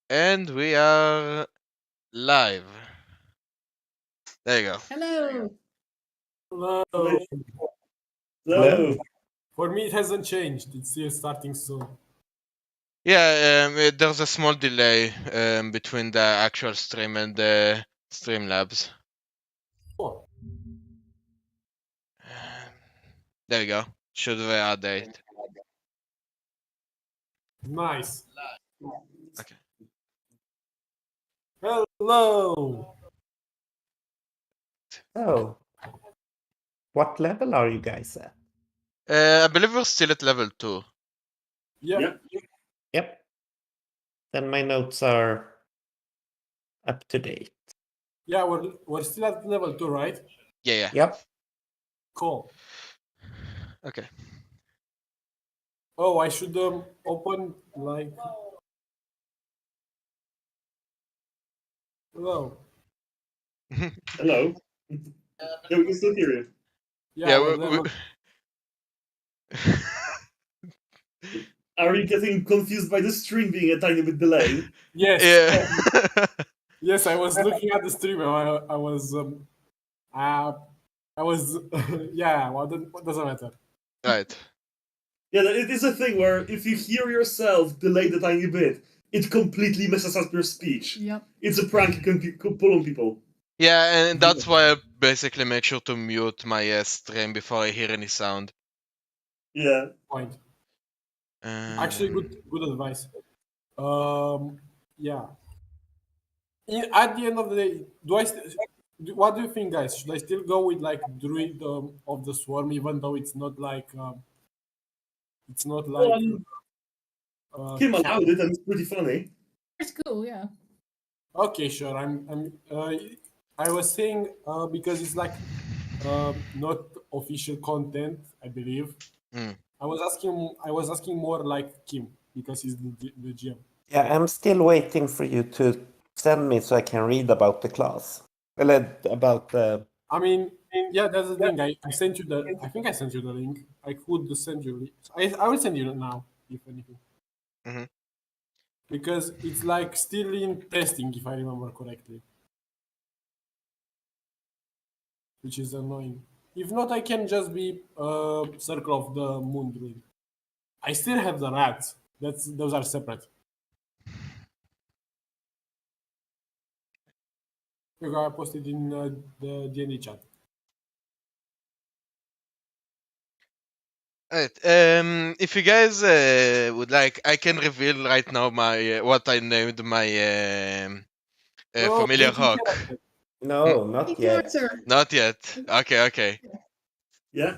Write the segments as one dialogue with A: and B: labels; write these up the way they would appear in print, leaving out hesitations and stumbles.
A: And we are live. There you go.
B: Hello.
C: Hello.
D: Hello.
C: For me, it hasn't changed. It's still starting soon.
A: Yeah, there's a small delay between the actual stream and the Streamlabs.
C: Oh,
A: There you go. Should we update?
C: nice.
A: Okay.
C: Hello.
D: Oh. What level are you guys at?
A: I believe we're still at level 2.
C: Yep.
D: Yep. Then my notes are up to date.
C: Yeah, we're still at level 2, right?
A: Yeah.
D: Yep.
C: Cool.
A: Okay.
C: Oh, I should open like. Hello.
E: Hello. Yeah, we can still hear you.
C: Yeah,
A: we-
C: level.
E: Are you getting confused by the stream being a tiny bit delayed?
C: Yes.
A: Yeah.
C: Yes, I was looking at the stream. I was. Yeah. Well, it doesn't matter.
A: Right.
E: Yeah, it is a thing where if you hear yourself delayed a tiny bit, it completely messes up your speech.
B: Yep.
E: It's a prank you can pull on people.
A: Yeah, and that's why I basically make sure to mute my stream before I hear any sound.
E: Yeah.
C: Point. Actually, good advice. Yeah. At the end of the day, what do you think, guys? Should I still go with like Druid of the Swarm, even though it's not like
E: Kim allowed it, and it's pretty funny.
B: It's cool, yeah.
C: Okay, sure. I was saying because it's like not official content, I believe. I was asking more like Kim because he's the GM.
D: Yeah, I'm still waiting for you to send me so I can read about the class. Well, about the...
C: I mean, yeah, that's the thing. I sent you I think I sent you the link. I could send you. I will send you now, if anything.
A: Mm-hmm.
C: Because it's like still in testing, if I remember correctly, which is annoying. If not, I can just be Circle of the Moon Druid. I still have the rats. Those are separate. Okay, I posted in the DND chat.
A: Alright. If you guys would like, I can reveal right now my what I named my familiar hawk.
D: No, not yet.
B: Character.
A: Not yet. Okay.
E: Yeah.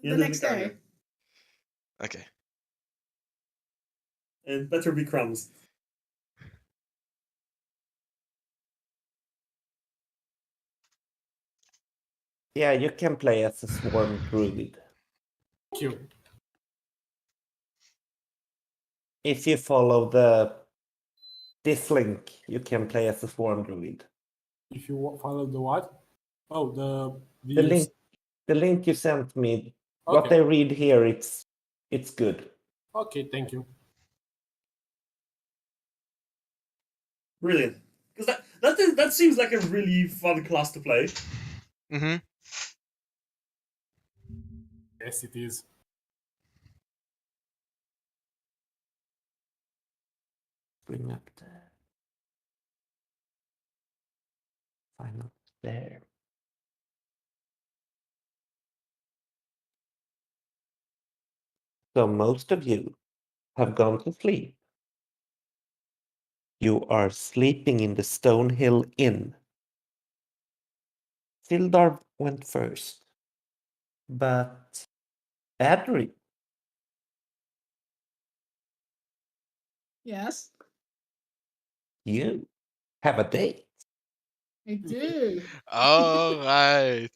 B: The next day.
A: Okay.
E: And better be crumbs.
D: Yeah, you can play as a Swarm Druid.
C: Thank you.
D: If you follow this link, you can play as a Swarm Druid.
C: If you follow the what? Oh,
D: The link you sent me.
C: Okay.
D: What I read here, it's good.
C: Okay, thank you.
E: Brilliant. Because that seems like a really fun class to play.
A: Mm-hmm.
C: Yes, it is.
D: Bring up the final there. So most of you have gone to sleep. You are sleeping in the Stonehill Inn. Sildar went first, but Adri,
B: Yes,
D: you have a date.
B: I do.
A: All right.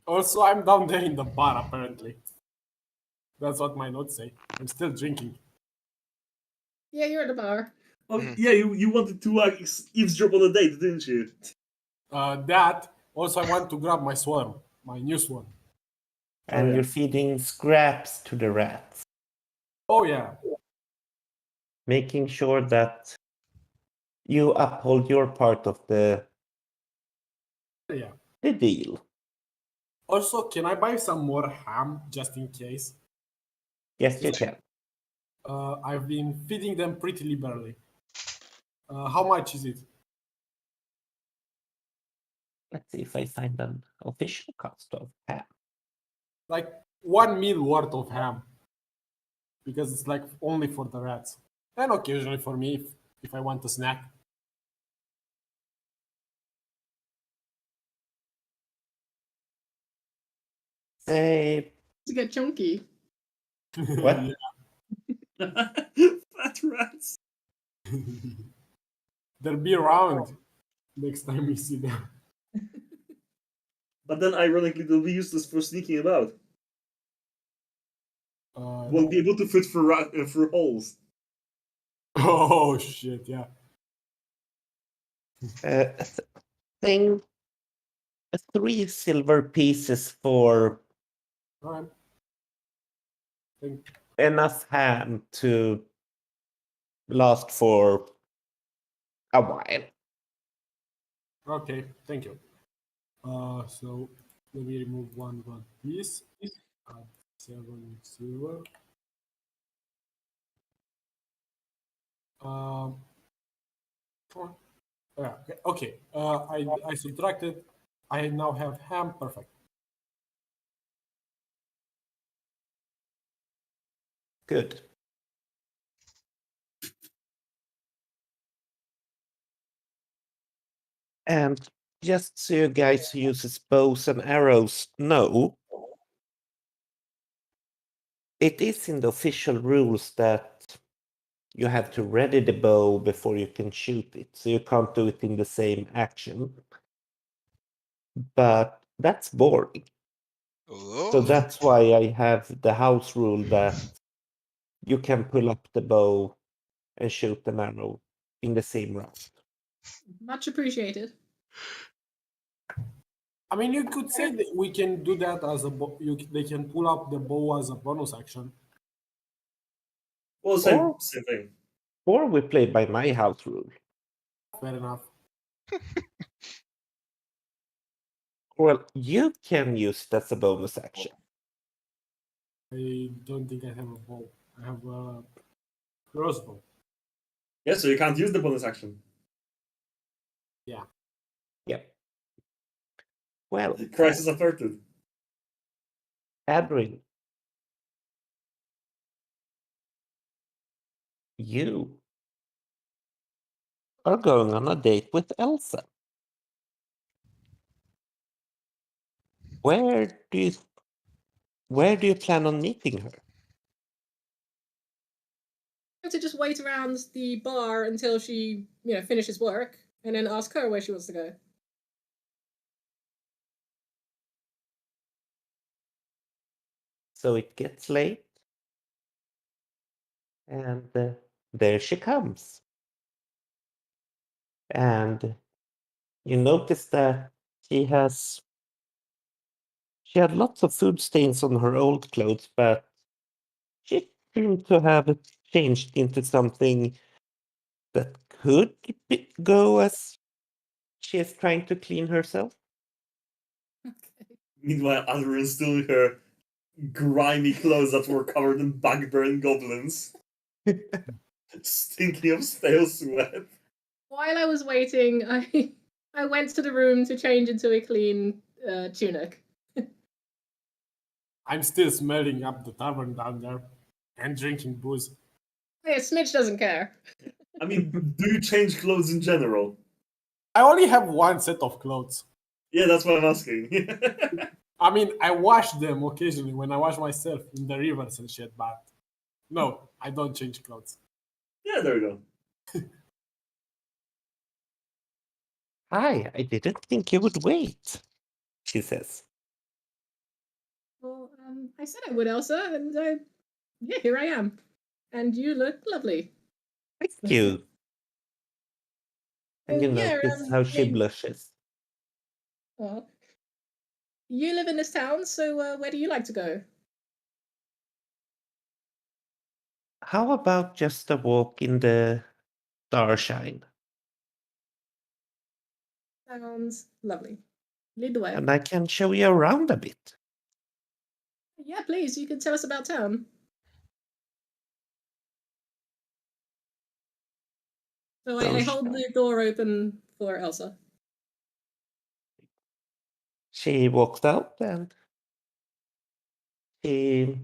C: Also, I'm down there in the bar, apparently. That's what my notes say. I'm still drinking.
B: Yeah, you're at the bar.
E: Oh, yeah, you wanted to eavesdrop on a date, didn't you?
C: That. Also, I want to grab my swarm, my new swarm.
D: And
E: yeah.
D: you're feeding scraps to the rats,
C: Oh, yeah.
D: making sure that you uphold your part of the
C: Yeah.
D: deal.
C: Also, can I buy some more ham just in case?
D: Yes, you can.
C: I've been feeding them pretty liberally. How much is it?
D: Let's see if I find an official cost of ham.
C: Like 1 meal worth of ham. Because it's like only for the rats. And occasionally for me if I want a snack.
D: Say
B: To get chunky.
D: what?
E: Fat rats.
C: They'll be around next time we see them.
E: But then, ironically, they'll be useless for sneaking about. Won't be able to fit through holes.
C: Oh shit! Yeah.
D: Thing 3 silver pieces for
C: Alright.
D: enough ham to last for a while.
C: Okay, thank you. So let me remove one piece. Add 7 silver. Come on. Yeah, okay. I subtracted. I now have ham. Perfect.
D: Good. And just so you guys who uses bows and arrows know, it is in the official rules that you have to ready the bow before you can shoot it, so you can't do it in the same action. But that's boring. So that's why I have the house rule that you can pull up the bow and shoot an arrow in the same round.
B: Much appreciated.
C: I mean, you could say that we can do that as a they can pull up the bow as a bonus action.
E: Well, same thing.
D: Or we play by my house rule.
C: Fair enough.
D: Well, you can use that as a bonus action.
C: I don't think I have a bow. I have a crossbow.
E: Yeah, so you can't use the bonus action.
C: Yeah.
D: Yep. Well,
E: Crisis averted.
D: Adrian, you are going on a date with Elsa. Where do you plan on meeting her?
B: I have to just wait around the bar until she, finishes work, and then ask her where she wants to go.
D: So it gets late, and there she comes. And you notice that she had lots of food stains on her old clothes, but she seemed to have changed into something that could go as she is trying to clean herself.
B: Okay.
E: Meanwhile, Adrian's still in her grimy clothes that were covered in bugbear goblins. Stinking of stale sweat.
B: While I was waiting, I went to the room to change into a clean tunic.
C: I'm still smelling up the tavern down there and drinking booze.
B: Hey, Smidge doesn't care.
E: I mean, do you change clothes in general?
C: I only have one set of clothes.
E: Yeah, that's what I'm asking.
C: I mean, I wash them occasionally when I wash myself in the rivers and shit, but no, I don't change clothes.
E: Yeah, there we go.
D: Hi, I didn't think you would wait, she says.
B: Well, I said I would, Elsa, and yeah, here I am. And you look lovely.
D: Thank you. And you
B: yeah,
D: notice how she blushes.
B: Well, you live in this town, so where do you like to go?
D: How about just a walk in the starshine?
B: Sounds lovely. Lead the way.
D: And I can show you around a bit.
B: Yeah, please. You can tell us about town. So I hold the door open for Elsa.
D: She walked out and she,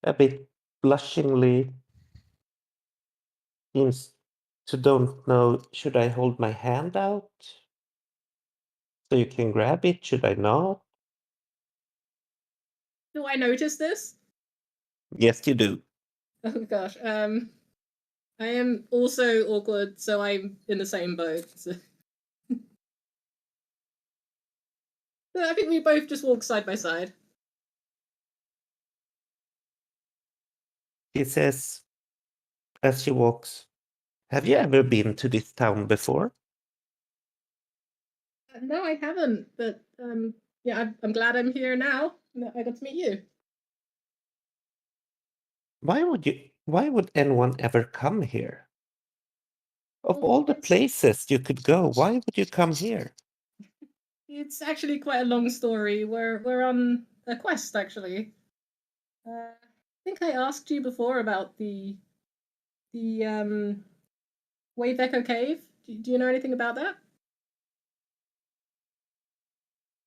D: a bit blushingly, seems to don't know, should I hold my hand out so you can grab it? Should I not?
B: Do I notice this?
D: Yes, you do.
B: Oh gosh. I am also awkward, so I'm in the same boat. So. I think we both just walk side by side.
D: She says as she walks, have you ever been to this town before?
B: No, I haven't, but yeah, I'm glad I'm here now. I got to meet you.
D: Why would anyone ever come here? Of
B: Well,
D: all the places you could go, why would you come here?
B: It's actually quite a long story. We're on a quest, actually. I think I asked you before about the Wave Echo Cave. Do you know anything about that?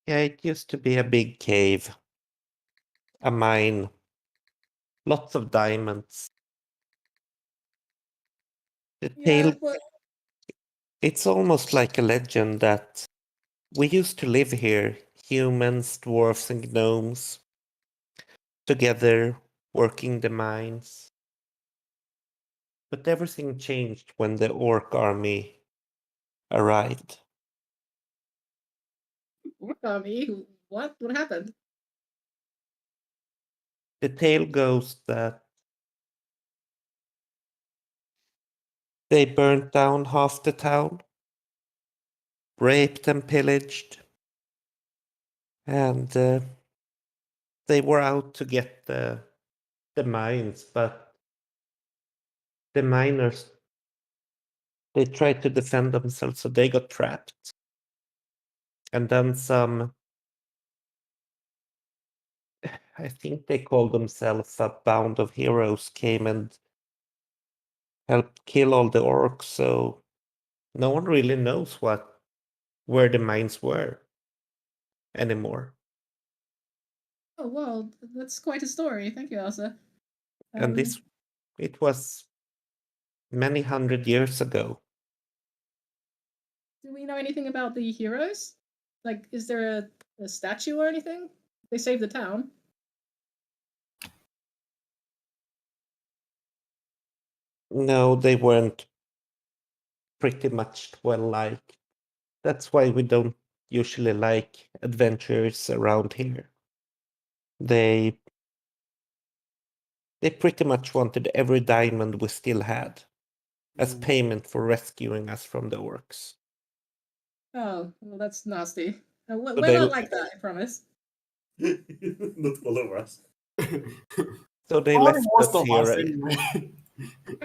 D: Yeah, it used to be a big cave, a mine, lots of diamonds. The tale, it's almost like a legend that we used to live here, humans, dwarfs, and gnomes, together working the mines. But everything changed when the orc army arrived.
B: Orc army? What? What happened?
D: The tale goes that they burnt down half the town, raped and pillaged, and they were out to get the mines, but the miners, they tried to defend themselves, so they got trapped. And then some, I think they called themselves a band of heroes, came and helped kill all the orcs, so no one really knows where the mines were anymore.
B: Oh well, that's quite a story. Thank you, Elsa.
D: And it was many hundred years ago.
B: Do we know anything about the heroes? Like, is there a statue or anything? They saved the town.
D: No, they weren't pretty much well liked. That's why we don't usually like adventurers around here. They pretty much wanted every diamond we still had as payment for rescuing us from the orcs.
B: Oh, well, that's nasty. We're
D: So they-
B: not like that, I promise.
E: Not all of us.
D: So they
C: Probably
D: left
C: most
D: us
C: of
D: here.
C: us anyway.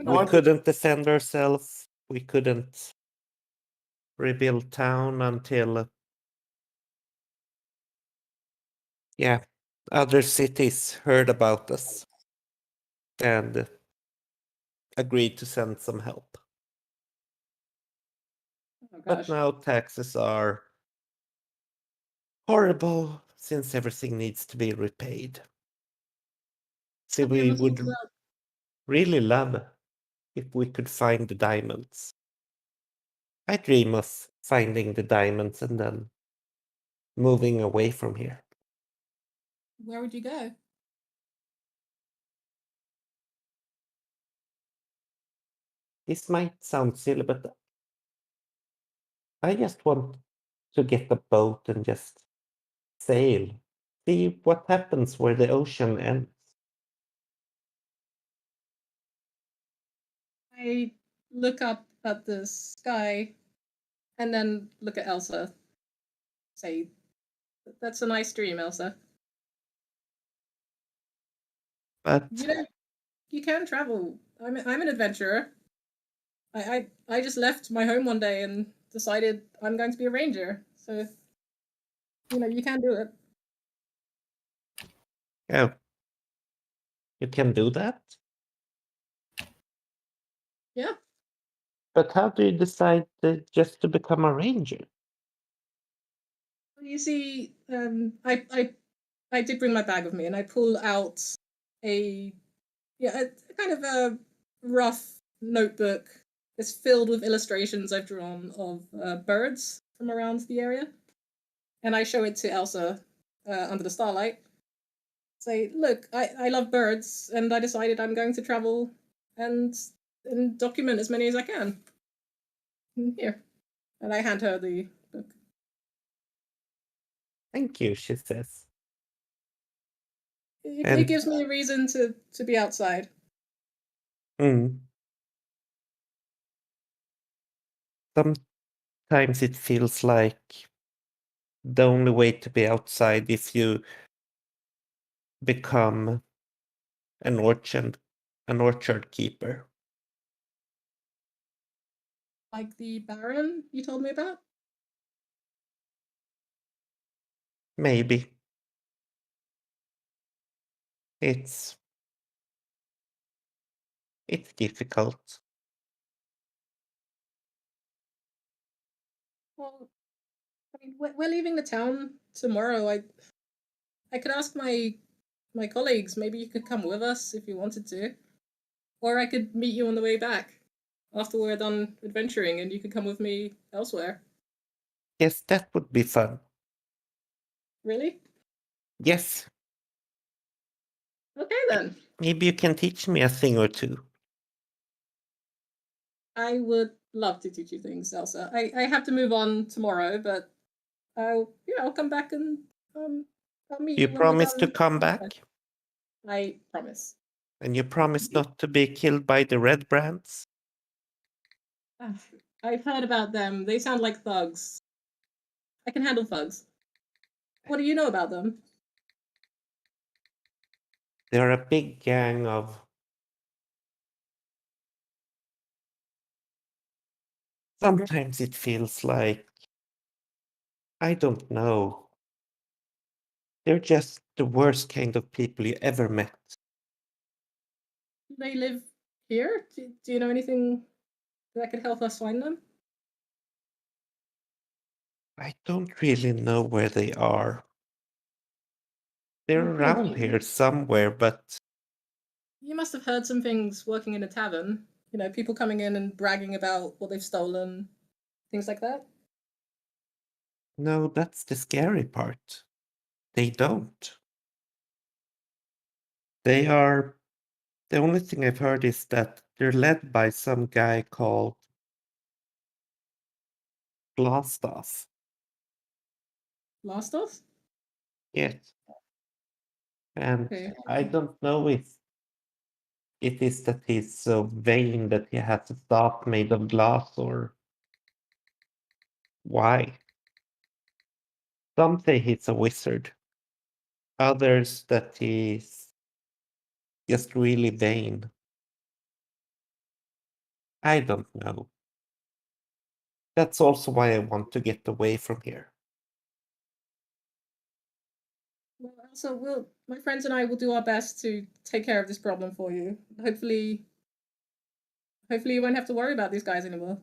D: We couldn't defend ourselves. We couldn't rebuild town until other cities heard about us and agreed to send some help.
B: Oh
D: But
B: gosh.
D: now taxes are horrible since everything needs to be repaid. So we would really love if we could find the diamonds. I dream of finding the diamonds and then moving away from here.
B: Where would you go?
D: This might sound silly, but I just want to get a boat and just sail. See what happens where the ocean ends.
B: I look up at the sky and then look at Elsa. Say, that's a nice dream, Elsa.
D: But
B: you can travel. I'm an adventurer. I just left my home one day and decided I'm going to be a ranger. So, you can do it.
D: Oh. You can do that?
B: Yeah.
D: But how do you decide just to become a ranger?
B: You see, I did bring my bag with me, and I pull out a kind of a rough notebook. It's filled with illustrations I've drawn of birds from around the area, and I show it to Elsa under the starlight. Say, look, I love birds, and I decided I'm going to travel and document as many as I can. Here, and I hand her the book.
D: Thank you, she says.
B: It gives me a reason to be outside.
D: Sometimes it feels like the only way to be outside if you become an orchard keeper.
B: Like the Baron you told me about?
D: Maybe. It's difficult.
B: Well, I mean, we're leaving the town tomorrow. I could ask my colleagues. Maybe you could come with us if you wanted to, or I could meet you on the way back after we're done adventuring, and you could come with me elsewhere.
D: Yes, that would be fun.
B: Really?
D: Yes.
B: Okay then.
D: Maybe you can teach me a thing or two.
B: I would love to teach you things, Elsa. I have to move on tomorrow, but I'll come back and I'll meet you.
D: You promise to come back?
B: I promise.
D: And you promise not to be killed by the red brands?
B: I've heard about them. They sound like thugs. I can handle thugs. What do you know about them?
D: They're a big gang of... Sometimes it feels like... I don't know. They're just the worst kind of people you ever met.
B: Do they live here? Do you know anything that could help us find them?
D: I don't really know where they are. They're around here somewhere, but...
B: You must have heard some things working in a tavern. People coming in and bragging about what they've stolen, things like that.
D: No, that's the scary part. They don't. They are... The only thing I've heard is that they're led by some guy called Glastaff.
B: Glastaff?
D: Yes. And
B: Okay.
D: I don't know if it is that he's so vain that he has a staff made of glass or why. Some say he's a wizard. Others that he's just really vain. I don't know. That's also why I want to get away from here.
B: Well, also, my friends and I will do our best to take care of this problem for you. Hopefully you won't have to worry about these guys anymore.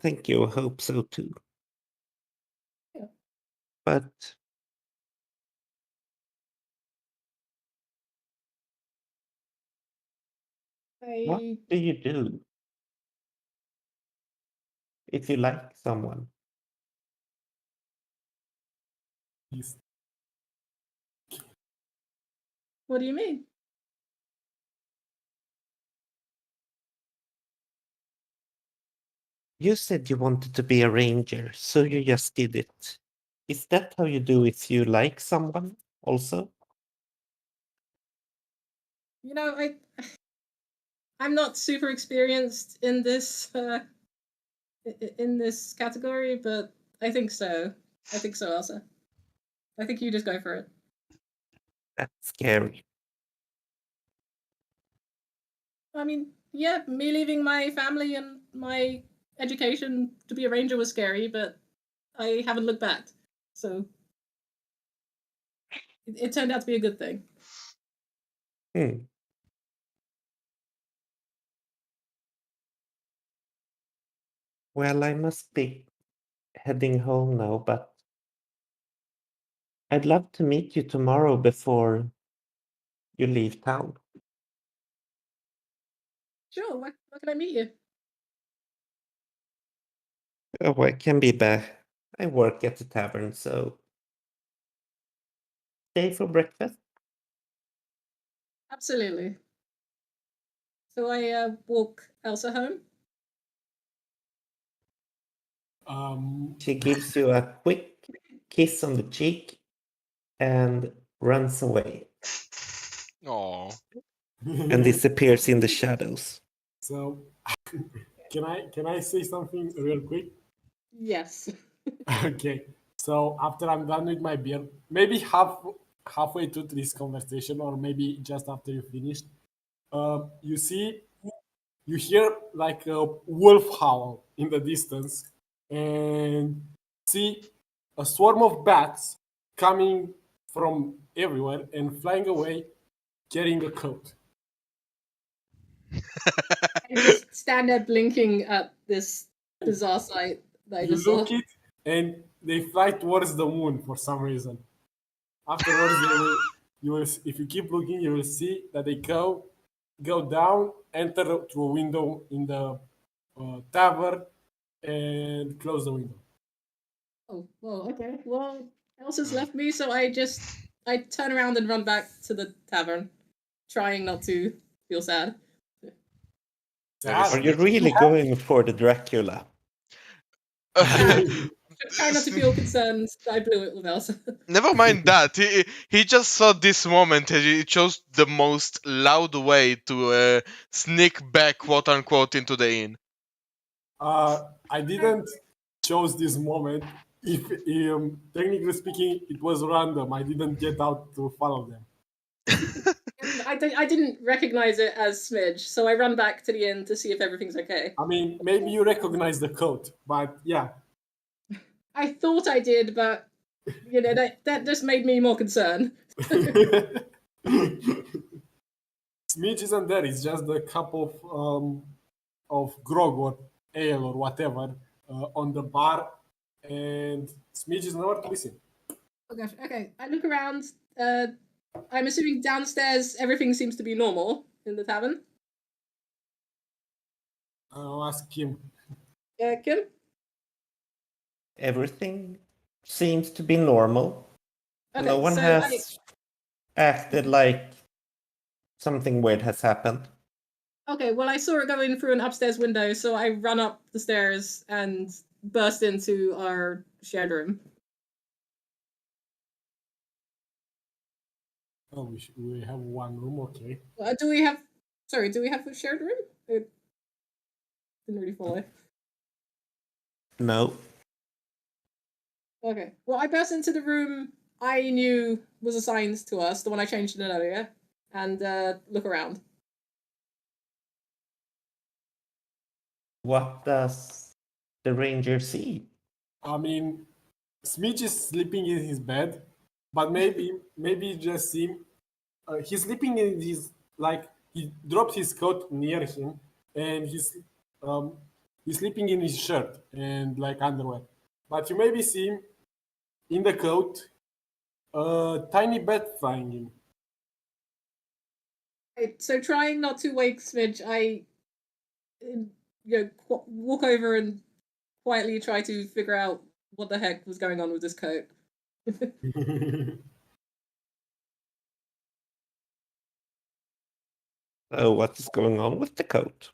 D: Thank you, I hope so too.
B: Yeah.
D: But what do you do if you like someone?
B: What do you mean?
D: You said you wanted to be a ranger, so you just did it. Is that how you do if you like someone also?
B: I'm not super experienced in this category, but I think so. I think so, Elsa. I think you just go for it.
D: That's scary.
B: I mean, yeah, me leaving my family and my education to be a ranger was scary, but I haven't looked back. So it turned out to be a good thing.
D: Well, I must be heading home now, but I'd love to meet you tomorrow before you leave town.
B: Sure, where can I meet you?
D: Oh, I can be back. I work at the tavern, so stay for breakfast.
B: Absolutely. So I walk Elsa home.
D: She gives you a quick kiss on the cheek and runs away
A: Oh.
D: and disappears in the shadows.
C: So, can I say something real quick?
B: Yes.
C: Okay. So after I'm done with my beer, maybe halfway through this conversation, or maybe just after you finished, you see, you hear like a wolf howl in the distance, and see a swarm of bats coming from everywhere and flying away, carrying a coat.
B: I just stand there blinking at this bizarre sight that I
C: You
B: just saw.
C: look it, and they fly towards the moon for some reason. Afterwards, you will, if you keep looking, you will see that they go down, enter through a window in the tavern, and close the window.
B: Oh, well, okay. Well, Elsa's left me, so I turn around and run back to the tavern, trying not to feel sad.
D: Are you really going for the Dracula?
B: Try not to feel concerned that I blew it with Elsa.
A: Never mind that. He just saw this moment and he chose the most loud way to sneak back, quote unquote, into the inn.
C: I didn't chose this moment. If technically speaking, it was random. I didn't get out to follow them.
B: I didn't recognize it as Smidge, so I run back to the inn to see if everything's okay.
C: I mean, maybe you recognize the coat, but yeah.
B: I thought I did, but you know that just made me more concerned.
C: Smidge isn't there. It's just a cup of grog or ale or whatever on the bar, and Smidge is nowhere to be seen.
B: Oh gosh. Okay. I look around. I'm assuming downstairs everything seems to be normal in the tavern.
C: I'll ask him.
B: Kim?
D: Everything seems to be normal.
B: Okay,
D: No one
B: so
D: has acted like something weird has happened.
B: Okay, well, I saw it going through an upstairs window, so I run up the stairs and burst into our shared room.
C: Oh, we have one room, okay.
B: Do we have a shared room? It didn't really follow.
D: No.
B: Okay, well, I burst into the room I knew was assigned to us, the one I changed in earlier, and look around.
D: What does the ranger see?
C: I mean, Smidge is sleeping in his bed, but maybe just him. He's sleeping in his, like, he dropped his coat near him, and he's sleeping in his shirt and like underwear. But you maybe see him in the coat, a tiny bat flying in.
B: Right, so trying not to wake Smidge, I walk over and quietly try to figure out what the heck was going on with this coat.
D: So what's going on with the coat?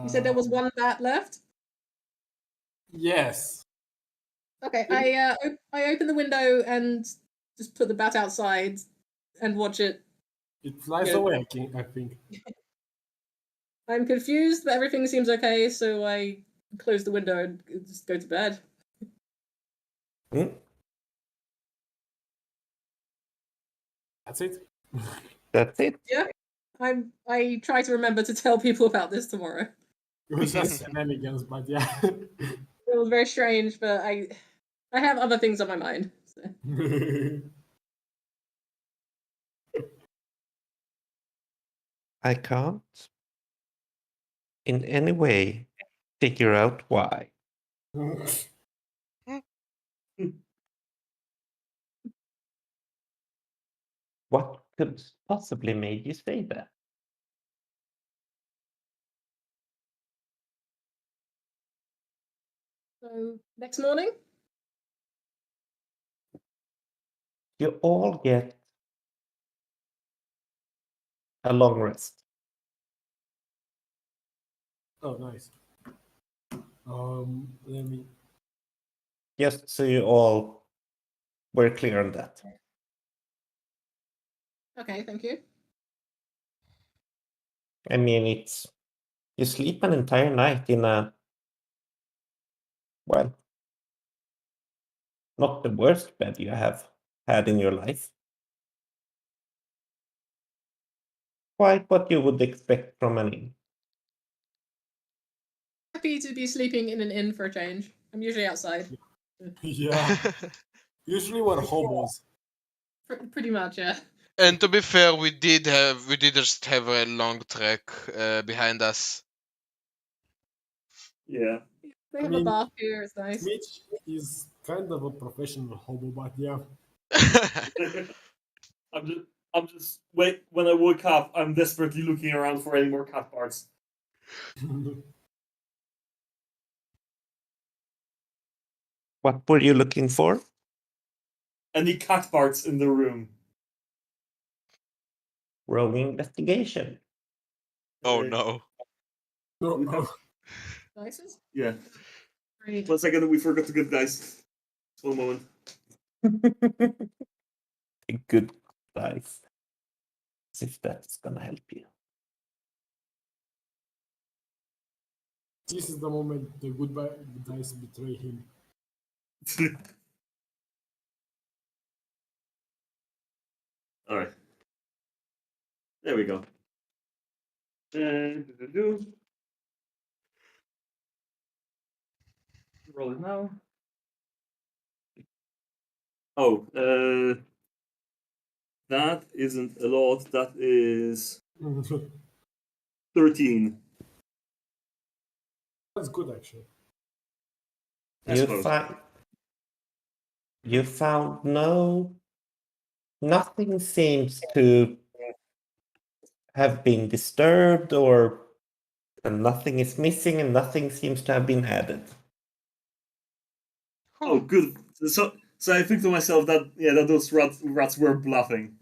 B: You said there was one bat left?
C: Yes.
B: Okay, I open the window and just put the bat outside and watch it.
C: It flies away, I think.
B: I'm confused, but everything seems okay, so I close the window and just go to bed.
C: That's it.
D: That's it?
B: Yeah. I try to remember to tell people about this tomorrow.
C: It was just shenanigans, but yeah.
B: It was very strange, but I have other things on my mind. So.
D: I can't in any way figure out why. What could possibly made you say that?
B: So next morning?
D: You all get a long rest.
C: Oh, nice. Let me.
D: Just so you all were clear on that.
B: Okay, thank you.
D: I mean, it's you sleep an entire night in a, well, not the worst bed you have had in your life. Quite what you would expect from an inn.
B: Happy to be sleeping in an inn for a change. I'm usually outside.
C: Yeah. Usually we're hobos.
B: Pretty much, yeah.
A: And to be fair, we did just have a long trek behind us.
E: Yeah.
B: They have a bath here, it's nice.
C: Mitch is kind of a professional hobo, but yeah.
E: I'm just wait. When I woke up, I'm desperately looking around for any more cat parts.
D: What were you looking for?
E: Any cat parts in the room?
D: Rolling investigation.
A: Oh no.
C: No,
E: We have-
B: Dices?
E: Yeah.
B: Great.
E: 1 second, we forgot to get dice. 1 moment.
D: A good dice. As if that's gonna help you.
C: this is the moment the goodbye dice betray him.
E: All right. There we go. Roll it now. Oh, that isn't a lot. That is 13.
C: That's good, actually.
E: I
D: You
E: suppose.
D: you found nothing seems to have been disturbed, or and nothing is missing and nothing seems to have been added.
E: Oh, good. So I think to myself that that those rats were bluffing.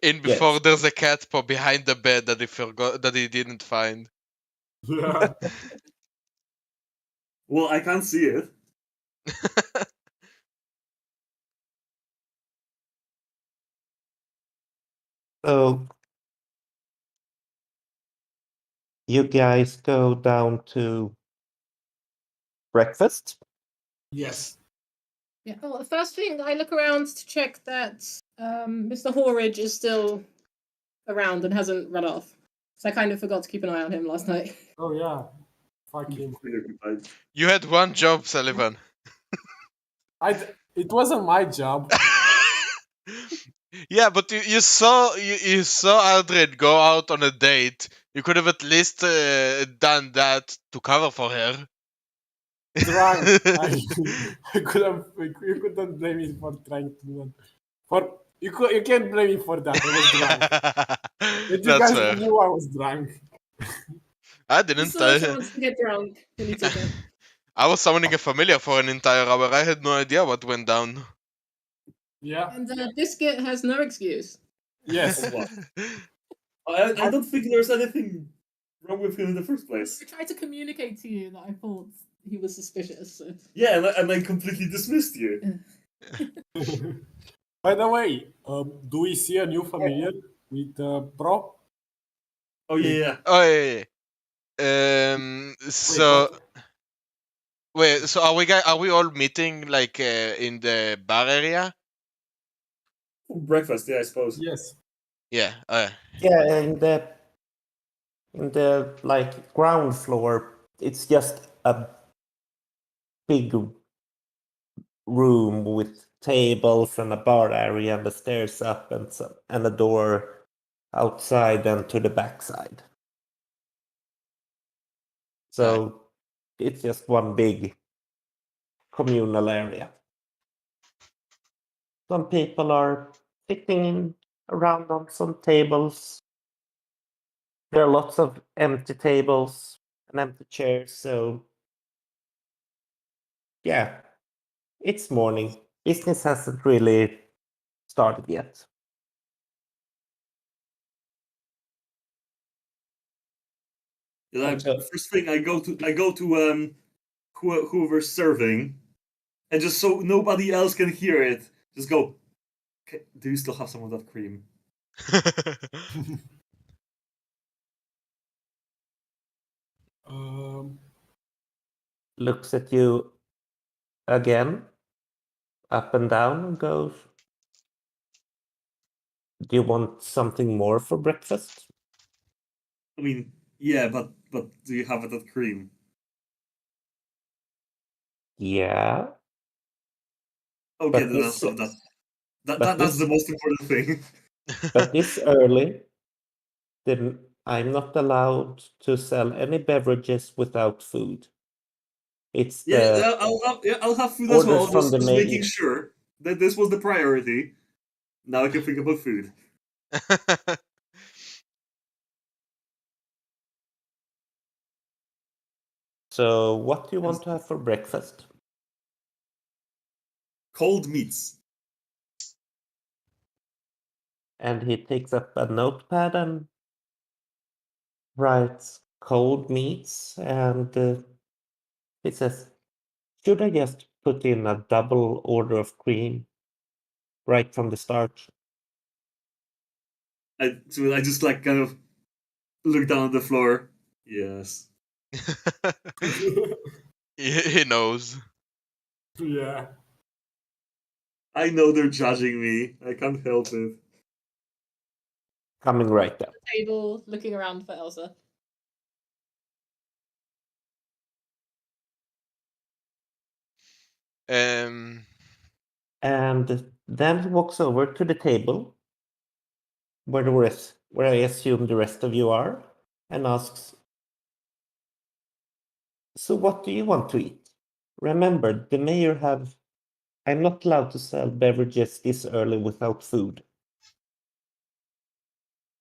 A: In before
D: Yes.
A: there's a cat paw behind the bed that he didn't find.
C: Yeah.
E: Well, I can't see it.
D: So you guys go down to breakfast.
C: Yes.
B: Yeah. Well, the first thing I look around to check that Mr. Horridge is still around and hasn't run off. So I kind of forgot to keep an eye on him last night.
C: Oh yeah. Fuck him.
A: You had one job, Sullivan.
C: It wasn't my job.
A: Yeah, but you saw Aldred go out on a date. You could have at least done that to cover for her.
C: Drunk. I couldn't. You couldn't blame me for trying to do that. You can't blame me for that. I was drunk. But you
A: That's
C: guys
A: fair.
C: knew I was drunk.
A: I
B: You
A: didn't.
B: saw a chance to get drunk and you took it.
A: I was summoning a familiar for an entire hour. I had no idea what went down.
C: Yeah.
B: And Biscuit has no excuse.
C: Yes.
E: I don't think there's anything wrong with him in the first place.
B: I tried to communicate to you that I thought he was suspicious. So.
E: Yeah, and I completely dismissed you.
C: By the way, do we see a new familiar with Pro?
E: Oh yeah.
A: Oh yeah. So wait. So are we all meeting like in the bar area?
E: Breakfast, yeah, I suppose.
C: Yes.
A: Yeah.
D: Yeah, in the like ground floor, it's just a big room with tables and a bar area and the stairs up and a door outside and to the backside. So it's just one big communal area. Some people are sitting around on some tables. There are lots of empty tables and empty chairs, so yeah, it's morning. Business hasn't really started yet.
E: First thing I go to whoever's serving, and just so nobody else can hear it, just go. Okay, do you still have some of that cream?
D: Looks at you again, up and down, and goes, "Do you want something more for breakfast?"
E: I mean, yeah, but do you have that cream?
D: Yeah.
E: Okay,
D: But
E: then I'll have that. That's the most important thing.
D: But this early, then I'm not allowed to sell any beverages without food. It's the
E: I'll have food as
D: orders
E: well.
D: from the
E: Just making
D: mayor.
E: sure that this was the priority. Now I can think about food.
D: So what do you want to have for breakfast?
E: Cold meats.
D: And he takes up a notepad and writes cold meats, and he says, "Should I just put in a double order of cream right from the start?"
E: So I just like kind of look down at the floor. Yes.
A: He knows.
C: Yeah.
E: I know they're judging me. I can't help it.
D: Coming right up.
B: Table, looking around for Elsa.
A: Um.
D: And then he walks over to the table where I assume the rest of you are, and asks, "So what do you want to eat? Remember, the mayor I'm not allowed to sell beverages this early without food.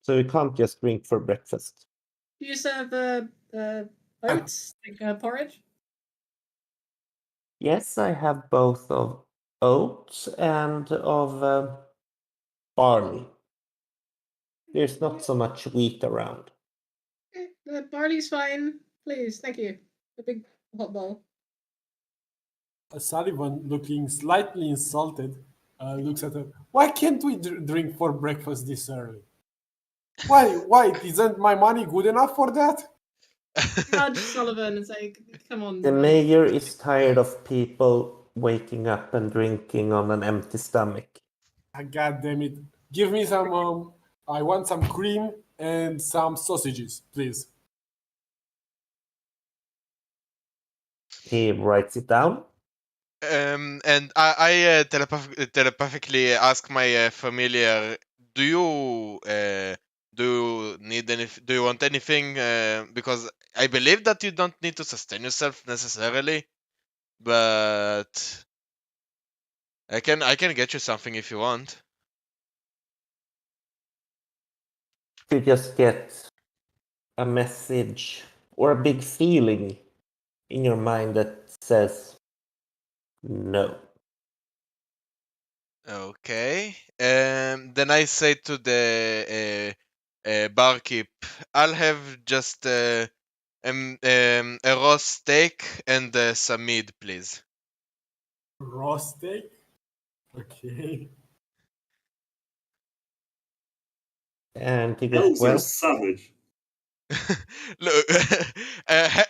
D: So you can't just drink for breakfast."
B: Do you serve oats, like porridge?
D: Yes, I have both of oats and of barley. There's not so much wheat around.
B: Barley's fine. Please, thank you. A big hot bowl.
C: Sullivan, looking slightly insulted, looks at her. Why can't we drink for breakfast this early? Why? Isn't my money good enough for that?
B: Nudge Sullivan and say, "Come on."
D: The mayor is tired of people waking up and drinking on an empty stomach.
C: God damn it. Give me some, I want some cream and some sausages, please.
D: He writes it down.
A: And I telepathically ask my familiar, do you need any? Do you want anything? Because I believe that you don't need to sustain yourself necessarily, but I can get you something if you want.
D: You just get a message or a big feeling in your mind that says no.
A: Okay. Then I say to the barkeep, I'll have just a raw steak and some meat, please.
C: Raw steak? Okay.
D: And he goes,
E: Elves are
D: "Well,
E: savage.
A: Look,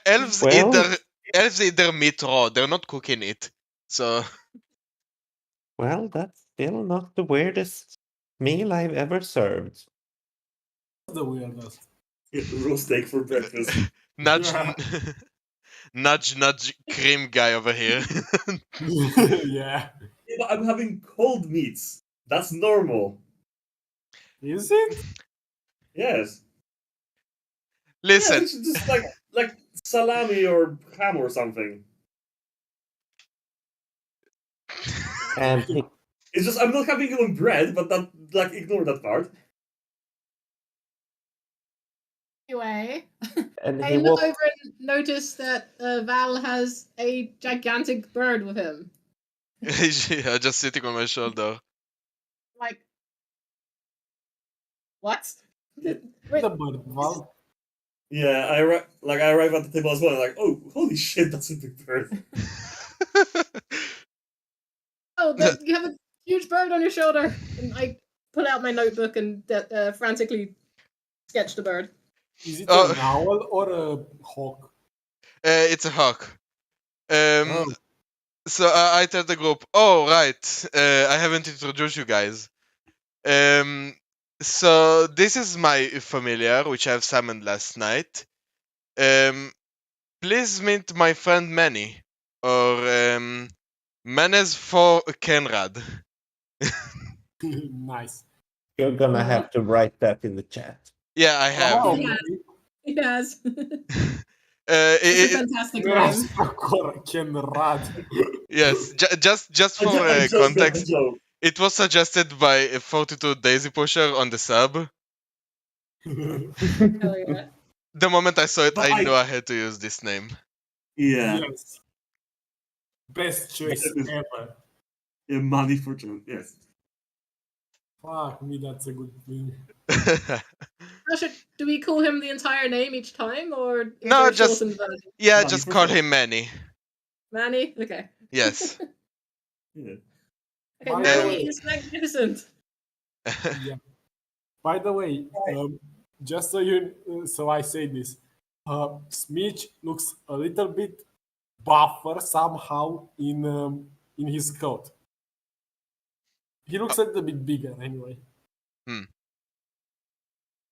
A: elves
D: Well-
A: either meat raw. They're not cooking it. So
D: well, that's still not the weirdest meal I've ever served."
C: the weirdest.
E: Roast steak for breakfast.
A: Nudge,
C: Yeah.
A: nudge, cream guy over here.
C: Yeah.
E: Yeah, but I'm having cold meats. That's normal.
C: Is it?
E: Yes.
A: Listen,
E: Yeah, we should just like salami or ham or something.
D: And he,
E: It's just I'm not having it on bread, but that like ignore that part.
B: Anyway,
D: and
B: I
D: he
B: look
D: walked.
B: over and notice that Val has a gigantic bird with him.
A: yeah, just sitting on my shoulder.
B: Like, what?
C: The
B: Wait,
C: bird, Val.
E: Yeah, I arrive at the table as well. And like, oh, holy shit, that's a big bird.
B: oh, you have a huge bird on your shoulder. And I pull out my notebook and frantically sketch the bird.
C: Is it
A: Oh.
C: an owl or a hawk?
A: It's a hawk.
C: Oh.
A: So I tell the group, oh right, I haven't introduced you guys. So this is my familiar, which I've summoned last night. Please meet my friend Manny, or Manes for Kenrad.
C: Nice.
D: You're gonna have to write that in the chat.
A: Yeah, I have.
C: Oh,
B: Yeah. It has.
A: Uh,
B: It's a
A: it-
B: fantastic
C: Yes,
B: name.
C: Kenrad.
A: yes, just for
E: I
A: context,
E: joke.
A: it was suggested by 42 Daisy Pusher on the sub.
B: Hell yeah.
A: The moment I saw it,
E: But
A: I
E: I-
A: knew I had to use this name.
E: Yeah.
C: Yes. Best choice ever.
E: Yeah, money for John. Yes.
C: Fuck me, that's a good thing.
B: Do we call him the entire name each time, or is
A: No,
B: there a
A: just-
B: shortened version?
A: yeah,
E: Manny
A: just
E: for
A: call
E: sure.
A: him Manny.
B: Manny? Okay.
A: Yes.
E: Yeah.
B: Okay,
C: By the
B: Manny
C: way-
B: is magnificent.
C: By the way, just so I say this, Smitch looks a little bit buffer somehow in his coat. He looks a little bit bigger anyway.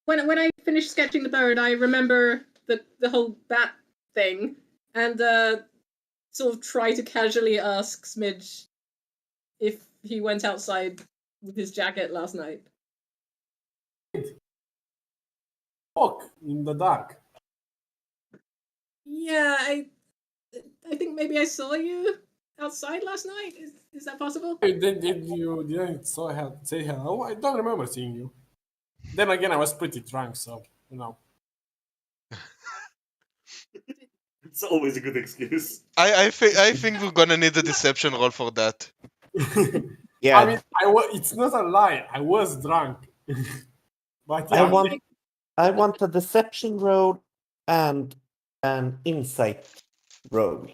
B: When I finish sketching the bird, I remember the whole bat thing, and sort of try to casually ask Smidge if he went outside with his jacket last night.
C: Walk in the dark.
B: Yeah, I think maybe I saw you outside last night. Is that possible?
C: Did you didn't say hello? I don't remember seeing you. Then again, I was pretty drunk, so you know.
E: It's always a good excuse.
A: I think we're gonna need a deception roll for that.
D: Yeah,
C: I mean, it's not a lie. I was drunk. But
D: I
C: yeah,
D: want a deception roll and an insight roll.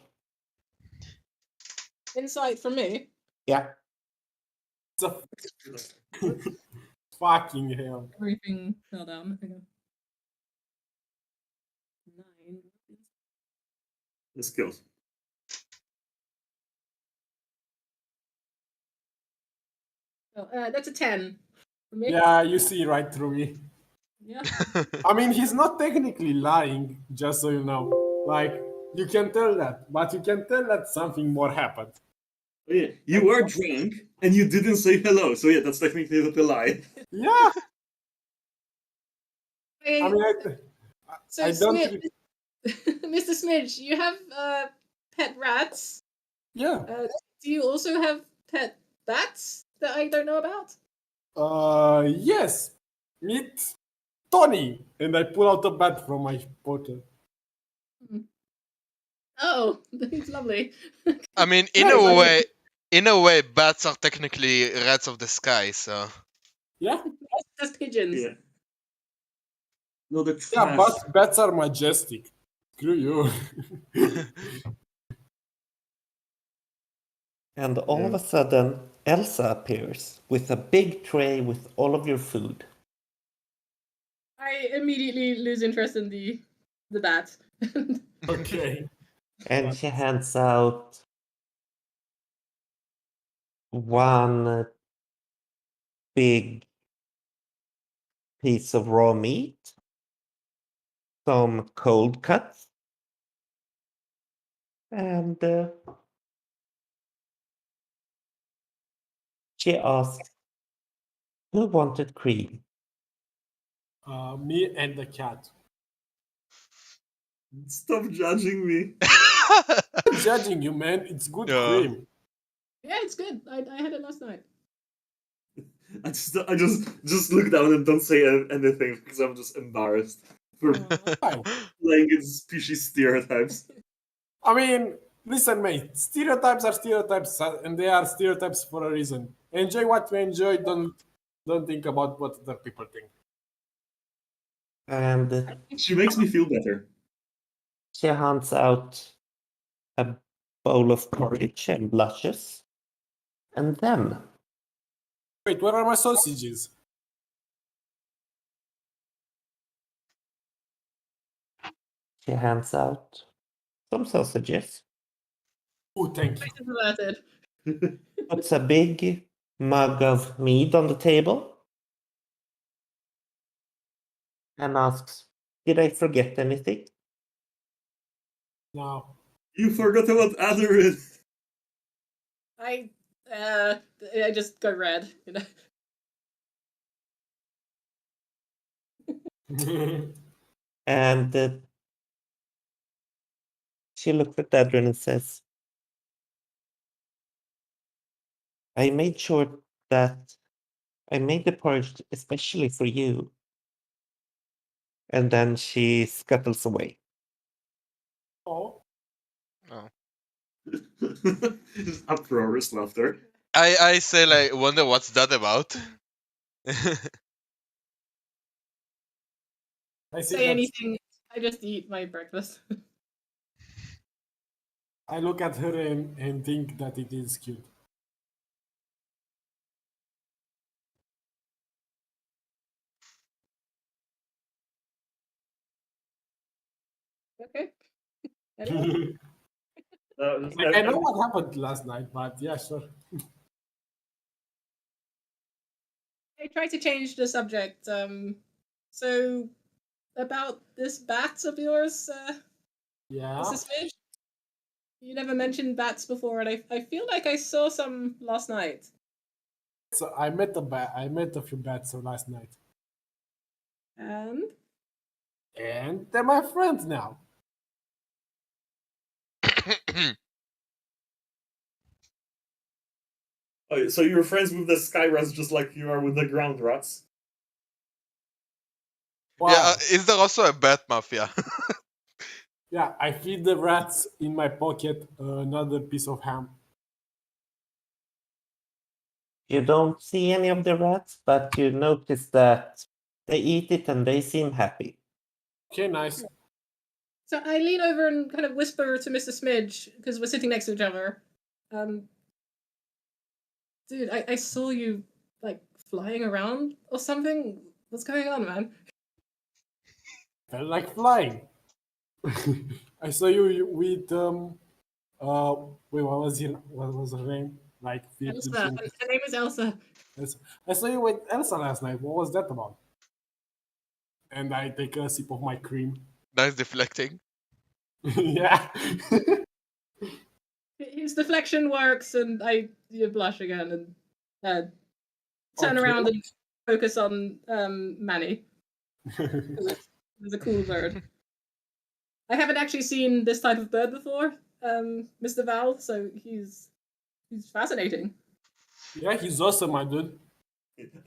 B: Insight from me.
D: Yeah.
C: it's a fucking hell.
B: Everything fell down. Okay. 9.
E: The skills.
B: Oh, that's a 10 for me.
C: Yeah, you see right through me.
B: Yeah.
C: I mean, he's not technically lying, just so you know. Like, you can tell that, but you can tell that something more happened.
E: Oh, yeah. You were drunk and you didn't say hello, so yeah, that's technically not a lie.
C: Yeah,
B: Hey,
C: I mean,
B: so
C: I don't
B: Smidge, Mr. Smidge, you have pet rats.
C: yeah.
B: Do you also have pet bats that I don't know about?
C: Yes. Meet Tony. And I pull out a bat from my pocket.
B: Oh, that's lovely.
A: I mean,
C: Yeah,
A: in a way, bats are technically rats of the sky. So
C: Yeah,
B: That's pigeons.
E: Yeah. No, the
C: yeah,
E: trash.
C: but bats are majestic. Screw you.
D: And all of a sudden, Elsa appears with a big tray with all of your food.
B: I immediately lose interest in the bat.
C: Okay.
D: And she hands out one big piece of raw meat, some cold cuts, and she asked, who wanted cream?
C: Me and the cat.
E: Stop judging me.
C: I'm judging you, man. It's good
A: Yeah.
C: cream.
B: Yeah, it's good. I had it last night.
E: I just look down and don't say anything because I'm just embarrassed for
C: Fine.
E: playing in species stereotypes.
C: I mean, listen, mate. Stereotypes are stereotypes, and they are stereotypes for a reason. Enjoy what you enjoy. Don't think about what other people think.
D: And
E: She makes me feel better.
D: she hands out a bowl of porridge and blushes. And then
C: Wait, where are my sausages?
D: she hands out some sausages,
C: Oh, thank you.
B: Averted.
D: puts a big mug of mead on the table, and asks, did I forget anything?
C: No.
E: You forgot about Aderin.
B: I just go red, you know.
D: And she looks at Adrian and says, I made sure that I made the porridge especially for you. And then she scuttles away.
C: Oh.
E: Just uproarious laughter.
A: I say like, wonder what's that about?
C: I see
B: Say
C: that.
B: anything. I just eat my breakfast.
C: I look at her and think that it is cute.
B: Okay.
C: I
E: I
C: know what happened last night, but yeah, sure.
B: I try to change the subject. So about this bats of yours,
C: Yeah.
B: Mrs. Smidge? You never mentioned bats before, and I feel like I saw some last night.
C: So I met a few bats last night,
B: And
C: and they're my friends now.
E: Oh, so you're friends with the sky rats just like you are with the ground rats?
C: Wow.
A: Yeah, is there also a bat mafia?
C: Yeah, I feed the rats in my pocket another piece of ham.
D: You don't see any of the rats, but you notice that they eat it and they seem happy.
C: Okay, nice.
B: so I lean over and kind of whisper to Mr. Smidge, because we're sitting next to each other. Dude, I saw you like flying around or something. What's going on, man?
C: Felt like flying. I saw you with wait, what was her name? Like
B: Elsa. Her name is Elsa.
C: I saw you with Elsa last night. What was that about? And I take a sip of my cream.
A: Nice deflecting.
C: Yeah.
B: His deflection works, and I blush again and turn
C: Okay.
B: around and focus on Manny. It's a cool bird. I haven't actually seen this type of bird before, Mr. Val, so he's fascinating.
C: Yeah, he's awesome, my dude.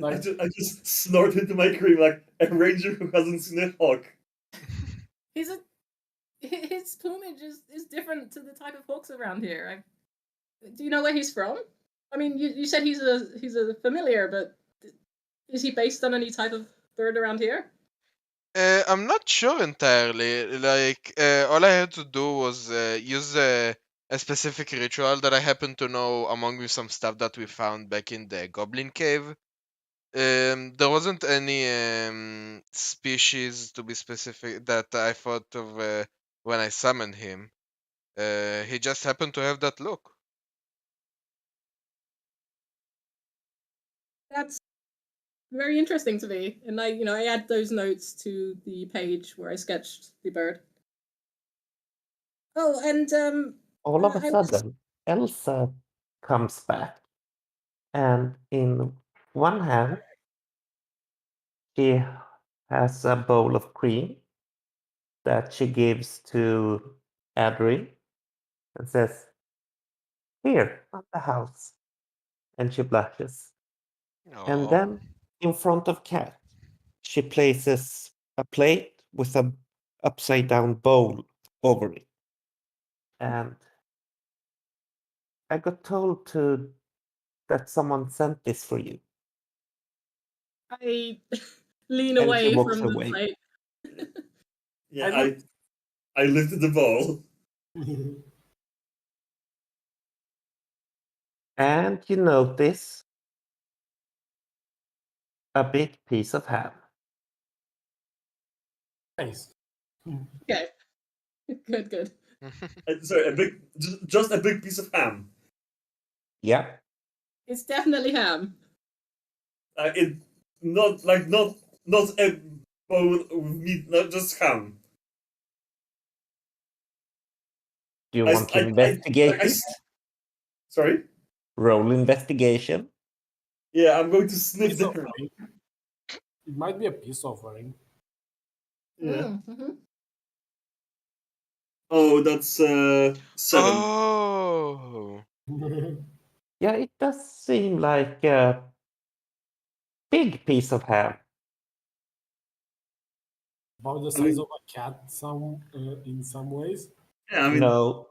E: I just snort into my cream like a ranger who hasn't seen a hawk.
B: His plumage is different to the type of hawks around here. Do you know where he's from? I mean, you said he's a familiar, but is he based on any type of bird around here?
A: I'm not sure entirely. Like, all I had to do was use a specific ritual that I happen to know among some stuff that we found back in the goblin cave. There wasn't any species, to be specific, that I thought of when I summoned him. He just happened to have that look.
B: very interesting to me. And I add those notes to the page where I sketched the bird. Oh, and
D: all of a sudden, Elsa comes back, and in one hand, she has a bowl of cream that she gives to Adri and says, "Here, on the house." And she blushes. And then, in front of Cat, she places a plate with a upside down bowl over it. And I got told that someone sent this for you.
B: I lean
D: And she
B: away
D: walks
B: from
D: away.
B: the plate.
E: Yeah, I lifted the ball.
D: And you notice a big piece of ham.
C: Nice.
B: Okay. Good.
E: Sorry, just a big piece of ham.
D: Yeah.
B: It's definitely ham.
E: It not a bone of meat, not just ham.
D: Do you want to investigate it?
E: Sorry?
D: Roll investigation.
E: Yeah, I'm going to sniff
C: Piece
E: the
C: of
E: ham.
C: ring. It might be a piece of ring.
E: Yeah.
B: Mm-hmm.
E: Oh, that's 7.
A: Oh.
D: Yeah, it does seem like a big piece of ham.
C: About the size of a cat in some ways.
E: Yeah, I mean,
D: No,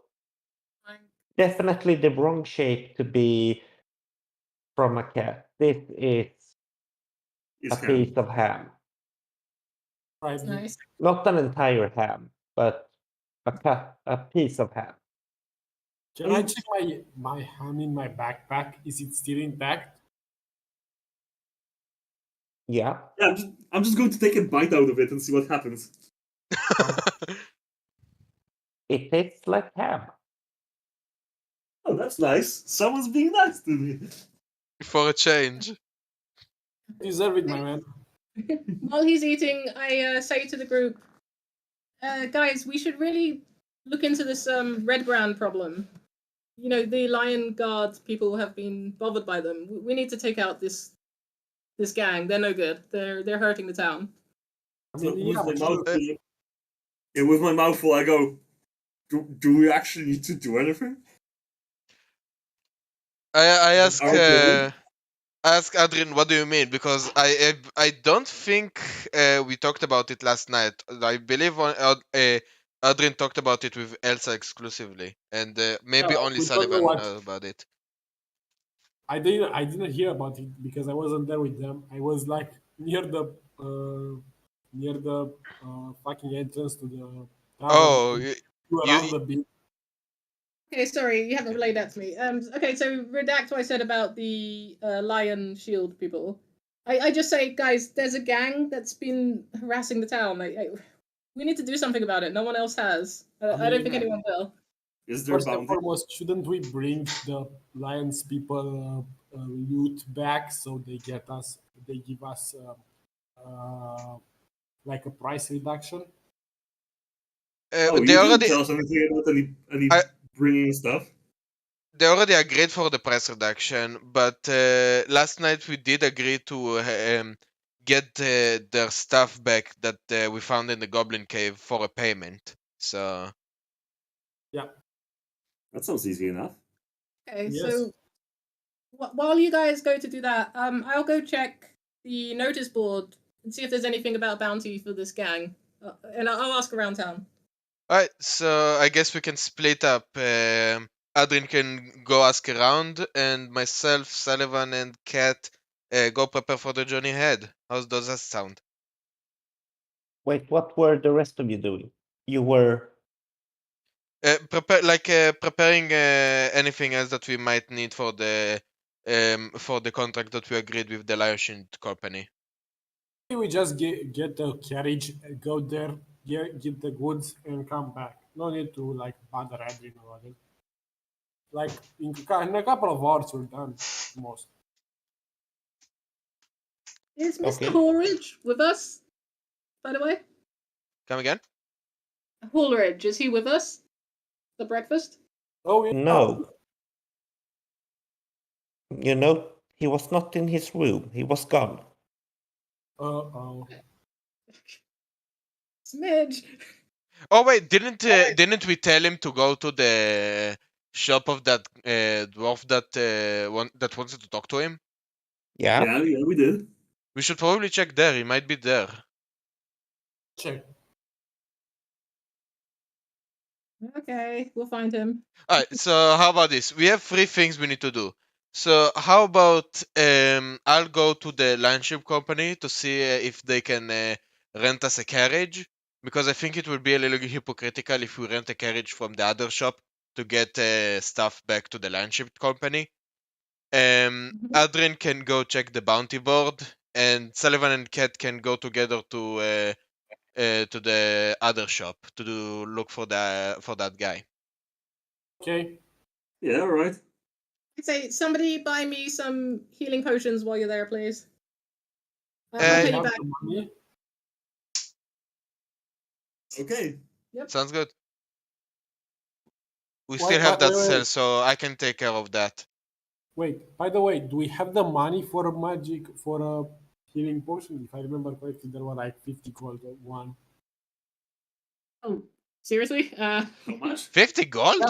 D: definitely the wrong shape to be from a cat. This is
E: it's
D: a
E: ham.
D: piece of ham.
C: Right.
B: Nice.
D: Not an entire ham, but a piece of ham.
C: Can I check my ham in my backpack? Is it still intact?
D: Yeah.
E: Yeah, I'm just going to take a bite out of it and see what happens.
D: It tastes like ham.
E: Oh, that's nice. Someone's being nice to me.
A: For a change.
C: Deserve it, my man.
B: While he's eating, I say to the group, guys, we should really look into this red brand problem. The Lion Guard people have been bothered by them. We need to take out this gang. They're no good. They're hurting the town.
C: I
E: So
C: mean,
E: with
C: yeah,
E: my
C: but
E: mouth full, with my mouth full, I go, do we actually need to do anything?
A: I ask
E: Arguing?
A: ask Adrian, what do you mean? Because I don't think we talked about it last night. I believe Adrian talked about it with Elsa exclusively, and maybe only
C: we don't know
A: Sullivan
C: what-
A: knows about it.
C: I didn't hear about it because I wasn't there with them. I was like near the fucking entrance to the
A: Oh,
C: tavern,
A: you,
C: around the bit.
B: Okay, sorry, you haven't relayed that to me. Okay, so redact what I said about the LionShield people. I just say, guys, there's a gang that's been harassing the town. We need to do something about it. No one else has. I don't think anyone will.
E: Is there
C: First and
E: bounty?
C: foremost, shouldn't we bring the Lions people loot back so they give us like a price reduction?
E: Oh,
A: they
E: you didn't
A: already
E: tell us anything about any bringing stuff.
A: they already agreed for the price reduction, but last night we did agree to get their stuff back that we found in the Goblin Cave for a payment. So
C: Yeah.
E: That sounds easy enough.
B: Okay,
C: Yes.
B: so while you guys go to do that, I'll go check the notice board and see if there's anything about bounty for this gang, and I'll ask around town.
A: alright, so I guess we can split up. Adrian can go ask around, and myself, Sullivan, and Kat go prepare for the journey ahead. How does that sound?
D: Wait, what were the rest of you doing? You were
A: Preparing anything else that we might need for the contract that we agreed with the LionShield company.
C: We just get the carriage, go there, get the goods, and come back. No need to like bother Adrian or other. Like in a couple of hours, we're done. Most.
B: Is Mr.
D: Okay.
B: Horridge with us? By the way,
A: Come again?
B: Horridge, is he with us? The breakfast?
C: Oh, yeah.
D: No. You know, he was not in his room. He was gone.
C: Uh-oh.
B: Smidge.
A: Oh wait, didn't we tell him to go to the shop of that dwarf that wanted to talk to him?
D: Yeah.
E: Yeah, we did.
A: We should probably check there. He might be there.
C: Check.
B: Okay, we'll find him.
A: Alright, so how about this? We have 3 things we need to do. So how about I'll go to the LionShield company to see if they can rent us a carriage, because I think it will be a little hypocritical if we rent a carriage from the other shop to get stuff back to the LionShield company. Adrian can go check the bounty board, and Sullivan and Kat can go together to the other shop to look for that guy.
C: Okay.
E: Yeah, all right.
B: I'd say somebody buy me some healing potions while you're there, please. I'll
A: Uh,
B: pay
C: We
B: you
C: have
B: back.
C: the money.
E: Okay.
A: Sounds good. We
C: Wait,
A: still have that
C: wait.
A: cell, so I can take care of that.
C: Wait, by the way, do we have the money for a healing potion? If I remember correctly, there were like 50 gold or one.
B: Oh, seriously?
E: How much?
A: 50 gold?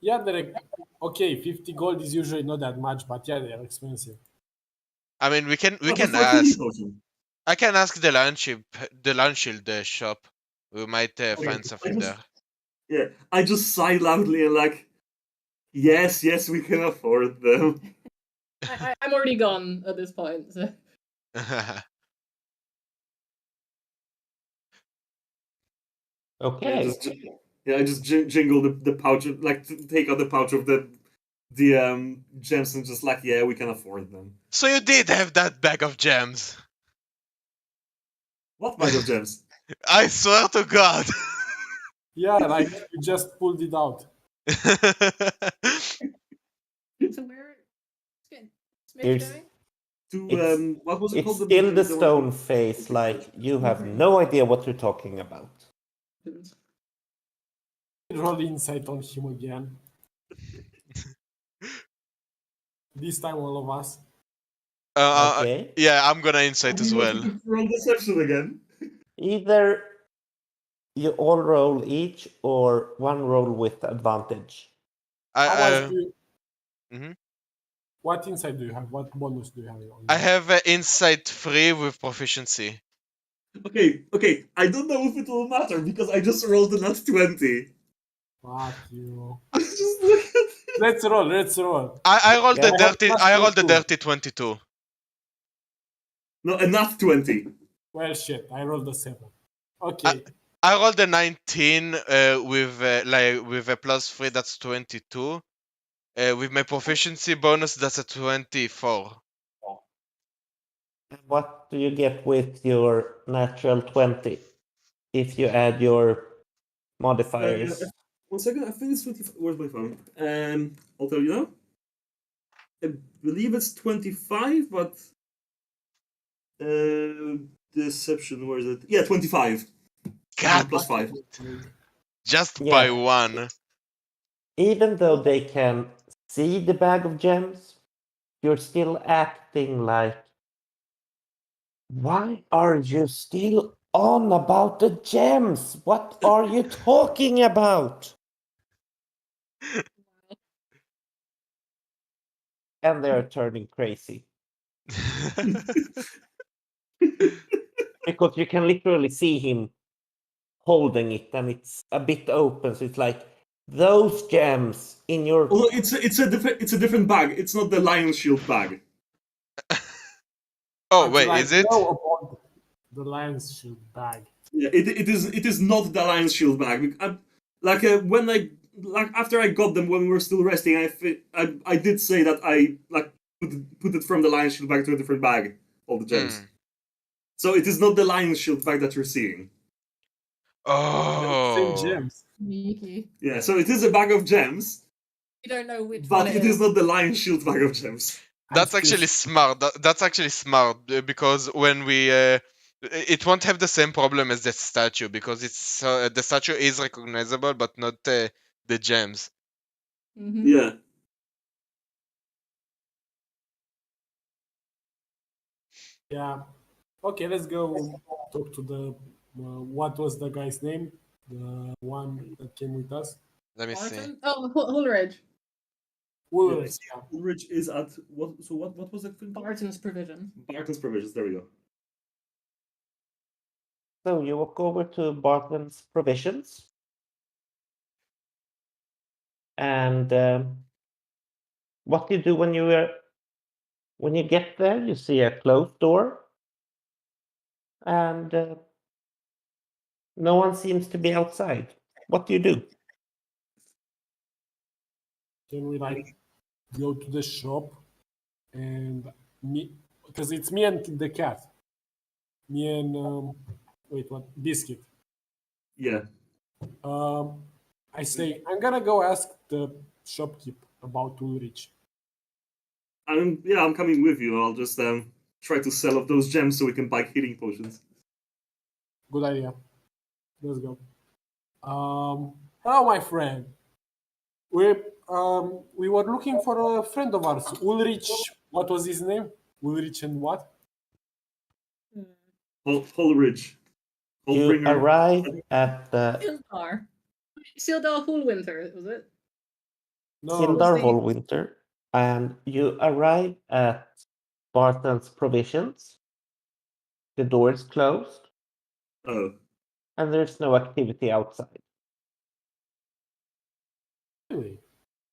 C: Yeah, okay, 50 gold is usually not that much, but yeah, they're expensive.
A: I mean, we can
E: Oh, for
A: ask.
E: healing potion.
A: I can ask the LionShield shop. We might find something there.
E: Yeah, I just sigh loudly and like, yes, we can afford them.
B: I'm already gone at this point. So.
D: Okay.
E: I just jingle the pouch, like take out the pouch of the gems and just like, yeah, we can afford them.
A: So you did have that bag of gems.
E: What bag of gems?
A: I swear to God.
C: Yeah, like you just pulled it out.
B: So where is Smidge
D: Here's-
B: going?
E: To what was it
D: It's
E: called?
D: still the
E: one-
D: stone face, like you have no idea what you're talking about.
C: Roll insight on him again. This time, all of us.
D: Okay.
A: Yeah, I'm gonna insight as well.
E: Roll deception again.
D: Either you all roll each or one roll with advantage.
C: What insight do you have? What bonus do you have?
A: I have insight 3 with proficiency.
E: Okay. I don't know if it will matter because I just rolled a nat 20.
C: Fuck you.
E: Just look at it.
C: Let's roll.
A: I rolled
D: Yeah,
A: the dirty. I rolled the
C: 22.
A: dirty 22.
E: No, a nat 20.
C: Well, shit, I rolled a 7. Okay.
A: I rolled a 19 with a +3. That's 22. With my proficiency bonus, that's a 24.
D: What do you get with your natural 20 if you add your modifiers?
E: 1 second, I think it's 25. Where's my phone? I'll tell you now. I believe it's 25, but deception. Where is it? Yeah, 25.
A: God,
E: +5.
A: just
D: Yeah.
A: by 1.
D: Even though they can see the bag of gems, you're still acting like, why are you still on about the gems? What are you talking about? And they're turning crazy. Because you can literally see him holding it and it's a bit open, so it's like those gems in your
E: Although it's a different bag. It's not the LionShield bag.
A: Oh wait, is it?
C: Know about the LionShield bag.
E: Yeah, it is not the LionShield bag. After I got them when we were still resting, I did say that I put it from the LionShield bag to a different bag, all the gems. So it is not the LionShield bag that you're seeing.
A: Oh.
C: Same gems.
B: Sneaky.
E: Yeah, so it is a bag of gems,
B: You don't know which
E: but
B: one
E: it is not the LionShield bag of gems.
A: That's actually smart. That's actually smart because when we it won't have the same problem as the statue because it's the statue is recognizable but not the gems.
B: Mm-hmm.
E: Yeah.
C: Yeah. Okay, let's go talk to the. What was the guy's name? The one that came with us.
A: Let me see.
B: Barton? Oh, Hulridge.
C: Woolrich, yeah.
E: Woolrich is at what? So what was that thing?
B: Barton's provision.
E: Barton's Provisions. There we go.
D: So you walk over to Bartman's Provisions, and what you do when you get there, you see a closed door, and no one seems to be outside. What do you do?
C: Can we like go to the shop and me, because it's me and the cat. Me and wait, what? Biscuit.
E: Yeah.
C: I say I'm gonna go ask the shopkeep about Ulrich.
E: I'm coming with you. I'll just try to sell off those gems so we can buy healing potions.
C: Good idea. Let's go. Hello, my friend. We were looking for a friend of ours, Ulrich. What was his name? Ulrich and what?
E: Hulridge.
D: You arrive at the
B: Sildar. Sildar Hulwinter, was it?
C: No.
D: Sildar Volwinter, and you arrive at Barton's Provisions. The door is closed.
E: Oh.
D: And there's no activity outside.
C: Really?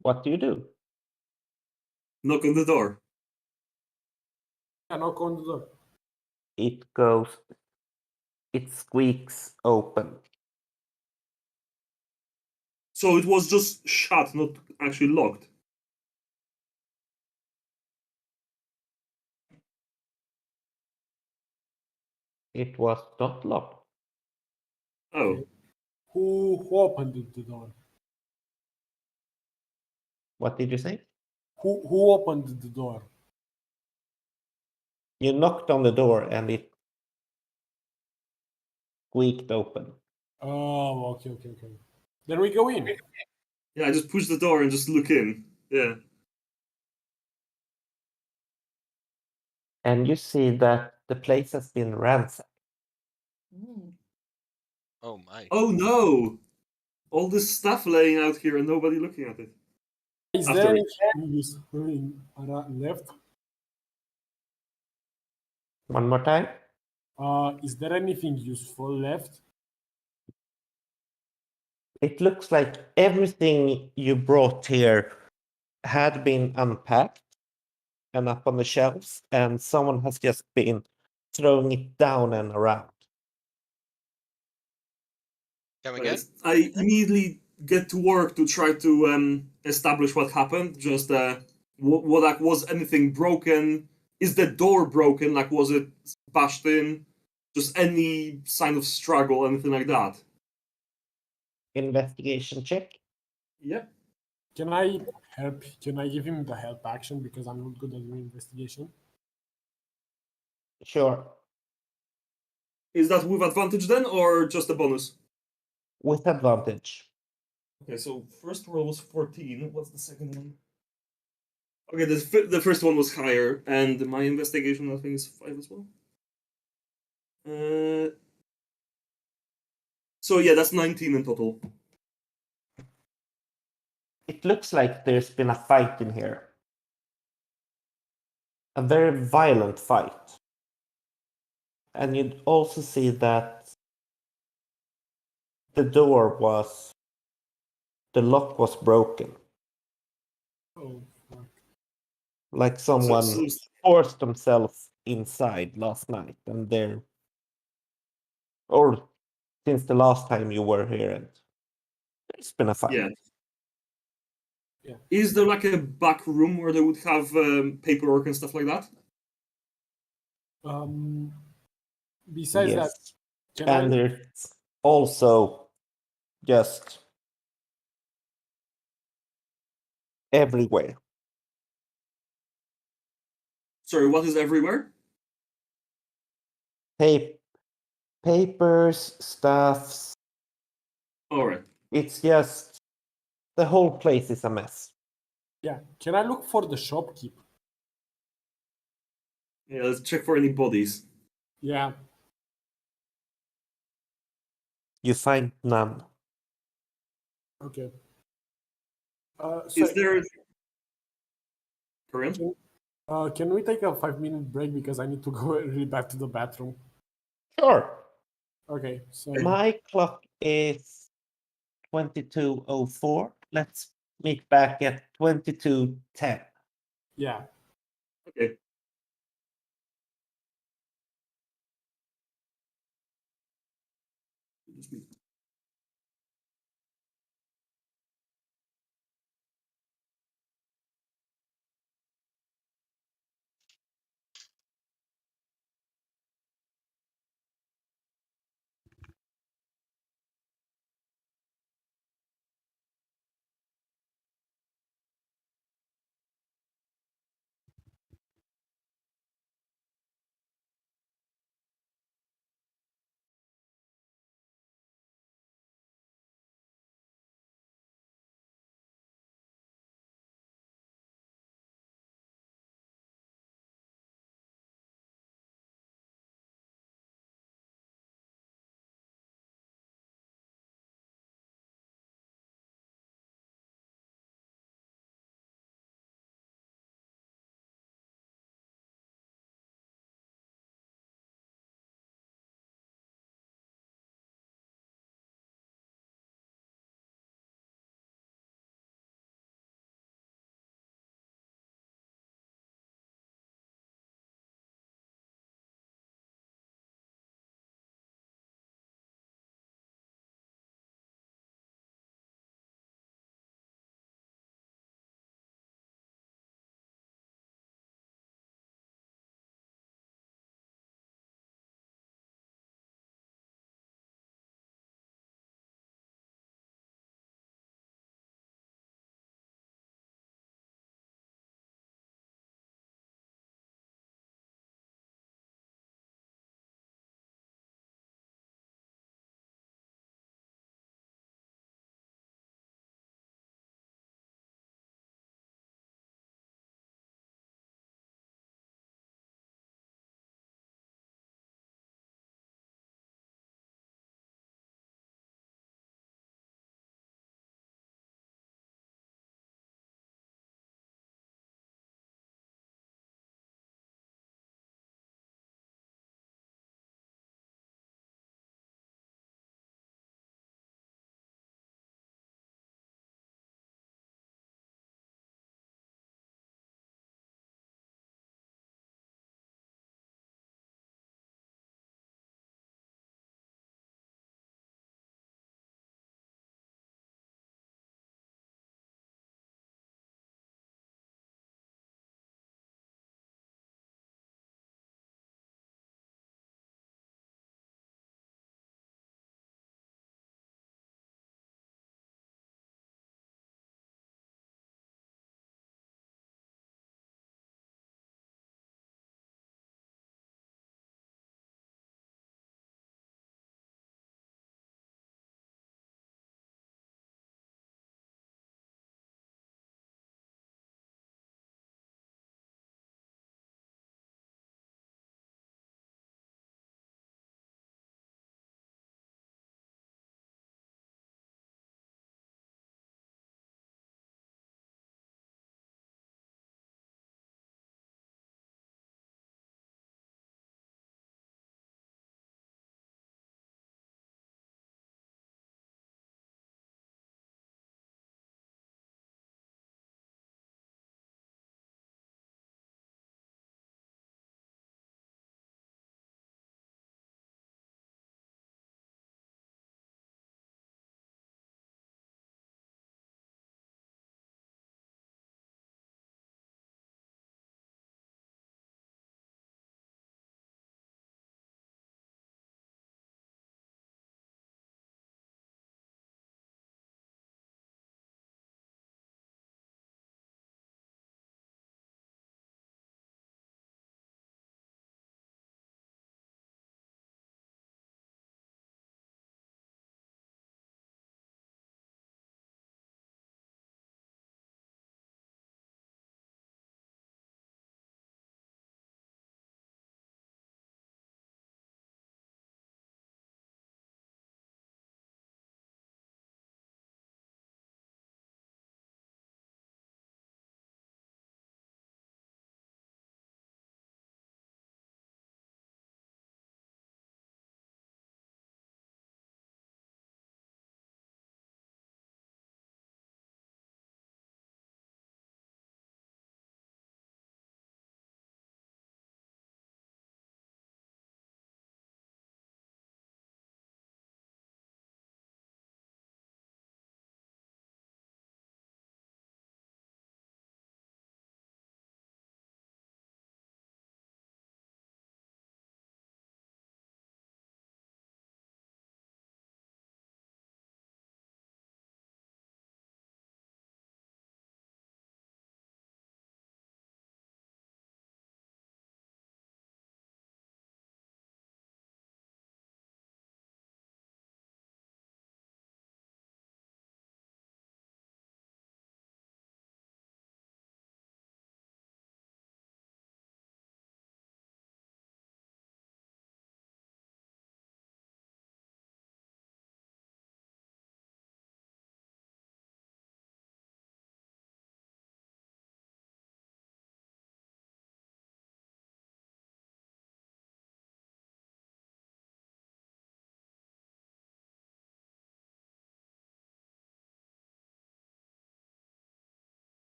D: What do you do?
E: Knock on the door.
C: Yeah, knock on the door.
D: It squeaks open.
E: So it was just shut, not actually locked.
D: It was not locked.
E: Oh.
C: Okay. Who opened the door?
D: What did you say?
C: Who opened the door?
D: You knocked on the door and it squeaked open.
C: Oh, okay. Then we go in.
E: Yeah, I just push the door and just look in. Yeah.
D: And you see that the place has been ransacked.
A: Oh my.
E: Oh no! All this stuff laying out here and nobody looking at it.
C: Is
E: After-
C: there anything useful left?
D: One more time.
C: Is there anything useful left?
D: It looks like everything you brought here had been unpacked and up on the shelves, and someone has just been throwing it down and around.
A: Come again?
E: I immediately get to work to try to establish what happened. Just what like, was anything broken? Is the door broken? Like, was it bashed in? Just any sign of struggle, anything like that.
D: Investigation check.
E: Yep.
C: Can I help? Can I give him the help action because I'm not good at doing investigation?
D: Sure.
E: Is that with advantage then, or just a bonus?
D: With advantage.
E: Okay, so first roll was 14. What's the second one? Okay, the first one was higher, and my investigation I think is 5 as well. So yeah, that's 19 in total.
D: It looks like there's been a fight in here. A very violent fight. And you'd also see that the lock was broken.
C: Oh, fuck.
D: Like someone forced themselves inside last night, and or since the last time you were here, and there's been a fight.
E: Yeah.
C: Yeah.
E: Is there like a back room where they would have paperwork and stuff like that?
C: Besides that,
D: Yes. And there's also just everywhere
E: Sorry, what is everywhere?
D: Papers, stuffs.
E: All right.
D: It's just the whole place is a mess.
C: Yeah. Can I look for the shopkeep?
E: Yeah, let's check for any bodies.
C: Yeah.
D: You find none.
C: Okay.
E: Is there? Carry on.
C: Can we take a 5-minute break because I need to go really back to the bathroom?
D: Sure.
C: Okay. So
D: My clock is 22:04. Let's meet back at 22:10.
C: yeah.
E: Okay.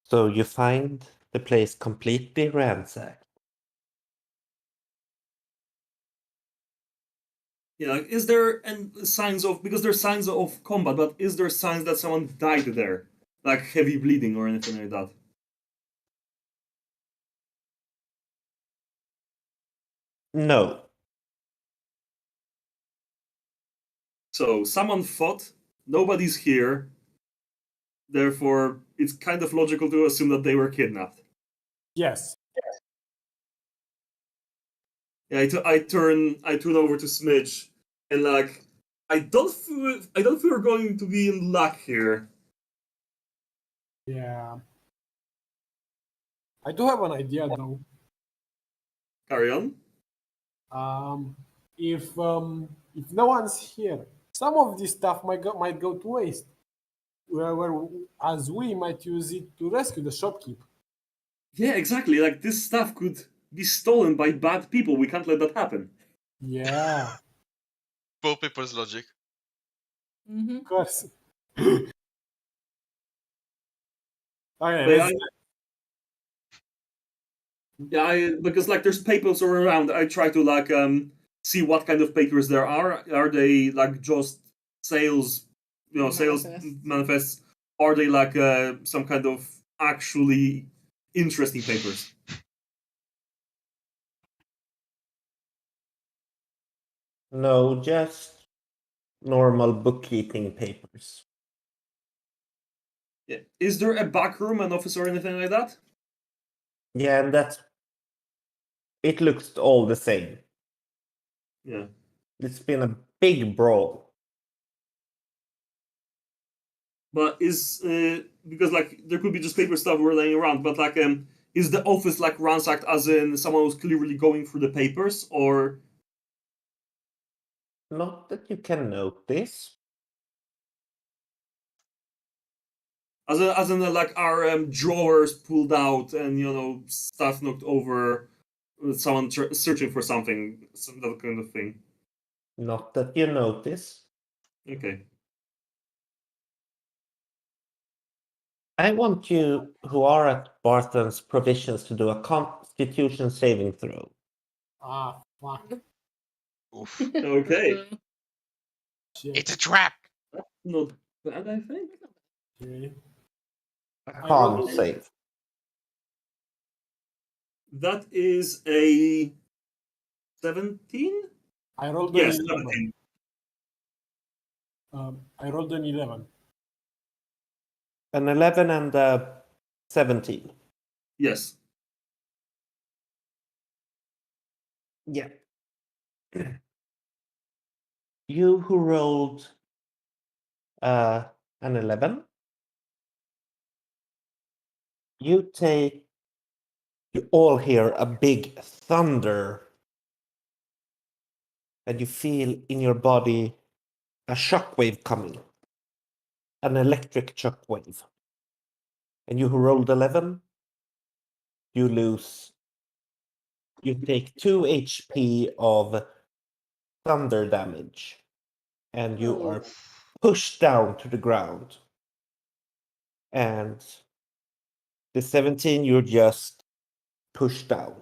D: So you find the place completely ransacked.
E: Yeah, like, is there signs of, because there's signs of combat, but is there signs that someone died there, like heavy bleeding or anything like that?
D: No.
E: So someone fought. Nobody's here. Therefore, it's kind of logical to assume that they were kidnapped.
C: Yes.
E: Yeah, I turn over to Smidge, and like, I don't feel we're going to be in luck here.
C: Yeah. I do have an idea though.
E: Carry on.
C: If no one's here, some of this stuff might go to waste. As we might use it to rescue the shopkeep.
E: Yeah, exactly. Like, this stuff could be stolen by bad people. We can't let that happen.
C: Yeah,
A: Poor people's logic.
C: of course. Okay,
E: But because like there's papers all around. I try to like see what kind of papers there are. Are they like just sales, sales manifests? Are they like some kind of actually interesting papers?
D: No, just normal bookkeeping papers.
E: Yeah. Is there a back room, an office, or anything like that?
D: Yeah, and it looks all the same.
E: Yeah.
D: It's been a big brawl.
E: But is because like there could be just paper stuff we're laying around, but like is the office like ransacked as in someone was clearly going through the papers, or
D: Not that you can notice.
E: as in like our drawers pulled out and stuff knocked over, someone searching for something, that kind of thing.
D: Not that you notice.
E: Okay.
D: I want you who are at Barthen's provisions to do a constitution saving throw.
C: Ah, fuck.
A: Oof.
E: Okay.
C: Shit.
A: It's a trap.
E: Not bad, I think.
C: Okay.
D: Con save.
E: That is a 17.
C: I rolled
E: Yes,
C: an 11.
E: 17.
C: I rolled an 11.
D: An 11 and a 17.
E: Yes.
D: Yeah. You who rolled an 11, you all hear a big thunder, and you feel in your body a shockwave coming, an electric shockwave. And you who rolled 11, you take 2 HP of thunder damage, and you are pushed down to the ground. And the 17, you're just pushed down.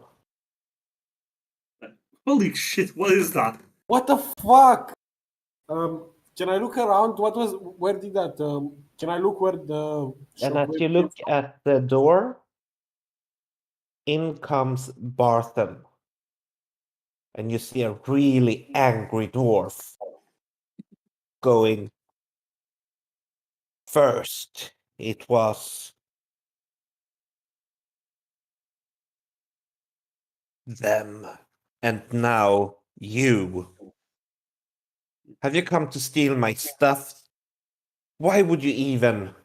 E: Holy shit! What is that?
C: What the fuck? Can I look around? Where did that? Can I look where the?
D: And as
C: shockwave
D: you
C: came
D: look
C: from?
D: at the door, in comes Barthen. And you see a really angry dwarf going, first it was them, and now you. Have you come to steal my stuff? Why would you even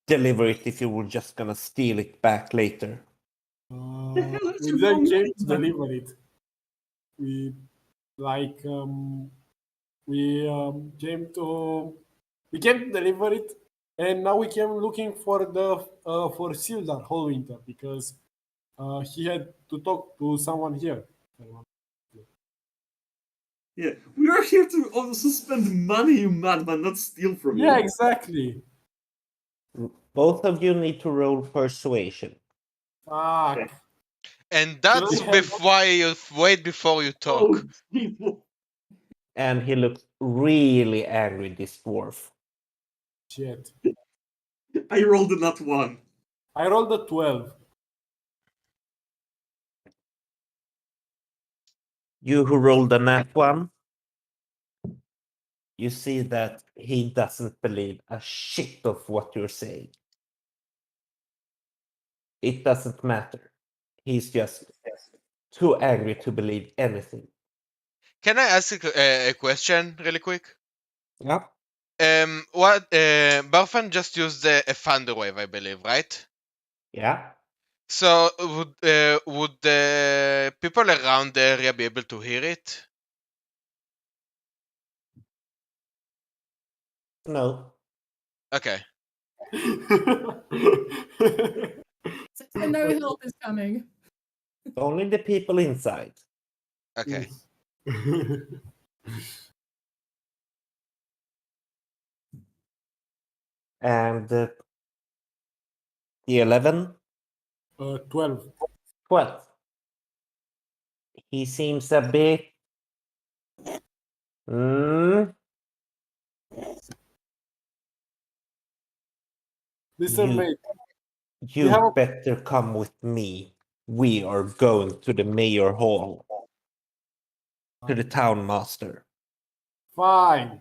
D: deliver it if you were just gonna steal it back later?
E: That's
C: We
E: wrong.
C: didn't came to deliver it. We like we came to deliver it, and now we came looking for for Sildar Hallwinter because he had to talk to someone here.
E: Yeah, we are here to also spend money, you madman, not steal from you.
C: Yeah, exactly.
D: Both of you need to roll persuasion.
C: Fuck.
A: And that's
C: Can I-
A: why you wait before you talk.
E: Oh, people.
D: And he looks really angry, this dwarf.
C: Shit.
E: I rolled a nat 1.
C: I rolled a 12.
D: You who rolled a nat 1, you see that he doesn't believe a shit of what you're saying. It doesn't matter. He's just too angry to believe anything.
A: Can I ask a question really quick?
D: Yeah.
A: Barfan just used a thunder wave, I believe, right?
D: Yeah.
A: So would the people around the area be able to hear it?
D: No.
A: Okay.
B: So no help is coming.
D: Only the people inside.
A: Okay.
D: And the 11?
C: 12.
D: 12. He seems a bit...
C: Mr.
D: You-
C: Mate,
D: You
C: have a-
D: better come with me. We are going to the mayor hall. To the town master.
C: fine.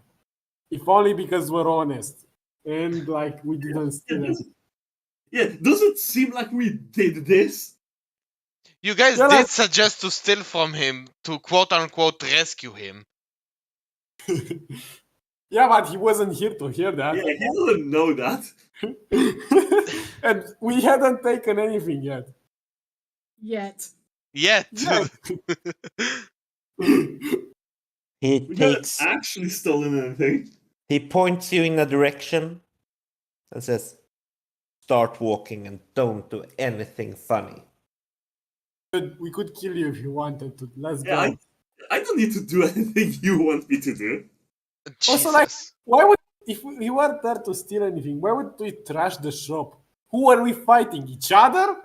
C: If only because we're honest. And like we didn't steal it.
E: Yeah, does it seem like we did this?
A: You guys
C: Yeah,
A: did
C: like-
A: suggest to steal from him to quote unquote rescue him.
C: Yeah, but he wasn't here to hear that.
E: Yeah, he doesn't know that.
C: And we hadn't taken anything yet.
B: Yet.
A: Yet.
C: Yeah.
D: He
E: We
D: takes...
E: haven't actually stolen anything.
D: He points you in a direction and says, start walking and don't do anything funny.
C: We could kill you if you wanted to. Let's
E: Yeah,
C: go.
E: I don't need to do anything you want me to do.
C: Also, like,
A: Jesus.
C: why would if we weren't there to steal anything, why would we trash the shop? Who are we fighting? Each other?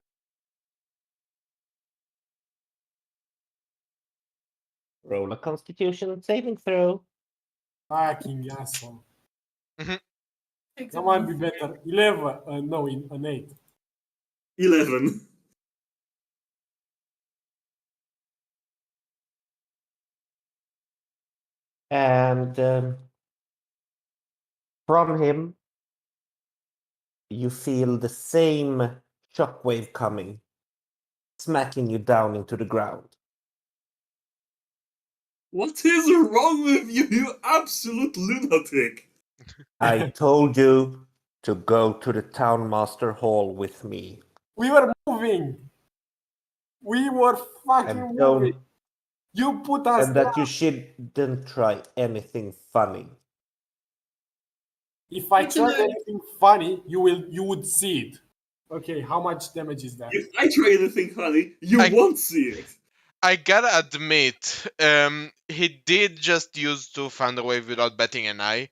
D: Roll a constitution saving throw.
C: Fucking asshole.
B: Takes
C: Come
B: it
C: on, be better. 11. No, an 8.
E: 11.
D: And from him, you feel the same shockwave coming, smacking you down into the ground.
E: What is wrong with you, you absolute lunatic?
D: I told you to go to the town master hall with me.
C: We were moving. We were fucking
D: And
C: moving.
D: don't,
C: You put us
D: and that you shouldn't try anything funny.
C: If I
B: Good to
C: tried
B: know.
C: anything funny, you would see it. Okay, how much damage is that?
E: If I try anything funny, you won't see it.
A: I gotta admit, he did just use two Thunderwave without batting an eye.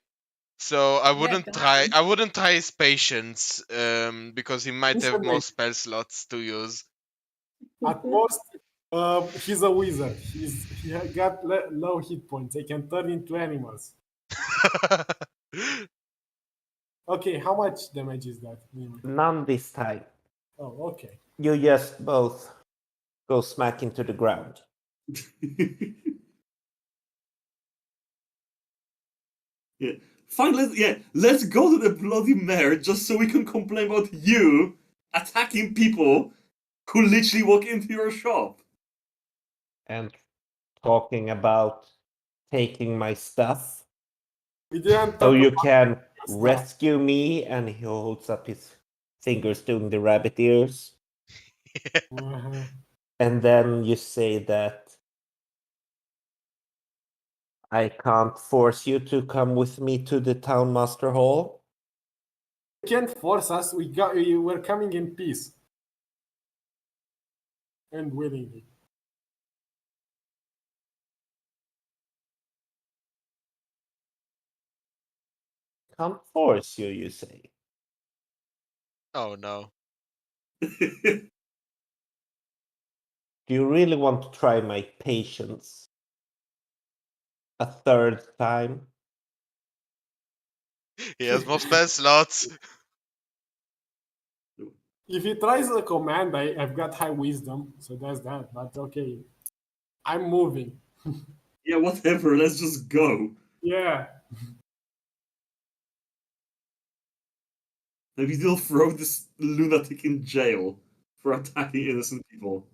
A: So I wouldn't try. I wouldn't try his patience, because he might
C: Mr.
A: have more
C: Mate.
A: spell slots to use.
C: At most, he's a wizard. He got low hit points. They can turn into animals. Okay, how much damage is that?
D: None this time.
C: Oh, okay.
D: You just both go smack into the ground.
E: Yeah. Fine, let's go to the bloody mayor just so we can complain about you attacking people who literally walk into your shop.
D: And talking about taking my stuff.
C: We didn't
D: So
C: talk
D: you
C: about
D: can
C: stuff.
D: rescue me, and he holds up his fingers doing the rabbit ears.
C: Uh-huh.
D: And then you say that I can't force you to come with me to the town master hall.
C: You can't force us. We're coming in peace. And willingly.
D: Can't force you, you say.
A: Oh no.
D: Do you really want to try my patience a third time?
A: He has more spell slots.
C: If he tries the command, I've got high wisdom, so that's that. But okay, I'm moving.
E: Yeah, whatever. Let's just go.
C: Yeah.
E: Maybe they'll throw this lunatic in jail for attacking innocent people.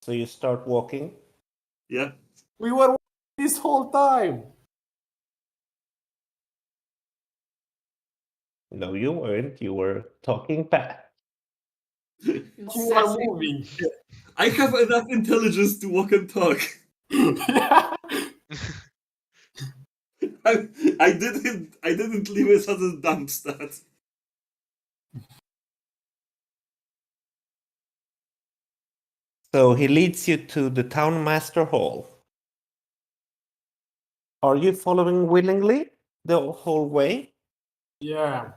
D: So you start walking?
E: Yeah.
C: We were this whole time.
D: No, you weren't. You were talking back.
C: You are moving.
E: I have enough intelligence to walk and talk.
C: Yeah.
E: I didn't leave it as a dump stat.
D: So he leads you to the town master hall. Are you following willingly the whole way?
C: Yeah.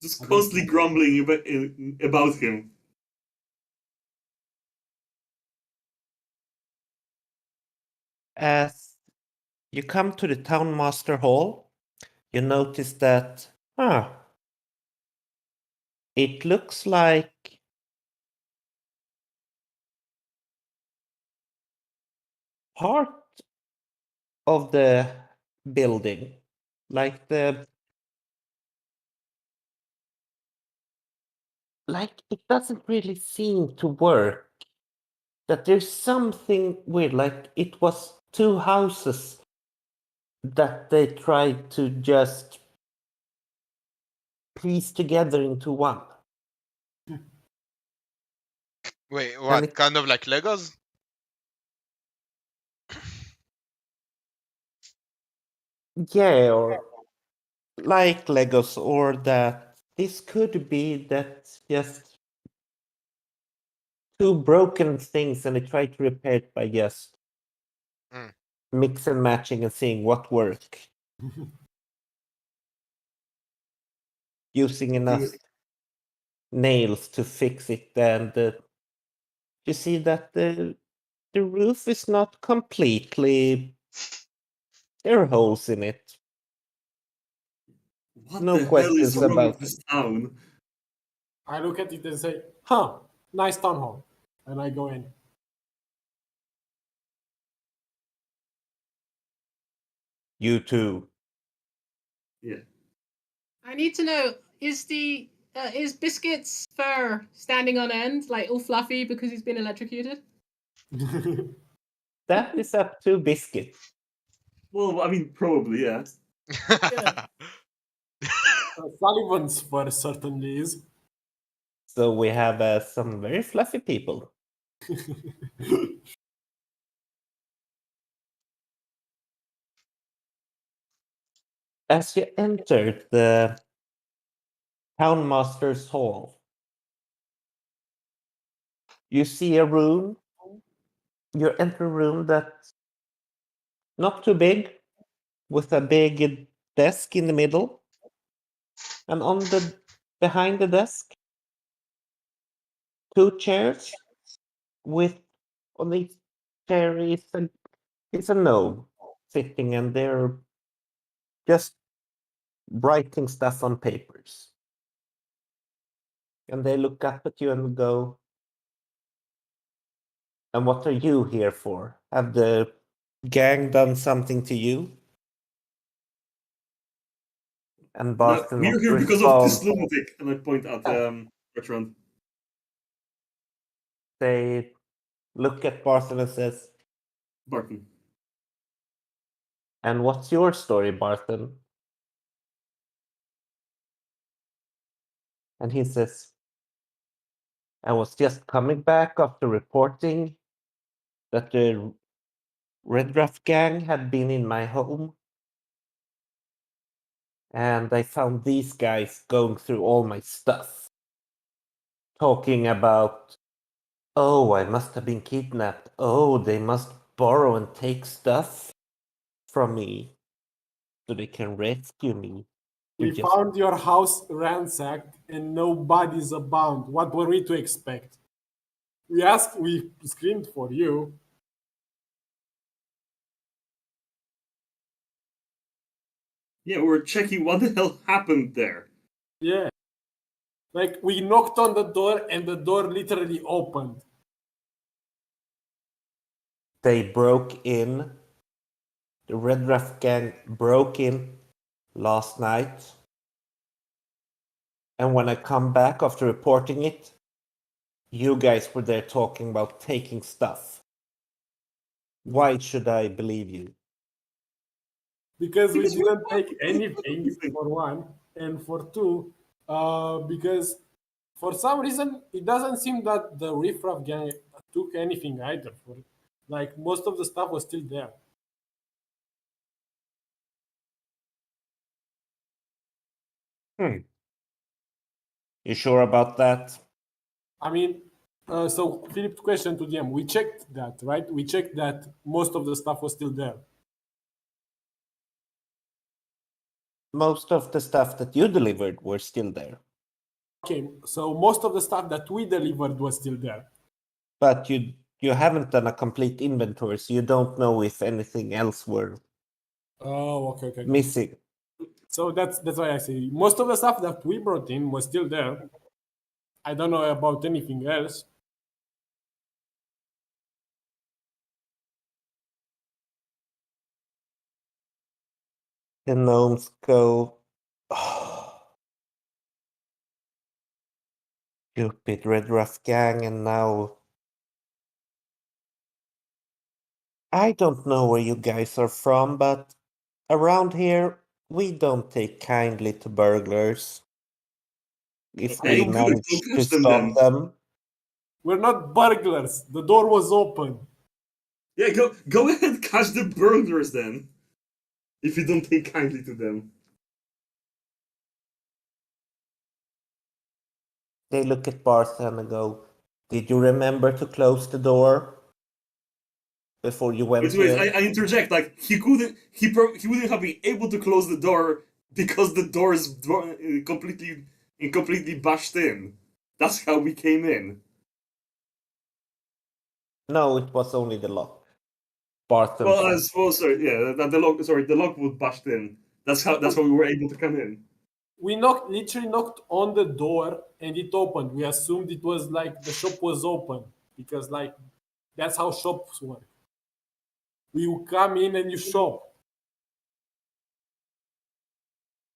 E: Just constantly grumbling about him.
D: As you come to the town master hall, you notice that, it looks like part of the building, like it doesn't really seem to work. That there's something weird, like it was two houses that they tried to just piece together into one.
A: Wait, what?
D: it-
A: Kind of like Legos?
D: Yeah, or like Legos, or that this could be that just two broken things and they try to repair it by just mix and matching and seeing what works. Using enough nails to fix it, and you see that the roof is not completely. There are holes in it.
E: What
D: No
E: the hell is
D: questions
E: wrong
D: about
E: with this town?
C: I look at it and say, huh, nice town hall. And I go in.
D: You too.
E: Yeah.
B: I need to know, is Biscuit's fur standing on end, like all fluffy because he's been electrocuted?
D: That is up to Biscuit.
E: Well, I mean, probably, yeah.
C: Sullivan's fur certainly is.
D: So we have some very fluffy people. As you enter the townmaster's hall, you see a room. You enter a room that's not too big, with a big desk in the middle, and behind the desk, two chairs with on each chair is a gnome sitting, and they're just writing stuff on papers. And they look up at you and go, "And what are you here for? Have the gang done something to you?" And Barton
E: We're here because of this
D: responds,
E: lunatic, and I point at Bertrand.
D: they look at Barton and says,
E: Barton.
D: "And what's your story, Barton?" And he says, "I was just coming back after reporting that the Red Ruff gang had been in my home. And I found these guys going through all my stuff. Talking about, oh, I must have been kidnapped. Oh, they must borrow and take stuff from me. so they can rescue me.
C: We found your house ransacked and no bodies abound. What were we to expect? We screamed for you.
E: Yeah, we're checking what the hell happened there.
C: Yeah. Like, we knocked on the door and the door literally opened.
D: They broke in. The Red Ruff gang broke in last night. And when I come back after reporting it, you guys were there talking about taking stuff. Why should I believe you?
C: Because we didn't take anything, for one. And for two, because for some reason, it doesn't seem that the Riff Raff gang took anything either. Like, most of the stuff was still there.
D: You sure about that?
C: I mean, so Philip's question to DM, we checked that, right? We checked that most of the stuff was still there.
D: Most of the stuff that you delivered were still there.
C: Okay, so most of the stuff that we delivered was still there.
D: But you haven't done a complete inventory, so you don't know if anything else were
C: Okay.
D: missing.
C: So that's why I say most of the stuff that we brought in was still there. I don't know about anything else.
D: The gnomes go, oh, stupid Red Ruff gang, and now I don't know where you guys are from, but around here we don't take kindly to burglars. If
E: Okay,
D: we
E: good.
D: manage
E: Don't
D: to
E: catch them
D: stop
E: then.
D: them,
C: We're not burglars. The door was open.
E: Yeah, go ahead, catch the burglars then. If you don't take kindly to them.
D: they look at Barthen and go, "Did you remember to close the door before you went
E: Wait,
D: here?"
E: I interject. Like he wouldn't have been able to close the door because the door is completely bashed in. That's how we came in.
D: No, it was only the lock. Barthen
E: Well,
D: said.
E: sorry, yeah, the lock was bashed in. That's how we were able to come in.
C: We literally knocked on the door and it opened. We assumed it was like the shop was open because like that's how shops work. You come in and you shop.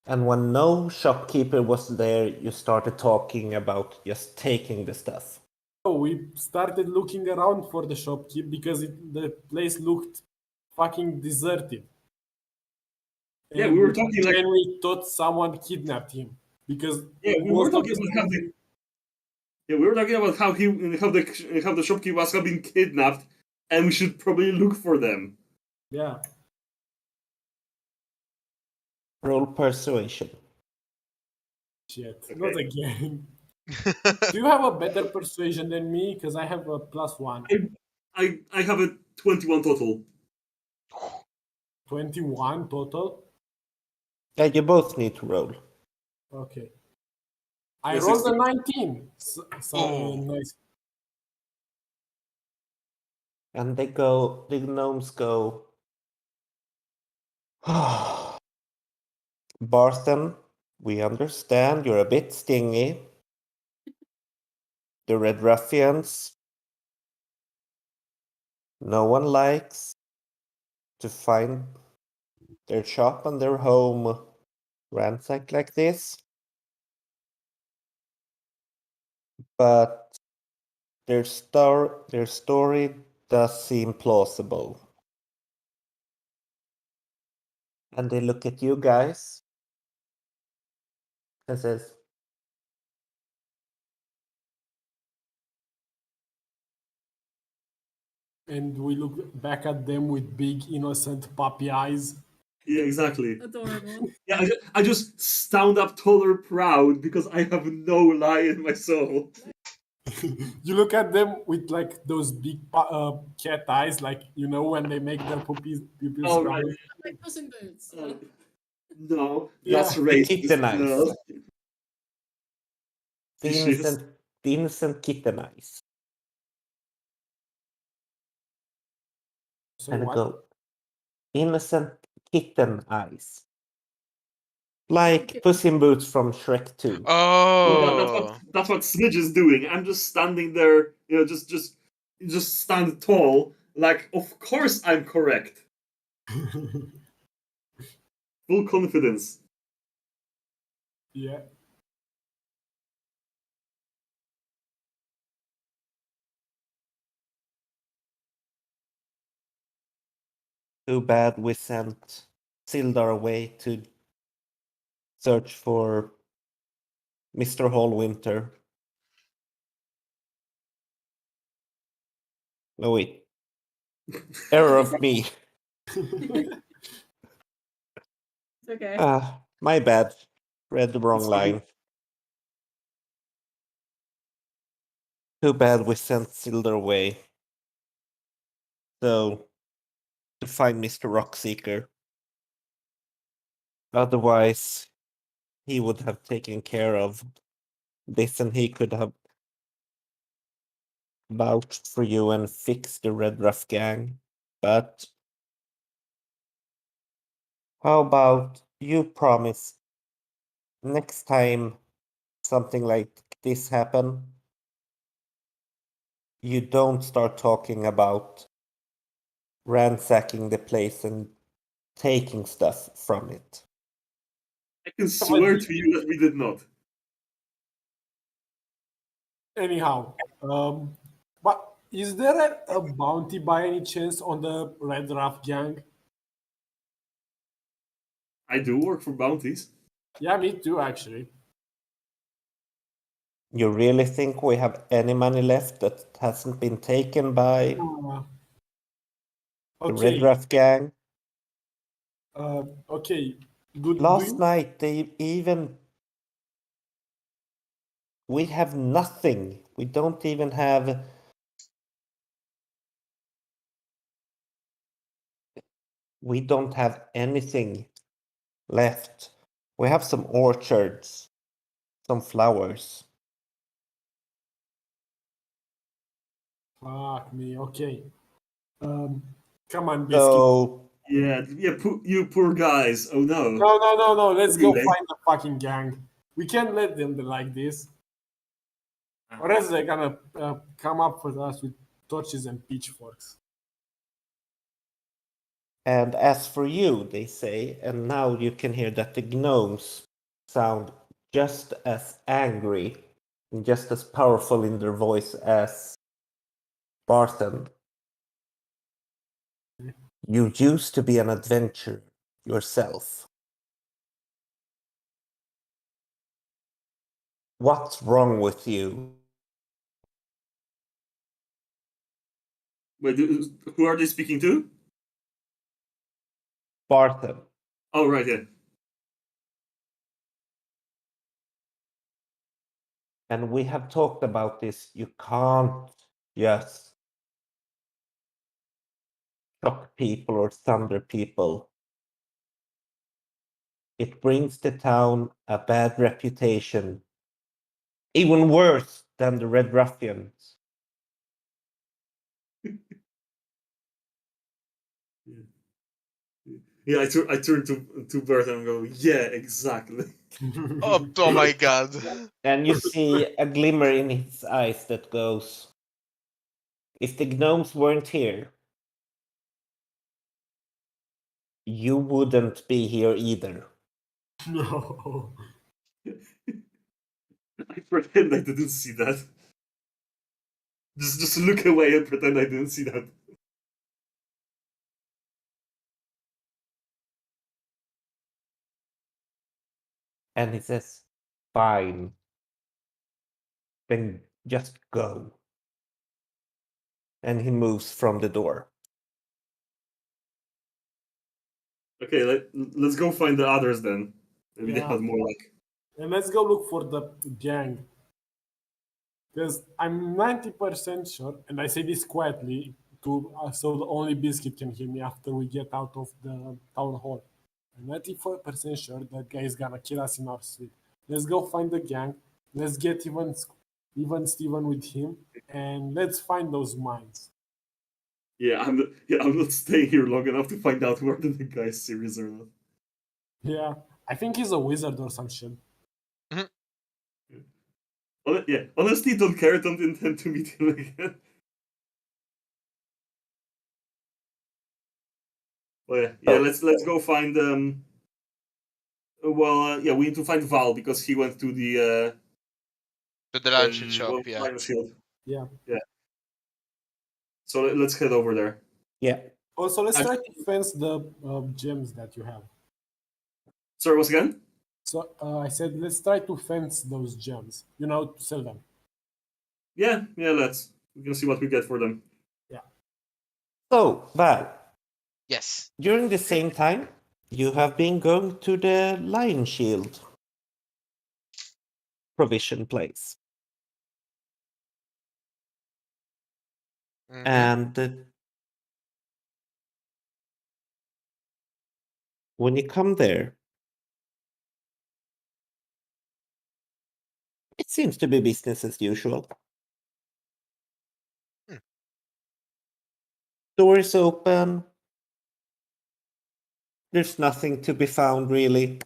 D: And when no shopkeeper was there, you started talking about just taking the stuff.
C: So we started looking around for the shopkeep because the place looked fucking deserted.
E: Yeah,
C: And
E: we were talking like
C: we thought someone kidnapped him because
E: we were talking about how the shopkeepers have been kidnapped, and we should probably look for them.
C: Yeah.
D: Roll persuasion.
C: Shit.
E: Okay.
C: Not again. Do you have a better persuasion than me? Because I have a +1.
E: I have a 21 total.
C: 21 total?
D: Yeah, you both need to roll.
C: Okay. I
E: Yes,
C: rolled a
E: 16.
C: 19.
A: Oh.
C: Nice.
D: And the gnomes go, Barthen, we understand you're a bit stingy. The Red Ruffians, no one likes to find their shop and their home ransacked like this. But their story does seem plausible. And they look at you guys and says,
C: And we look back at them with big, innocent puppy eyes.
E: Yeah, exactly.
B: Adorable.
E: Yeah, I just stand up taller, proud because I have no lie in my soul.
C: You look at them with like those big cat eyes, like when they make their puppies
E: Oh, right.
C: round.
B: Like Puss in Boots.
E: Oh. No,
C: Yeah.
E: that's
D: To
E: racist.
D: kitten eyes.
E: No.
D: The innocent kitten eyes.
C: So
D: And
C: what?
D: go. Innocent kitten eyes. Like Puss in Boots from Shrek 2.
A: Oh.
E: That's what Smidge is doing. I'm just standing there, just stand tall. Like, of course I'm correct. Full confidence.
C: Yeah.
D: Too bad we sent Sildar away to search for Mr. Hallwinter. No, wait. Error of me.
B: It's okay.
D: My bad. Read the wrong
E: It's fine.
D: line. Too bad we sent Sildar away. So, to find Mr. Rockseeker. Otherwise, he would have taken care of this and he could have vouched for you and fixed the Red Ruff gang. But how about you promise next time something like this happen, you don't start talking about ransacking the place and taking stuff from it.
E: I can swear to you that we did not.
C: Anyhow, but is there a bounty by any chance on the Red Ruff gang?
E: I do work for bounties.
C: Yeah, me too, actually.
D: You really think we have any money left that hasn't been taken by the Red
C: Okay.
D: Ruff gang?
C: Okay. Do
D: Last
C: you...
D: night they even... We have nothing. We don't even have... We don't have anything left. We have some orchards, some flowers.
C: Fuck me. Okay. Come on, Biscuit.
D: So
E: Yeah, you poor guys. Oh no.
C: No. Let's go
E: Really?
C: find the fucking gang. We can't let them be like this. Or else they're gonna come up with us with torches and pitchforks.
D: and as for you, they say, and now you can hear that the gnomes sound just as angry and just as powerful in their voice as Barthen. You used to be an adventurer yourself. What's wrong with you?
E: Wait, who are they speaking to?
D: Barthen.
E: Oh, right, yeah.
D: And we have talked about this. You can't just shock people or thunder people. It brings the town a bad reputation. Even worse than the Red Ruffians.
E: Yeah, I turn to Bert and go, yeah, exactly.
A: Oh my god.
D: And you see a glimmer in his eyes that goes, if the gnomes weren't here, you wouldn't be here either.
C: No.
E: I pretend I didn't see that. Just look away and pretend I didn't see that.
D: And he says, fine. Then just go. And he moves from the door.
E: Okay, let's go find the others then. Maybe they
C: Yeah.
E: have more luck.
C: And let's go look for the gang. Because I'm 90% sure, and I say this quietly, to so the only Biscuit can hear me after we get out of the town hall. I'm 94% sure that guy is gonna kill us in our sleep. Let's go find the gang. Let's get even Steven with him, and let's find those mines.
E: Yeah, I'm not staying here long enough to find out whether the guy's serious or not.
C: Yeah, I think he's a wizard or some shit.
E: Yeah, honestly, don't care. Don't intend to meet him again. Well, yeah. Let's go find yeah, we need to find Val because he went to the
A: LionShield shop, yeah.
E: LionShield.
C: Yeah.
E: So let's head over there.
D: Yeah.
C: Also, let's try to fence the gems that you have.
E: Sorry, once again?
C: So I said, let's try to fence those gems. To sell them.
E: Yeah, let's. We can see what we get for them.
C: Yeah.
D: So, Val,
A: Yes.
D: during the same time, you have been going to the LionShield provision place.
A: Mhm.
D: And when you come there, it seems to be business as usual. Door is open. There's nothing to be found really.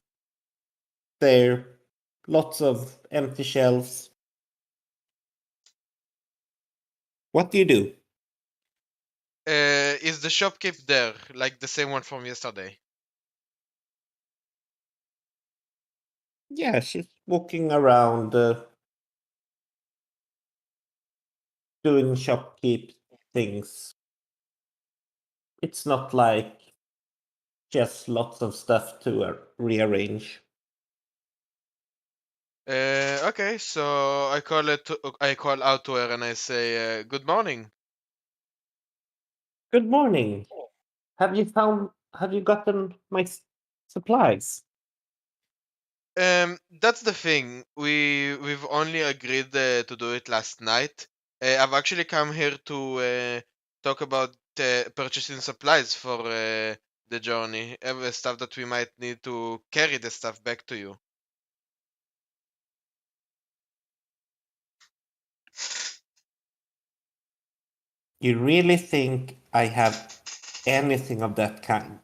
D: There, lots of empty shelves. What do you do?
A: Is the shopkeep there, like the same one from yesterday?
D: Yeah, she's walking around doing shopkeep things. It's not like just lots of stuff to rearrange.
A: Okay, so I call out to her and I say, "Good morning."
D: Good morning. Have you gotten my supplies?
A: That's the thing. We've only agreed to do it last night. I've actually come here to talk about purchasing supplies for the journey. Every stuff that we might need to carry the stuff back to you.
D: You really think I have anything of that kind?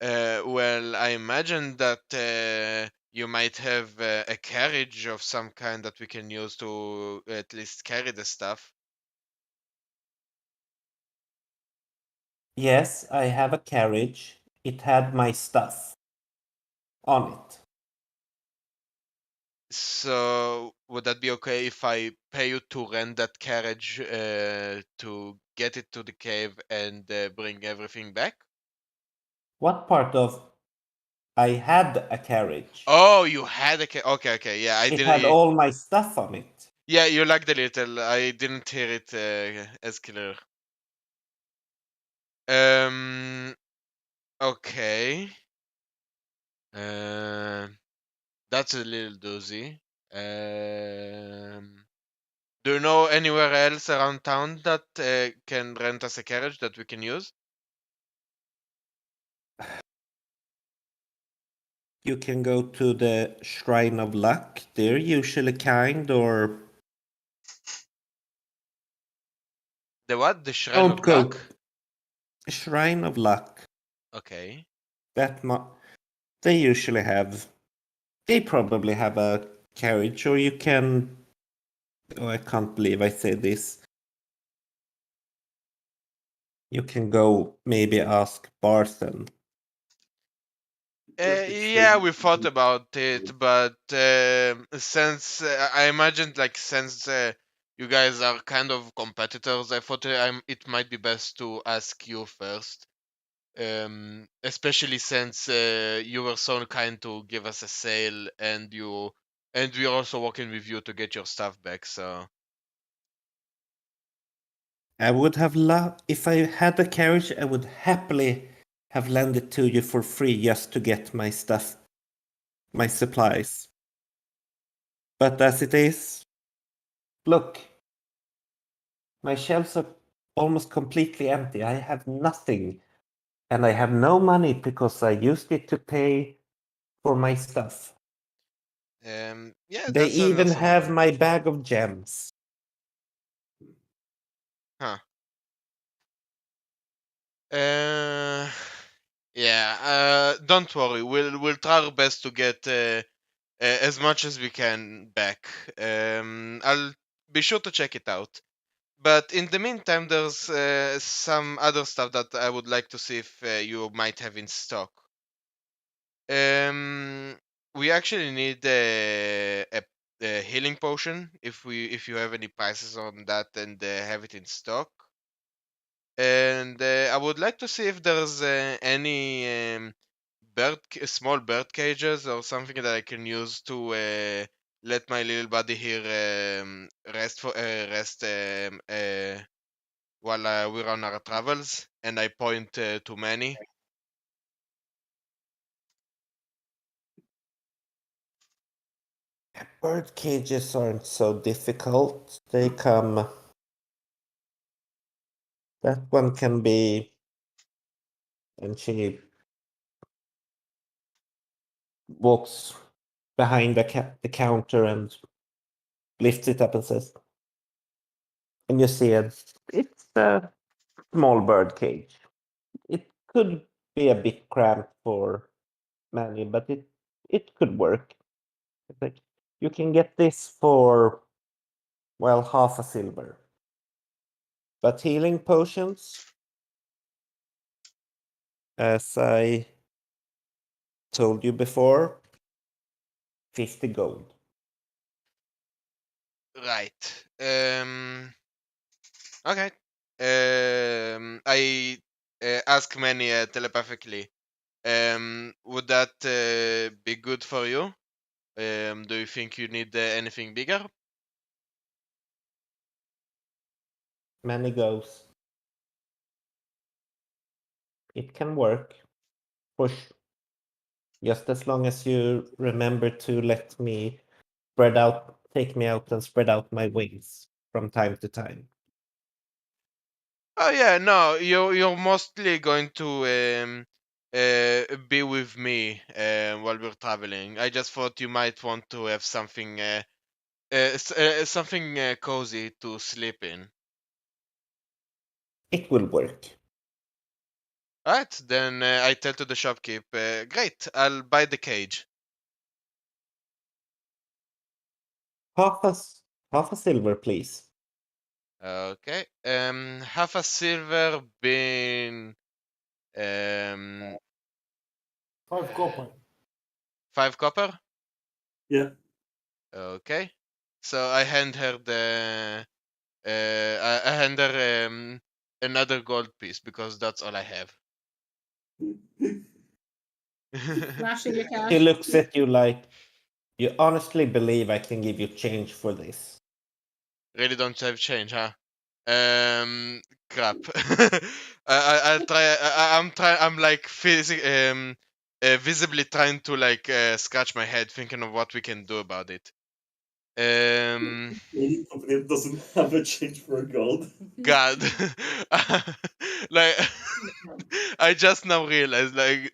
A: Well, I imagine that you might have a carriage of some kind that we can use to at least carry the stuff.
D: Yes, I have a carriage. It had my stuff on it.
A: So, would that be okay if I pay you to rent that carriage to get it to the cave and bring everything back?
D: What part of I had a carriage?
A: Oh, you had a okay, yeah, I
D: It
A: didn't.
D: had all my stuff on it.
A: Yeah, you lagged a little. I didn't hear it as clear. Okay. That's a little doozy. Do you know anywhere else around town that can rent us a carriage that we can use?
D: You can go to the Shrine of Luck. They're usually kind, or
A: The what? The Shrine
D: don't
A: of
D: go.
A: Luck?
D: Shrine of Luck.
A: Okay.
D: They usually have. They probably have a carriage, or you can. Oh, I can't believe I said this. You can go maybe ask Barthen.
A: Yeah, we thought about it, but since I imagined, like, since you guys are kind of competitors, I thought it might be best to ask you first. Especially since you were so kind to give us a sale, and we're also working with you to get your stuff back. So
D: I would have if I had a carriage, I would happily have lent it to you for free just to get my stuff, my supplies. But as it is, look, my shelves are almost completely empty. I have nothing. And I have no money because I used it to pay for my stuff.
A: Yeah,
D: They
A: that's
D: even have
A: understandable.
D: my bag of gems.
A: Huh. Yeah. Don't worry. We'll try our best to get as much as we can back. I'll be sure to check it out. But in the meantime, there's some other stuff that I would like to see if you might have in stock. We actually need a healing potion if you have any prices on that and have it in stock. And I would like to see if there's any small bird cages or something that I can use to let my little buddy here rest while we're on our travels. And I point to many.
D: Bird cages aren't so difficult. They come. That one can be. And she walks behind the counter and lifts it up and says, and you see it's a small bird cage. It could be a bit cramped for many, but it could work. It's like you can get this for, well, half a silver. But healing potions, as I told you before, 50 gold.
A: Right. Okay. I ask Manny telepathically. Would that be good for you? Do you think you need anything bigger?
D: Many goes. It can work. Push. Just as long as you remember to let me take me out and spread out my wings from time to time.
A: Oh yeah, no, you're mostly going to be with me while we're traveling. I just thought you might want to have something something cozy to sleep in.
D: It will work.
A: Alright, then I tell to the shopkeep, great, I'll buy the cage.
D: Half a silver, please.
A: Okay, half a silver being
C: 5 copper.
A: 5 copper.
E: Yeah.
A: Okay, so I hand her I hand her another gold piece because that's all I have.
B: Flashing your cash.
D: He looks at you like, you honestly believe I can give you change for this?
A: Really don't have change, huh? Crap. I'll try. I'm trying. I'm like visibly trying to like scratch my head, thinking of what we can do about it.
E: Any company that doesn't have a change for a gold.
A: God, like I just now realized, like,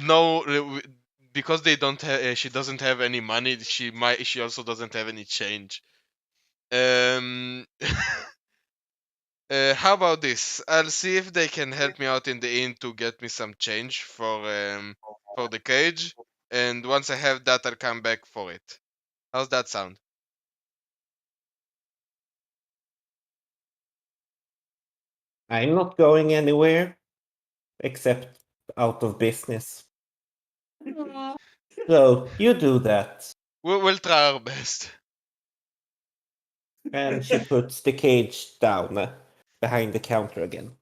A: no, because they don't have. She doesn't have any money. She also doesn't have any change. Um. How about this? I'll see if they can help me out in the inn to get me some change for the cage, and once I have that, I'll come back for it. How's that sound?
D: I'm not going anywhere except out of business.
B: Aw.
D: So you do that.
A: We'll try our best.
D: And she puts the cage down behind the counter again.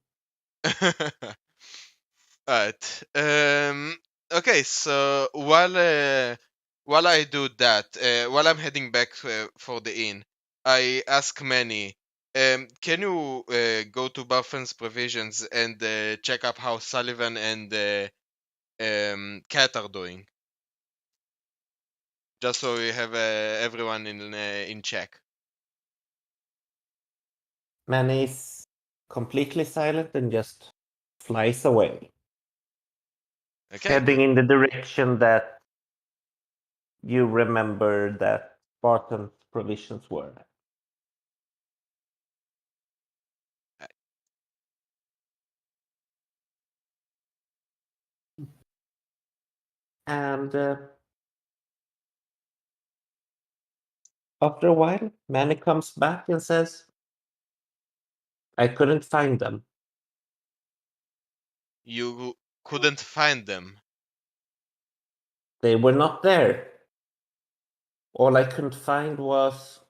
A: Alright. Okay. So while I do that, while I'm heading back for the inn, I ask Manny, can you go to Buffin's Provisions and check up how Sullivan and Cat are doing? Just so we have everyone in check.
D: Manny is completely silent and just flies away,
A: Okay.
D: heading in the direction that you remember that Barton's provisions were. And after a while, Manny comes back and says, I couldn't find them.
A: You couldn't find them.
D: They were not there. All I couldn't find was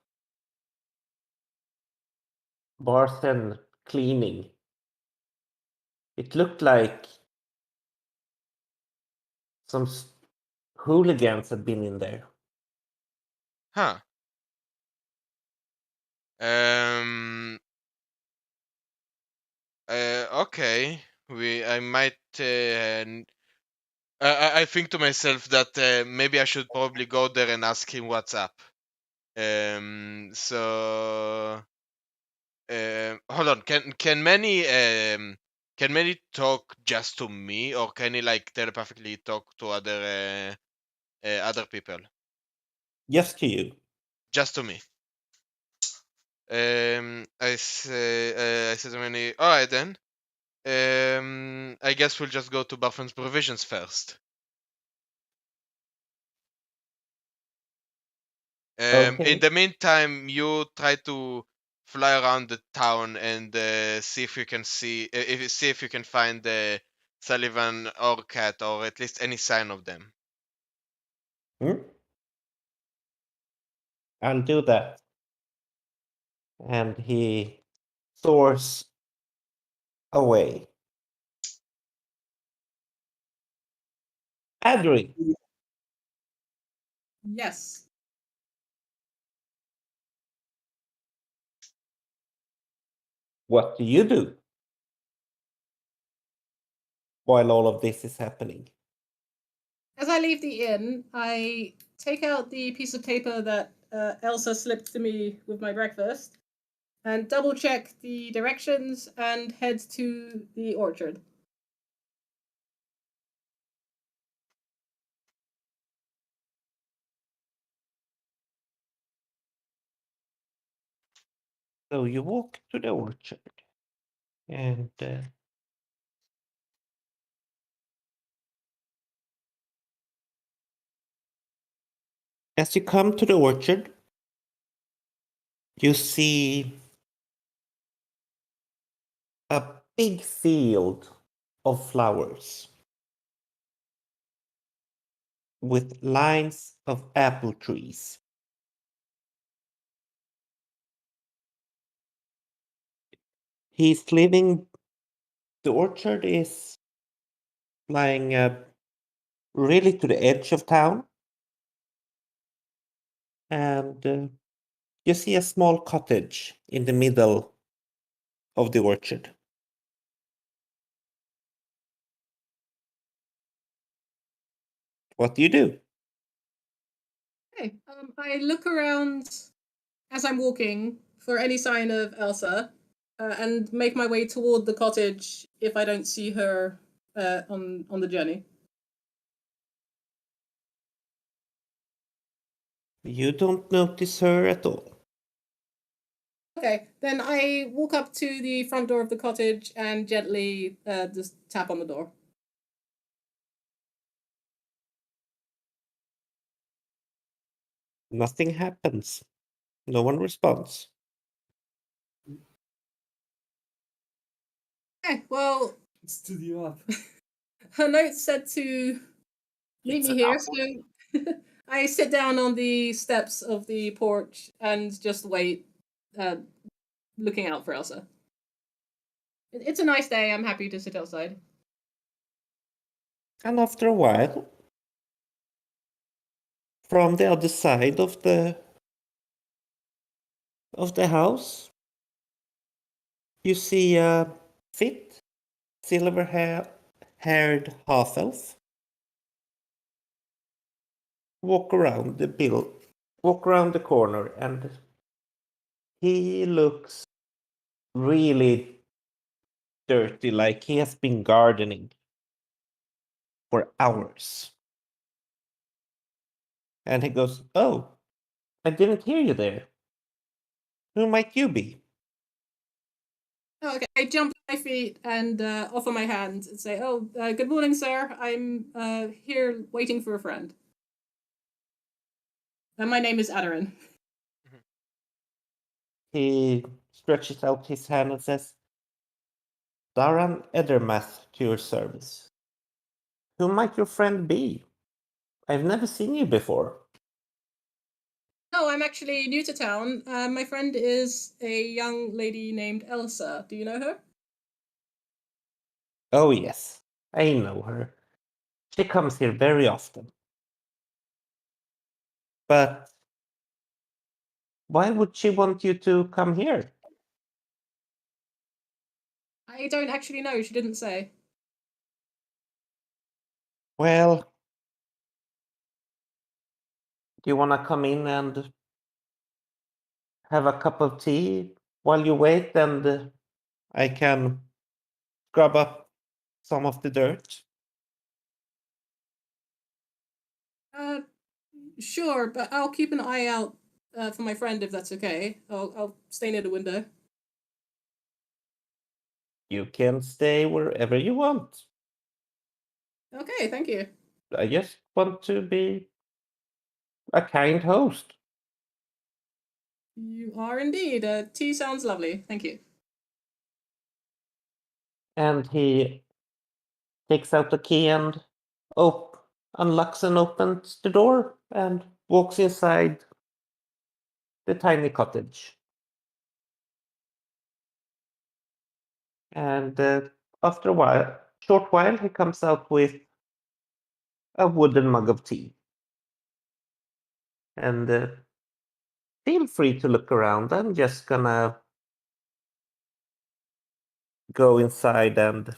D: Barton cleaning. It looked like some hooligans had been in there.
A: Huh. Okay. I might. I think to myself that maybe I should probably go there and ask him what's up. So. Hold on. Can many talk just to me, or can he like telepathically talk to other people?
D: Just to you.
A: Just to me. I said to many. All right then. I guess we'll just go to Buffin's provisions first.
D: Okay.
A: In the meantime, you try to fly around the town and see if you can see if you can find Sullivan or Cat, or at least any sign of them.
D: I'll do that. And he soars away. Adri,
B: Yes.
D: what do you do while all of this is happening?
B: As I leave the inn, I take out the piece of paper that Elsa slipped to me with my breakfast and double check the directions and head to the orchard.
D: So you walk to the orchard, and as you come to the orchard, you see a big field of flowers with lines of apple trees. He's living, the orchard is lying really to the edge of town, and you see a small cottage in the middle of the orchard. What do you do?
B: Okay. I look around as I'm walking for any sign of Elsa, and make my way toward the cottage if I don't see her on the journey.
D: You don't notice her at all.
B: Okay, then I walk up to the front door of the cottage and gently just tap on the door.
D: Nothing happens. No one responds.
B: Okay, well,
E: Studio up.
B: her note said to meet me here, so I sit down on the steps of the porch and just wait, looking out for Elsa. It's a nice day. I'm happy to sit outside.
D: And after a while, from the other side of the house, you see a fit, silver-haired half-elf walk around the corner, and he looks really dirty, like he has been gardening for hours. And he goes, "Oh, I didn't hear you there. Who might you be?"
B: Oh, okay, I jump to my feet and offer my hand and say, "Oh, good morning, sir. I'm here waiting for a friend. And my name is Adarin."
D: He stretches out his hand and says, "Daran Edermath to your service. Who might your friend be? I've never seen you before."
B: No, I'm actually new to town. My friend is a young lady named Elsa. Do you know her?
D: "Oh yes, I know her. She comes here very often. But why would she want you to come here?"
B: I don't actually know. She didn't say.
D: "Well, do you want to come in and have a cup of tea while you wait, and I can scrub up some of the dirt?"
B: Uh, sure, but I'll keep an eye out for my friend if that's okay. I'll stay near the window.
D: "You can stay wherever you want.
B: Okay, thank you.
D: I just want to be a kind host."
B: You are indeed. Tea sounds lovely. Thank you.
D: And he takes out the key and unlocks and opens the door and walks inside the tiny cottage. And after short while, he comes out with a wooden mug of tea. And feel free to look around. I'm just gonna go inside and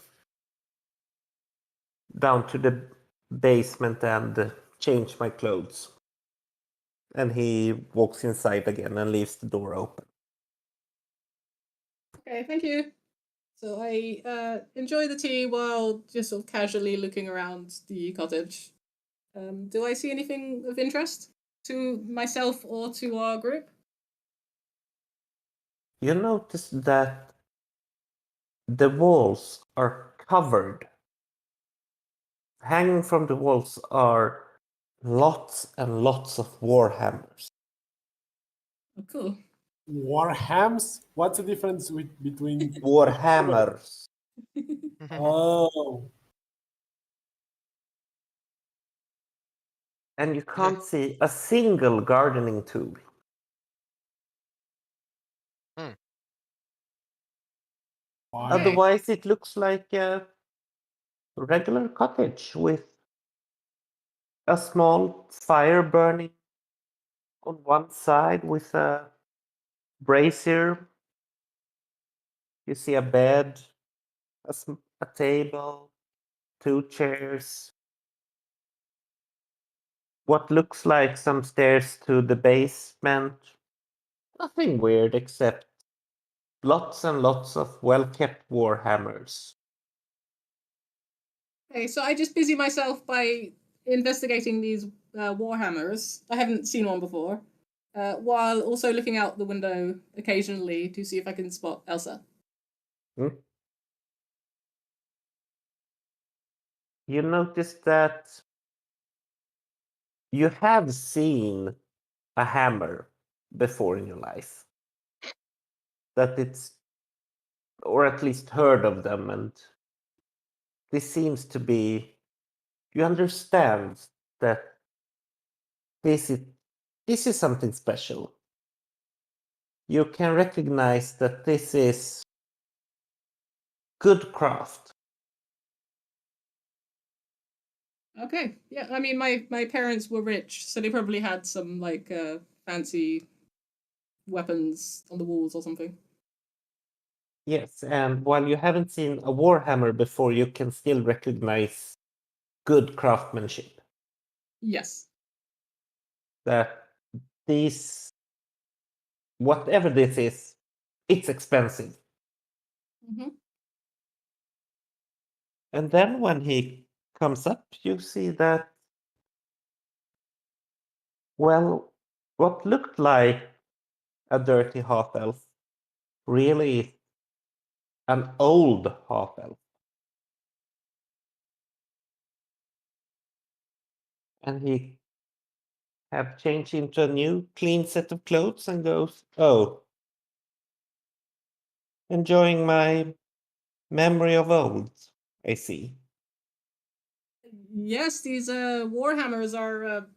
D: down to the basement and change my clothes. And he walks inside again and leaves the door open.
B: Okay, thank you. So I enjoy the tea while just sort of casually looking around the cottage. Do I see anything of interest to myself or to our group?
D: You notice that the walls are covered. Hanging from the walls are lots and lots of warhammers.
B: Oh, cool.
C: Warhams? What's the difference between
D: Warhammers.
C: Oh,
D: And you can't see a single gardening tool.
C: why?
D: Otherwise, it looks like a regular cottage with a small fire burning on one side with a brazier. You see a bed, a table, 2 chairs, what looks like some stairs to the basement. Nothing weird except lots and lots of well-kept warhammers.
B: Okay, so I just busy myself by investigating these warhammers. I haven't seen one before, while also looking out the window occasionally to see if I can spot Elsa.
D: You notice that you have seen a hammer before in your life. That it's, or at least heard of them, and this seems to be, you understand that this is something special. You can recognize that this is good craft.
B: Okay, yeah. I mean, my parents were rich, so they probably had some like fancy weapons on the walls or something.
D: Yes, and while you haven't seen a warhammer before, you can still recognize good craftsmanship.
B: Yes.
D: That these, whatever this is, it's expensive.
B: Mm-hmm.
D: And then when he comes up, you see that, well, what looked like a dirty half-elf really is an old half-elf. And he have changed into a new clean set of clothes and goes, "Oh, enjoying my memory of old, I see."
B: Yes, these warhammers are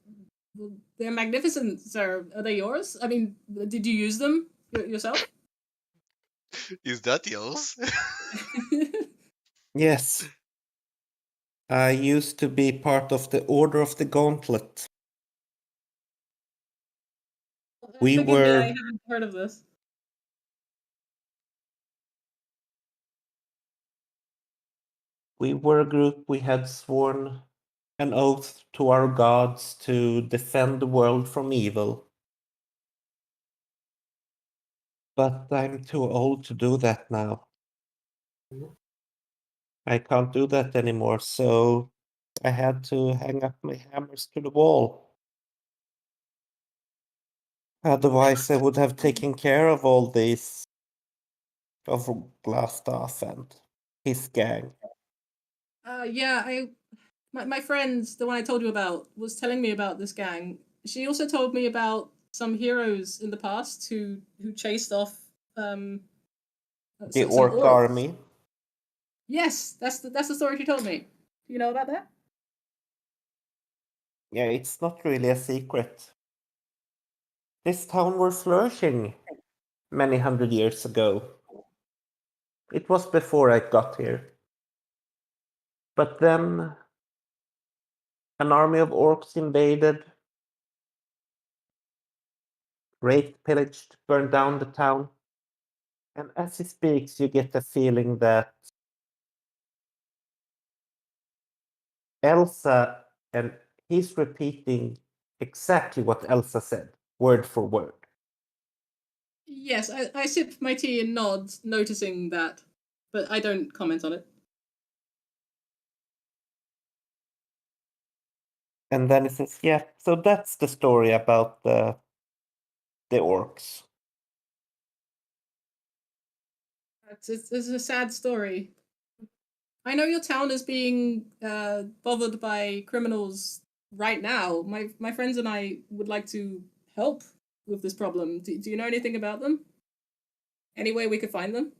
B: they're magnificent, sir. Are they yours? I mean, did you use them yourself?
A: Is that yours?
D: Yes. I used to be part of the Order of the Gauntlet. We
B: Forgive me, I
D: were
B: haven't heard of this.
D: a group. We had sworn an oath to our gods to defend the world from evil. But I'm too old to do that now. I can't do that anymore, so I had to hang up my hammers to the wall. Otherwise, I would have taken care of all these, of Glastaff and his gang.
B: Yeah, my friend, the one I told you about, was telling me about this gang. She also told me about some heroes in the past who chased off
D: The
B: some
D: orc
B: orcs.
D: army.
B: Yes, that's the story she told me. Do you know about that?
D: Yeah, it's not really a secret. This town was flourishing many hundred years ago. It was before I got here. But then an army of orcs invaded, raped, pillaged, burned down the town. And as he speaks, you get the feeling that Elsa, and he's repeating exactly what Elsa said, word for word.
B: Yes, I sip my tea and nod, noticing that, but I don't comment on it.
D: And then he says, "Yeah, so that's the story about the orcs."
B: It's a sad story. I know your town is being bothered by criminals right now. My friends and I would like to help with this problem. Do you know anything about them? Any way we could find them?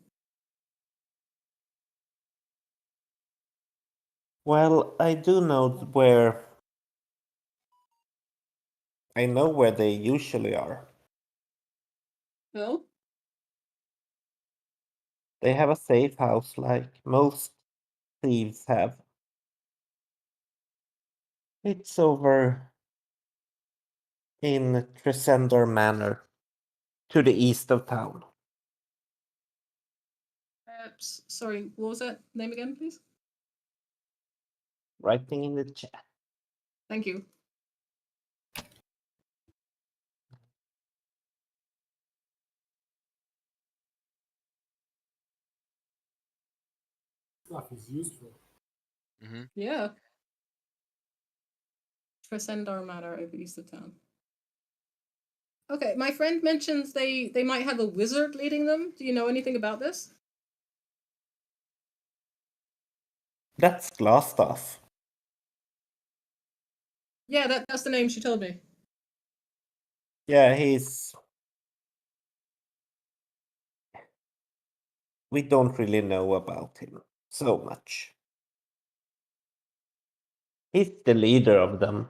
D: Well, I do know where. I know where they usually are.
B: No?
D: They have a safe house like most thieves have. It's over in Tresender Manor, to the east of town.
B: Sorry, what was that name again, please?
D: Writing in the chat.
B: Thank you.
C: Stuff is useful.
A: Mm-hmm.
B: Yeah. Tresendar Manor over east of town. Okay, my friend mentions they might have a wizard leading them. Do you know anything about this?
D: That's Glastaff.
B: Yeah, that's the name she told me.
D: Yeah, we don't really know about him so much. He's the leader of them,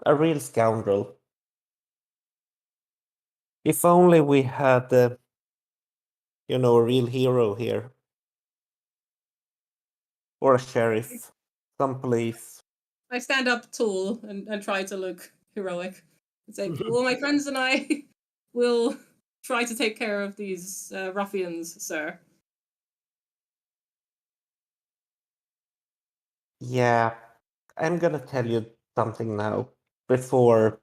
D: a real scoundrel. If only we had, a real hero here. Or a sheriff, some police.
B: I stand up tall and try to look heroic and say, well, my friends and I will try to take care of these ruffians, sir.
D: Yeah, I'm gonna tell you something now before.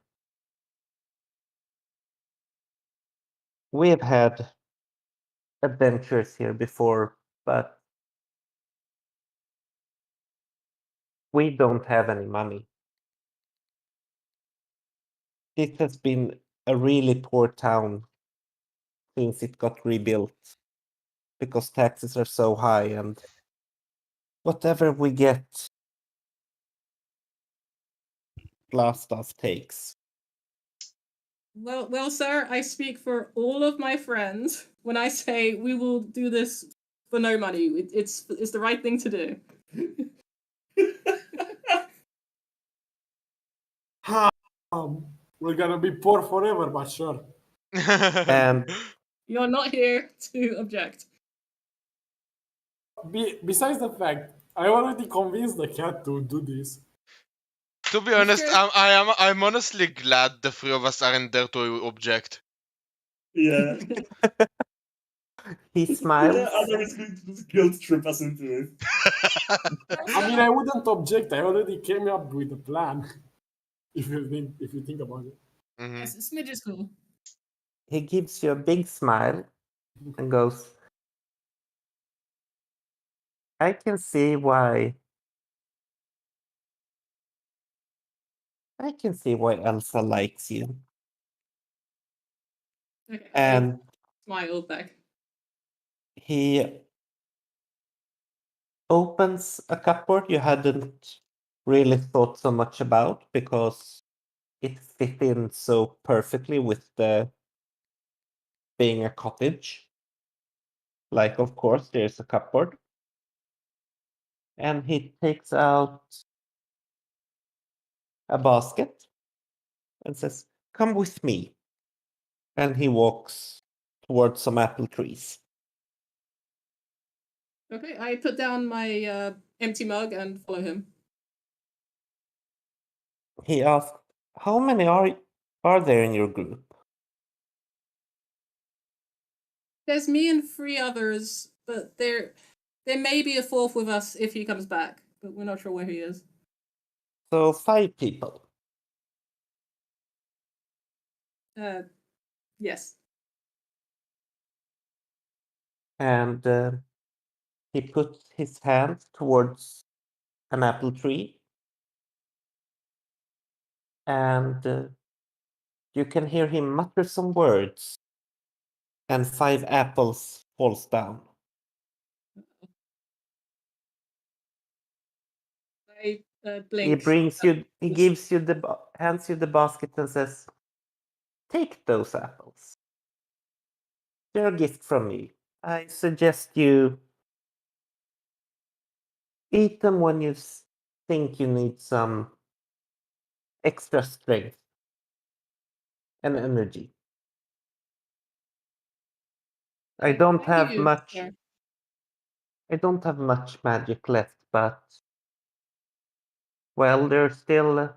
D: We've had adventures here before, but we don't have any money. This has been a really poor town since it got rebuilt because taxes are so high and whatever we get, Blastaff takes.
B: Well, sir, I speak for all of my friends when I say we will do this for no money. It's the right thing to do.
C: We're gonna be poor forever, but sure.
D: And
B: You're not here to object.
C: Besides the fact, I already convinced the cat to do this.
A: To be honest,
B: Okay.
A: I'm honestly glad the three of us aren't there to object.
E: Yeah.
D: he smiles.
E: Yeah, Adam is going to just guilt trip us into it.
C: I mean, I wouldn't object. I already came up with a plan. If you think about it.
A: Mhm.
B: Yes, Smidge is cool.
D: He gives you a big smile and goes, I can see why Elsa likes you.
B: Okay,
D: And
B: I smile back.
D: he opens a cupboard you hadn't really thought so much about because it fit in so perfectly with the being a cottage. Like, of course, there's a cupboard. And he takes out a basket and says, come with me. And he walks towards some apple trees.
B: Okay, I put down my empty mug and follow him.
D: He asks, how many are there in your group?
B: There's me and 3 others, but there may be a 4th with us if he comes back, but we're not sure where he is.
D: So 5 people.
B: Yes.
D: And he puts his hand towards an apple tree. And you can hear him mutter some words. And 5 apples falls down.
B: I blink.
D: He gives you hands you the basket and says, take those apples. They're a gift from me. I suggest you eat them when you think you need some extra strength and energy. I don't
B: Thank
D: have
B: you,
D: much.
B: sir.
D: I don't have much magic left, but well, there's still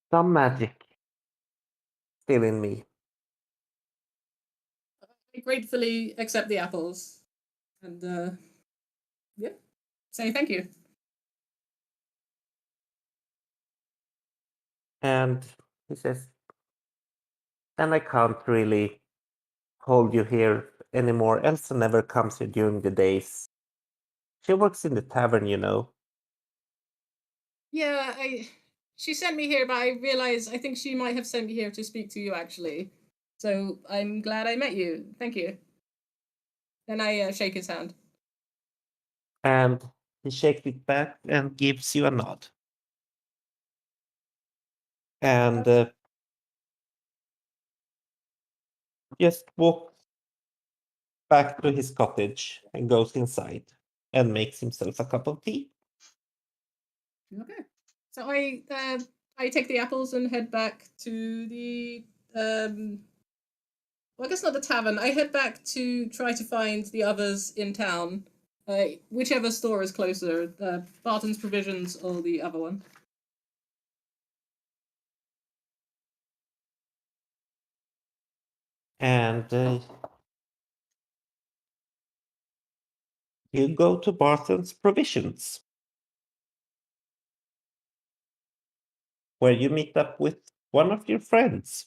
D: some magic still in me.
B: I gratefully accept the apples and yeah, say thank you.
D: And he says, then I can't really hold you here anymore. Elsa never comes here during the days. She works in the tavern, you know.
B: Yeah, she sent me here, but I realize I think she might have sent me here to speak to you actually. So I'm glad I met you. Thank you. Then I shake his hand.
D: And he shakes it back and gives you a nod. And just walks back to his cottage and goes inside and makes himself a cup of tea.
B: Okay. So I take the apples and head back to the well, I guess not the tavern. I head back to try to find the others in town. Whichever store is closer, Barton's Provisions or the other one.
D: And you go to Barton's Provisions, where you meet up with one of your friends.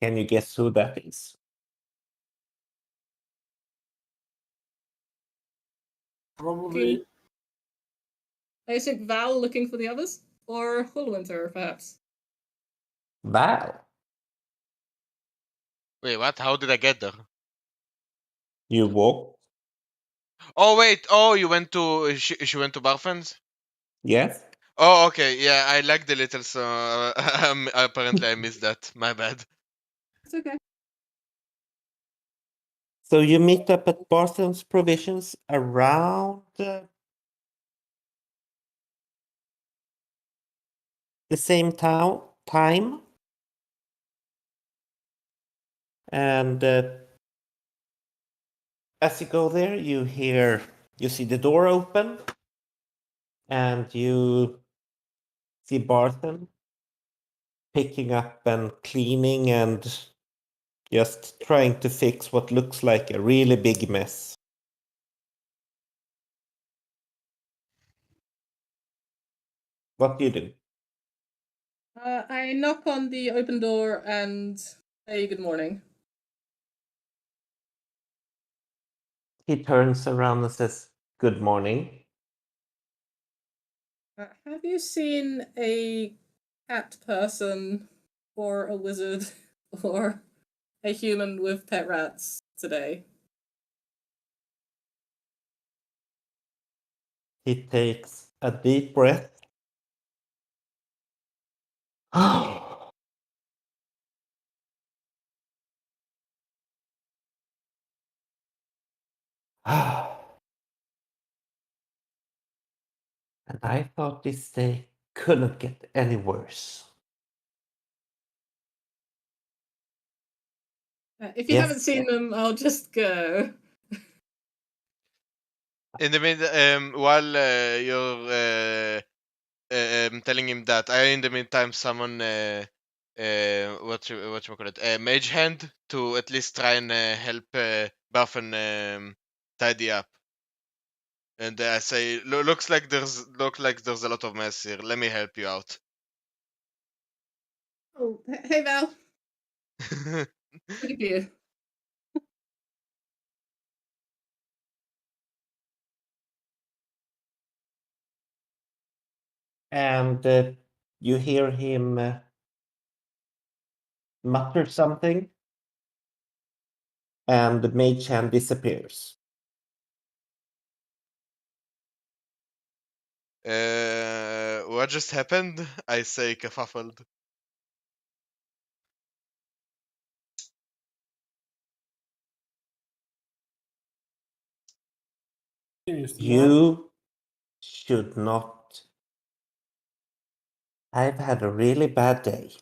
D: Can you guess who that is?
C: Probably.
B: I assume Val looking for the others? Or Hullwinter, perhaps?
D: Val,
A: Wait, what? How did I get there?
D: you walk?
A: Oh wait. Oh, you went to she went to Barfen's.
D: Yes.
A: Oh, okay. Yeah, I like the little, so apparently I missed that. My bad.
B: It's okay.
D: So you meet up at Barthen's Provisions around the same time, and as you go there, you see the door open, and you see Barthen picking up and cleaning and just trying to fix what looks like a really big mess. What do you do?
B: I knock on the open door and say good morning.
D: He turns around and says, "Good morning."
B: Have you seen a cat person or a wizard or a human with pet rats today?
D: He takes a deep breath. And I thought this day couldn't get any worse.
B: If you
D: Yes.
B: haven't seen them, I'll just go.
A: In the while you're telling him that, in the meantime summon what you call it, mage hand to at least try and help Buffen tidy up. And I say, looks like there's a lot of mess here. Let me help you out.
B: Oh, hey Val. Look at you.
D: And you hear him mutter something, and the mage hand disappears.
A: What just happened? I say, kerfuffled.
D: You should not. I've had a really bad day.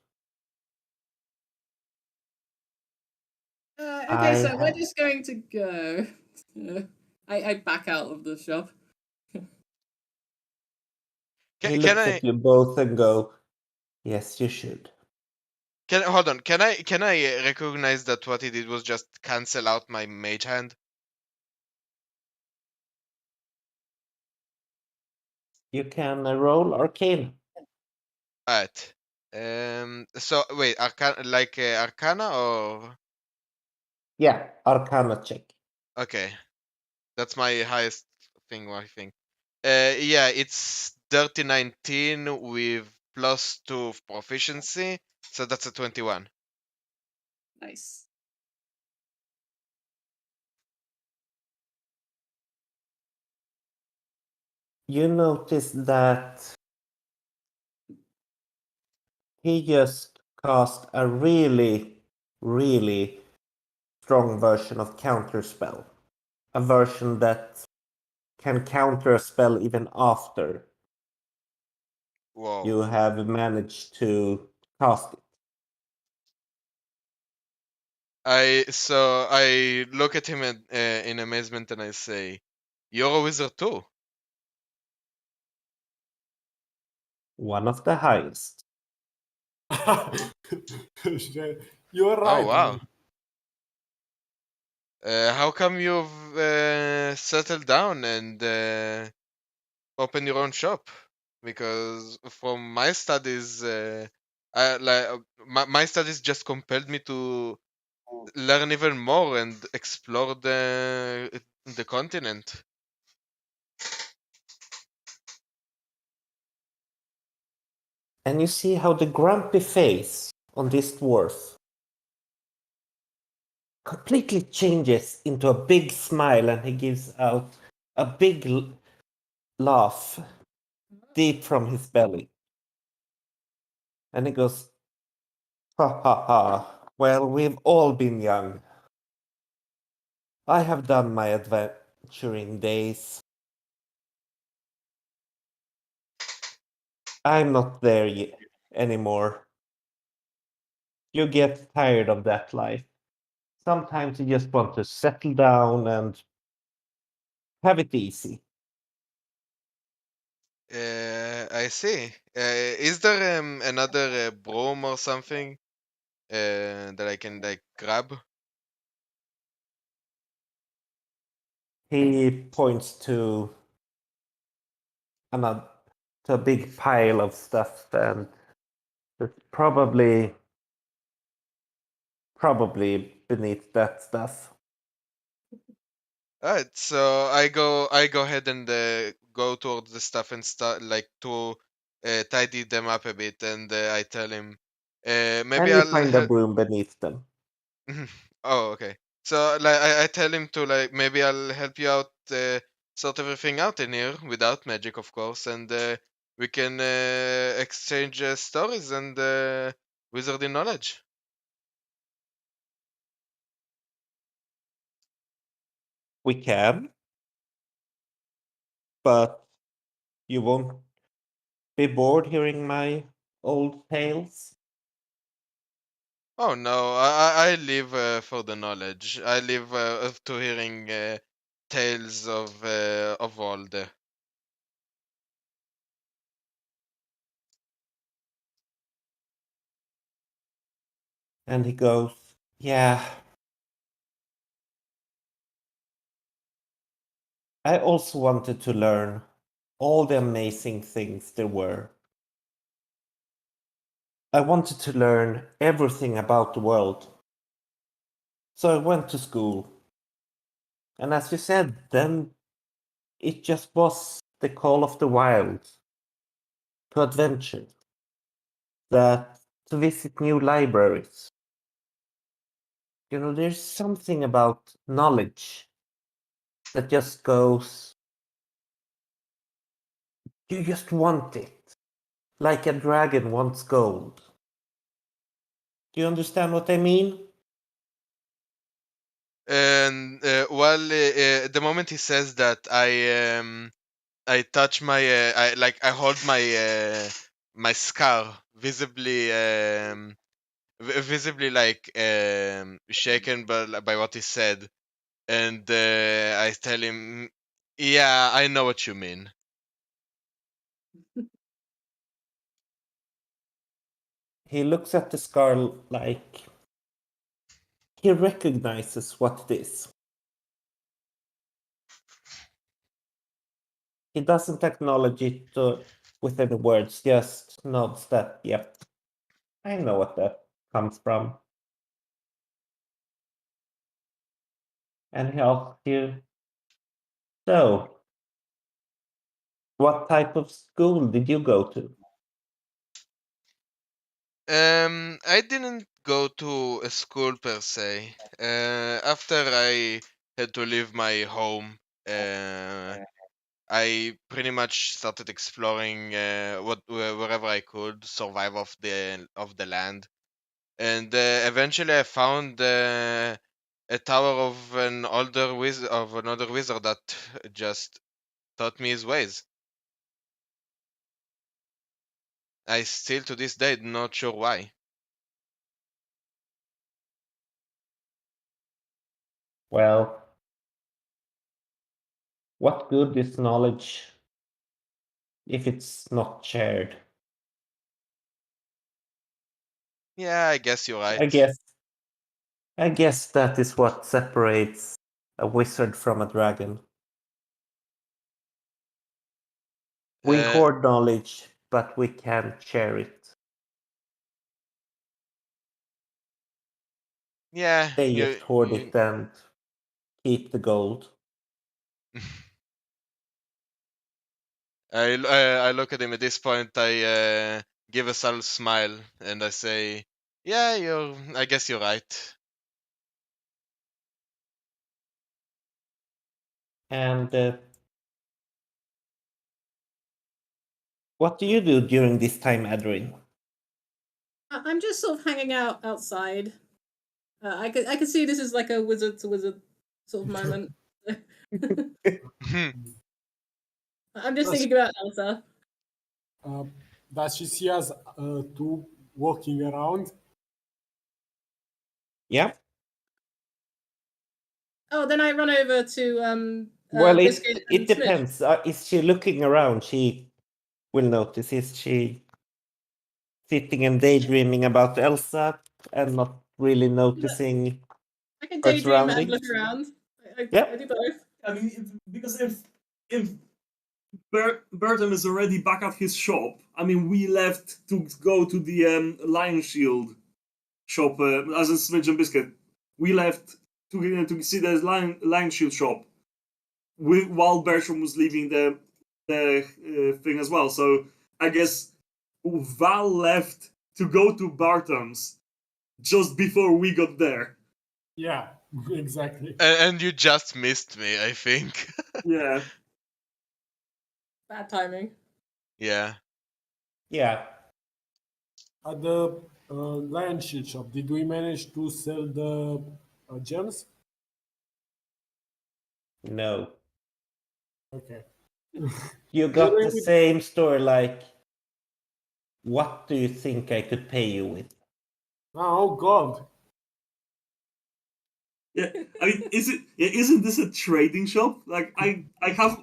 B: Okay, so we're just going to go. I back out of the shop.
D: He looks at you both and go, "Yes, you should."
A: Hold on? Can I recognize that what he did was just cancel out my mage hand?
D: You can roll Arcana.
A: Alright. So wait, Arcana or?
D: Yeah, Arcana check.
A: Okay, that's my highest thing. I think. Yeah, it's dirty 19 with +2 of proficiency, so that's a 21.
B: Nice.
D: You notice that he just cast a really, really strong version of Counterspell. A version that can counter a spell even after
A: Whoa.
D: you have managed to cast it.
A: I look at him in amazement and I say, "You're a wizard too."
D: One of the highest.
C: You're right.
A: Oh wow. How come you've settled down and open your own shop? Because from my studies, my studies just compelled me to learn even more and explore the continent.
D: And you see how the grumpy face on this dwarf completely changes into a big smile, and he gives out a big laugh deep from his belly. And he goes, "Ha ha ha, well, we've all been young. I have done my adventuring days. I'm not there yet anymore. You get tired of that life. Sometimes you just want to settle down and have it easy."
A: I see. Is there another broom or something that I can like grab?
D: He points to another to a big pile of stuff, and it's probably beneath that stuff.
A: Alright, so I go ahead and go towards the stuff and start like to tidy them up a bit, and I tell him maybe
D: And you
A: I'll
D: find a
A: help.
D: broom beneath them.
A: Oh, okay. So like I tell him to like maybe I'll help you out, sort everything out in here without magic, of course, and we can exchange stories and wizarding knowledge.
D: We can, but you won't be bored hearing my old tales.
A: Oh no, I live for the knowledge. I live to hearing tales of old.
D: And he goes, "Yeah, I also wanted to learn all the amazing things there were. I wanted to learn everything about the world. So I went to school. And as you said, then it just was the call of the wild to adventure, that to visit new libraries. You know, there's something about knowledge that just goes, you just want it, like a dragon wants gold. Do you understand what I mean?"
A: And the moment he says that, I touch my I hold my my scar visibly visibly like shaken by what he said, and I tell him, yeah, I know what you mean.
D: He looks at the scar like he recognizes what it is. He doesn't acknowledge it with any words, just nods that, yep, I know what that comes from. And he asks you, "So, what type of school did you go to?"
A: I didn't go to a school per se. After I had to leave my home, I pretty much started exploring wherever I could survive off the land, and eventually I found a tower of another wizard that just taught me his ways. I still to this day not sure why.
D: Well, what good is knowledge if it's not shared?
A: Yeah, I guess you're right.
D: I guess that is what separates a wizard from a dragon. We hoard knowledge, but we can't share it.
A: Yeah,
D: They just hoard it and keep the gold.
A: I look at him at this point. give a subtle smile, and I say, "Yeah, I guess you're right."
D: And what do you do during this time, Adrian?
B: I'm just sort of hanging out outside. I could see this is like a wizard to wizard sort of moment. I'm just thinking about Elsa.
C: Does she see us two walking around?
D: Yeah.
B: Oh, then I run over to
D: Well,
B: Biscuit and
D: it
B: Smith.
D: depends. Is she looking around? She will notice. Is she sitting and daydreaming about Elsa and not really noticing
B: I can
D: her
B: daydream and look
D: surroundings?
B: around. I
D: Yep.
B: do both.
E: I mean, because if Bertram is already back at his shop, I mean, we left to go to the LionShield shop as a Smidge and Biscuit. We left to see the LionShield shop while Bertram was leaving the thing as well. So I guess Val left to go to Barton's just before we got there.
C: Yeah, exactly.
A: And you just missed me, I think.
E: Yeah.
B: Bad timing.
A: Yeah.
D: Yeah.
C: At the LionShield shop, did we manage to sell the gems?
D: No.
C: Okay.
D: You got the same story like, what do you think I could pay you with?
C: Oh, God.
E: Yeah, I mean, isn't this a trading shop? Like, I have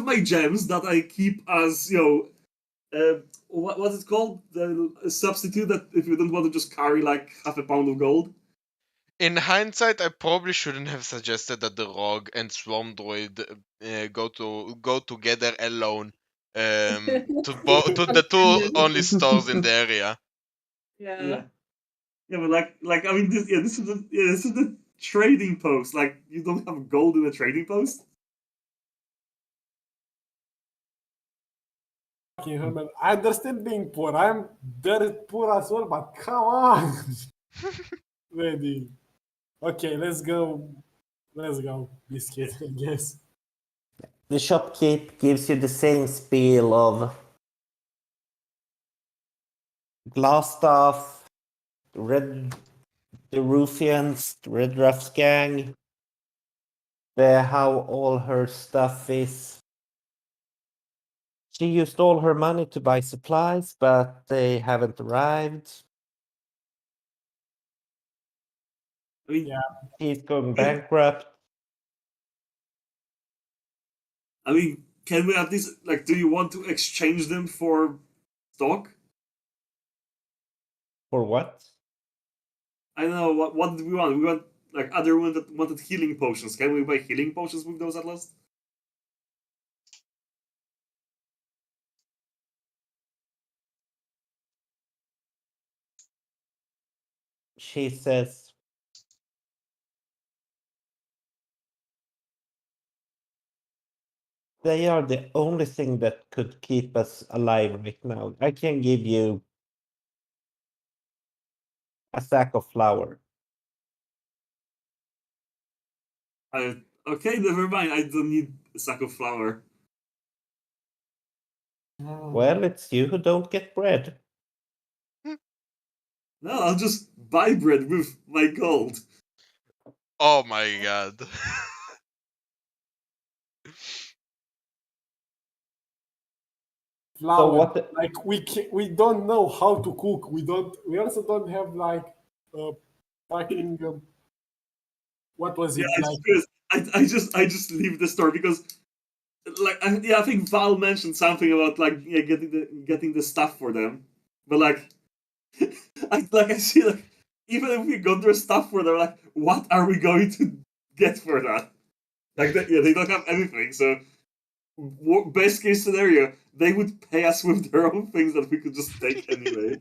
E: my gems that I keep as what's it called? The substitute that if you don't want to just carry like half a pound of gold.
A: In hindsight, I probably shouldn't have suggested that the Rogue and Swarm Droid go together alone to the two only stores in the area.
B: Yeah.
E: Yeah, but like I mean, this is the trading post. Like, you don't have gold in a trading post.
C: Herman, I understand being poor. I'm very poor as well, but come on. Ready. Okay, let's go. Let's go, Biscuit, I guess.
D: The shopkeep gives you the same spiel of glass staff, the Ruffians, the Red Ruffs gang, how all her stuff is. She used all her money to buy supplies, but they haven't arrived.
E: I mean,
C: Yeah.
D: He's going bankrupt.
E: I mean, can we at least like? Do you want to exchange them for stock?
D: For what?
E: I don't know what do we want. We want like other one that wanted healing potions. Can we buy healing potions with those at least?
D: She says, they are the only thing that could keep us alive right now. I can give you a sack of flour.
E: Okay, never mind. I don't need a sack of flour.
D: Well, it's you who don't get bread.
E: No, I'll just buy bread with my gold.
A: Oh my god.
C: Flour.
D: So what?
C: Like we don't know how to cook. We also don't have like fucking what was it
E: Yeah,
C: like?
E: I just leave the store because like I think Val mentioned something about like getting the stuff for them, but like I see like even if we got their stuff for them, like what are we going to get for that? Like they don't have anything. So best case scenario, they would pay us with their own things that we could just take anyway.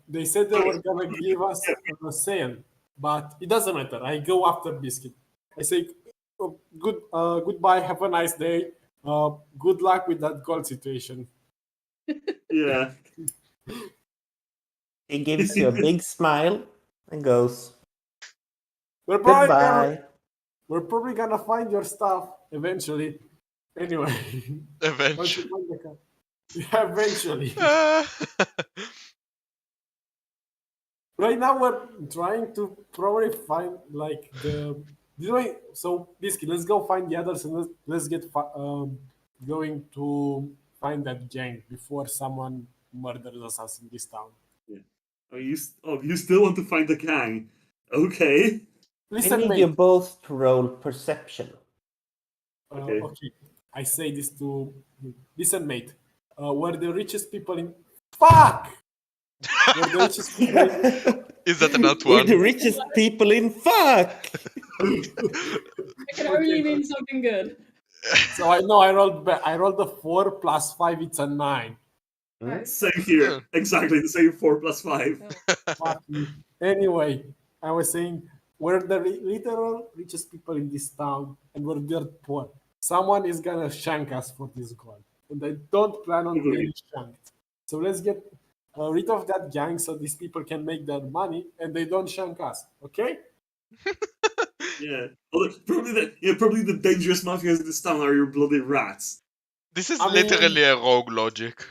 C: They said they were gonna give us a sale, but it doesn't matter. I go after Biscuit. I say, oh, goodbye. Have a nice day. Good luck with that gold situation.
E: Yeah.
D: He gives you a big smile and goes,
C: We're probably
D: goodbye.
C: gonna find your stuff eventually. Anyway. Once you
A: Eventually.
C: find the car. Yeah, eventually. Right now we're trying to probably find like the so basically let's go find the others and let's get going to find that gang before someone murders us in this town.
E: Oh, you still want to find the gang? Okay.
D: I
C: Listen,
D: need
C: mate.
D: you both to roll perception.
E: Okay.
C: Okay. I say this to listen, mate. We're the richest people in fuck. We're the richest people in...
A: Is that a nut
D: We're
A: one?
D: the richest people in fuck!
B: It can only mean something good.
C: So I know I rolled a 4 plus 5. It's a 9.
B: Right.
E: Same here. Exactly the same 4 plus 5.
C: Fuck me. Anyway, I was saying we're the literal richest people in this town, and we're dirt poor. Someone is gonna shank us for this gold, and I don't plan on being shanked. So let's get rid of that gang so these people can make their money and they don't shank us. Okay?
E: Yeah. Well, probably the dangerous mafias in this town are your bloody rats.
A: This is
C: I mean-
A: literally a rogue logic.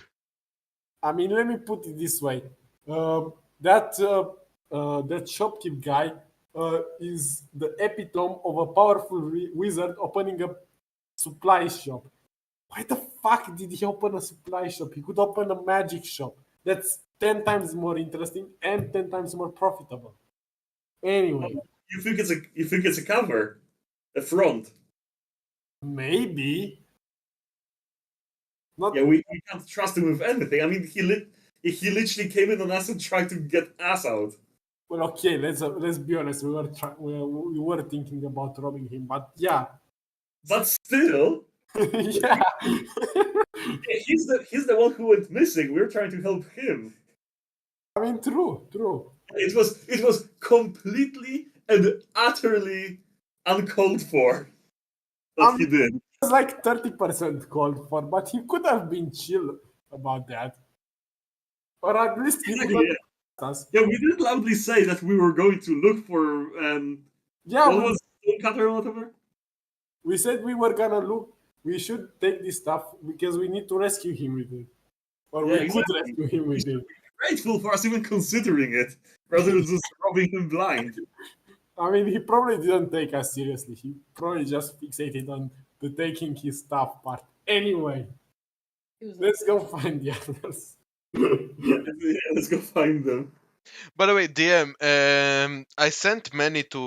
C: I mean, let me put it this way: that shopkeep guy is the epitome of a powerful wizard opening a supply shop. Why the fuck did he open a supply shop? He could open a magic shop. That's 10 times more interesting and 10 times more profitable. Anyway,
E: You think it's a cover, a front?
C: maybe. Not
E: Yeah, we can't trust him with anything. I mean, he literally came in on us and tried to get us out.
C: well. Okay, let's be honest. We were thinking about robbing him, but yeah,
E: But still,
C: yeah.
E: he's the one who went missing. We're trying to help him.
C: I mean, true.
E: It was completely and utterly uncalled for that he did.
C: It was like 30% called for, but he could have been chill about that, or at least he would
E: Yeah.
C: not us.
E: Yeah, we did loudly say that we were going to look for
C: Yeah,
E: what was Stonecutter or whatever.
C: we said we were gonna look. We should take this stuff because we need to rescue him with it, or
E: Yeah,
C: we could
E: exactly.
C: rescue him with it.
E: Grateful for us even considering it, rather than just robbing him blind.
C: I mean, he probably didn't take us seriously. He probably just fixated on the taking his stuff part. Anyway,
B: He was
C: let's go find the others.
E: Yeah, let's go find them.
A: By the way, DM, I sent many to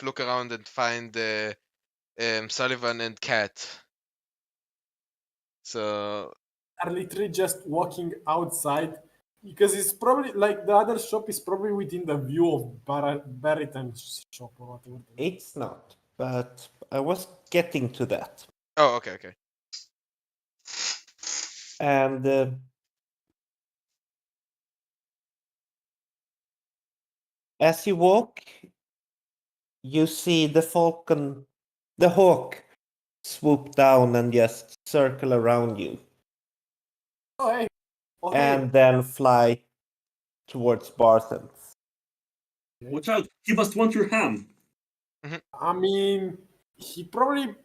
A: look around and find Sullivan and Cat. So
C: Are literally just walking outside because it's probably like the other shop is probably within the view of Barrington's shop or whatever.
D: It's not, but I was getting to that.
A: oh, okay.
D: And as you walk, you see the hawk swoop down and just circle around you,
C: Oh hey,
D: and then fly towards Barthen's.
E: Watch out! He must want your ham.
C: I mean, he probably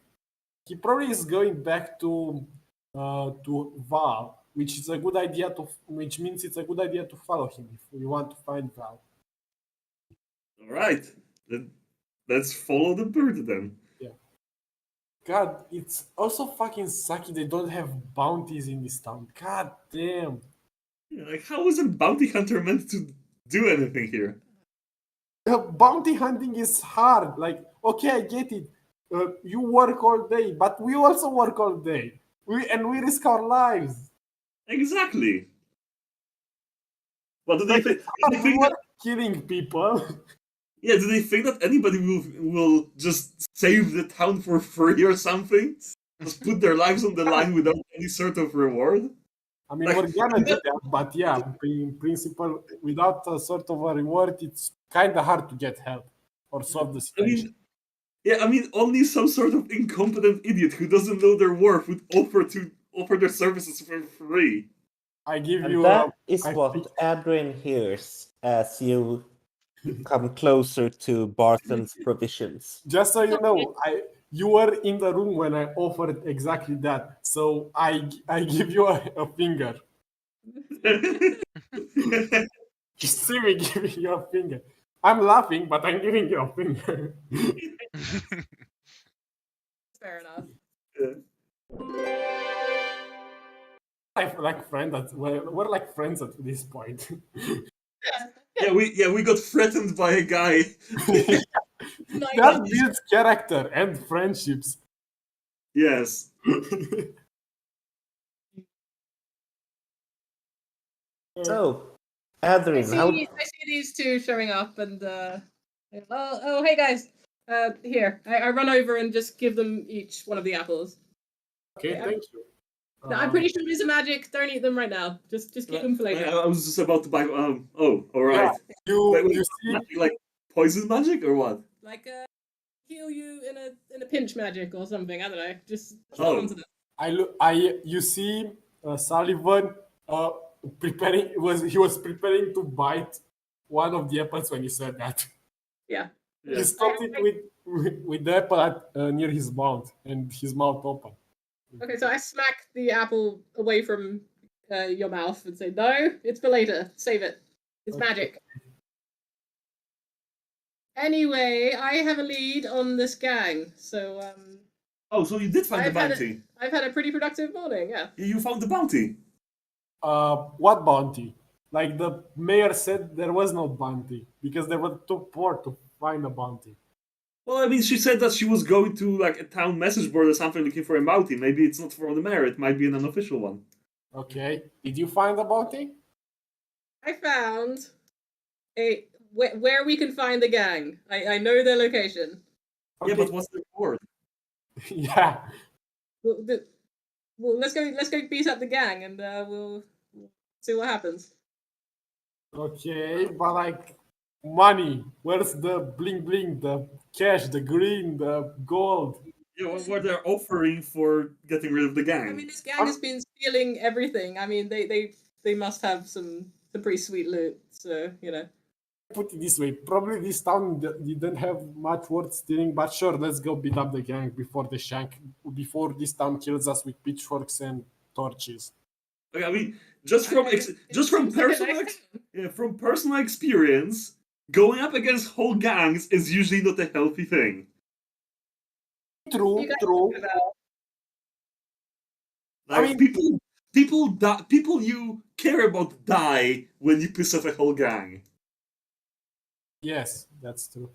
C: is going back to Val, which is a good idea which means it's a good idea to follow him if we want to find Val.
E: All right, then let's follow the bird then.
C: God, it's also fucking sucky they don't have bounties in this town. God damn.
E: Yeah, like, how is a bounty hunter meant to do anything here?
C: Bounty hunting is hard. Like, okay, I get it. You work all day, but we also work all day. We risk our lives.
E: Exactly. But do they think
C: We
E: that,
C: were killing people.
E: yeah, do they think that anybody will just save the town for free or something? Just put their lives on the line without any sort of reward?
C: I mean,
E: Like-
C: we're gonna do that, but yeah, in principle, without a sort of a reward, it's kind of hard to get help or solve the situation.
E: I mean, only some sort of incompetent idiot who doesn't know their worth would offer their services for free.
C: I give
D: And
C: you.
D: that is
C: I
D: what
C: pick-
D: Adrian hears as you come closer to Barthen's provisions.
C: Just so you know, you were in the room when I offered exactly that. So I give you a finger. You see me giving you a finger. I'm laughing, but I'm giving you a finger.
B: Fair enough.
C: Like friends. We're like friends at this point.
B: Yeah.
E: we got threatened by a guy.
C: That builds character and friendships.
E: Yes.
D: So,
B: I
D: Adrian, how
B: see these two showing up, and oh, hey guys, here. I run over and just give them each one of the apples.
C: Okay,
B: Yeah.
C: thank you.
B: No, I'm pretty sure these are magic. Don't eat them right now. Just keep them for later.
E: I was just about to buy. Oh, all right.
C: Yeah, you see,
E: like poison magic or what?
B: Like heal you in a pinch magic or something. I don't know. Just
E: Oh.
B: hold on to them.
C: you see Sullivan preparing. He was preparing to bite one of the apples when he said that.
B: Yeah.
C: He stopped it with the apple near his mouth and his mouth open.
B: Okay, so I smack the apple away from your mouth and say, "No, it's for later. Save it. It's magic." Anyway, I have a lead on this gang, so
E: Oh, so you did find the bounty.
B: I've had a pretty productive morning. Yeah.
E: You found the bounty.
C: What bounty? Like the mayor said, there was no bounty because they were too poor to find a bounty.
E: Well, I mean, she said that she was going to like a town message board or something looking for a bounty. Maybe it's not for the mayor. It might be an unofficial one.
C: Okay. Did you find a bounty?
B: I found where we can find the gang. I know their location.
C: Okay.
E: Yeah, but what's the reward?
C: Yeah.
B: Well, let's go beat up the gang, and we'll see what happens.
C: Okay, but like money, where's the bling bling, the cash, the green, the gold?
E: Yeah, what they're offering for getting rid of the gang.
B: I mean, this gang has been stealing everything. I mean, they must have some pretty sweet loot. So you know.
C: Put it this way, probably this town didn't have much worth stealing, but sure, let's go beat up the gang before this town kills us with pitchforks and torches.
E: Okay, I mean, from personal experience, going up against whole gangs is usually not a healthy thing.
C: True.
E: Like,
C: I mean,
E: people you care about die when you piss off a whole gang.
C: Yes, that's true.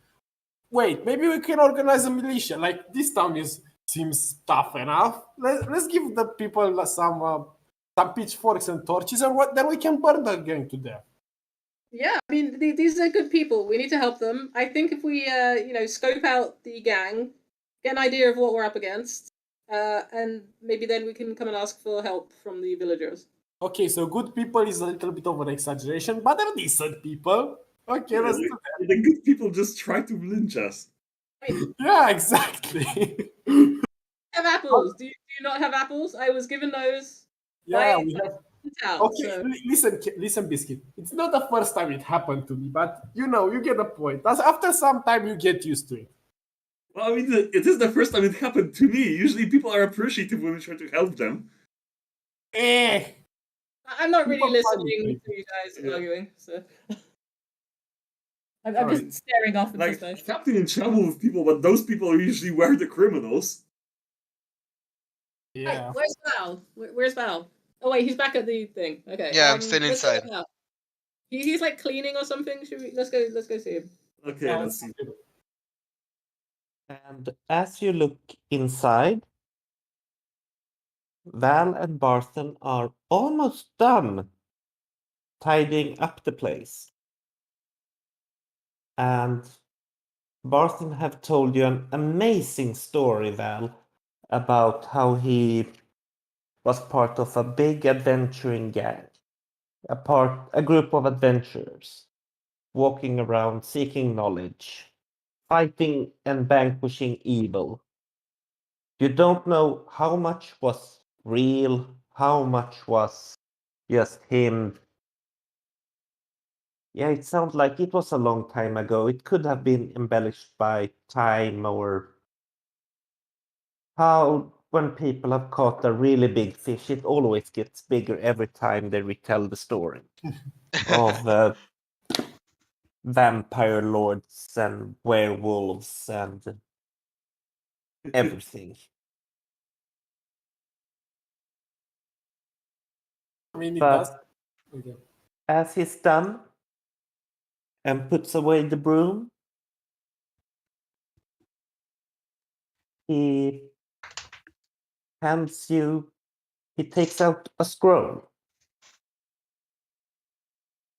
C: Wait, maybe we can organize a militia. Like this town seems tough enough. Let's give the people some pitchforks and torches, and then we can burn the gang to death.
B: Yeah, I mean these are good people. We need to help them. I think if we scope out the gang, get an idea of what we're up against, and maybe then we can come and ask for help from the villagers.
C: Okay, so good people is a little bit of an exaggeration, but they're decent people. Okay, let's do that.
E: The good people just try to lynch us.
C: Yeah, exactly.
B: Have apples? Do you not have apples? I was given those.
C: Yeah, we have.
B: Town,
C: Okay,
B: so.
C: listen, Biscuit. It's not the first time it happened to me, but you get the point. After some time, you get used to it.
E: Well, I mean, it is the first time it happened to me. Usually, people are appreciative when we try to help them.
B: I'm not really listening to you guys arguing, so. I'm just staring off into space.
E: I've gotten in trouble with people, but those people are usually where the criminals.
C: Yeah.
B: Hey, where's Val? Where's Val? Oh wait, he's back at the thing. Okay.
A: Yeah, I'm still inside.
B: He's like cleaning or something. Should we? Let's go see him.
E: Okay, let's see.
D: And as you look inside, Val and Barthen are almost done tidying up the place. And Barthen have told you an amazing story, Val, about how he was part of a big adventuring gang, a group of adventurers, walking around seeking knowledge, fighting and vanquishing evil. You don't know how much was real, how much was just him. Yeah, it sounds like it was a long time ago. It could have been embellished by time or how when people have caught a really big fish, it always gets bigger every time they retell the story of vampire lords and werewolves and everything.
C: I mean, it
D: But
C: does. Okay.
D: as he's done and puts away the broom, he hands you, he takes out a scroll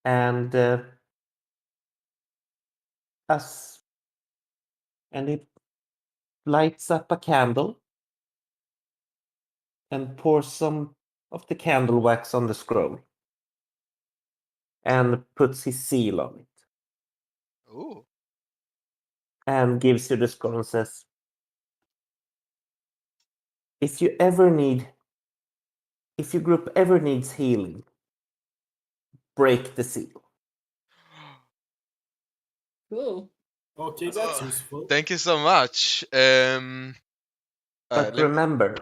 D: and and he lights up a candle and pours some of the candle wax on the scroll and puts his seal on it.
A: Ooh.
D: And gives you the scroll and says, if your group ever needs healing, break the seal.
B: Cool.
C: Okay, that's useful.
A: Thank you so much.
D: But remember,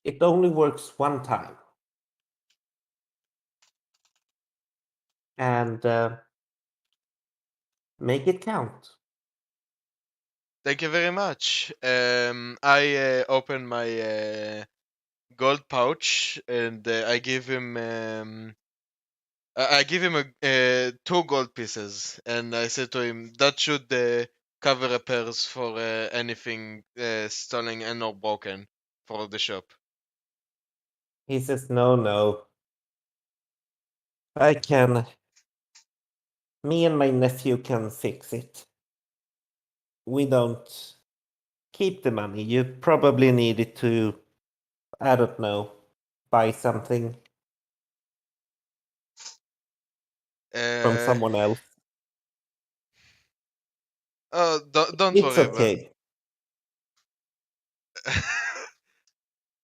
D: it only works one time. And make it count.
A: Thank you very much. I open my gold pouch and I give him two gold pieces, and I said to him that should cover repairs for anything stolen and or broken for the shop.
D: He says, no. Me and my nephew can fix it. We don't keep the money. You probably need it to, I don't know, buy something from someone else.
A: Oh, don't
D: It's
A: worry,
D: okay.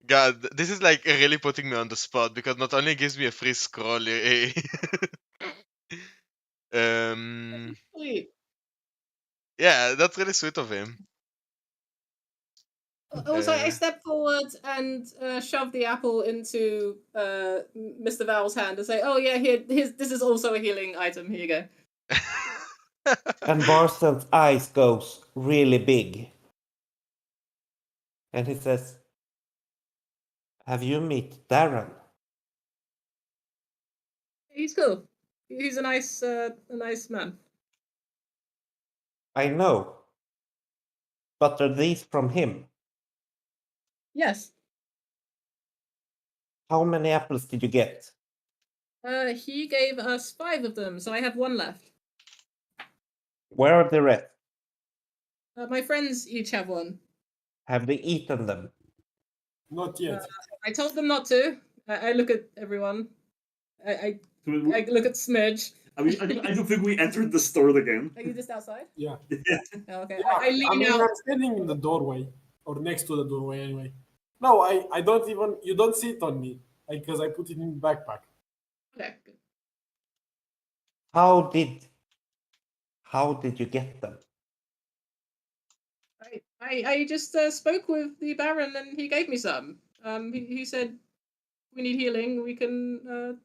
A: God, this is like really putting me on the spot because not only gives me a free scroll,
B: Sweet.
A: yeah, that's really sweet of him.
B: Also, I step forward and shove the apple into Mr. Vowell's hand and say, "Oh yeah, this is also a healing item. Here you go."
D: And Barsten's eyes goes really big. And he says, have you met Darren?
B: He's cool. He's a nice man.
D: I know. But are these from him?
B: Yes.
D: How many apples did you get?
B: He gave us 5 of them, so I have 1 left.
D: Where are the rest?
B: My friends each have 1.
D: Have they eaten them?
C: Not yet.
B: I told them not to. I look at everyone. I look at Smidge.
E: I mean, I don't think we entered the store again.
B: Are you just outside?
C: Yeah.
B: Oh, okay.
C: Yeah,
B: I lean out.
C: I'm standing in the doorway, or next to the doorway anyway. No, I don't even, you don't see it on me, because I put it in the backpack.
B: Okay, good.
D: How did you get them?
B: I just spoke with the Baron and he gave me some. He said we need healing. We can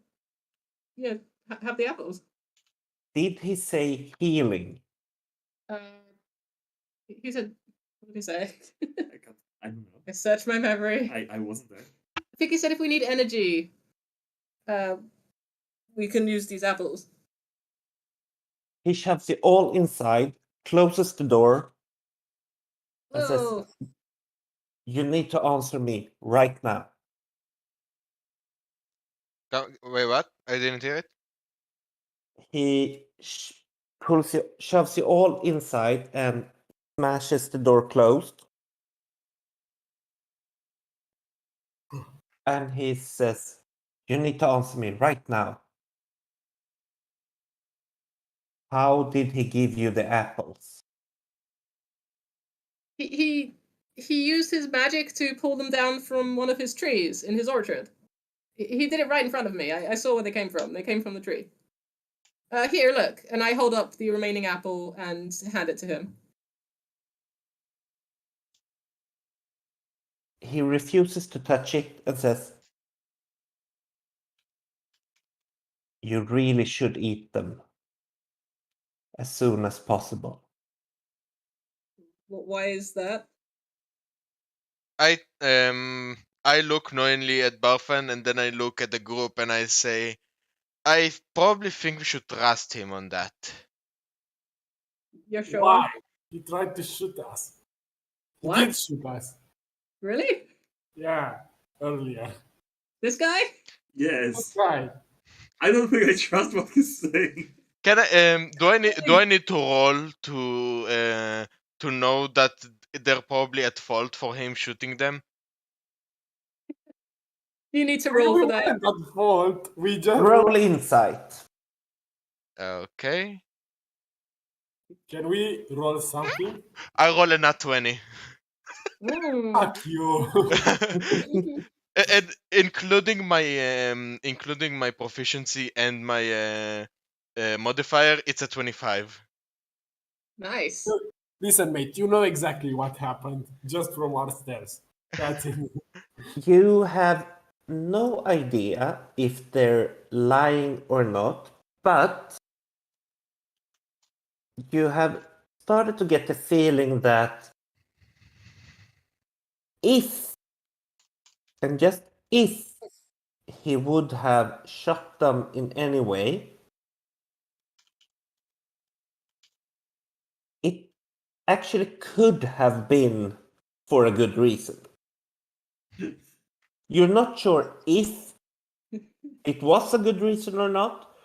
B: have the apples.
D: Did he say healing?
B: He said, what did he say?
E: I don't know.
B: I searched my memory.
E: I wasn't there.
B: I think he said if we need energy, we can use these apples.
D: He shoves you all inside, closes the door, and says,
B: Whoa.
D: you need to answer me right now.
A: Wait, what? I didn't hear it.
D: He shoves you all inside and smashes the door closed. And he says, you need to answer me right now. How did he give you the apples?
B: He he used his magic to pull them down from one of his trees in his orchard. He did it right in front of me. I saw where they came from. They came from the tree. Here, look. And I hold up the remaining apple and hand it to him.
D: He refuses to touch it and says, "You really should eat them as soon as possible."
B: Why is that?
A: I look knowingly at Barfan and then I look at the group and I say, I probably think we should trust him on that.
B: You're sure?
C: Why? He tried to shoot us. He
B: What?
C: did shoot us.
B: Really?
C: Yeah, earlier.
B: This guy?
E: Yes.
C: Right.
E: I don't think I trust what he's saying.
A: Can I do I need to roll to know that they're probably at fault for him shooting them?
B: You need to roll
C: we
B: for that.
C: weren't at fault. We just
D: Roll insight.
A: Okay.
C: Can we roll something?
A: I roll a nat 20.
C: Fuck you.
A: And including my proficiency and my modifier, it's a 25.
B: Nice.
C: Listen, mate, you know exactly what happened just from our stairs. That's it.
D: You have no idea if they're lying or not, but you have started to get the feeling that if, and just if, he would have shot them in any way, it actually could have been for a good reason. You're not sure if it was a good reason or not,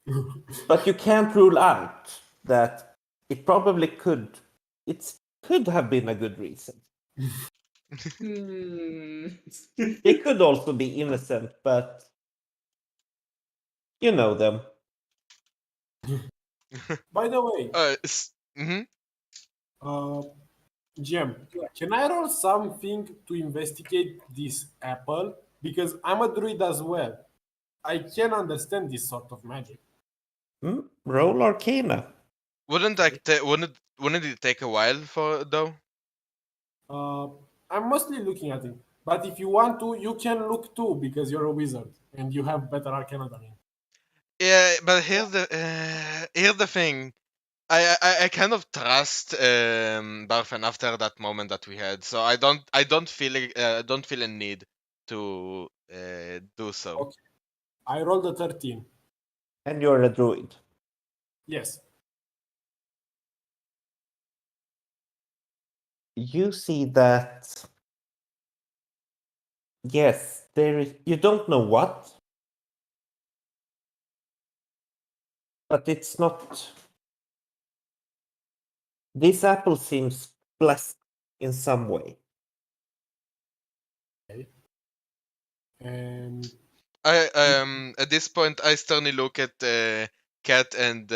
D: but you can't rule out that it probably could. It could have been a good reason. It could also be innocent, but you know them.
C: By the way, Jim, can I roll something to investigate this apple? Because I'm a druid as well. I can understand this sort of magic.
D: Roll Arcana.
A: Wouldn't it take a while for though?
C: I'm mostly looking at it. But if you want to, you can look too because you're a wizard and you have better arcana than me.
A: Yeah, but here's the thing. I kind of trust Barfen after that moment that we had, so I don't feel a need to do so.
C: Okay. I rolled a 13.
D: And you're a druid.
C: Yes.
D: You see that, yes, there is, you don't know what, but it's not, this apple seems blessed in some way.
C: Okay. And
A: I at this point I sternly look at Cat and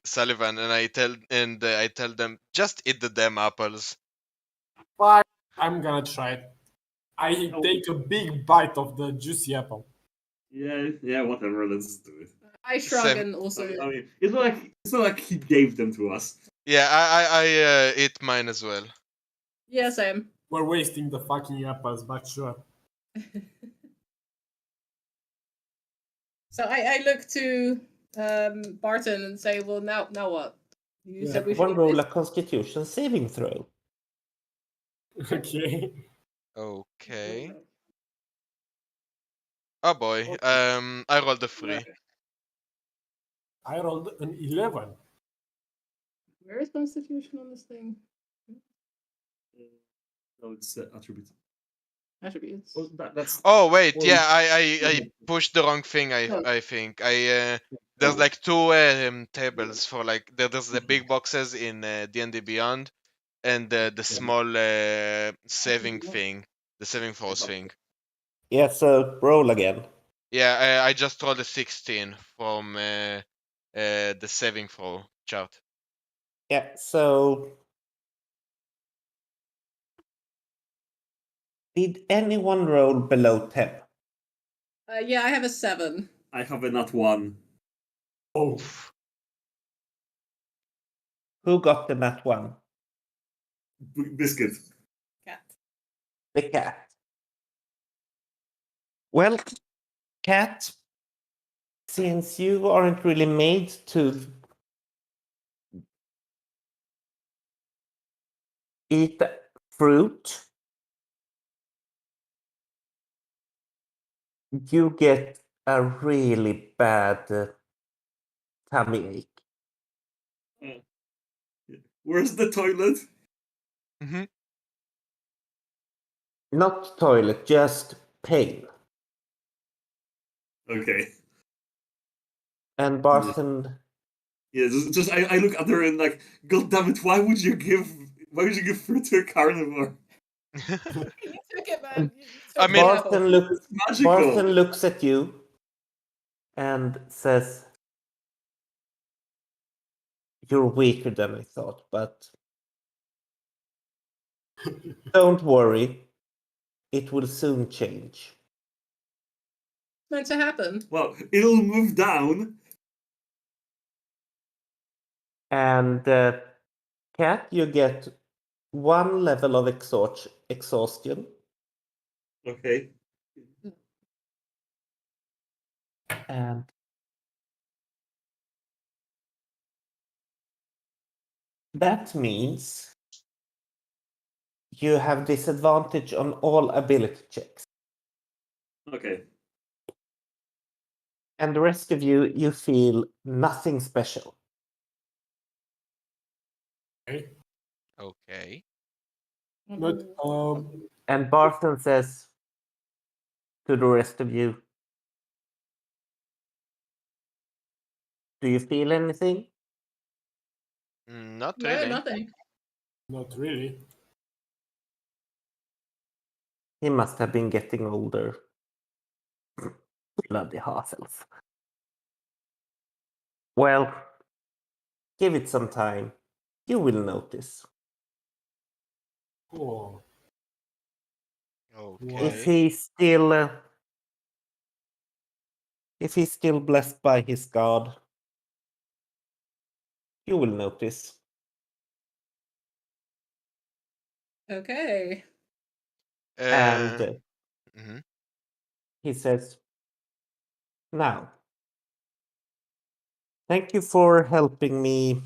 A: Sullivan, and I tell them, just eat the damn apples.
C: fine, I'm gonna try it. I take a big bite of the juicy apple.
E: Yeah, whatever. Let's do it.
B: I shrug
A: Same.
B: and also.
E: I mean, it's not like he gave them to us.
A: Yeah, I eat mine as well.
B: Yeah, same.
C: We're wasting the fucking apples, but sure.
B: So I look to Barton and say, well, now what? You said we should
D: One
B: eat
D: roll
B: this?
D: a Constitution saving throw.
C: Okay.
A: Okay. Oh boy. I rolled a 3.
C: I rolled an 11.
B: Where is Constitution on this thing?
E: No, it's attributes.
B: Attributes.
E: Oh, that's.
A: Oh wait,
E: Well,
A: yeah, I pushed the wrong thing. I think there's like 2 tables for like there's the big boxes in D&D Beyond, and the small saving thing, the saving throws thing.
D: Yeah, so roll again.
A: Yeah, I just rolled a 16 from the saving throw chart.
D: Yeah, so Did anyone roll below 10?
B: Yeah, I have a 7.
E: I have a nat 1.
C: Oh,
D: Who got the nat 1?
E: Biscuit.
B: Cat.
D: The cat. Well, cat, since you aren't really made to eat fruit, you get a really bad tummy ache.
E: Where's the toilet?
A: Mm-hmm.
D: Not toilet, just pain.
E: Okay.
D: And Barton,
E: Yeah, just I look at her and like, God damn it, why would you give fruit to a carnivore?
B: You took it, man. You
A: I
B: took
A: mean-
B: the apple.
E: It's magical.
D: Barton looks at you and says, "You're weaker than I thought, but don't worry, it will soon change."
B: Meant to happen.
E: Well, it'll move down.
D: And Cat, you get 1 level of exhaustion.
E: Okay.
D: And that means you have disadvantage on all ability checks.
E: Okay.
D: And the rest of you, you feel nothing special.
C: okay.
A: Okay.
C: But
D: And Barton says to the rest of you, "Do you feel anything?"
A: Not
B: No,
A: really.
B: nothing.
C: not really.
D: He must have been getting older. Bloody half-elf. Well, give it some time. You will notice.
C: Oh,
D: If
A: Okay.
D: he's still blessed by his god, you will notice.
B: Okay.
D: And
A: mhm.
D: he says, "Now, thank you for helping me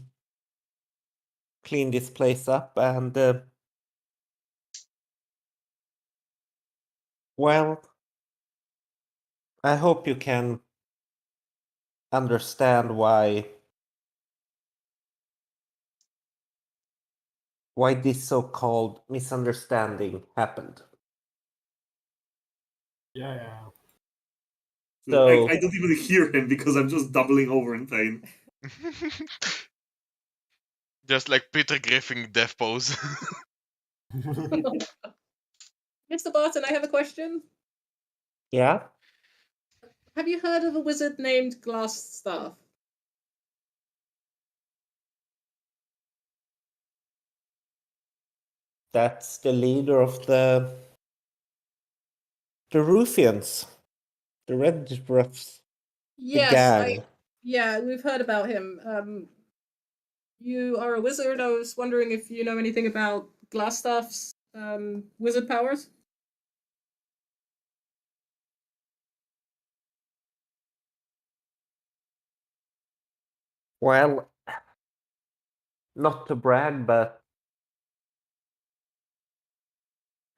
D: clean this place up, and well, I hope you can understand why this so-called misunderstanding happened."
C: yeah.
D: So
E: I don't even hear him because I'm just doubling over in pain.
A: Just like Peter Griffin death pose.
B: Mr. Barton, I have a question.
D: yeah,
B: Have you heard of a wizard named Glassstaff?
D: that's the leader of the Ruffians, the Red Ruffs, the gang.
B: Yeah, we've heard about him. You are a wizard. I was wondering if you know anything about Glassstaff's wizard powers.
D: Well, not to brag, but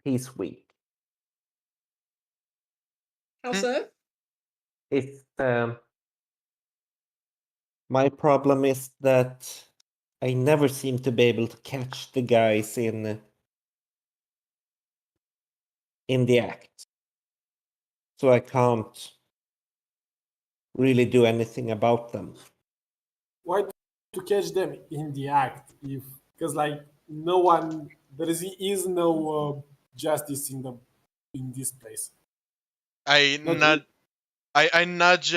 D: he's weak.
B: How so?
D: It's my problem is that I never seem to be able to catch the guys in the act, so I can't really do anything about them.
C: Why to catch them in the act? If because like no one there is no justice in this place.
A: I
C: Not
A: nudge. I nudge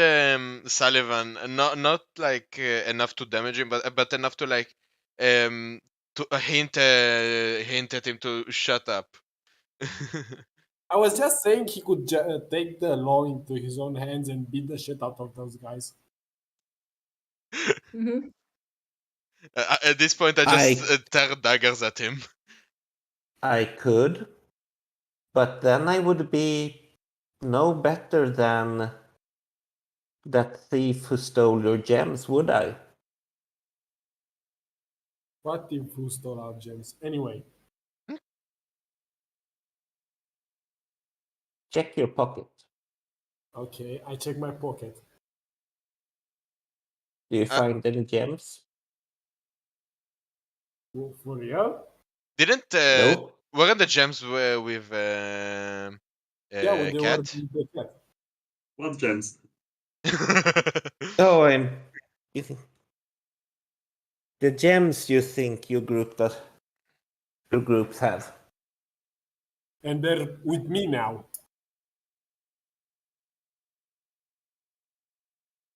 A: Sullivan, not like enough to damage him, but enough to like to hint at him to shut up.
C: I was just saying he could take the law into his own hands and beat the shit out of those guys.
B: Mm-hmm.
A: At this point, I just tear daggers at him.
D: I could, but then I would be no better than that thief who stole your gems, would I?
C: What if who stole our gems? Anyway,
D: Check your pocket.
C: okay, I check my pocket.
D: Do you find any gems?
C: For real?
A: Didn't
D: No.
A: weren't the gems with
C: Yeah, when they were
A: cat?
C: with the cat.
E: What gems?
D: Oh, you think the gems you think your groups have.
C: And they're with me now.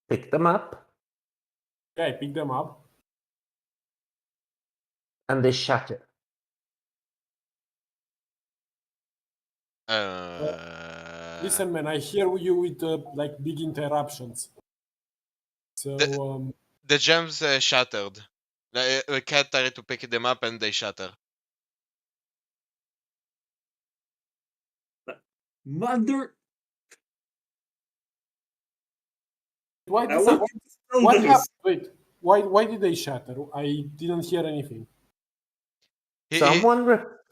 D: Pick them up,
C: Yeah, I pick them up.
D: and they shatter.
C: Listen, man, I hear you with like big interruptions. So,
A: the gems shattered. The cat tried to pick them up and they shatter.
E: Mother.
C: why
E: I
C: did
E: want to tell
C: what
E: this.
C: happened? Wait, why did they shatter? I didn't hear anything.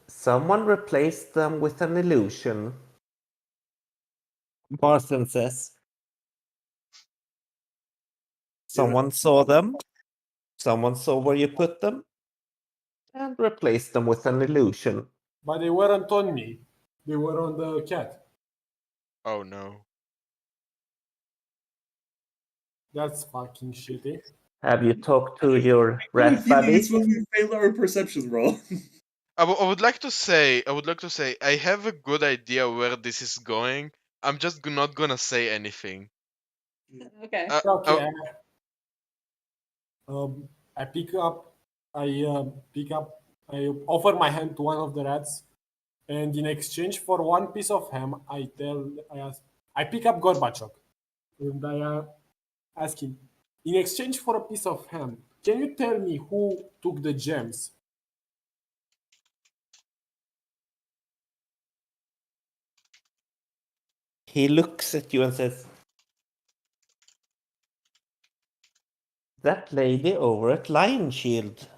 D: Someone replaced them with an illusion. Barton says. Someone saw them. Someone saw where you put them, and replaced them with an illusion.
C: But they weren't on me. They were on the cat.
A: Oh no.
C: That's fucking shitty.
D: Have you talked to your
E: I have a
D: rat
E: feeling
D: buddy?
E: it's when we failed our perception roll.
A: I would like to say I have a good idea where this is going. I'm just not gonna say anything.
B: Okay.
C: Okay. I pick up. I offer my hand to one of the rats, and in exchange for one piece of ham, I pick up Gorbachev, and I ask him, in exchange for a piece of ham, can you tell me who took the gems?
D: He looks at you and says, "That lady over at LionShield."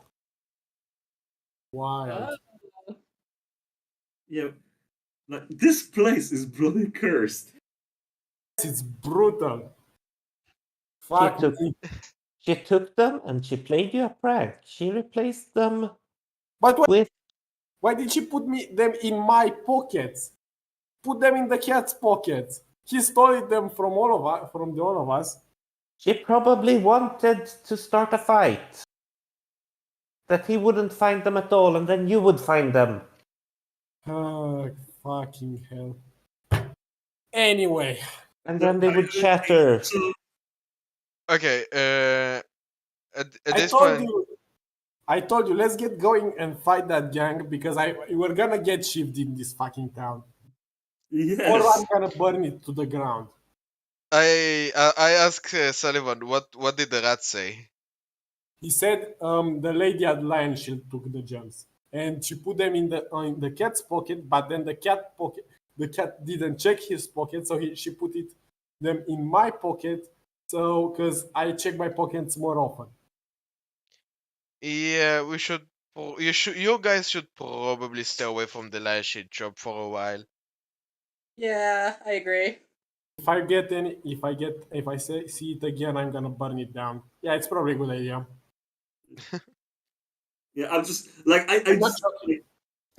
C: Wild.
E: Yeah, like this place is bloody cursed.
C: It's brutal. Fuck me.
D: She took them and she played you a prank. She replaced them
C: But
D: with.
C: why did she put them in my pockets? Put them in the cat's pockets. He stole them from all of us.
D: She probably wanted to start a fight. That he wouldn't find them at all, and then you would find them.
C: Oh, fucking hell. Anyway.
D: And then they would shatter.
A: Okay, at this
C: told
A: point,
C: you, I told you, let's get going and fight that gang because we're gonna get shifted in this fucking town.
E: Yes.
C: Or I'm gonna burn it to the ground.
A: I asked Sullivan what did the rat say?
C: He said the lady at LionShield took the gems and she put them in the cat's pocket, but then the cat didn't check his pocket, so she put them in my pocket. So because I check my pockets more often.
A: Yeah, you guys should probably stay away from the LionShield shop for a while.
B: Yeah, I agree.
C: If I see it again, I'm gonna burn it down. Yeah, it's probably a good idea.
E: Yeah, I'm just like I just like,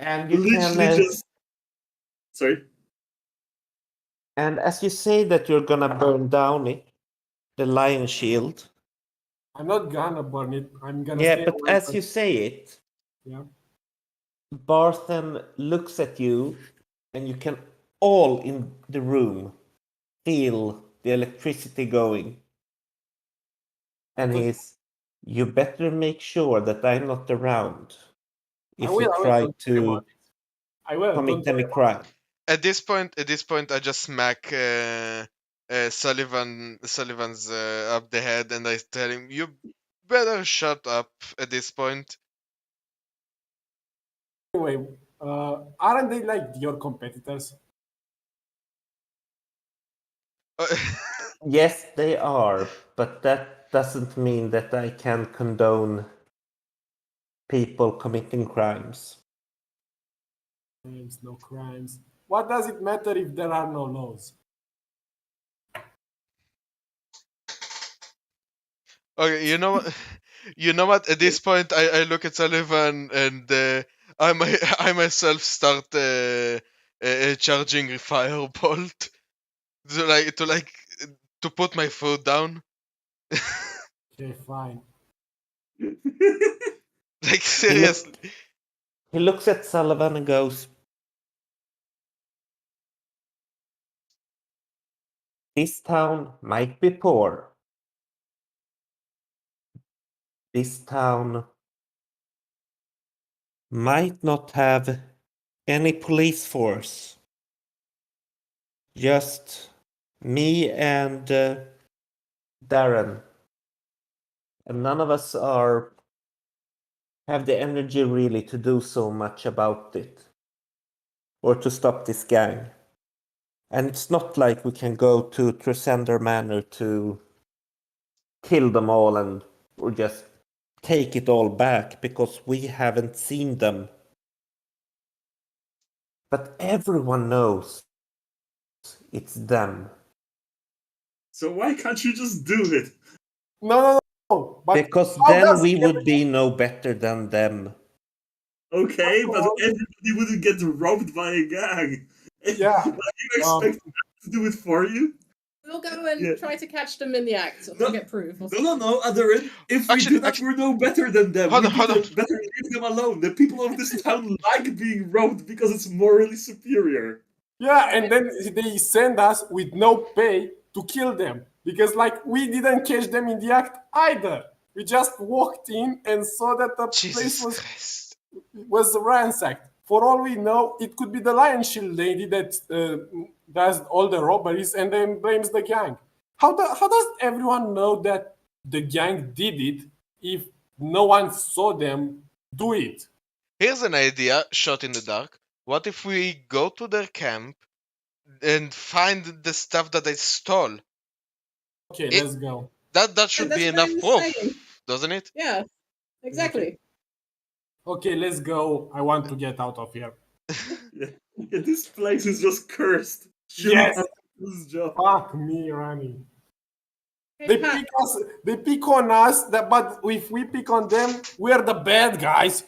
D: and you
E: literally
D: can.
E: just sorry.
D: And as you say that you're gonna burn down the LionShield.
C: I'm not gonna burn it. I'm gonna.
D: Yeah,
C: stay
D: but
C: away
D: as
C: from
D: you say it,
C: yeah.
D: Barthen looks at you, and you can all in the room feel the electricity going. And you better make sure that I'm not around if you try to
C: I will.
D: commit
C: Don't
D: any
C: worry.
D: crime.
A: At this point, I just smack Sullivan's up the head, and I tell him, "You better shut up." At this point.
C: Anyway, aren't they like your competitors?
D: Yes, they are, but that doesn't mean that I can condone people committing crimes.
C: No crimes. What does it matter if there are no laws?
A: Okay, you know what? You know what? At this point, I look at Sullivan and I myself start charging firebolt to put my foot down.
C: Okay, fine.
A: Like seriously.
D: He looks at Sullivan and goes, "This town might be poor. This town might not have any police force. Just me and Darren. And none of us have the energy really to do so much about it. Or to stop this gang. And it's not like we can go to Tresender Manor to kill them all or just take it all back because we haven't seen them. But everyone knows it's them."
E: So why can't you just do it?
C: No. But
D: because
C: how
D: then
C: does
D: we would be no better than them.
E: Okay,
C: First of
E: but
C: all-
E: everybody wouldn't get robbed by a gang.
C: Yeah.
E: Why do you expect them to do it for you?
B: We'll go and
E: Yeah.
B: try to catch them in the act.
E: No.
B: We'll get proof.
E: No, Adarin. If we
A: Actually-
E: do that, we're no better than them.
A: Hold
E: We
A: on.
E: better leave them alone. The people of this town like being robbed because it's morally superior.
C: Yeah, and then they send us with no pay to kill them because, like, we didn't catch them in the act either. We just walked in and saw that the
A: Jesus
C: place
A: Christ.
C: was ransacked. For all we know, it could be the LionShield lady that does all the robberies and then blames the gang. How does everyone know that the gang did it if no one saw them do it?
A: Here's an idea, shot in the dark. What if we go to their camp and find the stuff that they stole?
C: Okay,
A: It-
C: let's go.
A: That should
B: that's
A: be
B: what
A: enough
B: I'm
A: proof,
B: saying.
A: doesn't it?
B: Yeah, exactly.
C: Okay, let's go. I want to get out of here.
E: Yeah, this place is just cursed.
C: Yes.
E: This job.
C: Fuck me, Rani.
B: Hey,
C: They
B: Pat,
C: pick us. They pick on us. But if we pick on them, we're the bad guys.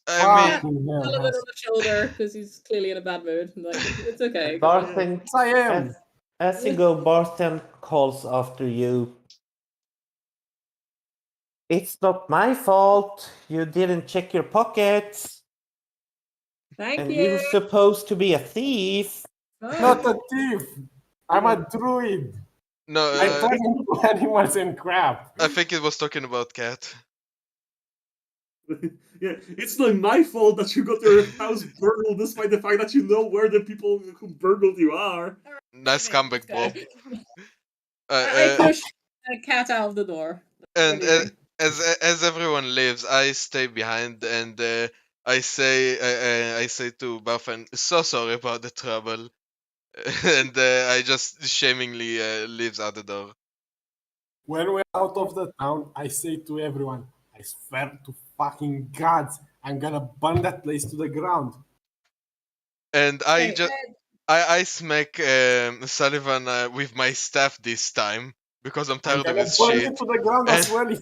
A: I mean,
C: Fucking hell,
B: Sullivan
C: guys.
B: on the shoulder because he's clearly in a bad mood. Like, it's okay.
D: Barthen,
C: Yes, I am.
D: as you go, Barthen calls after you. "It's not my fault. You didn't check your pockets.
B: Thank
D: And
B: you.
D: you're supposed to be a thief."
C: Not a thief. I'm a druid.
A: no,
C: I turn into animals and crap.
A: I think it was talking about Cat.
E: Yeah, it's not my fault that you got your house burgled despite the fact that you know where the people who burgled you are.
A: Nice comeback, bro.
B: I push a cat out of the door.
A: And
B: Anyway.
A: as everyone leaves, I stay behind and I say to Buffen, "So sorry about the trouble," and I just shamingly leaves out the door.
C: When we're out of the town, I say to everyone, I swear to fucking gods, I'm gonna burn that place to the ground.
A: And I
B: Hey,
A: just I smack Sullivan with my staff this time because I'm
C: I'm
A: tired of
C: gonna
A: his
C: burn
A: shit.
C: it to the ground as
A: And-
C: well if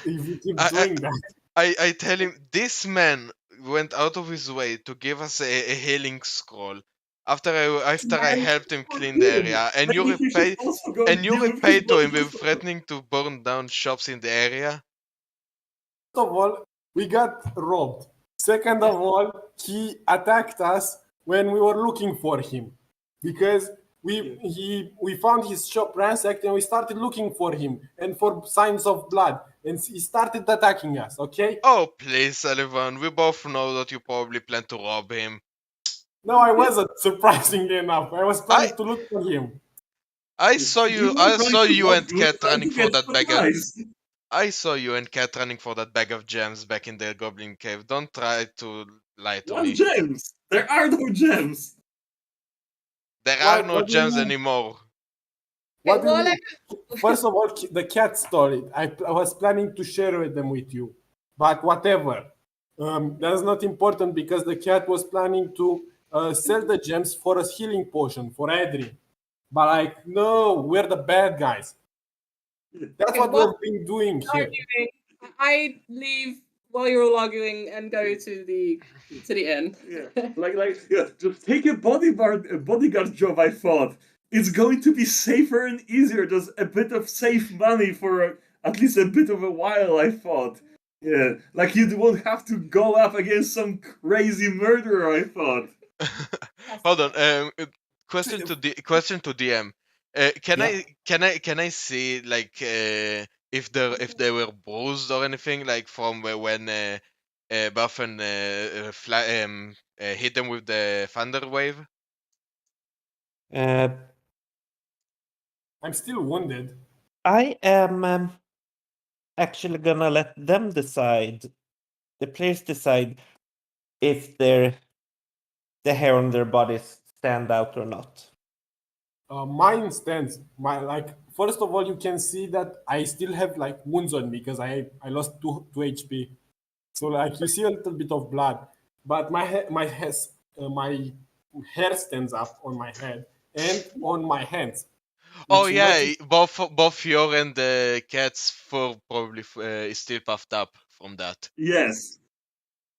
C: you keep
A: I-
C: doing that.
A: I tell him this man went out of his way to give us a healing scroll after I helped him clean the area, and you
E: Maybe he should
A: repay
E: also go
A: and you
E: deal with
A: repay
E: his
A: to him
E: buddies.
A: with threatening to burn down shops in the area.
C: First of all, we got robbed. Second of all, he attacked us when we were looking for him because we found his shop ransacked and we started looking for him and for signs of blood, and he started attacking us. Okay.
A: Oh please, Sullivan, we both know that you probably plan to rob him.
C: No, I wasn't, surprisingly enough. I was planning to look for him.
A: I saw you.
E: were
A: I
E: trying
A: saw
E: to
A: you
E: log
A: and
E: you were
A: Cat
E: trying
A: running
E: to
A: for
E: get
A: that bag of.
E: supplies.
A: I saw you and Cat running for that bag of gems back in the Goblin Cave. Don't try to lie to
E: What
A: me.
E: gems? There are no gems.
A: There are no
C: What do you
A: gems
C: mean?
A: anymore.
C: What do you
B: well,
C: mean? First of all, the cat story. I was planning to share them with you, but whatever. That's not important because the cat was planning to sell the gems for a healing potion for Adri. But like, no, we're the bad guys. That's
B: Okay,
C: what
B: well,
C: we've been doing here.
B: arguing, I leave while you're all arguing and go to the inn.
E: Yeah, just take a bodyguard job. I thought it's going to be safer and easier. Just a bit of safe money for at least a bit of a while. I thought. Yeah, like you won't have to go up against some crazy murderer. I thought.
A: Hold on. Question to DM. Can
C: Yeah.
A: I see like if they were bruised or anything like from when Buffen hit them with the thunder wave?
D: Uh,
C: I'm still wounded.
D: I am actually gonna let them decide, the players decide, if the hair on their bodies stand out or not.
C: Mine stands. First of all, you can see that I still have like wounds on me because I lost two HP. So like you see a little bit of blood, but my hair stands up on my head and on my hands.
A: Oh
C: Which you
A: yeah,
C: notice-
A: both your and the cat's fur probably is still puffed up from that.
E: Yes,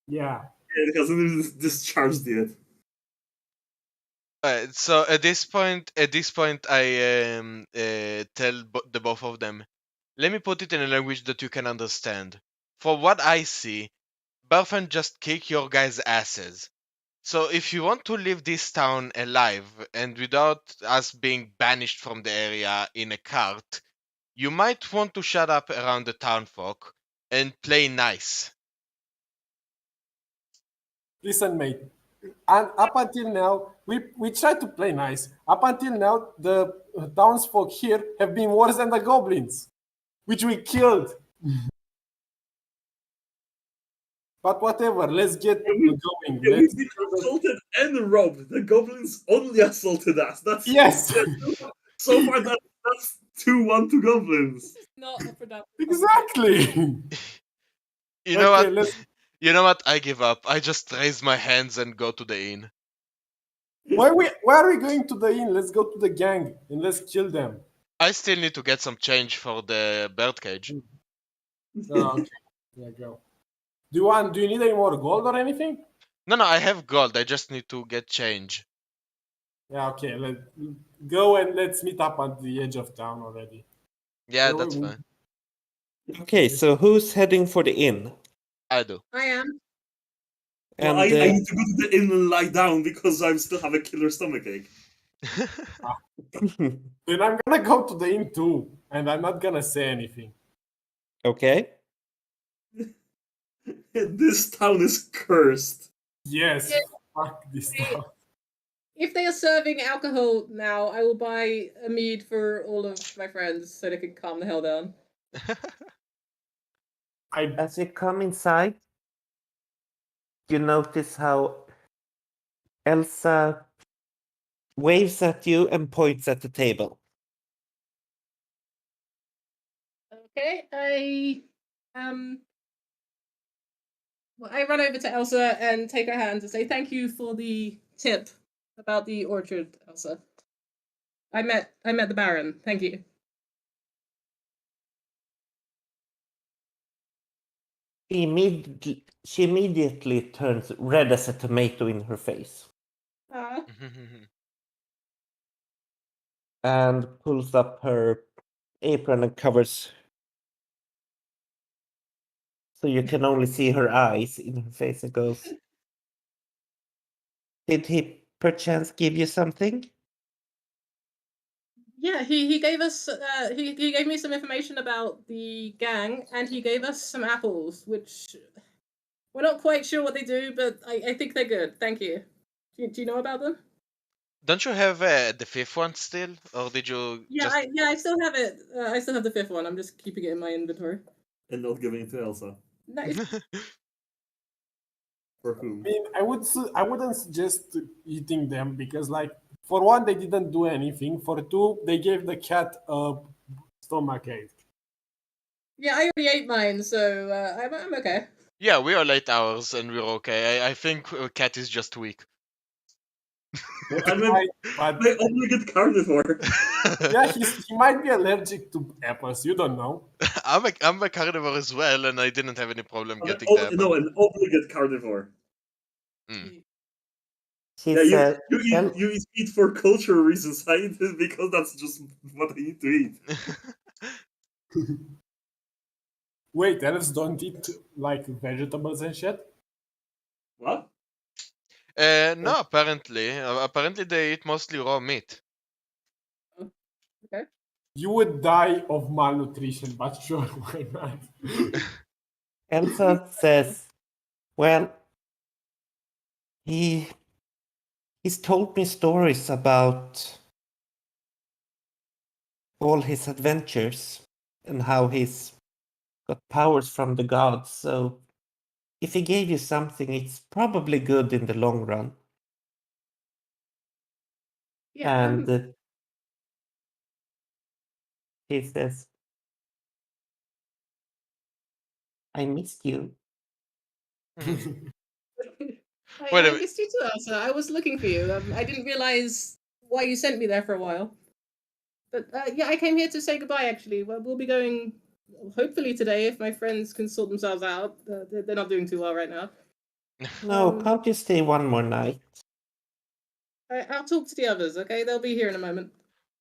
C: yeah.
E: it hasn't discharged yet.
A: So at this point, I tell the both of them. Let me put it in a language that you can understand. For what I see, Burfen just kick your guys' asses. So if you want to leave this town alive and without us being banished from the area in a cart, you might want to shut up around the townfolk and play nice.
C: Listen, mate. And up until now, we tried to play nice. Up until now, the townsfolk here have been worse than the goblins, which we killed. But whatever, let's get going.
E: Yeah,
C: Let's
E: we've been assaulted and robbed. The goblins only assaulted us. That's
C: yes,
E: so far that's 2-1 to goblins.
B: Not a productive.
C: exactly.
A: You know
C: Okay,
A: what?
C: let's.
A: You know what? I give up. I just raise my hands and go to the inn.
C: Why are we going to the inn? Let's go to the gang and let's kill them.
A: I still need to get some change for the birdcage.
C: Oh, okay, there you go. Do you need any more gold or anything?
A: No, I have gold. I just need to get change.
C: Yeah, okay. Let's go and let's meet up at the edge of town already.
A: Yeah,
C: Where
A: that's
C: we-
A: fine.
D: Okay, so who's heading for the inn?
A: I do.
B: I am.
E: Well,
D: And
E: I need to go to the inn and lie down because I still have a killer stomachache.
C: Then I'm gonna go to the inn too, and I'm not gonna say anything.
D: okay.
E: This town is cursed.
C: Yes,
B: Yeah.
C: fuck this
B: Hey.
C: town.
B: If they are serving alcohol now, I will buy a mead for all of my friends so they can calm the hell down.
D: As you come inside, you notice how Elsa waves at you and points at the table.
B: Okay, I run over to Elsa and take her hand and say thank you for the tip about the orchard, Elsa. I met the Baron. Thank you.
D: She immediately turns red as a tomato in her face and pulls up her apron and covers so you can only see her eyes in her face and goes, "Did he perchance give you something?"
B: Yeah, he gave us he gave me some information about the gang and he gave us some apples, which we're not quite sure what they do, but I think they're good. Thank you. Do you know about them?
A: Don't you have the fifth one still, or did you?
B: Yeah,
A: just...
B: I still have it. I still have the fifth one. I'm just keeping it in my inventory.
E: And not giving it to Elsa.
B: Nice.
E: For whom?
C: I mean, I wouldn't suggest eating them because, like, for one, they didn't do anything. For two, they gave the cat a stomachache.
B: Yeah, I already ate mine, so I'm okay.
A: Yeah, we are late hours and we're okay. I think Cat is just weak.
E: Well, I'm a
C: But
E: obligate carnivore.
C: yeah, he might be allergic to apples. You don't know.
A: I'm a carnivore as well, and I didn't have any problem getting the apple.
E: No, an obligate carnivore.
D: She
E: Yeah,
D: said,
E: you eat for cultural reasons. I eat it because that's just what I need to eat.
C: Wait, elves don't eat like vegetables and shit?
E: What?
A: No, apparently. Apparently they eat mostly raw meat.
B: Okay.
C: You would die of malnutrition, but sure, why not?
D: Elsa says, well, he's told me stories about all his adventures and how he's got powers from the gods, so if he gave you something, it's probably good in the long run.
B: Yeah.
D: And he says, I missed you.
A: Wait a
B: I
A: minute.
B: missed you too, Elsa. I was looking for you. I didn't realize why you sent me there for a while. But yeah, I came here to say goodbye, actually. Well, we'll be going, hopefully today, if my friends can sort themselves out. They're not doing too well right now.
D: No, can't you stay one more night?
B: I'll talk to the others, okay? They'll be here in a moment.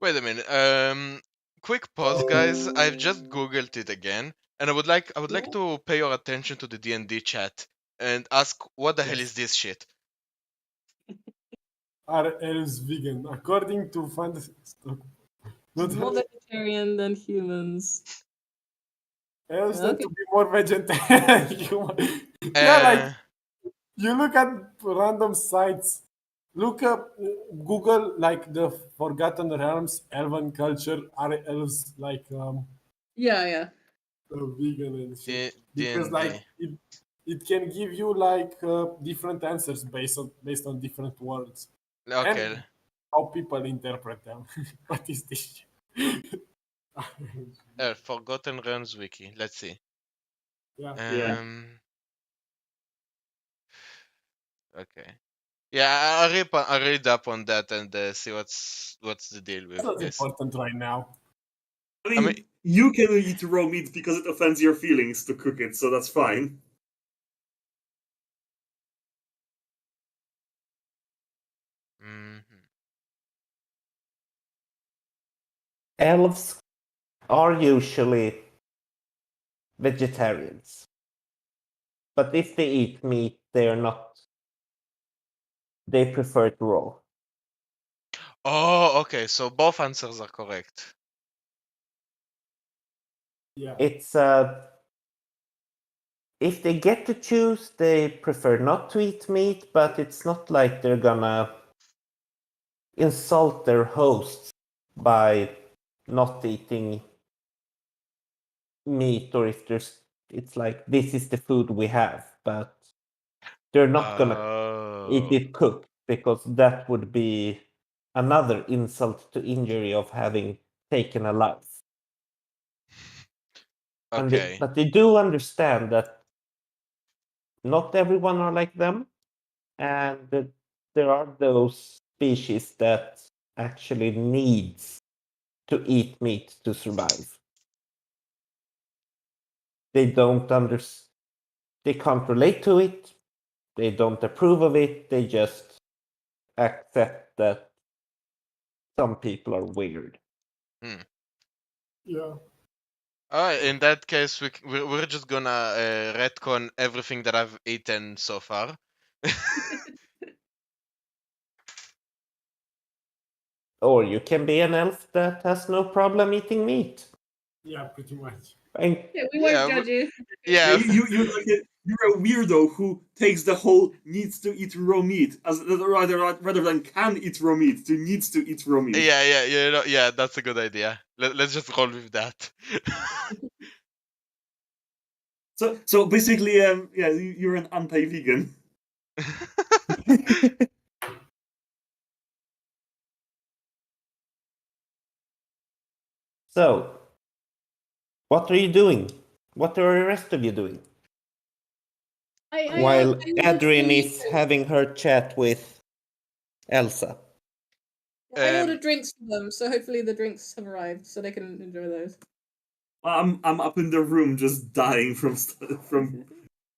A: Wait a minute. Quick pause, guys. I've just Googled it again, and I would like to pay your attention to the D&D chat and ask what the hell is this shit?
C: Are elves vegan? According to fantasy stock.
B: More vegetarian than humans.
C: Elves tend
B: Okay.
C: to be more vegetarian than human. Yeah, like you look at random sites. Look up Google like the Forgotten Realms elven culture. Are elves like
B: Yeah.
C: vegan and shit? Because
A: D&D.
C: like it can give you like different answers based on different words
A: Okay.
C: and how people interpret them. What is this shit?
A: Forgotten Realms wiki. Let's see.
C: Yeah.
A: Okay. Yeah, I read up on that and see what's the deal with
C: That's not
A: this.
C: important right now.
E: I mean, you can eat raw meat because it offends your feelings to cook it, so that's fine.
D: Elves are usually vegetarians. But if they eat meat, they are not. They prefer it raw.
A: Oh, okay. So both answers are correct.
C: Yeah.
D: It's if they get to choose, they prefer not to eat meat, but it's not like they're gonna insult their hosts by not eating meat, or if it's like this is the food we have, but they're not gonna eat it cooked because that would be another insult to injury of having taken a life.
A: Okay.
D: But they do understand that not everyone are like them, and that there are those species that actually needs to eat meat to survive. They don't they can't relate to it, they don't approve of it, they just accept that some people are weird.
C: Yeah.
A: In that case, we're just gonna retcon everything that I've eaten so far.
D: Or you can be an elf that has no problem eating meat.
C: Yeah, pretty much.
B: Yeah, we won't judge you.
A: Yeah.
E: You're a weirdo who takes the whole needs to eat raw meat rather than can eat raw meat to needs to eat raw meat.
A: Yeah, that's a good idea. Let's just roll with that.
E: So basically, you're an anti-vegan.
D: So, what are you doing? What are the rest of you doing? While Adrian is having her chat with Elsa.
B: I ordered drinks for them, so hopefully the drinks have arrived, so they can enjoy those.
E: I'm up in the room just dying from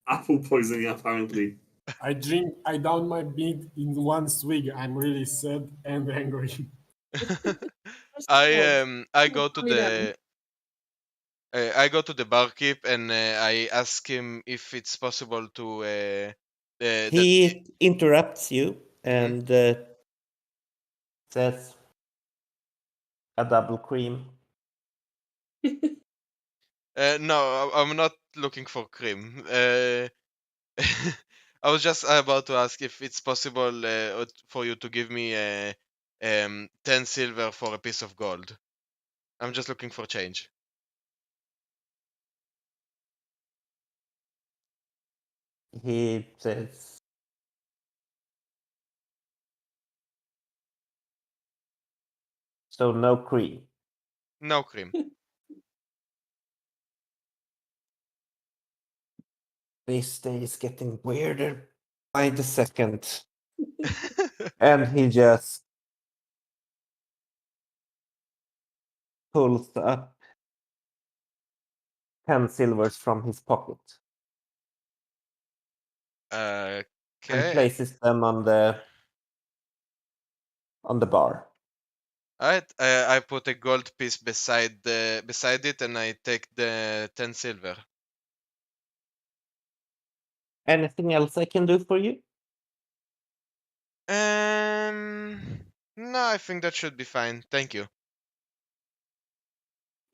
E: apple poisoning apparently.
C: I down my beer in one swig. I'm really sad and angry.
A: I go to the barkeep and I ask him if it's possible to.
D: He interrupts you and says, "A double cream."
A: No, I'm not looking for cream. I was just about to ask if it's possible for you to give me 10 silver for a piece of gold. I'm just looking for change.
D: He says, "So no cream."
A: No cream.
D: This day is getting weirder by the second. And he just pulls up 10 silvers from his pocket.
A: Okay.
D: And places them on the bar.
A: Alright, I put a gold piece beside it and I take the 10 silver.
D: Anything else I can do for you?
A: No, I think that should be fine. Thank you.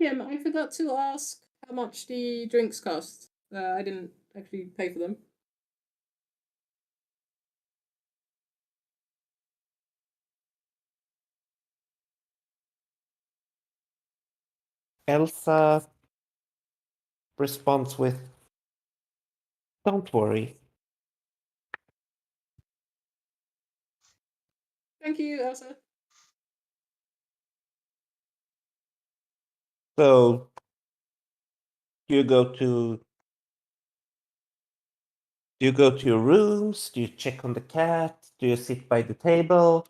B: Kim, I forgot to ask how much the drinks cost. I didn't actually pay for them.
D: Elsa responds with, "Don't worry."
B: Thank you, Elsa.
D: So you go to your rooms? Do you check on the cat? Do you sit by the table?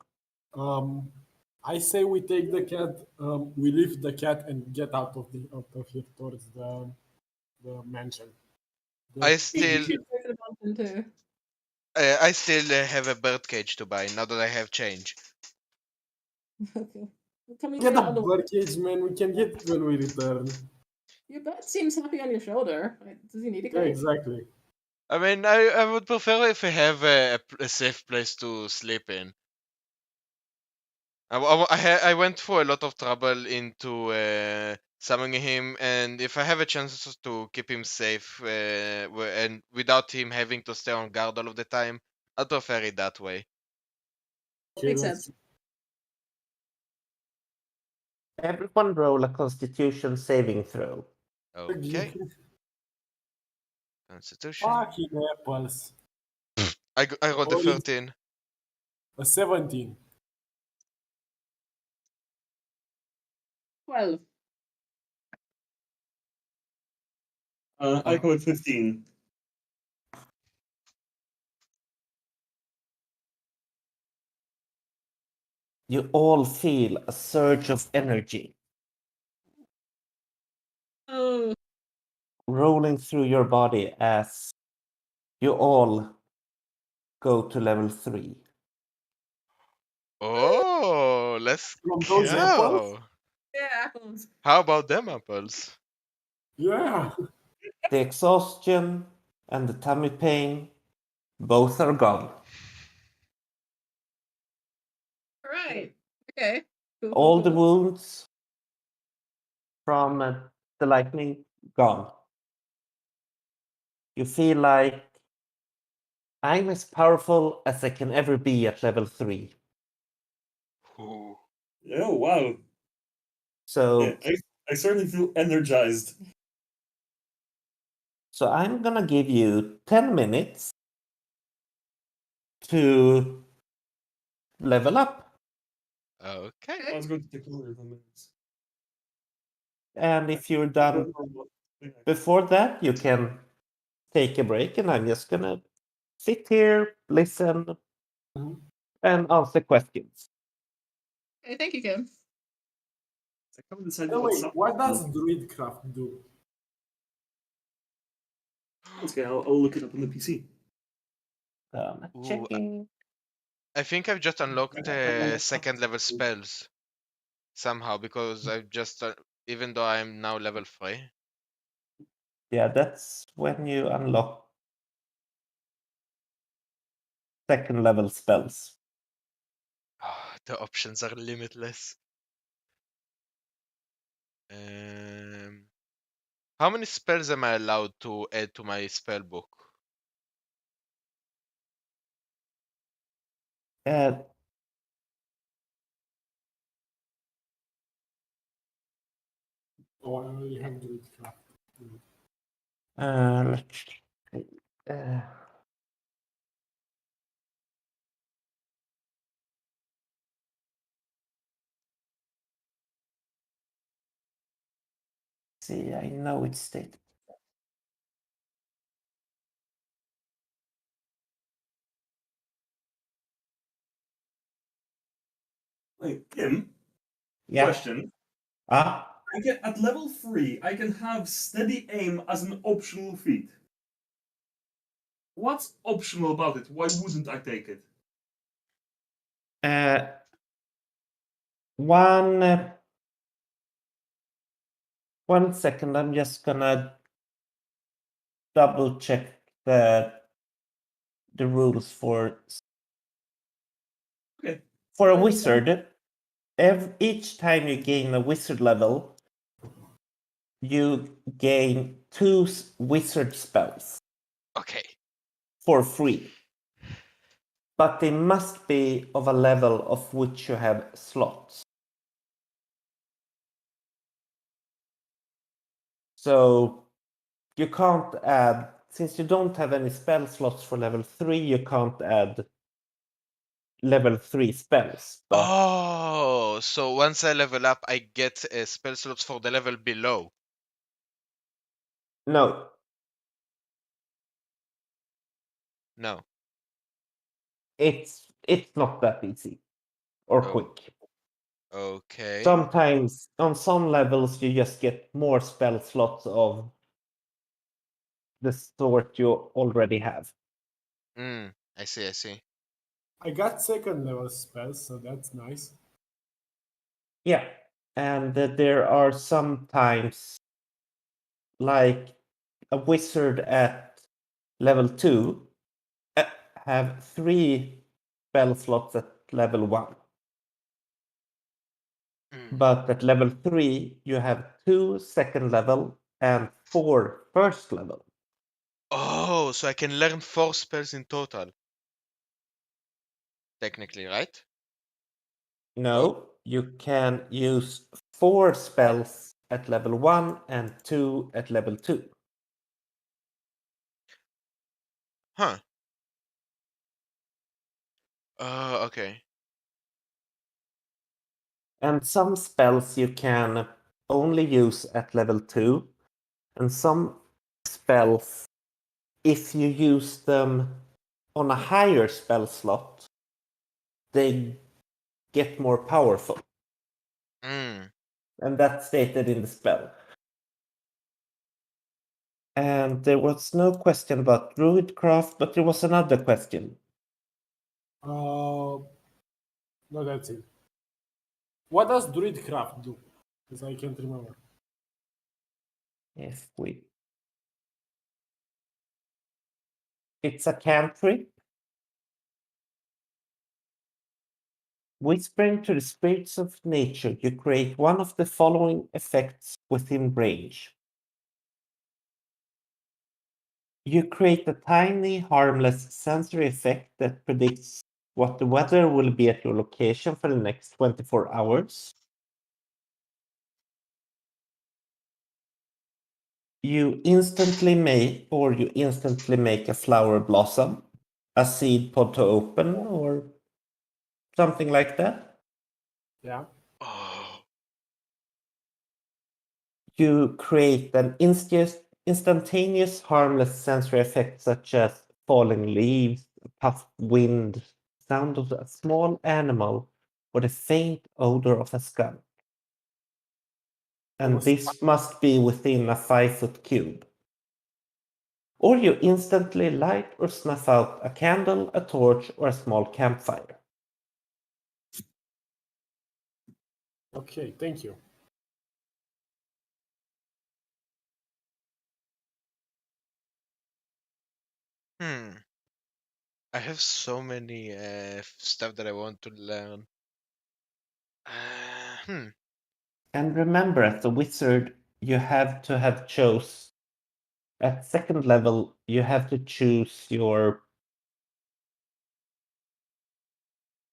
C: I say we take the cat. We leave the cat and get out of here towards the mansion.
A: I still have a birdcage to buy now that I have change.
B: Okay. Can we
C: Get
B: get
C: a birdcage, man. We can get it when we return.
B: Your bird seems happy on your shoulder. Does he need a cage?
C: Yeah, exactly.
A: I mean, I would prefer if I have a safe place to sleep in. I went through a lot of trouble into summoning him, and if I have a chance to keep him safe and without him having to stay on guard all of the time, I'd prefer it that way.
C: Okay,
B: Makes sense.
D: Everyone roll a Constitution saving throw.
A: Okay. Constitution.
C: Fucking apples.
A: I rolled a 13.
C: A 17.
B: 12.
E: I go with 15.
D: You all feel a surge of energy rolling through your body as you all go to level 3.
A: Oh, let's
C: From those apples?
A: go.
B: Yeah, apples.
A: How about them apples?
C: Yeah.
D: The exhaustion and the tummy pain, both are gone.
B: All right. Okay. Cool,
D: All the wounds from the lightning gone. You feel like I'm as powerful as I can ever be at level 3.
A: Ooh.
E: Oh, wow.
D: So,
E: Yeah, I certainly feel energized.
D: so I'm gonna give you 10 minutes to level up.
A: Okay.
E: I was going to take longer than minutes.
D: And if you're done before that, you can take a break, and I'm just gonna sit here, listen, and answer questions.
B: Okay, thank you, Kim.
E: I haven't decided
C: Oh,
E: what's
C: wait,
E: up.
C: what does Druidcraft do?
E: Okay, I'll look it up on the PC.
A: Ooh,
D: Checking.
A: I think I've just unlocked second level spells somehow because I've just even though I'm now level 3.
D: Yeah, that's when you unlock second level spells.
A: The options are limitless. How many spells am I allowed to add to my spell book?
C: Oh, I already have Druidcraft.
D: Let's see, I know it's stated.
E: Wait, Kim,
D: Yeah.
E: question. At level 3, I can have steady aim as an optional feat. What's optional about it? Why wouldn't I take it?
D: One second, I'm just gonna double check the rules for
E: Okay.
D: a wizard. Each time you gain a wizard level, you gain 2 wizard spells
A: Okay.
D: for free. But they must be of a level of which you have slots. So you can't add, since you don't have any spell slots for level 3, you can't add level 3 spells. But
A: Oh, so once I level up, I get spell slots for the level below.
D: no.
A: No.
D: It's not that easy or
A: Oh.
D: quick.
A: Okay.
D: Sometimes on some levels you just get more spell slots of the sort you already have.
A: I see, I see.
C: I got second level spells, so that's nice.
D: Yeah, and there are sometimes like a wizard at level 2 have 3 spell slots at level 1. But at level 3 you have 2 second level and 4 first level.
A: Oh, so I can learn 4 spells in total. Technically, right?
D: No, you can use 4 spells at level 1 and 2 at level 2.
A: Huh. Okay.
D: And some spells you can only use at level 2, and some spells, if you use them on a higher spell slot, they get more powerful. And that's stated in the spell. And there was no question about Druidcraft, but there was another question.
C: No, that's it. What does Druidcraft do? Because I can't remember.
D: It's a cantrip. Whispering to the spirits of nature, you create one of the following effects within range. You create a tiny, harmless sensory effect that predicts what the weather will be at your location for the next 24 hours. You instantly make a flower blossom, a seed pod to open, or something like that.
C: Yeah.
A: Oh.
D: You create an instantaneous, harmless sensory effect such as falling leaves, puff wind, sound of a small animal, or the faint odor of a skunk. And this must be within a 5-foot cube. Or you instantly light or snuff out a candle, a torch, or a small campfire.
C: Okay, thank you.
A: I have so many stuff that I want to learn.
D: And remember, as a wizard, you have to have chose. At second level, you have to choose your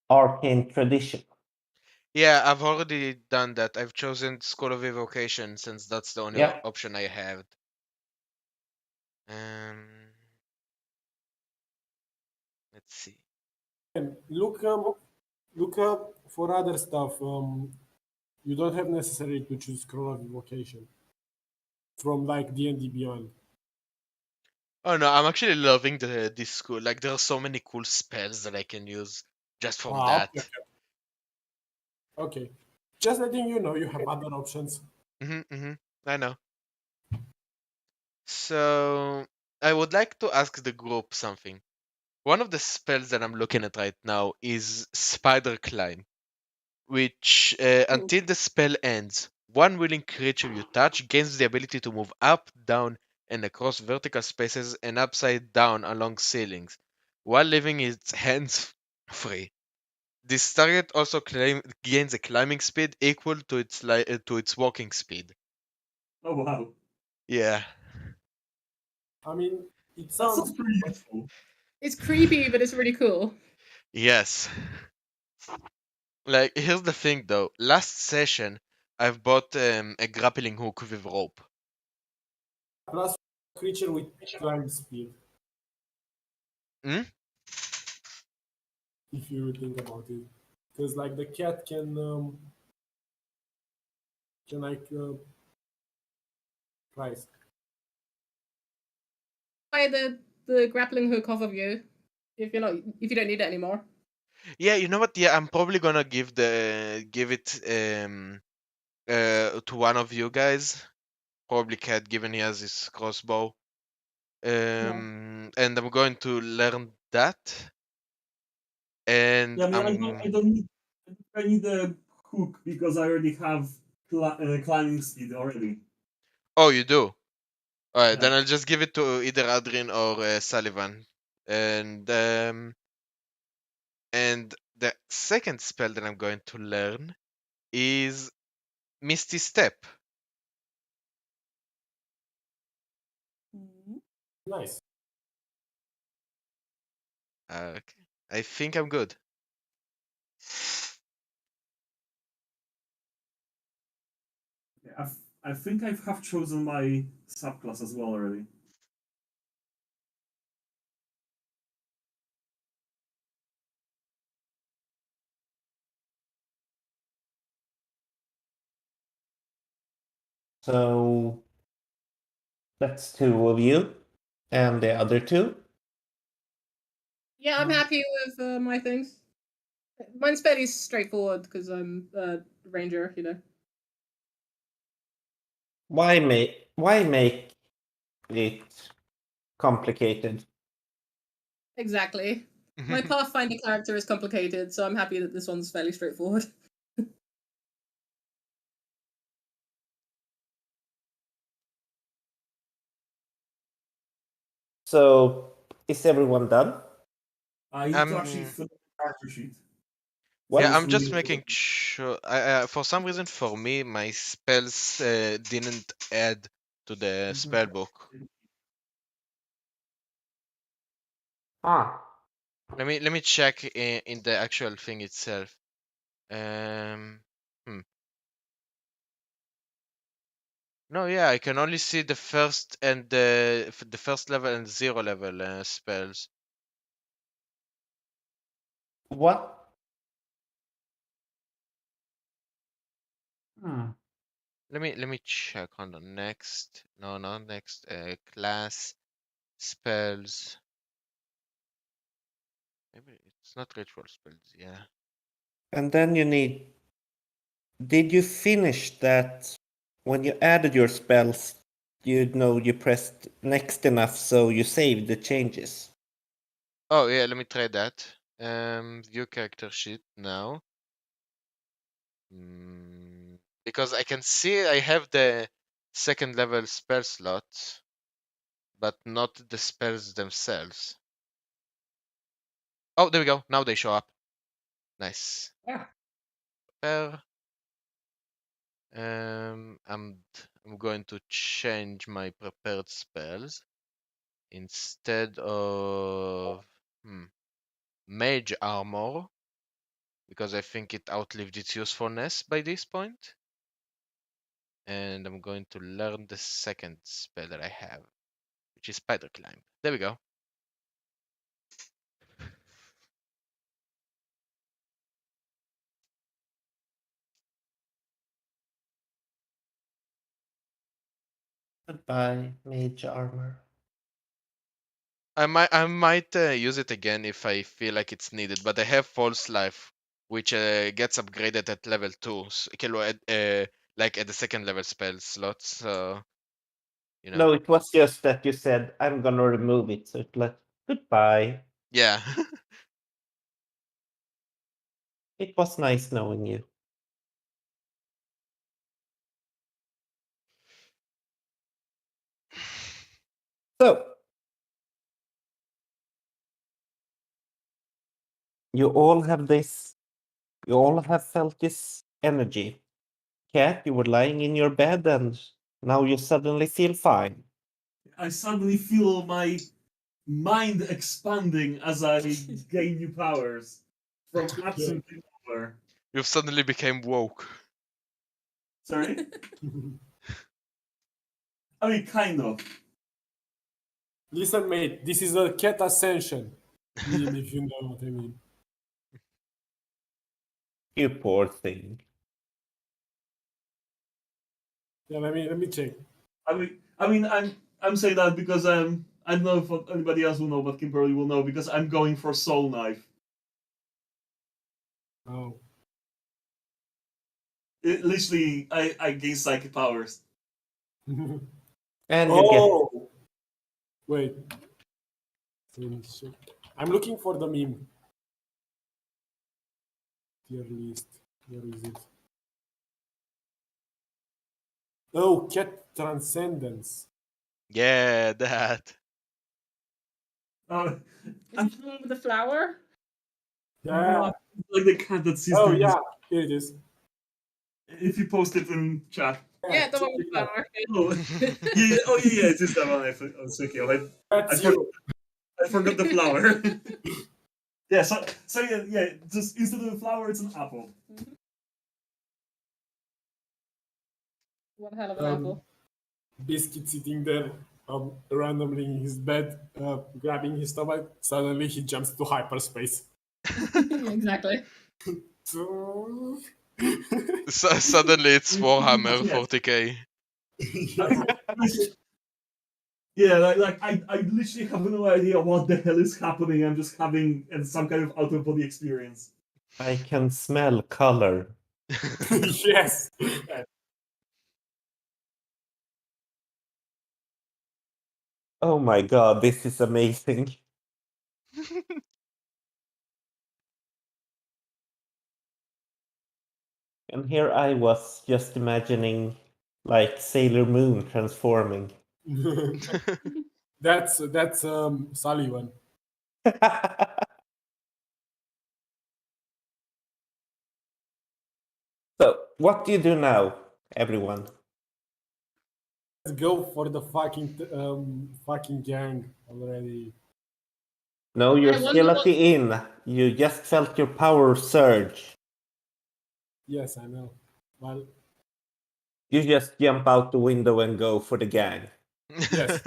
D: arcane tradition.
A: Yeah, I've already done that. I've chosen School of Evocation since that's the only option I have. Let's see.
C: And look up for other stuff. You don't have necessarily to choose Scroll of Evocation from like D&D Beyond.
A: Oh no, I'm actually loving this school. Like there are so many cool spells that I can use just from that.
C: Okay. Just letting you know you have other options.
A: I know. So I would like to ask the group something. One of the spells that I'm looking at right now is Spider Climb, which until the spell ends, one willing creature you touch gains the ability to move up, down, and across vertical spaces and upside down along ceilings, while leaving its hands free. This target also gains a climbing speed equal to its walking speed.
E: Oh wow!
A: Yeah.
C: I mean, it
E: That
C: sounds
E: sounds pretty useful.
B: It's creepy, but it's really cool.
A: Yes. Like here's the thing though. Last session, I've bought a grappling hook with rope.
C: plus creature with climb speed. If you think about it, because like the cat can like rise.
B: Buy the grappling hook off of you if you don't need it anymore.
A: Yeah, you know what? Yeah, I'm probably gonna give it to one of you guys. Probably Cat, given he has his crossbow. And I'm going to learn that. And
E: Yeah, I mean, I need a hook because I already have climbing speed already.
A: Oh, you do? Alright,
E: Yeah.
A: then I'll just give it to either Adrian or Sullivan. And the second spell that I'm going to learn is Misty Step.
C: Nice.
A: Okay. I think I'm good.
E: I think I have chosen my subclass as well already.
D: So that's 2 of you, and the other 2.
B: Yeah, I'm happy with my things. Mine's fairly straightforward because I'm a ranger, you know.
D: Why make it complicated?
B: Exactly. My Pathfinder character is complicated, so I'm happy that this one's fairly straightforward.
D: So, is everyone done?
E: I need to actually fill the character sheet.
A: Yeah, I'm just making sure. For some reason, for me, my spells didn't add to the spell book. Let me check in the actual thing itself. No, yeah, I can only see the first and the first level and 0 level spells.
D: What?
A: Let me check on the next. No, not next. Class spells. Maybe it's not ritual spells. Yeah.
D: And then you need. Did you finish that when you added your spells? You pressed next enough so you saved the changes.
A: Oh yeah, let me try that. View character sheet now. Because I can see I have the second level spell slot, but not the spells themselves. Oh, there we go. Now they show up. Nice.
B: Yeah.
A: I'm going to change my prepared spells instead of mage armor, because I think it outlived its usefulness by this point. And I'm going to learn the second spell that I have, which is spider climb. There we go.
D: Goodbye, mage armor.
A: I might use it again if I feel like it's needed, but I have false life, which gets upgraded at level 2, like at the second level spell slot. So, you know.
D: No, it was just that you said I'm gonna remove it, so it's like goodbye.
A: Yeah.
D: It was nice knowing you. So, you all have felt this energy. Cat, you were lying in your bed and now you suddenly feel fine.
E: I suddenly feel my mind expanding as I gain new powers from absolutely nowhere.
A: You've suddenly became woke.
E: Sorry? I mean, kind of.
C: Listen, mate, this is a cat ascension. If you know what I mean.
D: You poor thing.
C: Yeah, let me check.
E: I'm saying that because I don't know if anybody else will know, but Kimberly will know because I'm going for Soul Knife.
C: Oh.
E: Literally, I gain psychic powers.
D: And you get
C: Wait. I'm looking for the meme. Tier list. Where is it? Oh, cat transcendence.
A: Yeah, that.
E: Oh,
B: Is it the one with the flower?
C: Yeah.
E: like the cat that sees
C: Oh
E: the
C: yeah, here it is.
E: If you post it in chat.
B: Yeah, the one with the
C: check it out.
B: flower.
E: Yeah, it is that one. I was thinking of it.
C: That's you.
E: I forgot the flower. Yeah, so yeah, just instead of a flower, it's an apple.
B: One hell of an apple.
C: Biscuit sitting there, randomly in his bed, grabbing his stomach. Suddenly he jumps to hyperspace.
B: Exactly.
A: Suddenly it's Warhammer
E: Yeah.
A: 40k.
E: Yeah, like I literally have no idea what the hell is happening. I'm just having some kind of out of body experience.
D: I can smell color.
C: Yes.
D: Oh my god, this is amazing. And here I was just imagining like Sailor Moon transforming.
C: That's Sullivan.
D: So, what do you do now, everyone?
C: Let's go for the fucking gang already.
D: No, you're
B: I wonder
D: still at
B: what-
D: the inn. You just felt your power surge.
C: Yes, I know. Well,
D: You just jump out the window and go for the gang.
C: Yes.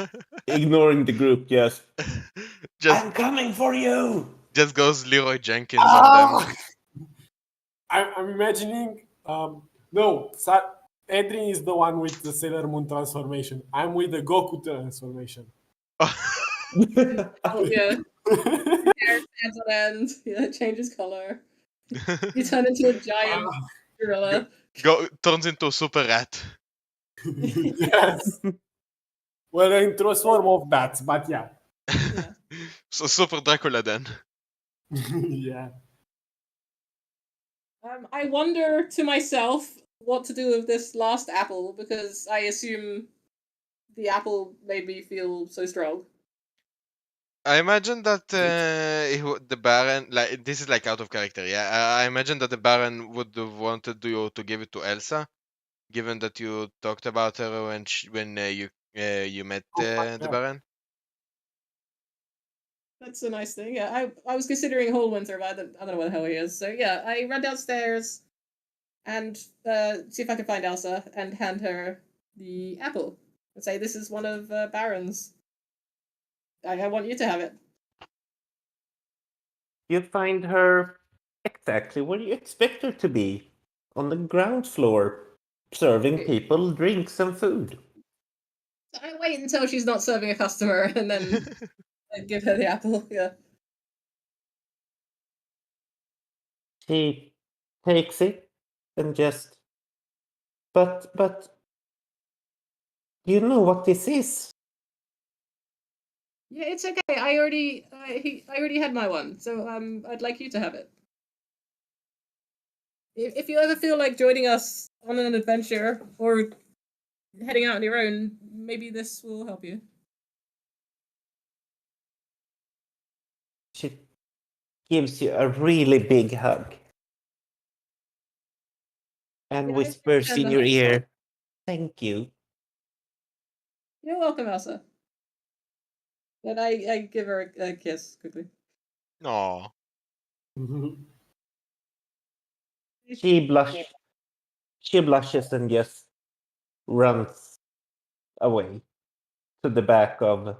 D: Ignoring the group, just
A: just
D: I'm coming for you!
A: just goes Leroy Jenkins on them.
C: I'm imagining. No, Adrian is the one with the Sailor Moon transformation. I'm with the Goku transformation.
B: Oh, yeah. Hair stands on end. Yeah, it changes color. You turn into a giant gorilla.
A: Turns into a super rat.
C: Yes. Well, into a swarm of bats, but yeah.
B: Yeah.
A: So super Dracula then.
C: Yeah.
B: I wonder to myself what to do with this last apple because I assume the apple made me feel so strong.
A: I imagine that the Baron, like this is like out of character, yeah. I imagine that the Baron would have wanted you to give it to Elsa, given that you talked about her when you met the
C: yeah.
A: Baron.
B: That's a nice thing. Yeah, I was considering Whole Winter, but I don't know where the hell he is. So yeah, I run downstairs and see if I can find Elsa and hand her the apple and say, "This is one of Baron's. I want you to have it."
D: You find her exactly where you expect her to be, on the ground floor, serving people drinks and food.
B: So I wait until she's not serving a customer and then I give her the apple. Yeah.
D: She takes it and just. But. You know what this is?
B: Yeah, it's okay. I already had my one, so I'd like you to have it. If you ever feel like joining us on an adventure or heading out on your own, maybe this will help you.
D: She gives you a really big hug and
B: Yeah, I
D: whispers in
B: understand
D: your
B: that.
D: ear, "Thank you."
B: You're welcome, Elsa. And I give her a kiss quickly.
A: Aw.
D: She blushes and just runs away to the back to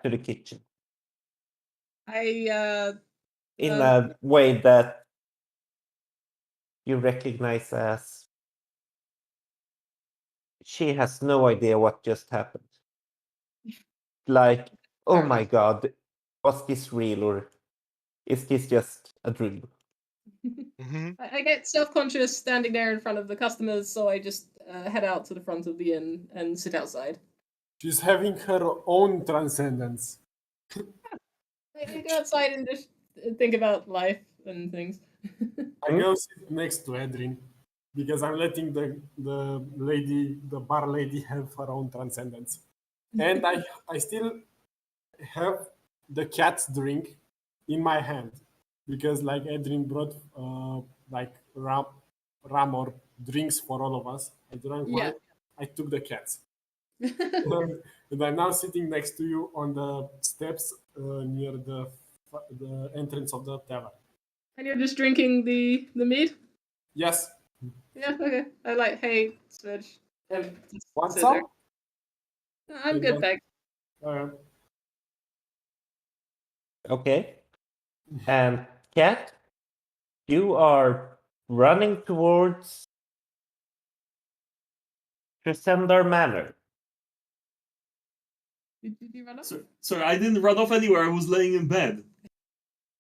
D: the kitchen
B: I
D: in a way that you recognize as she has no idea what just happened. Like, oh
B: Fair
D: my
B: enough.
D: god, was this real or is this just a dream?
A: Mhm.
B: I get self-conscious standing there in front of the customers, so I just head out to the front of the inn and sit outside.
C: She's having her own transcendence.
B: I go outside and just think about life and things.
C: I go sit next to Adrian because I'm letting the bar lady have her own transcendence. And I still have the cat's drink in my hand because like Adrian brought like ram or drinks for all of us. I drank
B: Yeah.
C: mine. I took the cat's. And I'm now sitting next to you on the steps near the entrance of the tavern.
B: And you're just drinking the mead?
C: Yes.
B: Yeah, okay. I like, hey, Switch.
C: Want
B: sit there.
C: some?
B: I'm good, thanks.
D: Okay. And Cat, you are running towards Crescendar Manor.
B: Did you run up?
E: Sorry, I didn't run off anywhere. I was laying in bed.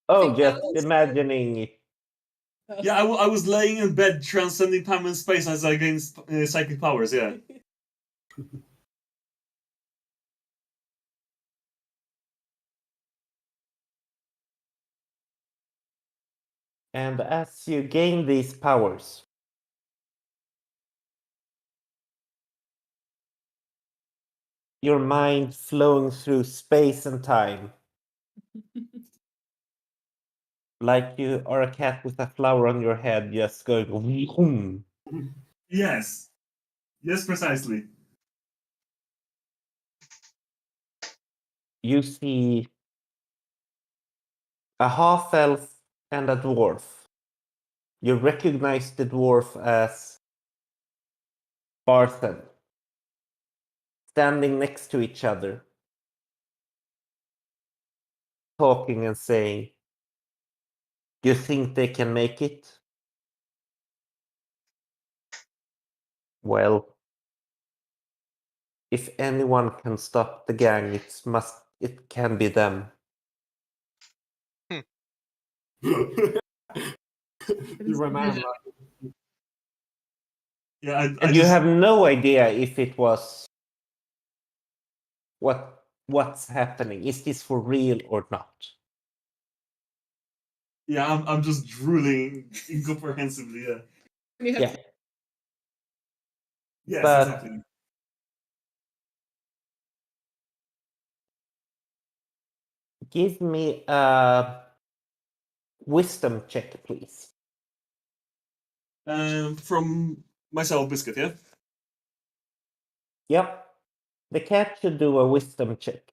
D: Oh,
B: think that
D: just
B: was-
D: imagining it.
E: Yeah, I was laying in bed, transcending time and space as I gained psychic powers. Yeah.
D: And as you gain these powers, your mind flowing through space and time, like you are a cat with a flower on your head, just going vroom.
E: Yes. Yes, precisely.
D: You see a half-elf and a dwarf. You recognize the dwarf as Barthen, standing next to each other, talking and saying, "You think they can make it? Well, if anyone can stop the gang, it can be them."
C: Even I'm laughing.
E: Yeah,
D: And you have no idea if it was what's happening. Is this for real or not?
E: Yeah, I'm just drooling incomprehensibly. Yeah.
B: You have
D: Yeah.
E: Yes,
D: But-
E: exactly.
D: Give me a wisdom check, please.
E: From myself, Biscuit. Yeah.
D: Yep. The cat should do a wisdom check.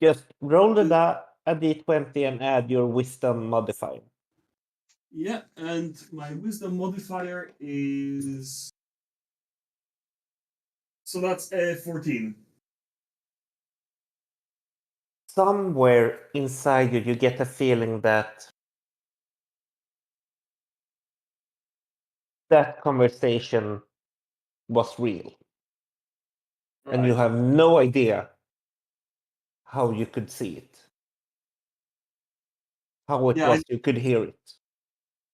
D: Just roll a d20 and add your wisdom modifier.
E: Yeah, and my wisdom modifier is. So that's 14.
D: Somewhere inside you get a feeling that that conversation was real. And you have no idea how you could see it. How it was you could hear it.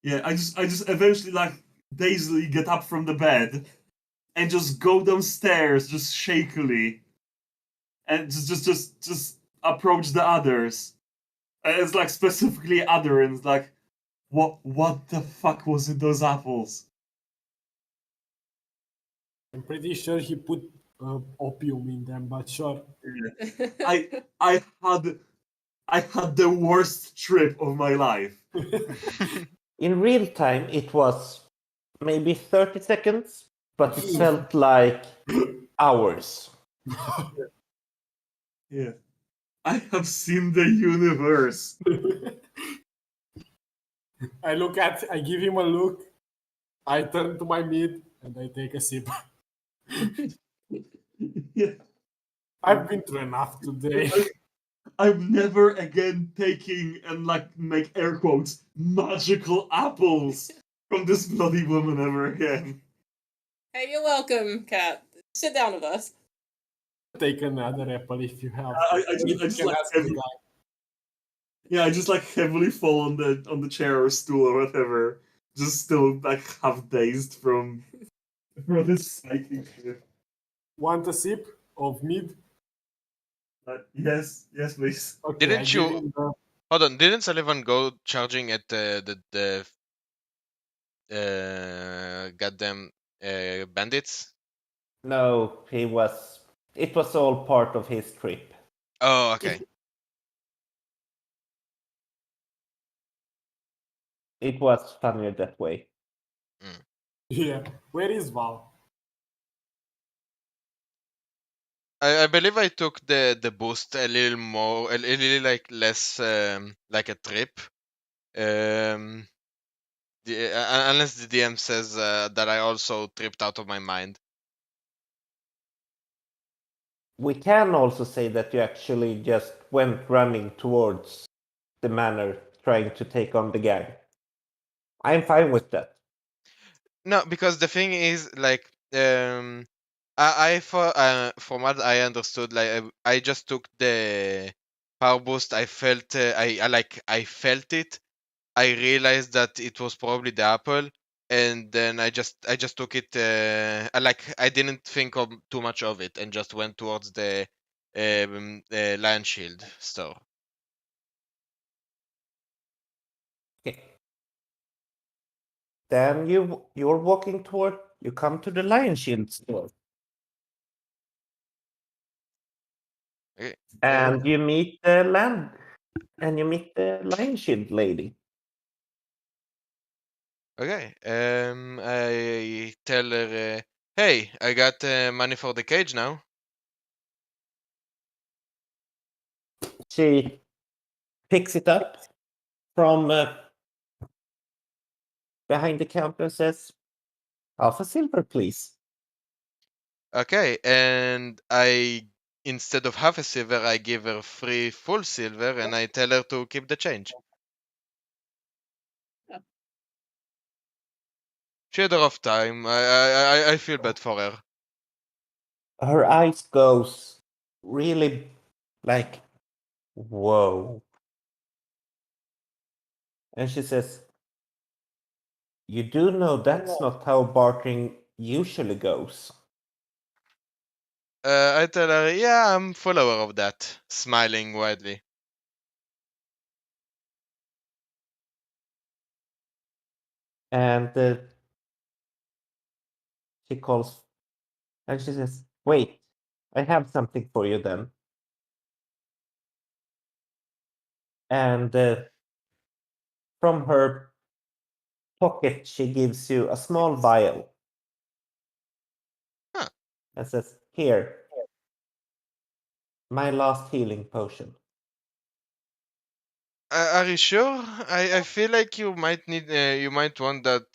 E: Yeah, I just eventually like dazedly get up from the bed and just go downstairs just shakily and just approach the others. And it's like specifically other and it's like what the fuck was in those apples?
C: I'm pretty sure he put opium in them, but sure.
E: I had the worst trip of my life.
D: In real time, it was maybe 30 seconds, but it felt like hours.
E: Yeah. I have seen the universe.
C: I give him a look, I turn to my mid, and I take a sip.
E: Yeah.
C: I've been through enough today.
E: I'm never again taking and like make air quotes magical apples from this bloody woman ever again.
B: Hey, you're welcome, cat. Sit down with us.
C: Take another apple if you have.
E: I just
C: can
E: like
C: ask the
E: heavily,
C: guy.
E: yeah, I just like heavily fall on the chair or stool or whatever. Just still like half dazed from this psychic shit.
C: Want a sip of mid?
E: Yes, please.
C: Okay,
A: Didn't
C: I give
A: you-
C: him the
A: Hold on, didn't Sullivan go charging at the goddamn bandits?
D: No, it was all part of his trip.
A: Oh, okay.
D: It was funnier that way.
C: Yeah. Where is Val?
A: I believe I took the boost a little more, a little like less like a trip. Unless the DM says that I also tripped out of my mind.
D: We can also say that you actually just went running towards the manor, trying to take on the gang. I'm fine with that.
A: No, because the thing is, like, I from what I understood, like, I just took the power boost. I felt, I felt it. I realized that it was probably the apple, and then I just took it. I didn't think of too much of it, and just went towards the LionShield store.
D: Okay. Then you're walking toward. You come to the LionShield store.
A: Okay.
D: And you meet the LionShield lady.
A: Okay. I tell her, hey, I got money for the cage now.
D: She picks it up from behind the counter and says, "Half a silver, please."
A: Okay, and instead of half a silver, I give her 3 full silver, and I tell her to keep the change.
B: Yeah.
A: She had a rough time. I feel bad for her.
D: Her eyes goes really like, whoa. And she says, "You do know that's not how bartering usually goes."
A: I tell her, yeah, I'm full aware of that, smiling widely.
D: And she calls and she says, "Wait, I have something for you then." And from her pocket, she gives you a small vial.
A: Huh.
D: And says, "Here, my last healing potion."
A: Are you sure? I feel like you might need, you might want that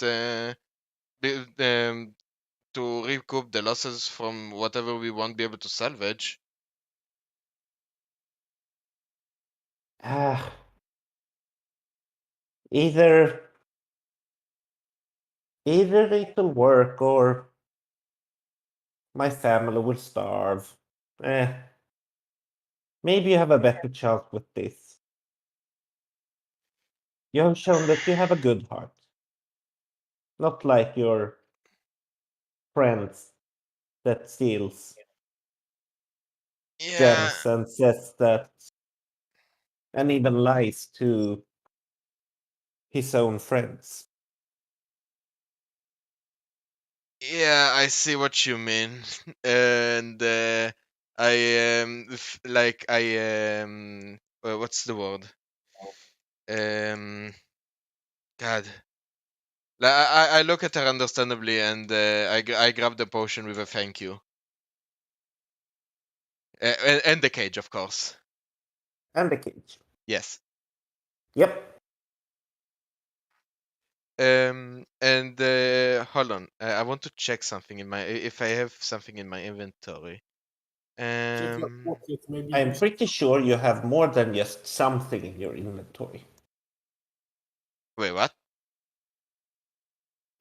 A: to recoup the losses from whatever we won't be able to salvage.
D: Ah, either it'll work or my family will starve. Maybe you have a better chance with this. You have shown that you have a good heart. Not like your friends that steals
A: Yeah,
D: gems and says that and even lies to his own friends.
A: yeah, I see what you mean, and I like what's the word? God. I look at her understandably, and I grab the potion with a thank you. And the cage, of course.
D: And the cage.
A: Yes.
D: Yep.
A: And hold on. I want to check something in my if I have something in my inventory.
C: Check your pocket, maybe.
D: I'm pretty sure you have more than just something in your inventory.
A: Wait, what?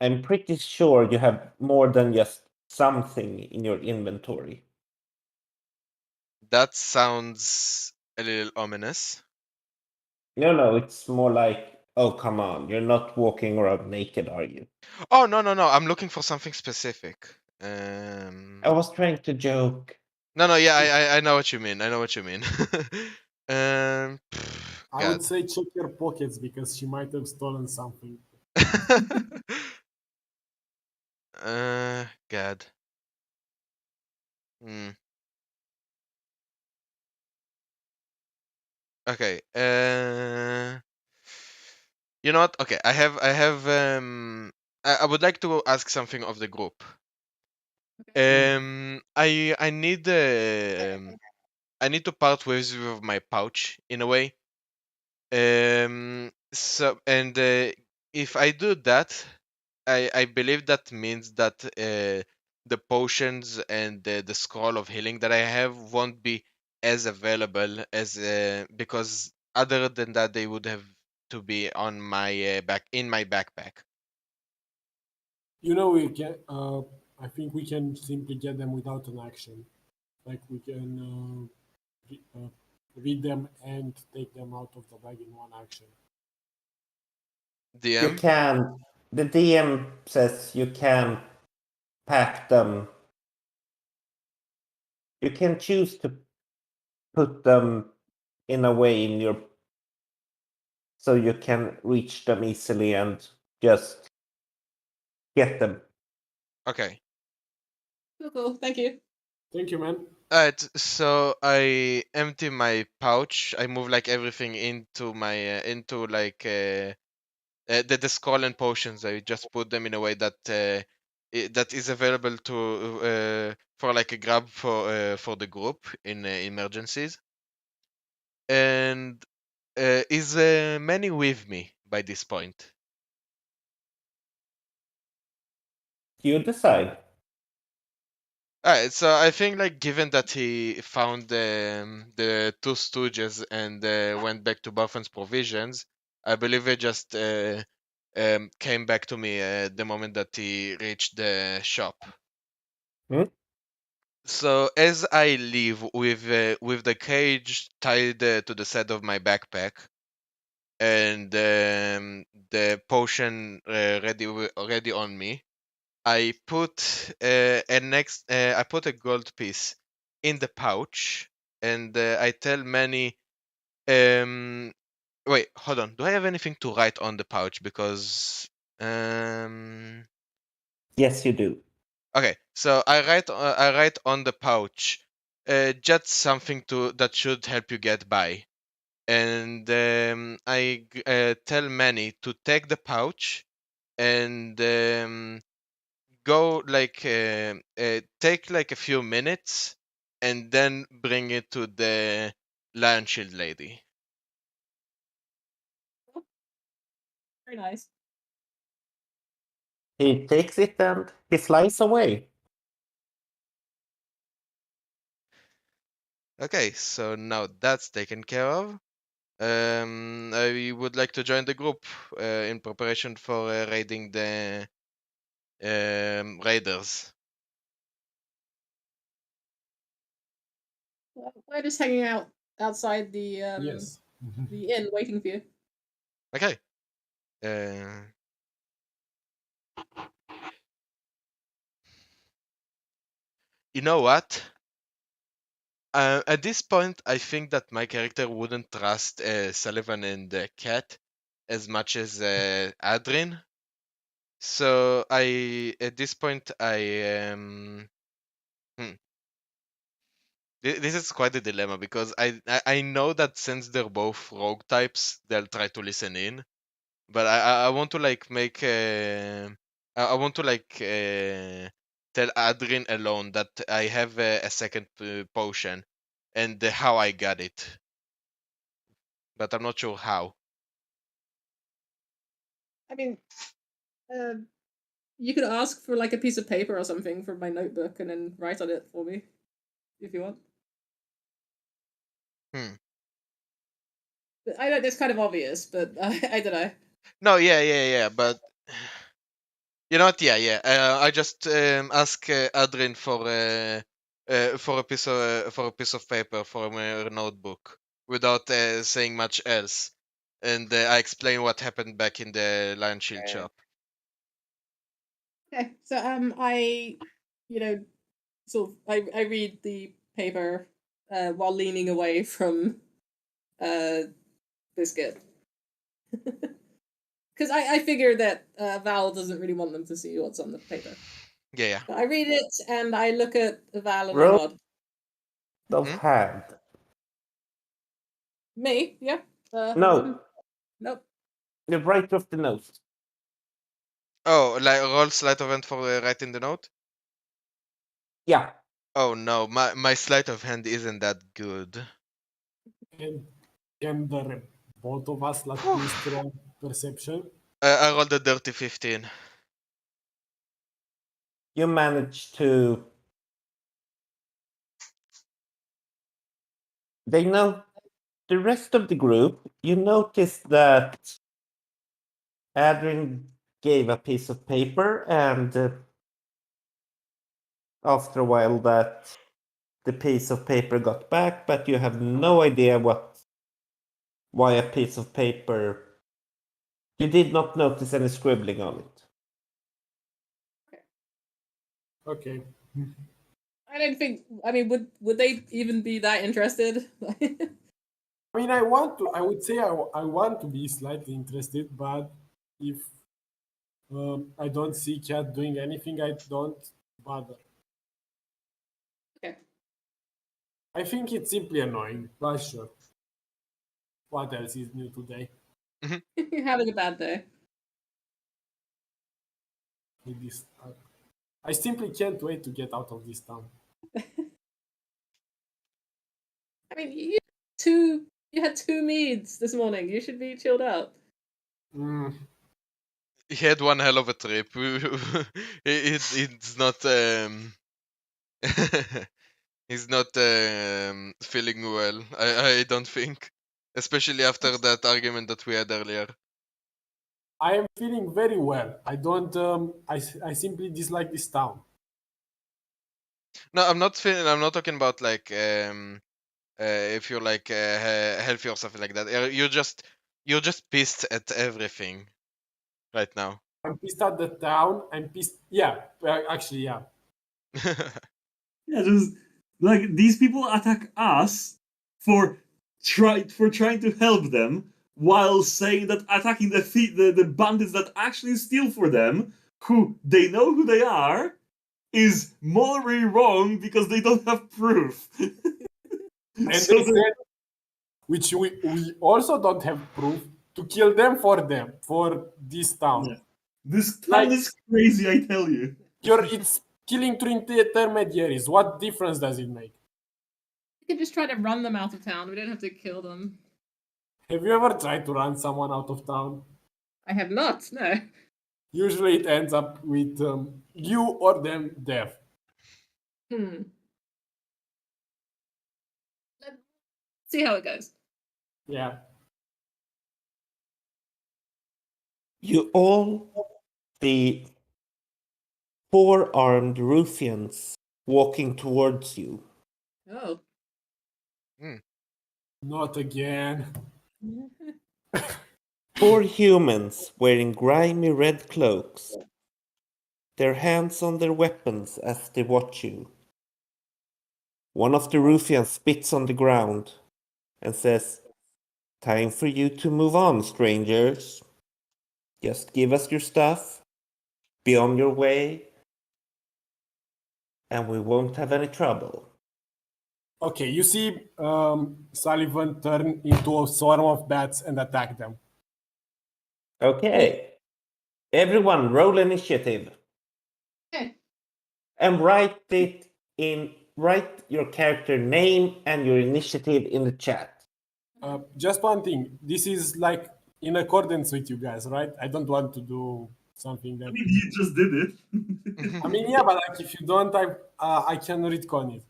D: I'm pretty sure you have more than just something in your inventory.
A: That sounds a little ominous.
D: No, it's more like, oh, come on, you're not walking around naked, are you?
A: Oh, no. I'm looking for something specific.
D: I was trying to joke.
A: No, yeah, I know what you mean. I know what you mean.
C: I would say check your pockets because she might have stolen something.
A: God. Hmm. Okay. You know what? Okay, I have I would like to ask something of the group. I need I need to part ways with my pouch in a way. So and if I do that, I believe that means that the potions and the scroll of healing that I have won't be as available as because other than that they would have to be on my back in my backpack.
C: You know, we can. I think we can simply get them without an action. Like we can read them and take them out of the bag in one action.
D: You
A: DM?
D: can. The DM says you can pack them. You can choose to put them in a way in your so you can reach them easily and just get them.
A: Okay.
B: Cool. Thank you.
C: Thank you, man.
A: Alright, so I empty my pouch. I move like everything into my into like the scroll and potions. I just put them in a way that that is available to for like a grab for the group in emergencies. And Is Manny with me by this point?
D: You decide.
A: Alright, so I think like given that he found the two stooges and went back to Buffin's provisions, I believe it just came back to me the moment that he reached the shop.
D: Hmm?
A: So as I leave with the cage tied to the side of my backpack and the potion ready on me, I put I put a gold piece in the pouch, and I tell Manny, wait, hold on. Do I have anything to write on the pouch? Because
D: Yes, you do.
A: okay, so I write on the pouch, just something that should help you get by, and I tell Manny to take the pouch and go like take like a few minutes and then bring it to the LionShield lady.
B: Very nice.
D: He takes it and he flies away.
A: Okay, so now that's taken care of. I would like to join the group in preparation for raiding the raiders.
B: We're just hanging out outside the
C: Yes.
B: the inn, waiting for you.
A: Okay. Uh, you know what? At this point, I think that my character wouldn't trust Sullivan and the cat as much as Adrin. So at this point, hmm. This is quite a dilemma because I know that since they're both rogue types, they'll try to listen in, but I want to like make I want to like tell Adrin alone that I have a second potion and how I got it, but I'm not sure how.
B: I mean, you could ask for like a piece of paper or something from my notebook and then write on it for me, if you want.
A: Hmm.
B: I know it's kind of obvious, but I don't know.
A: No, yeah, but you know what? Yeah. I just ask Adrin for a piece of paper for my notebook without saying much else, and I explain what happened back in the LionShield shop.
B: Okay, so you know, sort of, I read the paper while leaning away from Biscuit. Because I figure that Val doesn't really want them to see what's on the paper.
A: Yeah.
B: But I read it and I look at Val and I
D: Roll
B: nod.
D: of
A: Hmm?
D: hand.
B: Me? Yeah.
D: No,
B: Nope.
D: the right of the nose.
A: Oh, like roll sleight of hand for writing the note.
D: Yeah.
A: Oh no, my sleight of hand isn't that good.
C: And can both of us like do strong perception?
A: I rolled a dirty 15.
D: You manage to. They know the rest of the group. You notice that Adrian gave a piece of paper, and after a while, that the piece of paper got back, but you have no idea why a piece of paper. You did not notice any scribbling on it.
C: Okay.
B: I don't think. I mean, would they even be that interested?
C: I mean, I want to. I would say I want to be slightly interested, but if I don't see Cat doing anything, I don't bother.
B: Okay.
C: I think it's simply annoying, but sure. What else is new today?
B: You're having a bad day.
C: With this, I simply can't wait to get out of this town.
B: I mean, you two You had 2 meads this morning. You should be chilled out.
A: He had one hell of a trip. It's not. He's not feeling well. I don't think, especially after that argument that we had earlier.
C: I am feeling very well. I don't. I simply dislike this town.
A: No, I'm not feeling. I'm not talking about like if you're like healthy or something like that. You're just pissed at everything right now.
C: I'm pissed at the town. I'm pissed. Yeah, actually, yeah.
E: Yeah, just like these people attack us for trying to help them, while saying that attacking the bandits that actually steal for them, who they know who they are, is morally wrong because they don't have proof.
C: And
E: So
C: they said, which we also don't have proof, to kill them for this town.
E: Yeah. This town is crazy, I tell you.
C: It's killing 3 intermediaries. What difference does it make?
B: You could just try to run them out of town. We don't have to kill them.
C: Have you ever tried to run someone out of town?
B: I have not, no.
C: Usually it ends up with you or them death.
B: Let's see how it goes.
C: Yeah.
D: You all see 4 armed ruffians walking towards you.
B: Oh.
C: Not again.
D: 4 humans wearing grimy red cloaks, their hands on their weapons as they watch you. One of the ruffians spits on the ground and says, "Time for you to move on, strangers. Just give us your stuff, be on your way, and we won't have any trouble."
C: Okay, you see Sullivan turn into a swarm of bats and attack them.
D: Okay. Everyone roll initiative.
B: Okay.
D: And write your character name and your initiative in the chat.
C: Just one thing. This is like in accordance with you guys, right? I don't want to do something that.
E: I mean, you just did it.
C: I mean, yeah, but like if you don't, I can retcon it.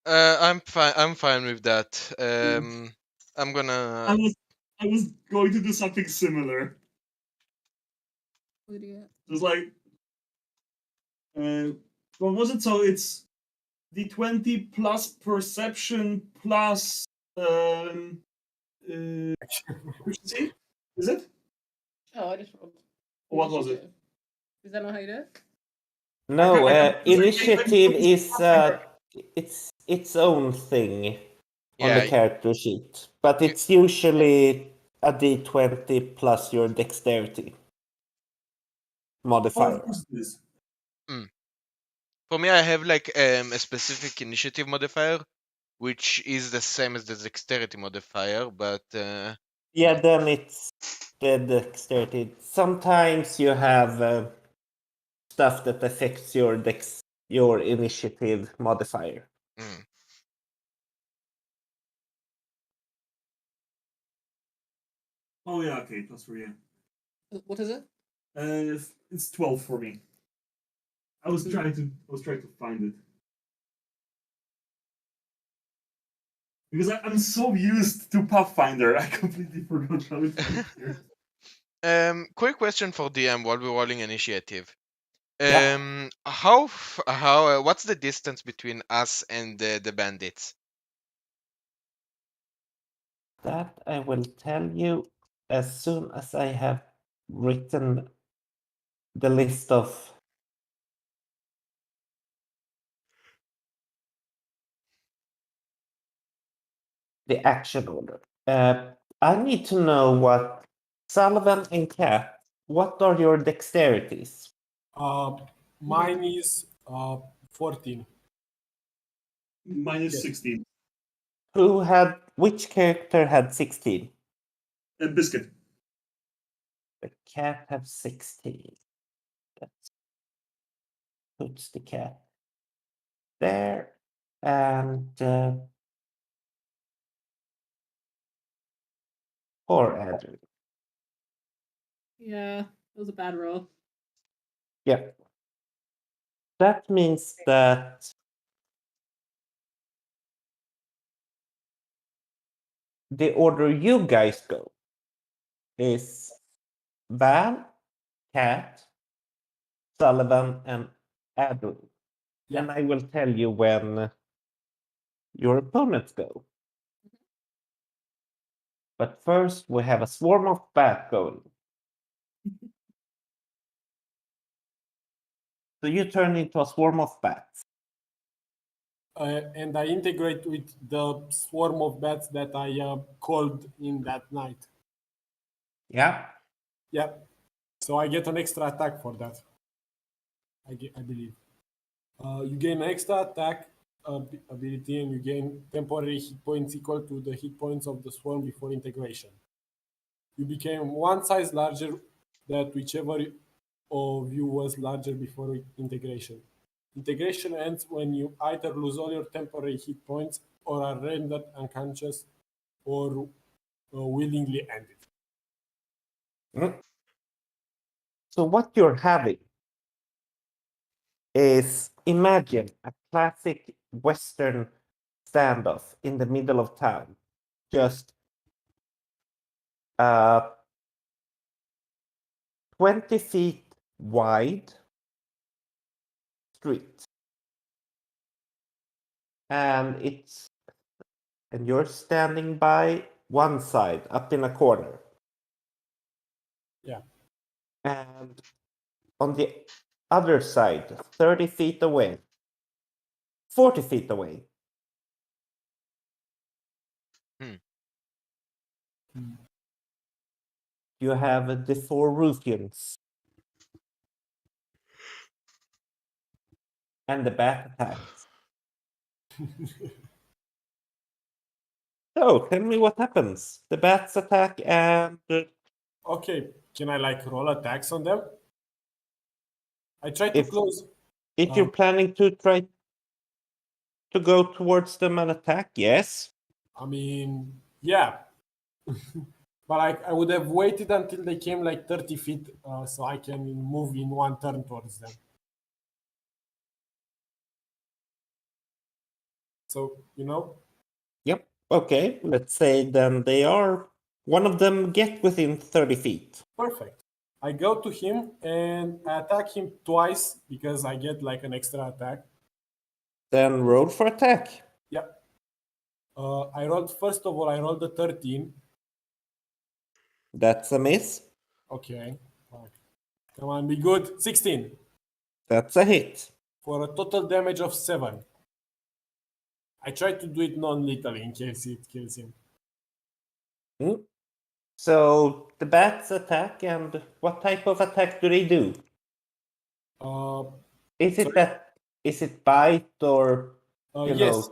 A: I'm fine. I'm fine with that. I'm gonna.
E: I was going to do something similar. It was like, what was it? So it's D20 plus perception plus efficiency? Is it?
B: Oh, I just rolled.
E: Or what was it?
B: Is that not how you do it?
D: No,
E: I
D: initiative is it's its own thing on the
A: Yeah.
D: character sheet, but it's usually a d20 plus your dexterity
E: Oh,
D: modifier.
E: of course it is.
A: For me, I have like a specific initiative modifier, which is the same as the dexterity modifier, but
D: Yeah, then it's the dexterity. Sometimes you have stuff that affects your initiative modifier.
E: Oh yeah, okay, plus 4, yeah.
B: What is it?
E: It's 12 for me. I was trying to find it. Because I'm so used to Pathfinder, I completely forgot how it works here.
A: Quick question for DM while we're rolling initiative.
D: Yeah.
A: What's the distance between us and the bandits?
D: That I will tell you as soon as I have written the list of the action order. I need to know what Sullivan and Cat, what are your dexterities?
C: Mine is 14.
E: Mine is 16.
D: Which character had 16?
E: Biscuit.
D: The cat have 16. That puts the cat there. And or Adrian.
B: Yeah, it was a bad roll.
D: Yeah. That means that the order you guys go is Val, Cat, Sullivan, and Adrian.
C: Yeah.
D: And I will tell you when your opponents go. But first, we have a swarm of bat going. So you turn into a swarm of bats.
C: And I integrate with the swarm of bats that I called in that night.
D: Yeah.
C: Yeah. So I get an extra attack for that. I believe. You gain an extra attack ability, and you gain temporary hit points equal to the hit points of the swarm before integration. You became one size larger than whichever of you was larger before integration. Integration ends when you either lose all your temporary hit points or are rendered unconscious or willingly end it.
D: So what you're having is, imagine a classic Western standoff in the middle of town. Just 20 feet wide street. And you're standing by one side, up in a corner.
C: Yeah.
D: And on the other side, 30 feet away, 40 feet away. You have the 4 Ruthians. And the bat attacks. So, tell me what happens. The bats attack and...
C: Okay, can I roll attacks on them? I try to close.
D: If you're planning to try to go towards them and attack, yes.
C: I mean, yeah. But I would have waited until they came 30 feet so I can move in one turn towards them. So,
D: Yep. Okay, let's say then they are... One of them get within 30 feet.
C: Perfect. I go to him and I attack him twice because I get an extra attack.
D: Then roll for attack.
C: Yeah. First of all, I rolled a 13.
D: That's a miss.
C: Okay. Come on, be good. 16.
D: That's a hit.
C: For a total damage of 7. I try to do it non-lethally in case it kills him.
D: So the bats attack, and what type of attack do they do? Is it bite or
C: yes,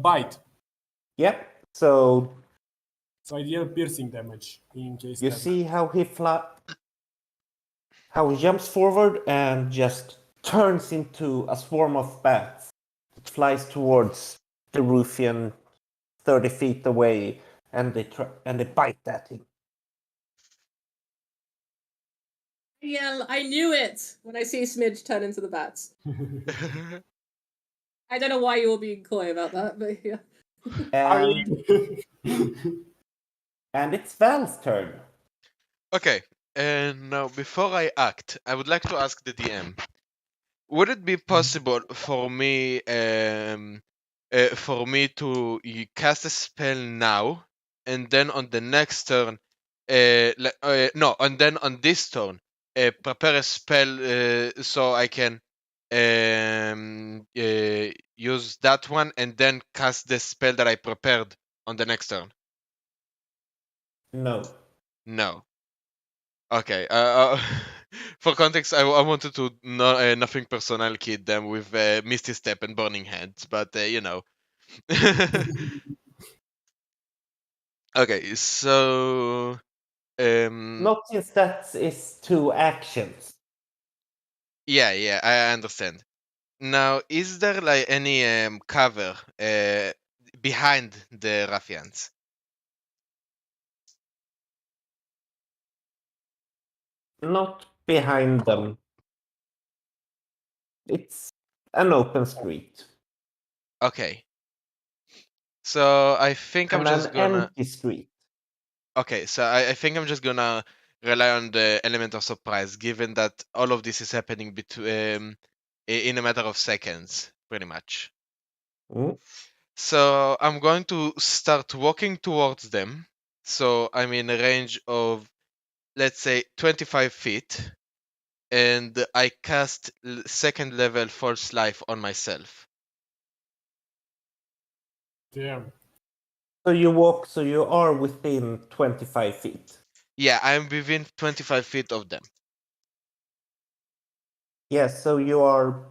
C: bite.
D: Yep. So
C: I deal piercing damage in case
D: you see how he jumps forward and just turns into a swarm of bats. It flies towards the Ruthian 30 feet away, and they bite at him.
B: Yeah, I knew it when I see Smidge turn into the bats. I don't know why you were being coy about that, but yeah.
D: And it's Val's turn.
A: Okay, and now before I act, I would like to ask the DM: would it be possible for me to cast a spell now, and then on the next turn, and then on this turn, prepare a spell so I can use that one, and then cast the spell that I prepared on the next turn?
D: No.
A: No. Okay. For context, I wanted to nothing personal kid them with Misty Step and Burning Hands, but Okay, so
D: not since that is 2 actions.
A: Yeah, I understand. Now, is there any cover behind the ruffians?
D: Not behind them. It's an open street.
A: Okay. So I think I'm
D: And
A: just
D: an
A: gonna.
D: empty street.
A: Okay, so I think I'm just gonna rely on the element of surprise, given that all of this is happening in a matter of seconds, pretty much.
D: Mm.
A: So I'm going to start walking towards them. So I'm in a range of, let's say, 25 feet, and I cast second level false life on myself.
C: Damn.
D: So you are within 25 feet.
A: Yeah, I'm within 25 feet of them.
D: Yes, so you are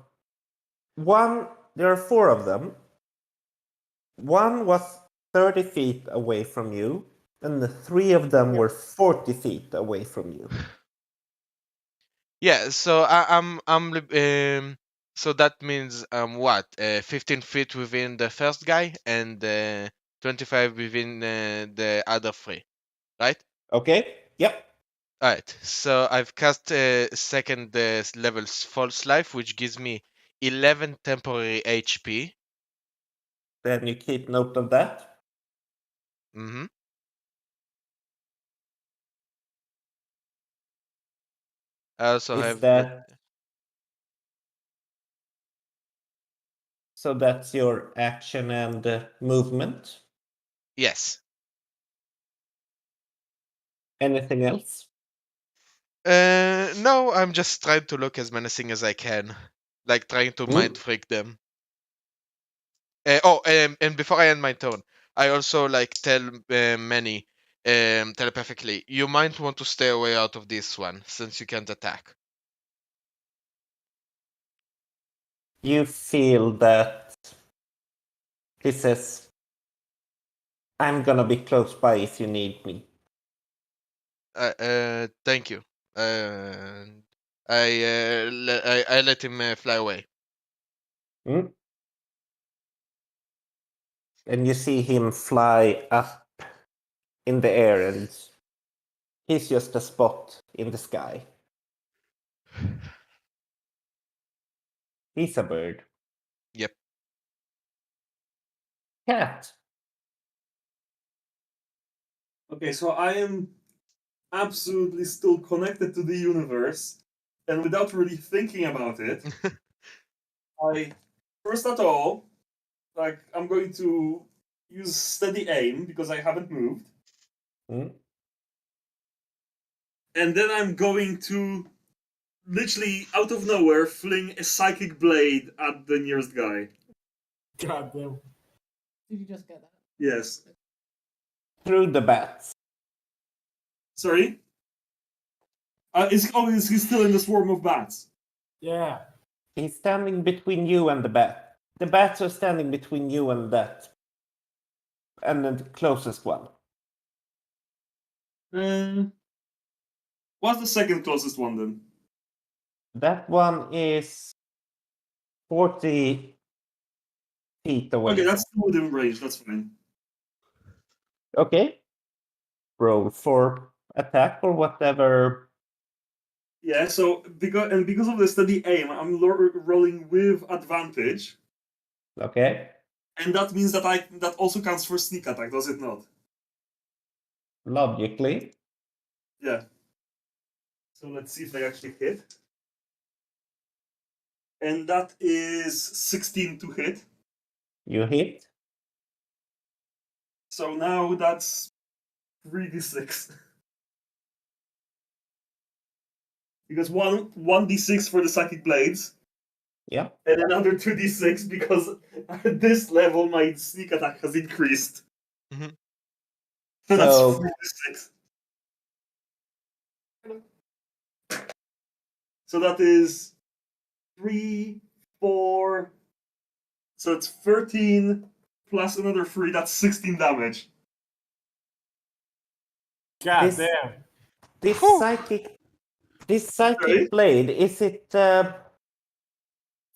D: there are 4 of them. One was 30 feet away from you, and the 3 of them were 40 feet away from you.
A: Yeah, so so that means what? 15 feet within the first guy and 25 within the other 3, right?
D: Okay? Yep.
A: Alright, so I've cast second level false life, which gives me 11 temporary HP.
D: Then you keep note of that.
A: Mm-hmm. I also
D: Is
A: have
D: that so that's your action and movement?
A: yes.
D: Anything else?
A: No, I'm just trying to look as menacing as I can, like trying to mind freak them. And before I end my turn, I also like tell Manny telepathically, you might want to stay away out of this one since you can't attack.
D: You feel that he says, I'm gonna be close by if you need me.
A: Thank you. I let him fly away.
D: Mm? And you see him fly up in the air, and he's just a spot in the sky. He's a bird.
A: Yep.
D: Cat.
E: Okay, so I am absolutely still connected to the universe, and without really thinking about it, I first at all, like I'm going to use steady aim because I haven't moved,
D: Mm?
E: and then I'm going to literally out of nowhere fling a psychic blade at the nearest guy.
C: God damn.
B: Did you just get that?
E: Yes.
D: Through the bats.
E: Sorry. Is he still in the swarm of bats?
C: Yeah.
D: He's standing between you and the bat. The bats are standing between you and that. And the closest one.
E: What's the second closest one then?
D: That one is 40 feet away.
E: Okay, that's still within range. That's fine.
D: Okay. Roll for attack or whatever.
E: Yeah. So because of the steady aim, I'm rolling with advantage,
D: Okay.
E: and that means that that also counts for sneak attack, does it not?
D: Logically.
E: Yeah. So let's see if I actually hit. And that is 16 to hit.
D: You hit.
E: So now that's 3d6. Because 1d6 for the psychic blades,
D: Yeah.
E: and another 2d6 because at this level my sneak attack has increased.
A: Mhm.
E: So that's
D: So
E: 3d6. So that is 3, 4. So it's 13 plus another 3. That's 16 damage.
C: God
D: This-
C: damn.
D: this
A: Whew.
D: psychic
E: Sorry?
D: blade, is it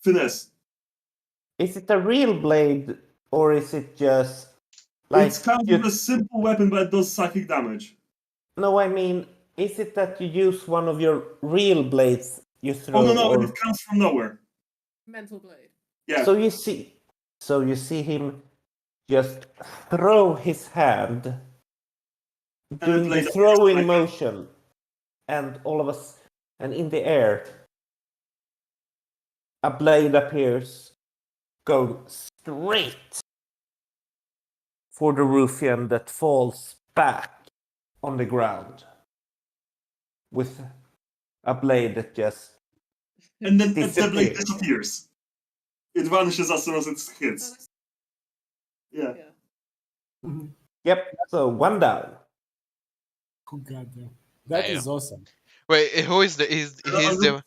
E: Finesse.
D: a real blade or is it just like
E: It's kind of a simple weapon, but it does psychic damage.
D: No, I mean, Is it that you use one of your real blades you throw?
E: Oh no,
D: or...
E: it comes from nowhere.
B: Mental blade.
E: Yeah.
D: So you see him just throw his hand, doing the throwing motion, and all of us, and in the air, a blade appears, go straight for the ruffian that falls back on the ground with a blade that just
E: and then the blade
D: disappears.
E: disappears. It vanishes as soon as it hits. Yeah.
D: Yep. So 1 down.
C: Oh goddamn, that is awesome.
A: Wait, who is the? He's the.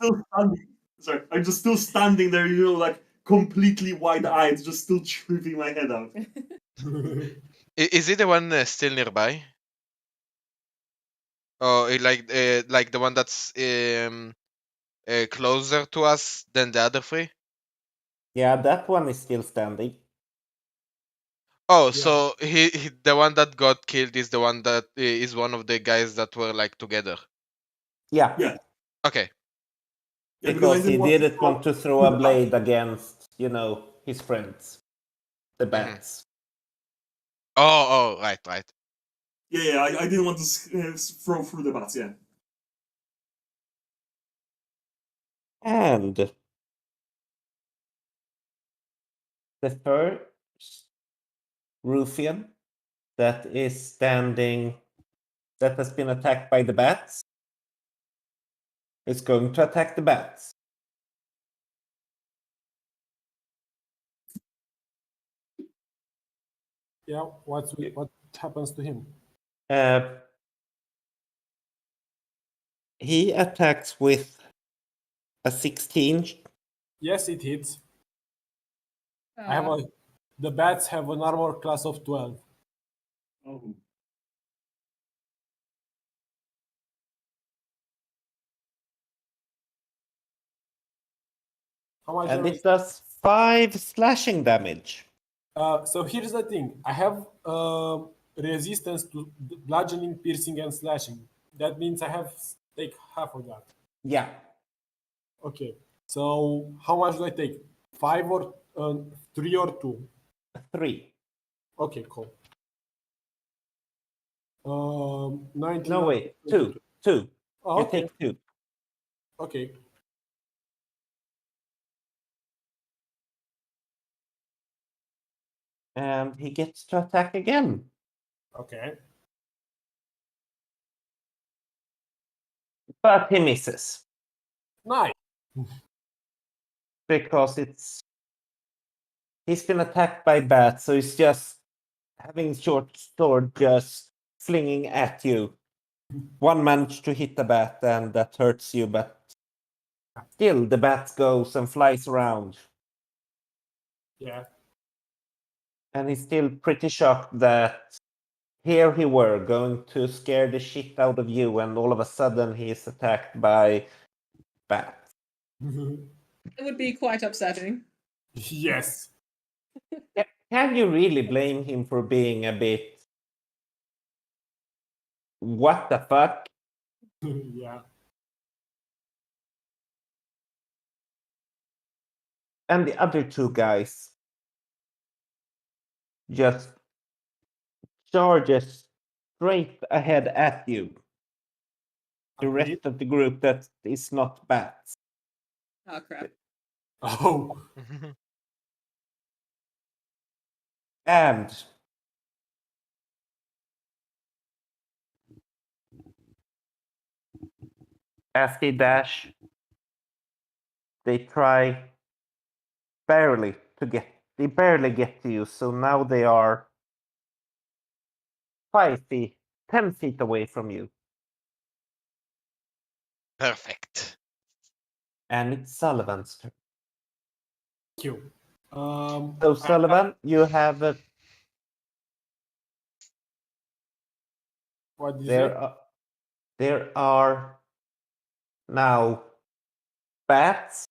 E: Sorry, I'm just still standing there, like completely wide-eyed, just still tripping my head out.
A: Is he the one still nearby? Or like the one that's closer to us than the other three?
D: Yeah, that one is still standing.
A: Oh,
C: Yeah.
A: so he the one that got killed is the one that is one of the guys that were like together.
D: Yeah.
E: Yeah.
A: Okay.
E: Yeah,
D: Because
E: I
D: he
E: didn't
D: didn't want to throw a
E: the
D: blade against, his friends, the bats.
A: Oh, right.
E: Yeah, I didn't want to throw through the bats, yeah.
D: And the first ruffian that is standing, that has been attacked by the bats, is going to attack the bats.
C: Yeah, what happens to him?
D: He attacks with a 16.
C: Yes, it hits. The bats have an armor class of 12.
E: Oh.
C: How much
D: And
C: damage?
D: it does 5 slashing damage.
C: So here's the thing. I have resistance to bludgeoning, piercing, and slashing. That means I have take half of that.
D: Yeah.
C: Okay. So how much do I take? 5 or 3 or 2?
D: 3.
C: Okay, cool. 19.
D: No, wait. 2. 2.
C: Oh,
D: You
C: okay.
D: take 2.
C: Okay.
D: And he gets to attack again.
C: Okay.
D: But he misses.
C: Nice.
D: Because he's been attacked by bats, so he's just having short sword just flinging at you. One managed to hit the bat, and that hurts you, but still the bat goes and flies around.
C: Yeah.
D: And he's still pretty shocked that here he were going to scare the shit out of you, and all of a sudden he is attacked by bats.
B: It would be quite upsetting.
C: Yes.
D: Can you really blame him for being a bit... What the fuck?
C: Yeah.
D: And the other two guys just charges straight ahead at you. The rest of the group that is not bats.
B: Oh crap.
C: Oh.
D: And as they dash, they try they barely get to you, so now they are 5 feet, 10 feet away from you.
A: Perfect.
D: And it's Sullivan's turn.
C: Thank you.
D: So Sullivan, you have
C: what did you say?
D: there are now bats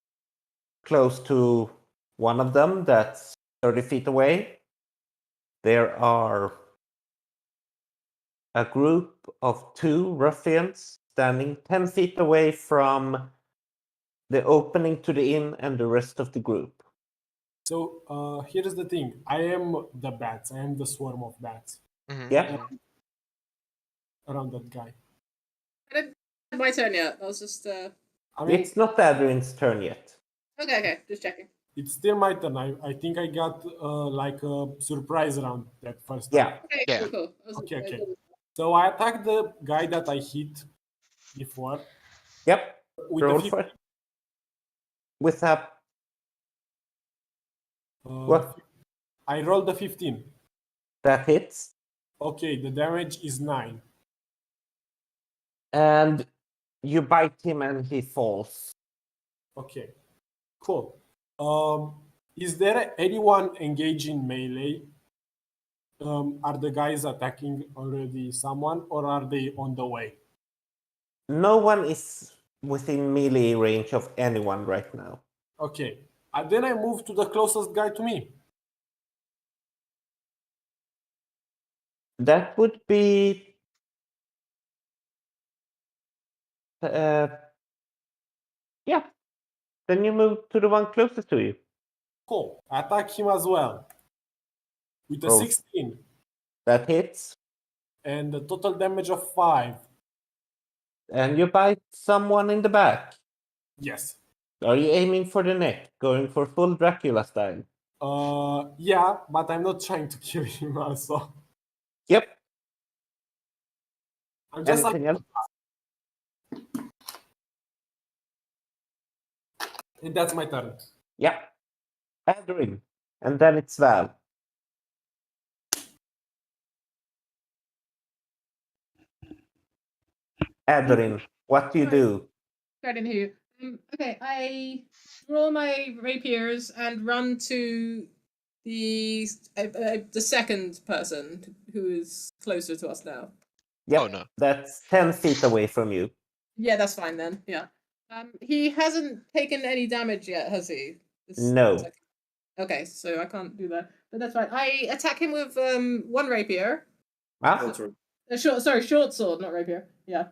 D: close to one of them that's 30 feet away. There are a group of 2 ruffians standing 10 feet away from the opening to the inn and the rest of the group.
C: So here's the thing. I am the bats. I am the swarm of bats.
A: Mhm.
D: Yeah.
C: Around that guy.
B: I didn't have my turn yet. I was just
C: I mean,
D: It's not Adrian's turn yet.
B: okay, just checking.
C: it's still my turn. I think I got like a surprise round that first
D: Yeah.
C: time.
B: Okay,
A: Yeah.
B: cool.
C: Okay. So I attacked the guy that I hit before
D: Yep.
C: with
D: Roll
C: the
D: for it. With a what?
C: I rolled the 15.
D: That hits.
C: Okay, the damage is 9.
D: And you bite him and he falls.
C: Okay, cool. Is there anyone engaged in melee? Are the guys attacking already someone, or are they on the way?
D: No one is within melee range of anyone right now.
C: Okay, and then I move to the closest guy to me.
D: That would be yeah. Then you move to the one closest to you.
C: Cool. Attack him as well with a
D: Roll.
C: 16
D: That hits.
C: and a total damage of 5.
D: And you bite someone in the back.
C: Yes.
D: Are you aiming for the neck? Going for full Dracula style?
C: Yeah, but I'm not trying to kill him also.
D: Yep.
C: I'm just
D: Anything else?
C: and that's my turn.
D: Yeah. Adrian. And then it's Val. Adrian, what do you do?
B: I didn't hear you. Okay, I draw my rapiers and run to the second person who is closer to us now.
D: Yep.
A: Oh no.
D: That's 10 feet away from you.
B: Yeah, that's fine then. Yeah. He hasn't taken any damage yet, has he?
D: No.
B: Okay, so I can't do that, but that's fine. I attack him with one rapier.
D: Ah,
B: Short sword, not rapier. Yeah.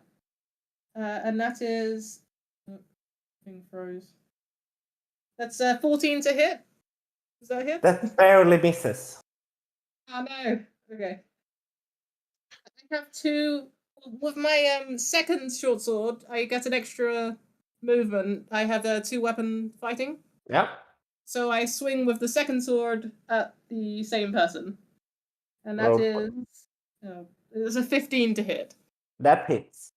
B: And that is. Thing froze. That's 14 to hit. Is that a hit?
D: that barely misses.
B: Oh no. Okay. I have 2 with my second short sword. I get an extra movement. I have a 2-weapon fighting.
D: Yeah.
B: So I swing with the second sword at the same person, and that
D: Roll
B: is it's a 15 to hit.
D: That hits.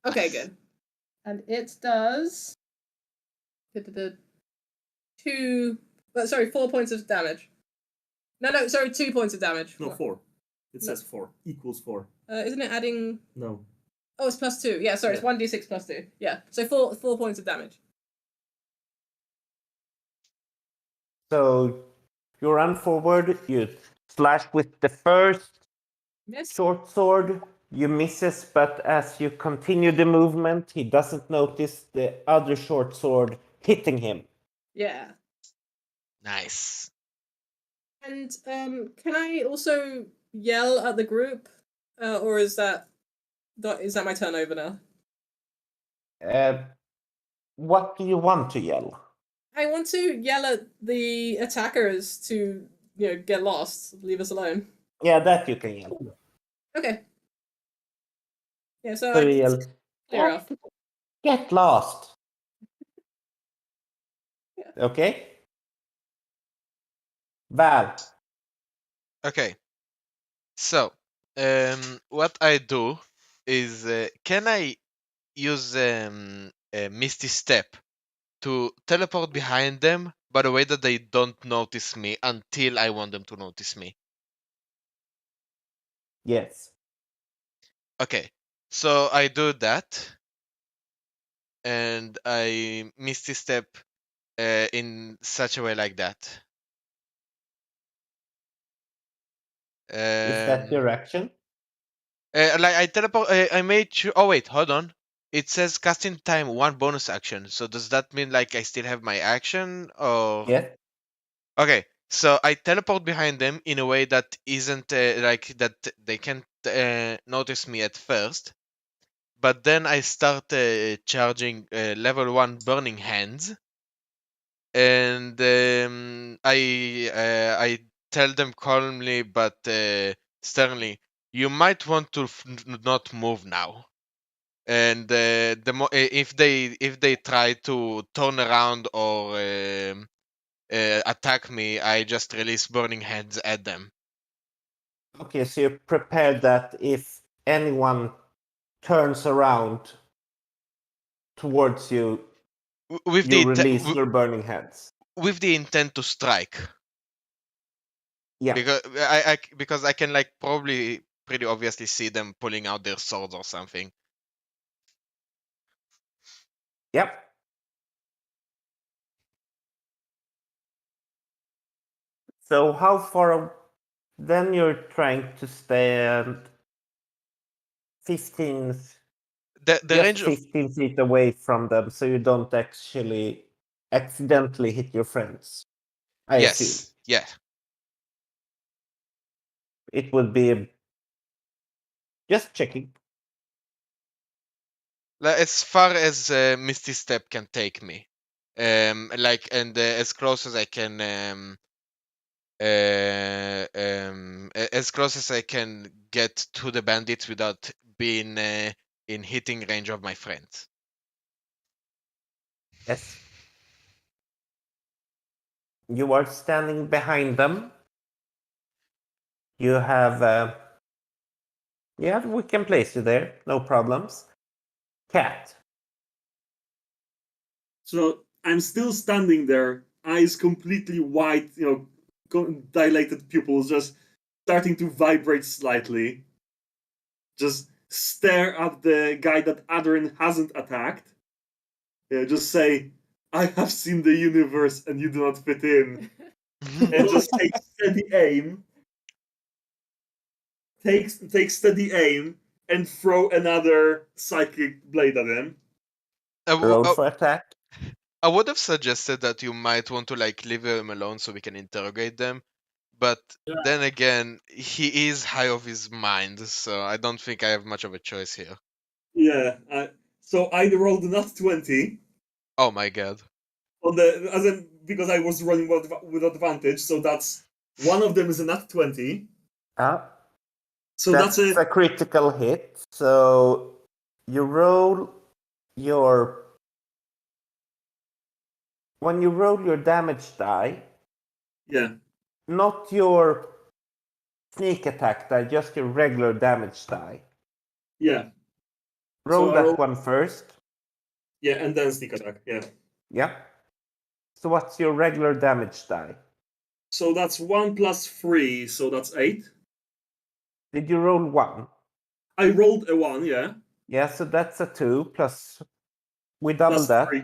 B: Okay, good. And it does 4 points of damage. No, sorry, 2 points of damage.
E: No, 4. It says 4. Equals 4.
B: Isn't it adding?
E: No.
B: Oh, it's +2. Yeah, sorry,
E: Yeah.
B: it's 1d6 +2. Yeah, so 4 points of damage.
D: So you run forward, you slash with the first
B: Miss.
D: short sword, you misses, but as you continue the movement, he doesn't notice the other short sword hitting him.
B: Yeah.
A: Nice.
B: And can I also yell at the group, or is that my turn over now?
D: What do you want to yell?
B: I want to yell at the attackers to, get lost, leave us alone.
D: Yeah, that you can yell.
B: Okay. Yeah, so
D: So
B: I
D: you yell,
B: clear off.
D: get lost.
B: Yeah.
D: Okay? Val.
A: Okay. So, what I do is, can I use a Misty Step to teleport behind them, by the way that they don't notice me until I want them to notice me?
D: Yes.
A: Okay, so I do that, and I Misty Step in such a way like that.
D: Is that your action?
A: Like I teleport. I made sure. Oh wait, hold on. It says casting time 1 bonus action. So does that mean like I still have my action or?
D: Yes.
A: Okay, so I teleport behind them in a way that isn't like that they can't notice me at first, but then I start charging level 1 burning hands, and I tell them calmly but sternly, you might want to not move now. And if they try to turn around or attack me, I just release burning hands at them.
D: Okay, so you're prepared that if anyone turns around towards you,
A: With
D: you
A: the
D: release your burning hands.
A: with the intent to strike.
D: Yeah.
A: Because I can like probably pretty obviously see them pulling out their swords or something.
D: Yep. So how far then you're trying to stand 15
A: The
D: just
A: range of
D: 15 feet away from them so you don't actually accidentally hit your friends. I assume.
A: yes, yeah.
D: It would be just checking.
A: As far as Misty Step can take me, and as close as I can, as close as I can get to the bandits without being in hitting range of my friends.
D: Yes. You are standing behind them. You have yeah, we can place you there, no problems. Cat.
E: So I'm still standing there, eyes completely wide, dilated pupils just starting to vibrate slightly. Just stare at the guy that Adrian hasn't attacked. Just say, I have seen the universe and you do not fit in. And just take steady aim. Take steady aim and throw another psychic blade at him.
D: Roll for attack.
A: I would have suggested that you might want to like leave them alone so we can interrogate them, but then again, he is high of his mind, so I don't think I have much of a choice here.
E: Yeah. So I rolled not 20.
A: Oh my god.
E: Because I was running with advantage, so that's one of them is a nat 20. So
D: that's a critical hit. So you roll your when you roll your damage die.
E: Yeah.
D: Not your sneak attack die, just your regular damage die.
E: Yeah.
D: Roll that one first.
E: Yeah, and then sneak attack. Yeah.
D: Yeah. So what's your regular damage die?
E: So that's 1 plus 3, so that's 8.
D: Did you roll 1?
E: I rolled a 1, yeah.
D: Yeah, so that's a 2 plus. We double
E: plus
D: that.
E: 3.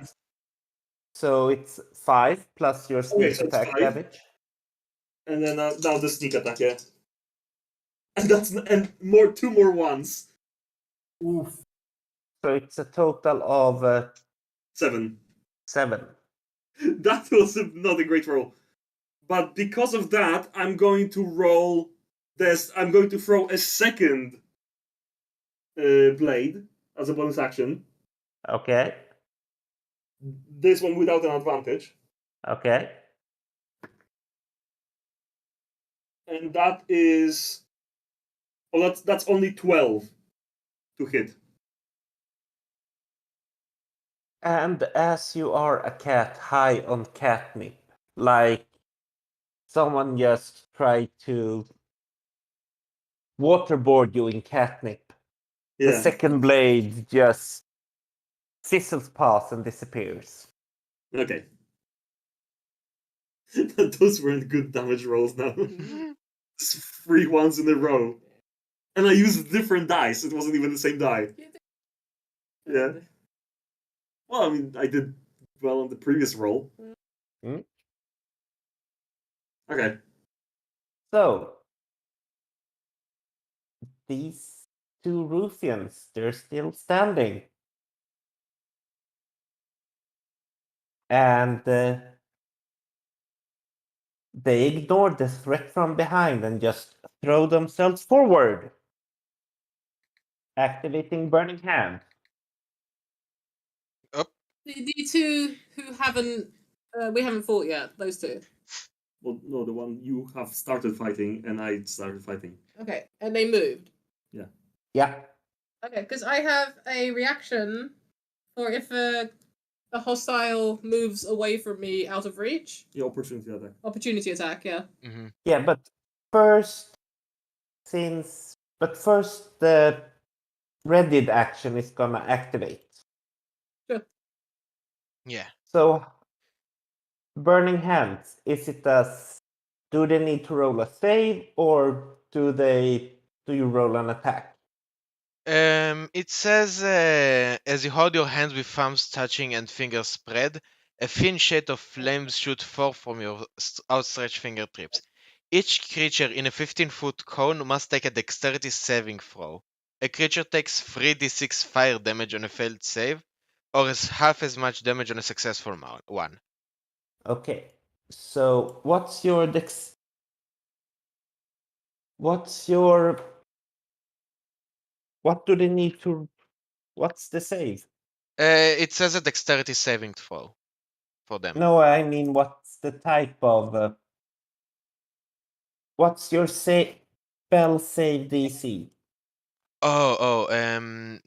D: So it's 5 plus your sneak attack damage.
E: And then now the sneak attack, yeah. And that's two more ones.
C: Oof.
D: So it's a total of
E: 7.
D: 7.
E: That was not a great roll. But because of that, I'm going to roll this. I'm going to throw a second blade as a bonus action.
D: Okay.
E: This one without an advantage.
D: Okay.
E: And that is. Oh, that's only 12 to hit.
D: And as you are a cat high on catnip, like someone just tried to waterboard you in catnip, the second blade just fizzles past and disappears.
E: Okay. Those weren't good damage rolls now. 3 ones in a row. And I used different dice. It wasn't even the same die. Yeah. Well, I mean, I did well on the previous roll.
D: Mm.
E: Okay.
D: So, these 2 Ruthians, they're still standing. And they ignore the threat from behind and just throw themselves forward. Activating Burning Hand.
B: The two who haven't, we haven't fought yet. Those two.
E: Well, no, the one you have started fighting and I started fighting.
B: Okay, and they moved.
D: Yeah.
B: Okay, because I have a reaction for if a hostile moves away from me out of reach.
E: Yeah, opportunity attack.
B: Opportunity attack, yeah.
A: Mm-hmm.
D: Yeah, but first the readied action is gonna activate.
B: Sure.
A: Yeah.
D: So Burning Hands, do they need to roll a save or do you roll an attack?
A: It says as you hold your hands with thumbs touching and fingers spread, a thin shade of flames shoot forth from your outstretched fingertips. Each creature in a 15-foot cone must take a dexterity saving throw. A creature takes 3d6 fire damage on a failed save, or as half as much damage on a successful one.
D: Okay. So what's what's the save?
A: It says a dexterity saving throw for them.
D: No, I mean what's the type of what's your spell save DC?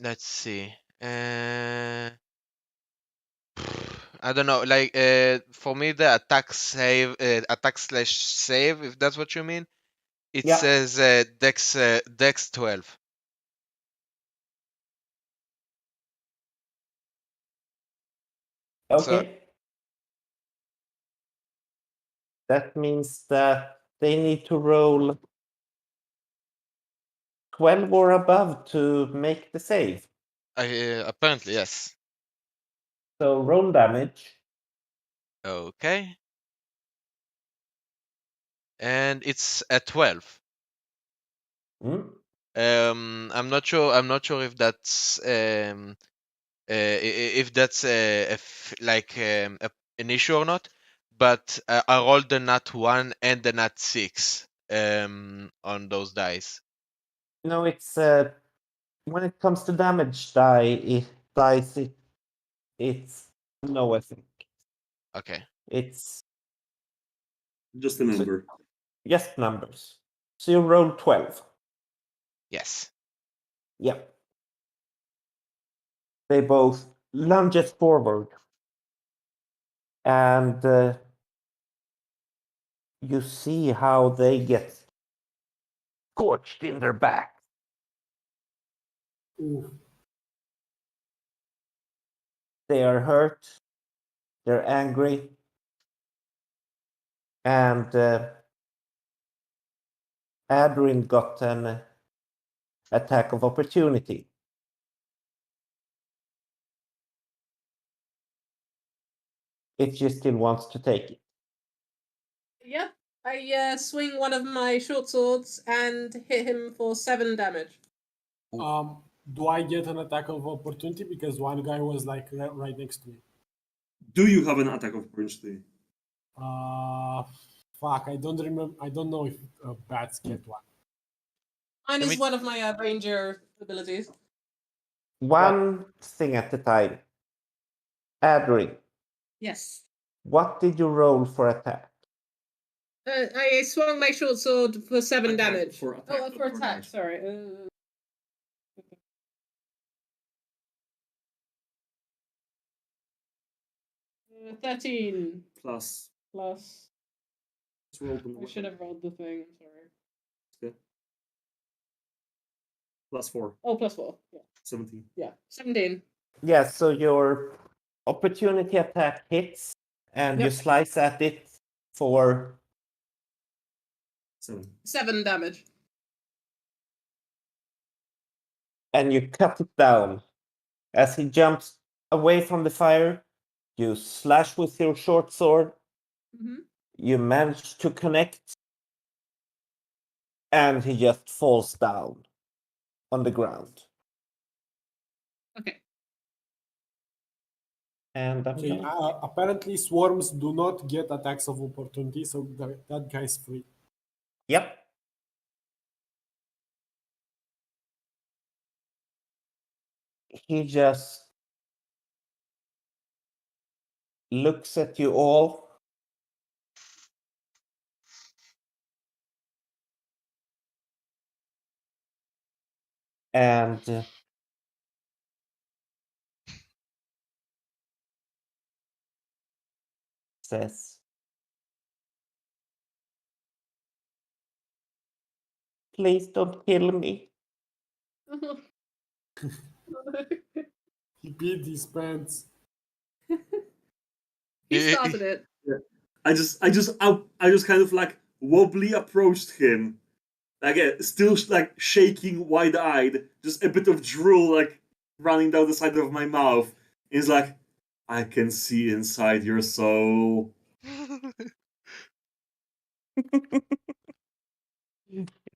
A: Let's see. I don't know. Like, for me, the attack/save, if that's what you mean, it
D: Yeah.
A: says Dex 12.
D: Okay.
A: So,
D: That means that they need to roll 12 or above to make the save.
A: apparently, yes.
D: So roll damage.
A: Okay. And it's at 12. I'm not sure. I'm not sure if that's if that's an issue or not. But I rolled the nat 1 and the nat 6 on those dice.
D: No, it's when it comes to damage it's no, I think.
A: Okay.
D: It's
E: Just a number.
D: just numbers. So you roll 12.
A: Yes.
D: Yep. They both lunges forward. And you see how they get scorched in their back.
C: Ooh.
D: They are hurt. They're angry. And Adrin got an attack of opportunity. If she still wants to take it.
B: Yep. I swing one of my short swords and hit him for 7 damage.
C: Do I get an attack of opportunity because one guy was like right next to me?
E: Do you have an attack of opportunity?
C: Fuck, I don't remember. I don't know if bats get one.
B: Mine is one of my ranger abilities.
D: One thing at a time. Adri,
B: Yes.
D: what did you roll for attack?
B: I swung my short sword for 7
E: Attack,
B: damage.
E: for attack,
B: For
E: not for
B: attack,
E: damage.
B: sorry. 13
E: Plus.
B: plus.
E: Let's roll the
B: I should have rolled the thing. Sorry.
E: Okay. Plus 4.
B: Oh, plus 4. Yeah.
E: 17.
B: Yeah. 17.
D: Yeah, so your opportunity attack hits and you slice at it for
E: 7.
B: 7 damage.
D: and you cut it down. As he jumps away from the fire, you slash with your short sword.
B: Mm-hmm.
D: You manage to connect, and he just falls down on the ground.
B: Okay.
D: And
C: Okay, apparently swarms do not get attacks of opportunity, so that guy's free.
D: Yep. he just looks at you all and says, "Please don't kill me."
C: He peed his pants.
B: He started it.
E: I just kind of like wobbly approached him, like still like shaking, wide-eyed, just a bit of drool like running down the side of my mouth. He's like, "I can see inside your soul."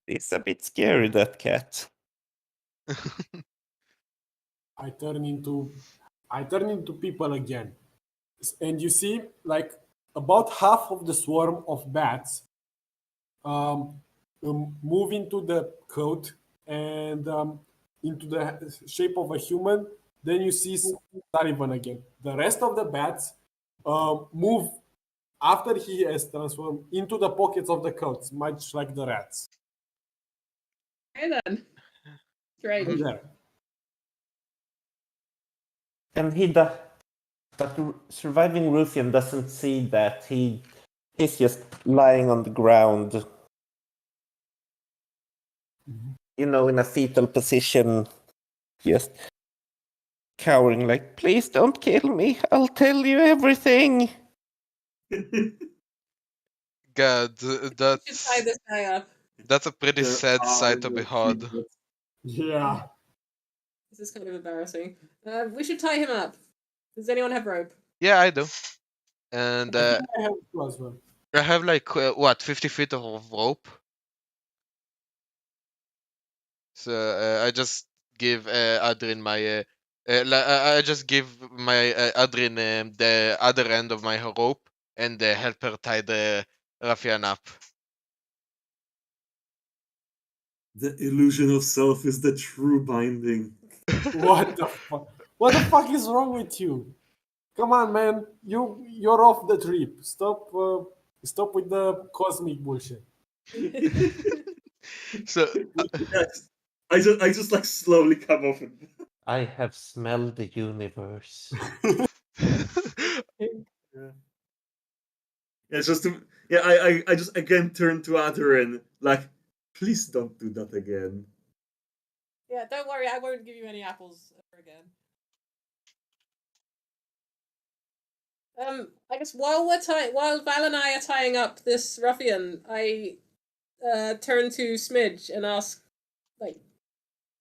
D: It's a bit scary, that cat.
C: I turn into people again. And you see, like, about half of the swarm of bats move into the coat and into the shape of a human. Then you see Sullivan again. The rest of the bats move after he has transformed into the pockets of the coats, much like the rats.
B: Okay then. Strange.
C: There.
D: And but the surviving Ruthian doesn't see that. He's just lying on the ground, in a fetal position, just cowering like, "Please don't kill me. I'll tell you everything."
A: God,
B: We should tie
A: that's
B: this guy up.
A: that's a pretty
E: There
A: sad
E: are
A: sight to
E: no
A: behold.
E: secrets.
C: Yeah.
B: This is kind of embarrassing. We should tie him up. Does anyone have rope?
A: Yeah, I do. And
C: I think I have two as well.
A: I have like 50 feet of rope. So I just give Adrin my I just give my Adrin the other end of my rope and help her tie the ruffian up.
E: The illusion of self is the true binding.
C: What the fuck? What the fuck is wrong with you? Come on, man. You're off the trip. Stop with the cosmic bullshit.
A: So
E: Yes. I just like slowly come off it.
D: I have smelled the universe.
E: Yeah, it's just I just again turn to Adrin like, please don't do that again.
B: Yeah, don't worry, I won't give you any apples ever again. I guess while Val and I are tying up this ruffian, I turn to Smidge and ask, like,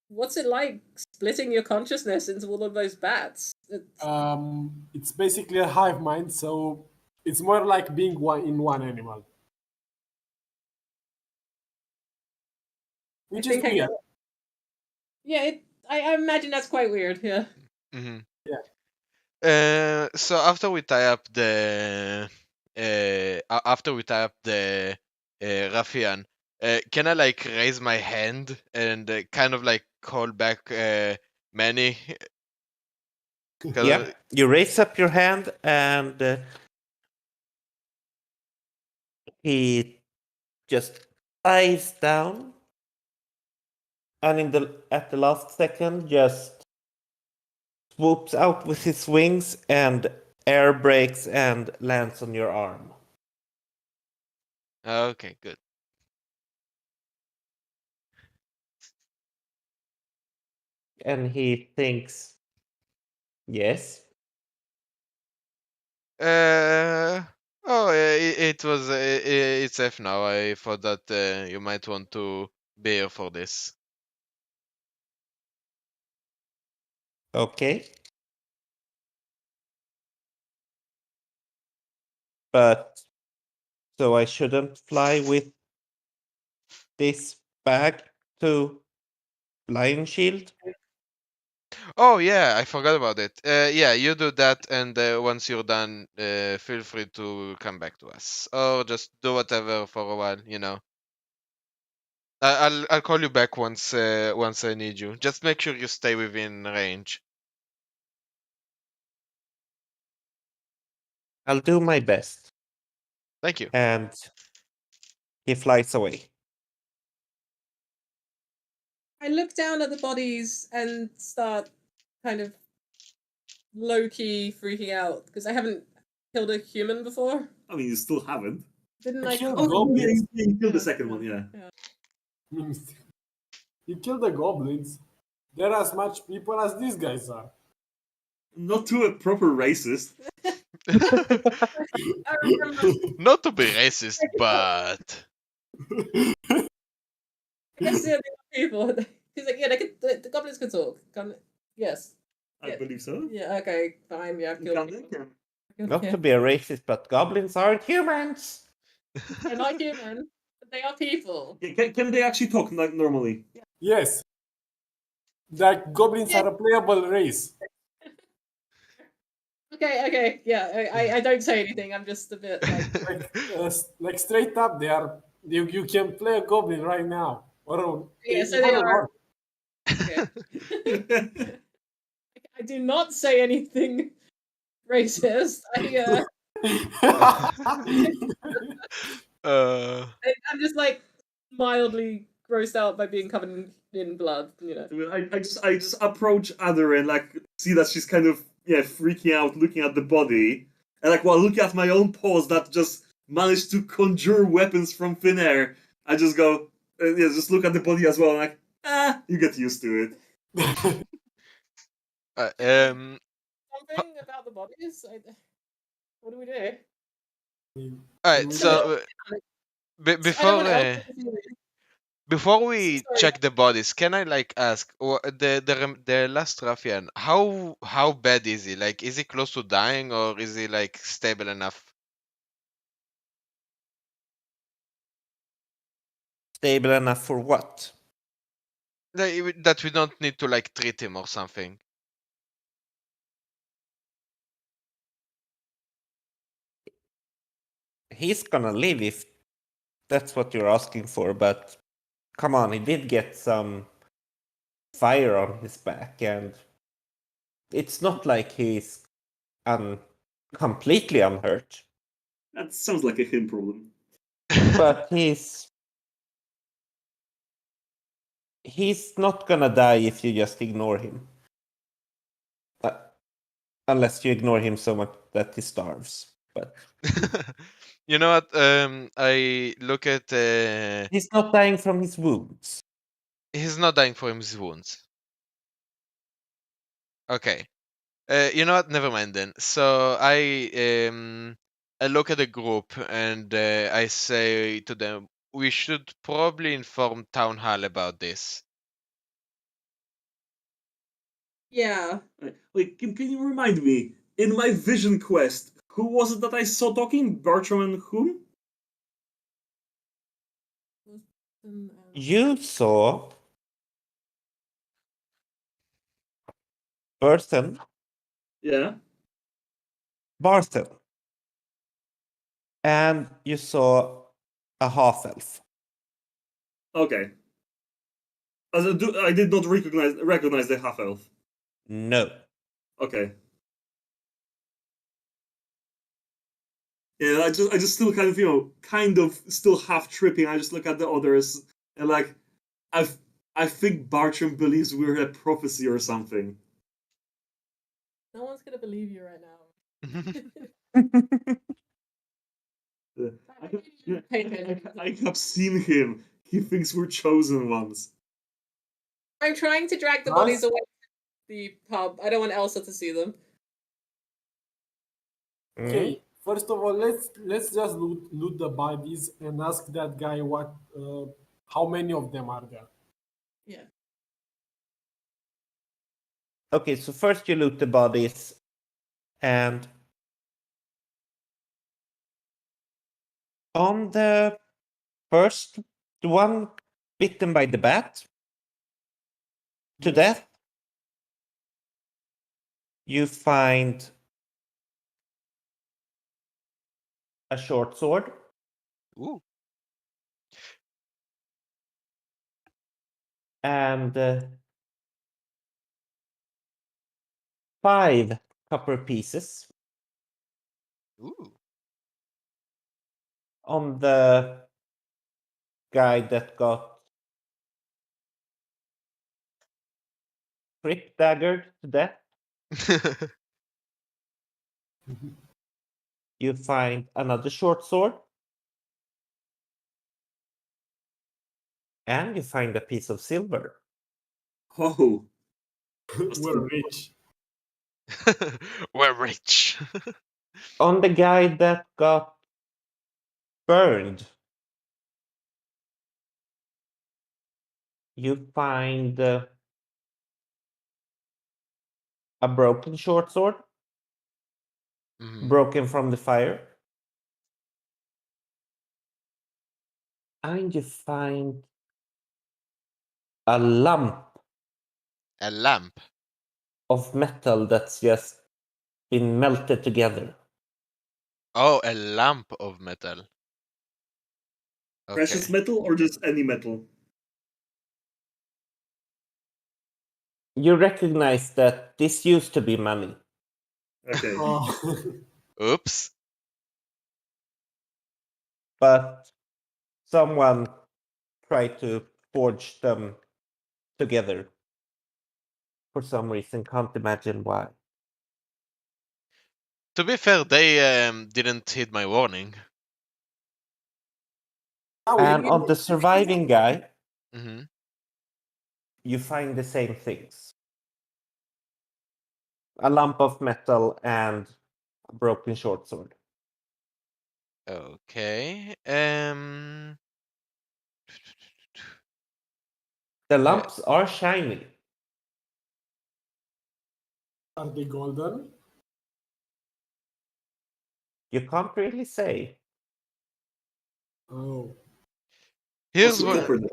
B: what's it like splitting your consciousness into all of those bats?
C: It's basically a hive mind, so it's more like being one animal. Which is weird.
B: Yeah, I imagine that's quite weird, yeah.
A: Mm-hmm.
C: Yeah.
A: So after we tie up the ruffian, can I like raise my hand and kind of like call back Manny?
D: Yeah, you raise up your hand and he just dives down, and at the last second just swoops out with his wings and air brakes and lands on your arm.
A: Okay, good.
D: And he thinks, yes.
A: It's safe now. I thought that you might want to be here for this.
D: Okay. But so I shouldn't fly with this bag to LionShield?
A: Oh yeah, I forgot about it. Yeah, you do that, and once you're done, feel free to come back to us, or just do whatever for a while. I'll call you back once I need you. Just make sure you stay within range.
D: I'll do my best.
A: Thank you.
D: And he flies away.
B: I look down at the bodies and start kind of low-key freaking out because I haven't killed a human before.
E: I mean, you still haven't.
B: Didn't I?
C: Killed
E: Oh,
C: goblins.
E: you killed the second one, yeah.
C: You kill the goblins. They're as much people as these guys are.
E: Not to a proper racist.
B: I remember.
A: Not to be racist, but
B: I guess yeah, they are people. He's like, yeah, the goblins can talk. Yes.
E: I
B: Yeah.
E: believe so.
B: Yeah. Okay. Fine. Yeah. I've killed people.
D: Not to be a racist, but goblins aren't humans.
B: They're not human, but they are people.
E: Can they actually talk like normally?
C: Yes. Like goblins are a playable race.
B: Okay. Yeah. I don't say anything. I'm just a bit
C: Like straight up, they are. You can play a goblin right now. Or
B: yeah. So they are. Okay. I do not say anything racist. I'm just like mildly grossed out by being covered in blood. You know.
E: I just approach Adder and like see that she's kind of freaking out, looking at the body, and like while looking at my own paws that just managed to conjure weapons from thin air, I just go just look at the body as well. And like you get used to it.
B: Something about the bodies. What do we do?
A: Alright, so before we
B: Sorry.
A: check the bodies, can I like ask the last ruffian? How bad is he? Like, is he close to dying or is he like stable enough?
D: Stable enough for what?
A: Like, that we don't need to like treat him or something.
D: He's gonna live if that's what you're asking for, but come on, he did get some fire on his back, and it's not like he's completely unhurt.
E: That sounds like a him problem.
D: But he's not gonna die if you just ignore him. Unless you ignore him so much that he starves. But
A: you know what? I look at.
D: He's not dying from his wounds.
A: He's not dying from his wounds. Okay. You know what? Never mind then. So I look at the group and I say to them, we should probably inform town hall about this.
B: Yeah.
E: Wait, can you remind me? In my vision quest, who was it that I saw talking? Bertram and whom?
D: You saw Burton.
E: Yeah.
D: Barton. And you saw a half-elf.
E: Okay. I did not recognize the half elf.
D: No.
E: Okay. Yeah, I just still kind of still half tripping. I just look at the others and like, I think Bartram believes we're a prophecy or something.
B: No one's gonna believe you right now.
E: I have seen him. He thinks we're chosen ones.
B: I'm trying to drag the bodies away from the pub. I don't want Elsa to see them.
C: Okay, first of all, let's just loot the bodies and ask that guy how many of them are there.
B: Yeah.
D: Okay, so first you loot the bodies, and on the first, the one bitten by the bat to death, you find a short sword.
A: Ooh.
D: And 5 copper pieces.
A: Ooh.
D: On the guy that got crit daggered to death, you find another short sword. And you find a piece of silver.
E: Oh,
C: We're rich.
A: We're rich.
D: On the guy that got burned, you find a broken short sword, broken from the fire. And you find a lump
A: A lamp.
D: of metal that's just been melted together.
A: Oh, a lamp of metal. Okay.
E: precious metal or just any metal?
D: You recognize that this used to be money.
E: Okay.
A: Oops.
D: But someone tried to forge them together. For some reason, can't imagine why.
A: To be fair, they didn't heed my warning.
D: And on the surviving guy,
A: Mhm.
D: you find the same things. A lump of metal and a broken short sword.
A: Okay.
D: The lumps are shiny.
C: Are they golden?
D: You can't really say.
C: Oh.
A: Here's
E: Also
A: what
E: copper then.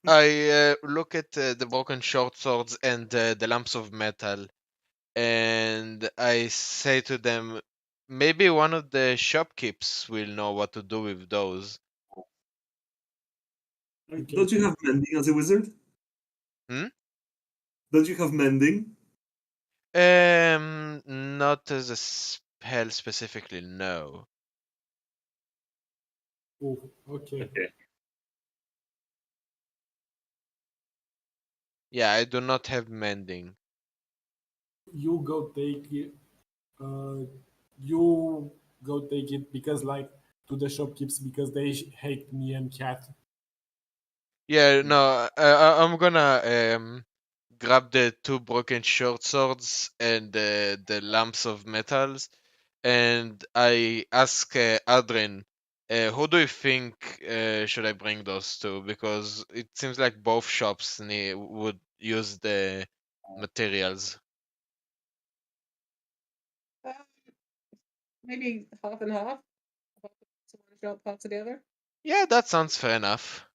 A: I look at the broken short swords and the lumps of metal, and I say to them, maybe one of the shopkeepers will know what to do with those.
E: Don't you have mending as a wizard?
A: Hmm?
E: Don't you have mending?
A: Not as a spell specifically, no.
C: Oh, okay.
E: Okay.
A: Yeah, I do not have mending.
C: You go take it. You go take it because, like, to the shopkeepers because they hate me and cat.
A: Yeah, no, I'm gonna grab the two broken short swords and the lumps of metals, and I ask Adrian, who do you think should I bring those to? Because it seems like both shops would use the materials.
B: Maybe half and half. Half to one shop, half to the other.
A: Yeah, that sounds fair enough.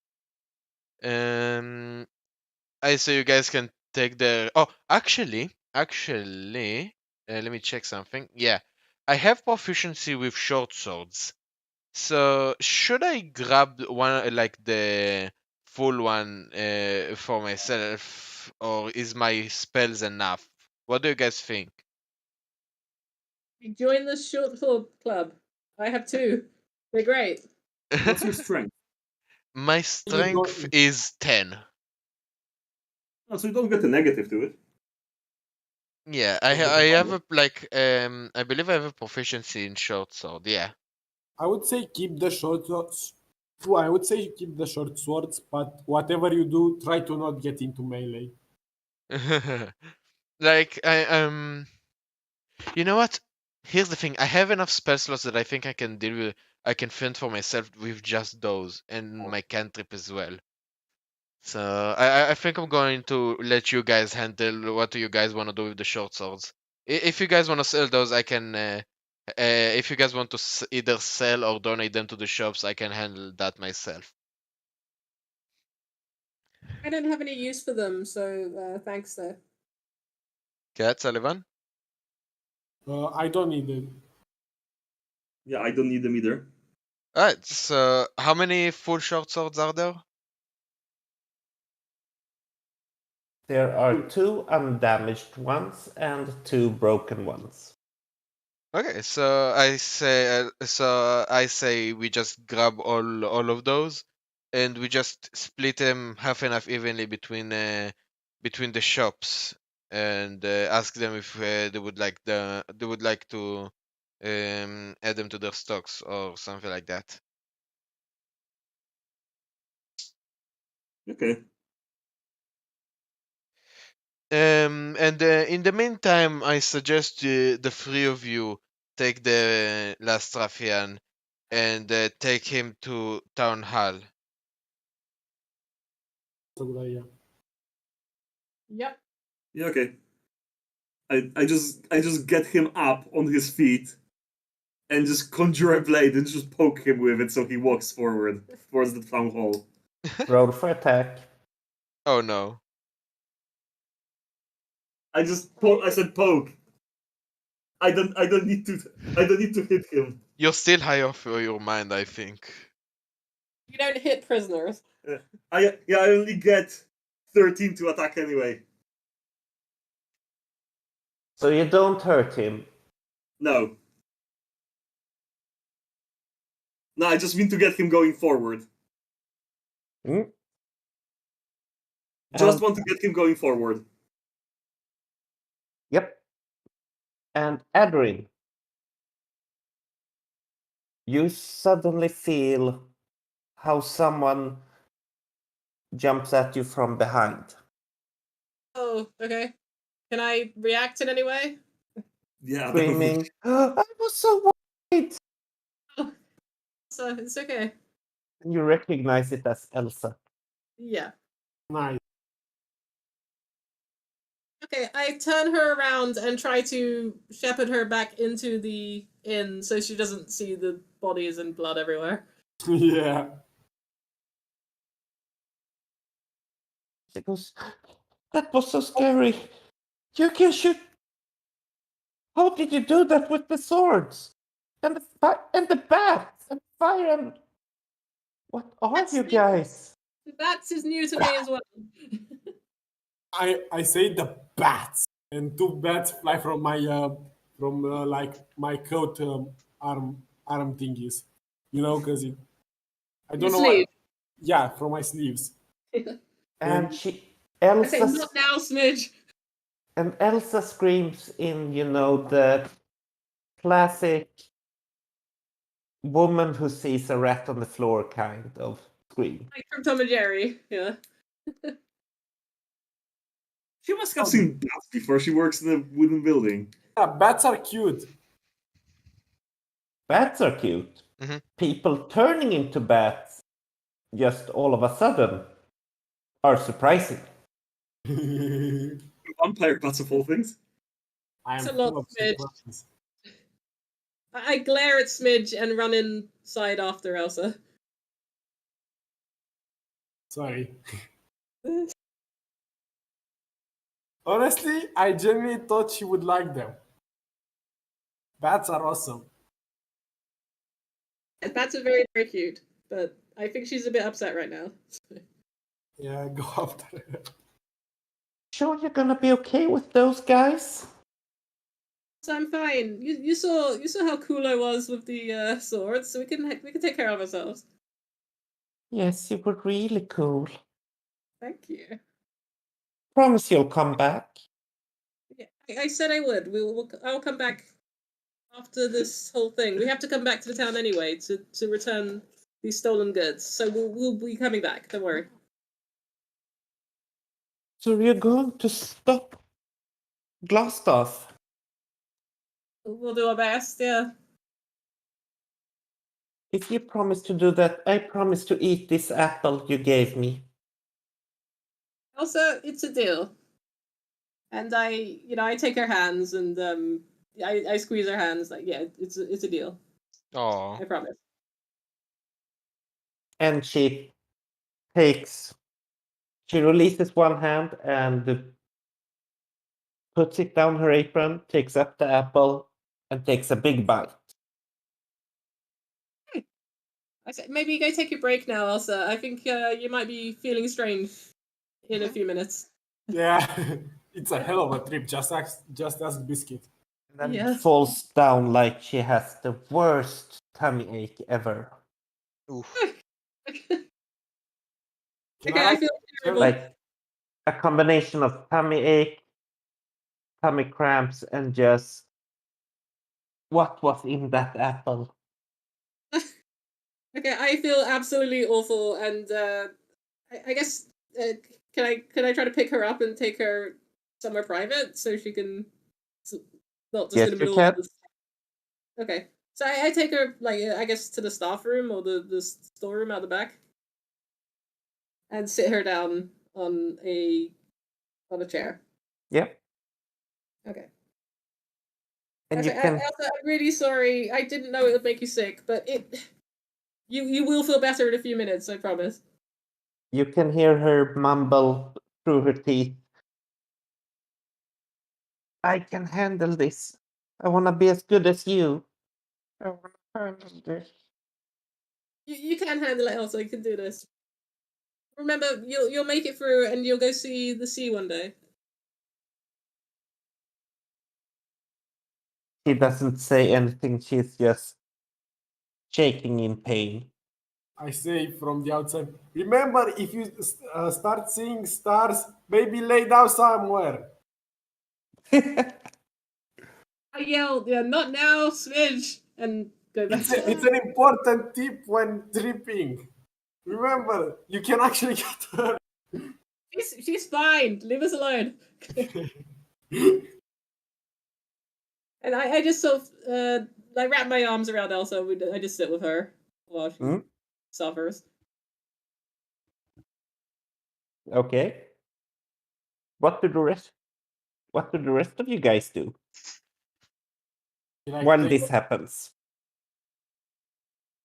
A: I say you guys can take the. Oh, actually, let me check something. Yeah, I have proficiency with short swords. So should I grab one like the full one for myself, or is my spells enough? What do you guys think?
B: You join the short sword club. I have two. They're great.
E: What's your strength?
A: My strength is 10.
E: Oh, so you don't get a negative to it.
A: Yeah, I have a like I believe I have a proficiency in short sword. Yeah.
C: I would say keep the short swords. I would say keep the short swords, but whatever you do, try to not get into melee.
A: Like you know what? Here's the thing. I have enough spell slots that I think I can deal with. I can fend for myself with just those and my cantrip as well. So I think I'm going to let you guys handle what do you guys want to do with the short swords. If you guys want to sell those, I can. If you guys want to either sell or donate them to the shops, I can handle that myself.
B: I don't have any use for them, so thanks though.
A: Cat Sullivan.
C: I don't need it.
E: Yeah, I don't need them either.
A: Alright. So how many full short swords are there?
D: There are 2 undamaged ones and 2 broken ones.
A: Okay, so I say we just grab all of those, and we just split them half and half evenly between the shops, and ask them if they would like to add them to their stocks or something like that.
E: Okay.
A: And in the meantime, I suggest the three of you take the last ruffian and take him to town hall.
C: That's a good idea.
B: Yep.
E: Yeah, okay. I just get him up on his feet and just conjure a blade and just poke him with it so he walks forward towards the town hall.
D: Roll for attack.
A: Oh no.
E: I said poke. I don't need to hit him.
A: You're still high off your mind, I think.
B: You don't hit prisoners.
E: I only get 13 to attack anyway.
D: So you don't hurt him.
E: No. No, I just mean to get him going forward.
D: Hmm?
E: Just
D: And-
E: want to get him going forward.
D: Yep. And Adrin, you suddenly feel how someone jumps at you from behind.
B: Oh, okay. Can I react in any way?
E: Yeah,
D: Screaming, I was so worried!
B: So it's okay.
D: And you recognize it as Elsa.
B: Yeah.
C: Nice.
B: Okay, I turn her around and try to shepherd her back into the inn so she doesn't see the bodies and blood everywhere.
C: Yeah.
D: She goes, that was so scary. You can shoot. How did you do that with the swords? And the bats and fire and... What are
B: That's
D: you
B: new.
D: guys?
B: The bats is new to me as well.
C: I say the bats, and two bats fly from my like my coat arm thingies, because I don't know
B: sleeve.
C: what. Yeah, from my sleeves.
D: And
C: And-
B: I say,
D: Elsa
B: not now, Smidge.
D: and Elsa screams in, the classic woman who sees a rat on the floor kind of scream.
B: Like from Tom and Jerry, yeah.
E: She must have seen bats before. She works in a wooden building.
C: Yeah, bats are cute.
D: Bats are cute.
A: Mhm.
D: People turning into bats just all of a sudden are surprising.
E: Vampire bats of all things.
C: I am
B: It's a lot,
C: full of
B: Smidge.
C: surprises.
B: I glare at Smidge and run inside after Elsa.
C: Sorry. Honestly, I genuinely thought she would like them. Bats are awesome.
B: Bats are very, very cute, but I think she's a bit upset right now.
C: Yeah, go after her.
D: Sure you're gonna be okay with those guys?
B: So I'm fine. You saw how cool I was with the swords, so we can take care of ourselves.
D: Yes, you were really cool.
B: Thank you.
D: Promise you'll come back.
B: Yeah, I said I would. I'll come back after this whole thing. We have to come back to the town anyway to return these stolen goods. So we'll be coming back. Don't worry.
D: So you're going to stop Glassstaff?
B: We'll do our best. Yeah.
D: If you promise to do that, I promise to eat this apple you gave me.
B: Also, it's a deal. And I take her hands and I squeeze her hands. Like, yeah, it's a deal.
A: Oh.
B: I promise.
D: And she releases one hand and puts it down her apron, takes up the apple, and takes a big bite.
B: I said, maybe you go take your break now, Elsa. I think you might be feeling strange in a few minutes.
C: Yeah, it's a hell of a trip. Just ask Biscuit.
D: And
B: Yeah.
D: falls down like she has the worst tummy ache ever.
A: Oof.
B: Okay,
C: Can
B: I feel terrible.
D: Like a combination of tummy ache, tummy cramps, and just what was in that apple?
B: Okay, I feel absolutely awful, and I guess can I try to pick her up and take her somewhere private so she can not just
D: Yes,
B: in the
D: you
B: middle
D: can.
B: of this. Okay, so I take her like I guess to the staff room or the storeroom out the back, and sit her down on a chair.
D: Yep.
B: Okay.
D: And
B: Okay,
D: you can
B: Elsa, I'm really sorry. I didn't know it would make you sick, but you will feel better in a few minutes. I promise.
D: hear her mumble through her teeth. I can handle this. I wanna be as good as you. I wanna handle this.
B: You can handle it, Elsa. You can do this. Remember, you'll make it through, and you'll go see the sea one day.
D: She doesn't say anything, she's just shaking in pain.
C: I say from the outside, remember, if you start seeing stars, maybe lay down somewhere.
B: I yelled, "Yeah, not now, Smidge!" and go back.
C: It's an important tip when tripping. Remember, you can actually get hurt.
B: She's fine. Leave us alone. And I just sort of I wrap my arms around Elsa. I just sit with her while she suffers.
D: Okay. What do the rest of you guys do
C: Like,
D: while this happens?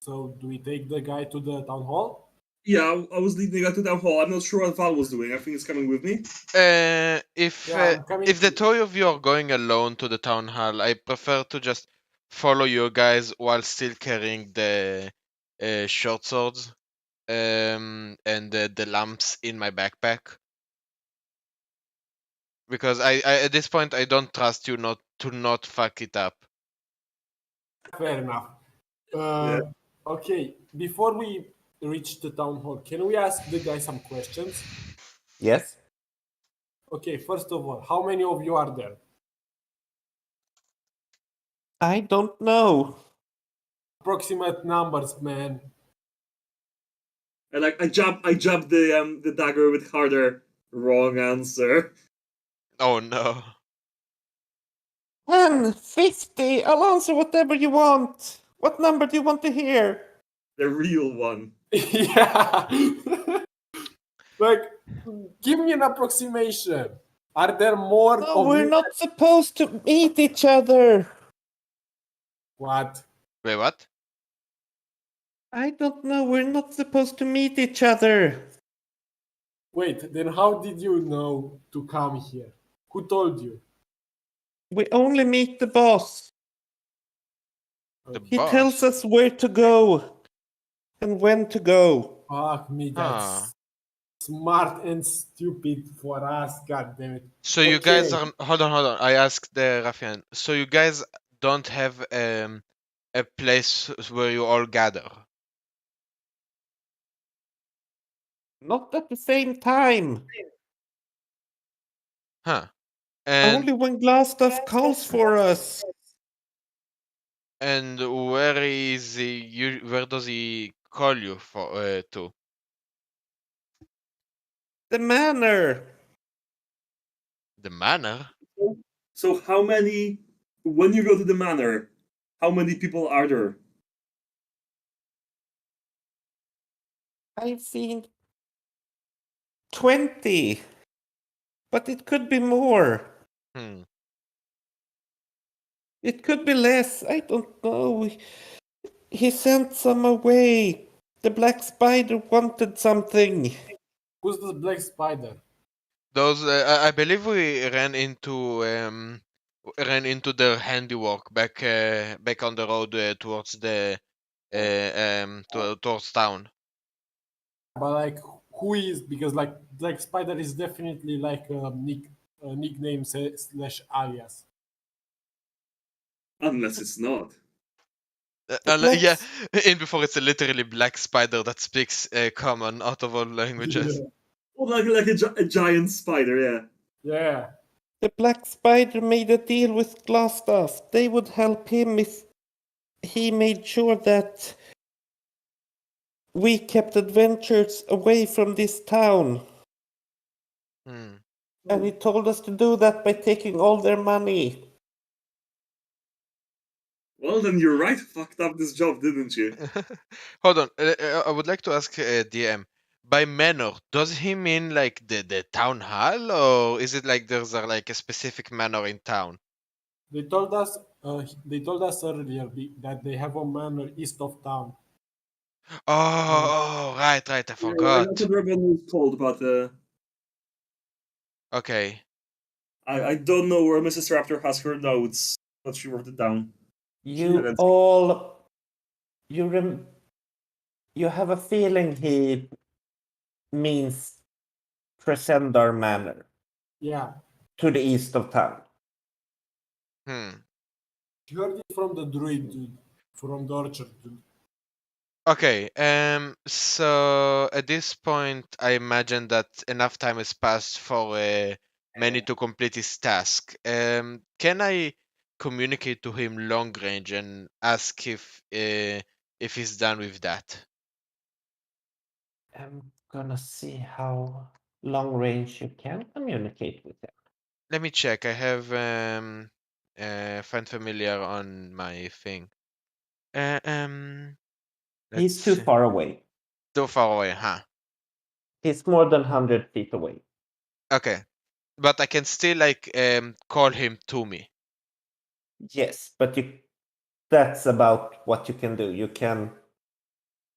C: so, do we take the guy to the town hall?
E: Yeah, I was leading the guy to town hall. I'm not sure what Val was doing. I think it's coming with me.
C: I'm
A: If the two of you are going alone to the town hall, I prefer to just follow you guys while still carrying the short swords and the lamps in my backpack. Because I at this point I don't trust you not fuck it up.
C: Fair enough.
E: Yeah.
C: Okay, before we reach the town hall, can we ask the guy some questions?
D: Yes?
C: Okay, first of all, how many of you are there?
D: I don't know.
C: Approximate numbers, man.
E: And I jab the dagger with harder. Wrong answer.
A: Oh no.
D: 10, 50, I'll answer whatever you want. What number do you want to hear?
E: The real one.
C: Yeah. Like, give me an approximation. Are there more
D: No,
C: of
D: we're
C: you?
D: not supposed to meet each other.
C: What?
A: Wait, what?
D: I don't know, we're not supposed to meet each other.
C: Wait, then how did you know to come here? Who told you?
D: We only meet the boss.
A: The
D: He
A: boss.
D: tells us where to go and when to go.
C: Fuck me, that's smart and stupid for us, god damn it.
A: So you guys
C: Okay.
A: are hold on. I asked the ruffian. So you guys don't have a place where you all gather.
D: Not at the same time.
A: Huh. And
D: Only when Glassstaff calls for us.
A: and where is he? Where does he call you for to?
D: The manor.
A: The manor?
E: So how many? When you go to the manor, how many people are there?
D: I've seen 20. But it could be more.
A: Hmm.
D: It could be less. I don't know. He sent some away. The black spider wanted something.
C: Who's the black spider?
A: Those I believe we ran into their handiwork back on the road towards the towards town.
C: But like, who is? Because like, black spider is definitely like a nickname slash alias.
E: Unless it's not.
A: Yeah, in before it's a literally black spider that speaks common out of all languages.
E: Or like a giant spider, yeah.
C: Yeah.
D: The black spider made a deal with Glassstaff. They would help him if he made sure that we kept adventurers away from this town.
A: Hmm.
D: And he told us to do that by taking all their money.
E: Well, then you're right. Fucked up this job, didn't you?
A: Hold on, I would like to ask DM. By manor, does he mean like the town hall, or is it like there's like a specific manor in town?
C: They told us earlier that they have a manor east of town.
A: Oh, right, I
E: Yeah, I
A: forgot.
E: could remember what it's called, but
A: Okay.
E: I don't know where Mrs. Raptor has her notes, but she wrote it down.
D: You all... You have a feeling he means Crescendar Manor.
C: Yeah.
D: To the east of town.
C: You heard it from the druid, dude. From the orchard, dude.
A: Okay, so at this point, I imagine that enough time has passed for Manny to complete his task. Can I communicate to him long range and ask if he's done with that?
D: I'm gonna see how long range you can communicate with him.
A: Let me check. I have Find Familiar on my thing.
D: He's too far away.
A: Too far away, huh?
D: He's more than 100 feet away.
A: Okay, but I can still like call him to me.
D: Yes, but that's about what you can do. You can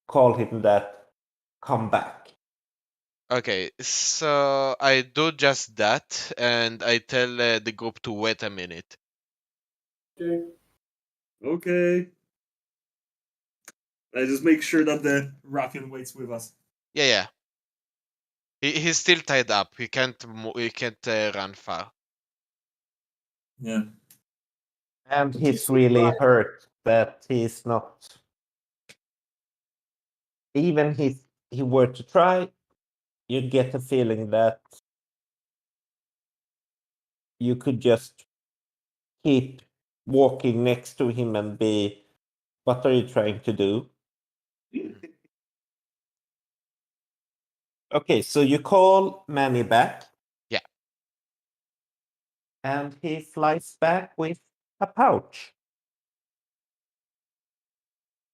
D: call him that, come back.
A: Okay, so I do just that, and I tell the group to wait a minute.
C: Okay.
E: Okay. I just make sure that the ruffian waits with us.
A: Yeah. He's still tied up. He can't run far.
E: Yeah.
D: And he's really hurt that he's not. Even if he were to try, you get a feeling that you could just keep walking next to him and be, what are you trying to do? Okay, so you call Manny back.
A: Yeah.
D: And he flies back with a pouch.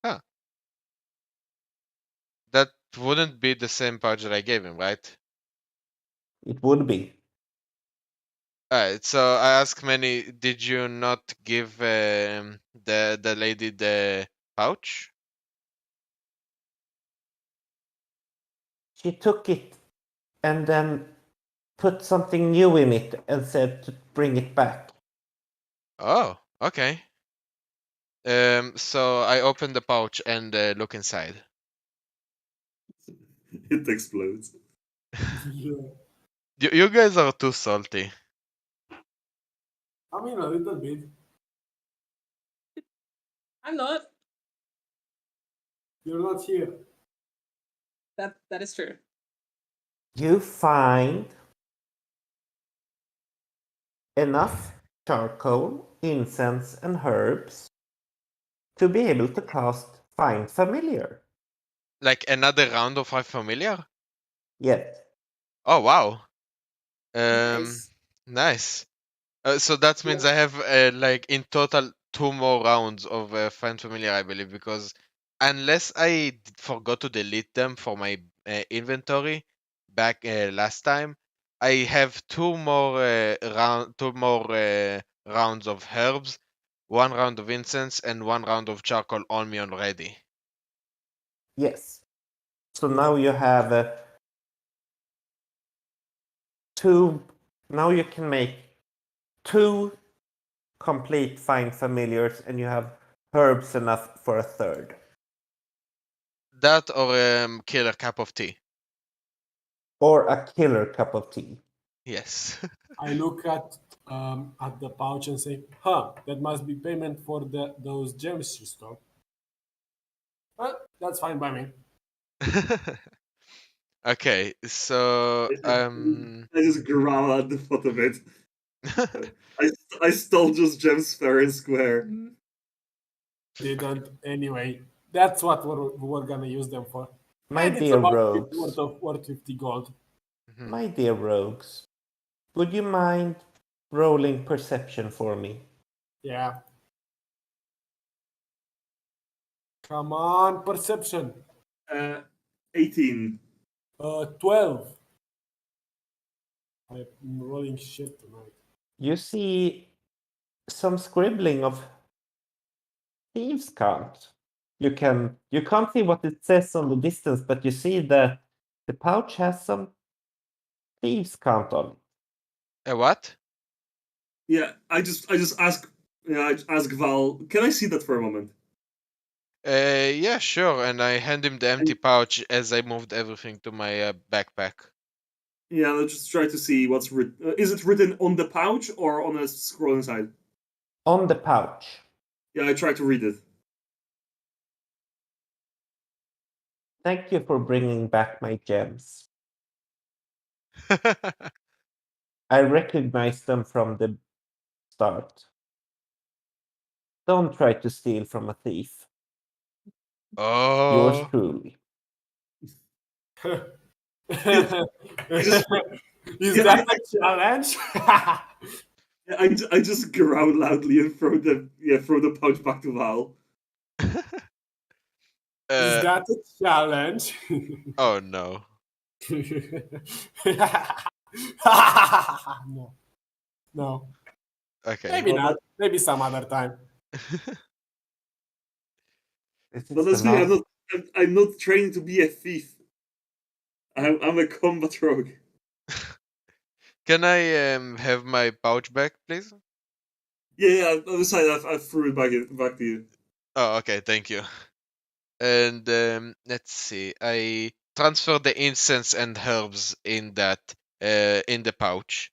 A: Huh. That wouldn't be the same pouch that I gave him, right?
D: It would be.
A: Alright, so I ask Manny, did you not give the lady the pouch?
D: She took it and then put something new in it and said to bring it back.
A: Oh, okay. So I open the pouch and look inside.
E: It explodes.
C: Yeah.
A: You guys are too salty.
C: I mean, a little bit.
B: I'm not.
C: You're not here.
B: That is true.
D: You find enough charcoal, incense, and herbs to be able to cast Find Familiar.
A: Like another round of Find Familiar?
D: Yes.
A: Oh wow.
B: Nice.
A: Nice. So that means I have like in total 2 more rounds of Find Familiar, I believe, because unless I forgot to delete them for my inventory back last time, I have 2 more rounds of herbs, 1 round of incense, and 1 round of charcoal on me already.
D: Yes. So now you have 2. Now you can make 2 complete Find Familiars, and you have herbs enough for a third.
A: That or killer cup of tea.
D: Or a killer cup of tea.
A: Yes.
C: I look at at the pouch and say, "Huh, that must be payment for those gems she stole." Well, that's fine by me.
A: Okay, so
E: I just growl at the thought of it. I stole just gems fair and square.
C: Didn't anyway. That's what we're gonna use them for.
D: My
C: And it's
D: dear
C: about
D: rogues,
C: worth 50 gold.
D: my dear rogues, would you mind rolling perception for me?
C: Yeah. Come on, perception.
E: 18.
C: 12. I'm rolling shit tonight.
D: You see some scribbling of thieves' count. You can't see what it says on the distance, but you see that the pouch has some thieves' count on it.
A: A what?
E: Yeah, I just ask Val, can I see that for a moment?
A: Yeah, sure. And I hand him the empty pouch as I moved everything to my backpack.
E: Yeah, let's just try to see what's written. Is it written on the pouch or on a scroll inside?
D: On the pouch.
E: Yeah, I try to read it.
D: Thank you for bringing back my gems. I recognize them from the start. Don't try to steal from a thief. Yours
A: Oh.
D: truly.
C: Is that a challenge?
E: I just growl loudly and throw the pouch back to Val.
C: Is that a challenge?
A: Oh no.
C: No. No.
A: Okay.
C: Maybe not. Maybe some other time.
E: But that's me. I'm not trained to be a thief. I'm a combat rogue.
A: Can I have my pouch back, please?
E: Yeah. On the side, I threw it back to you.
A: Oh, okay. Thank you. And let's see. I transfer the incense and herbs in that in the pouch.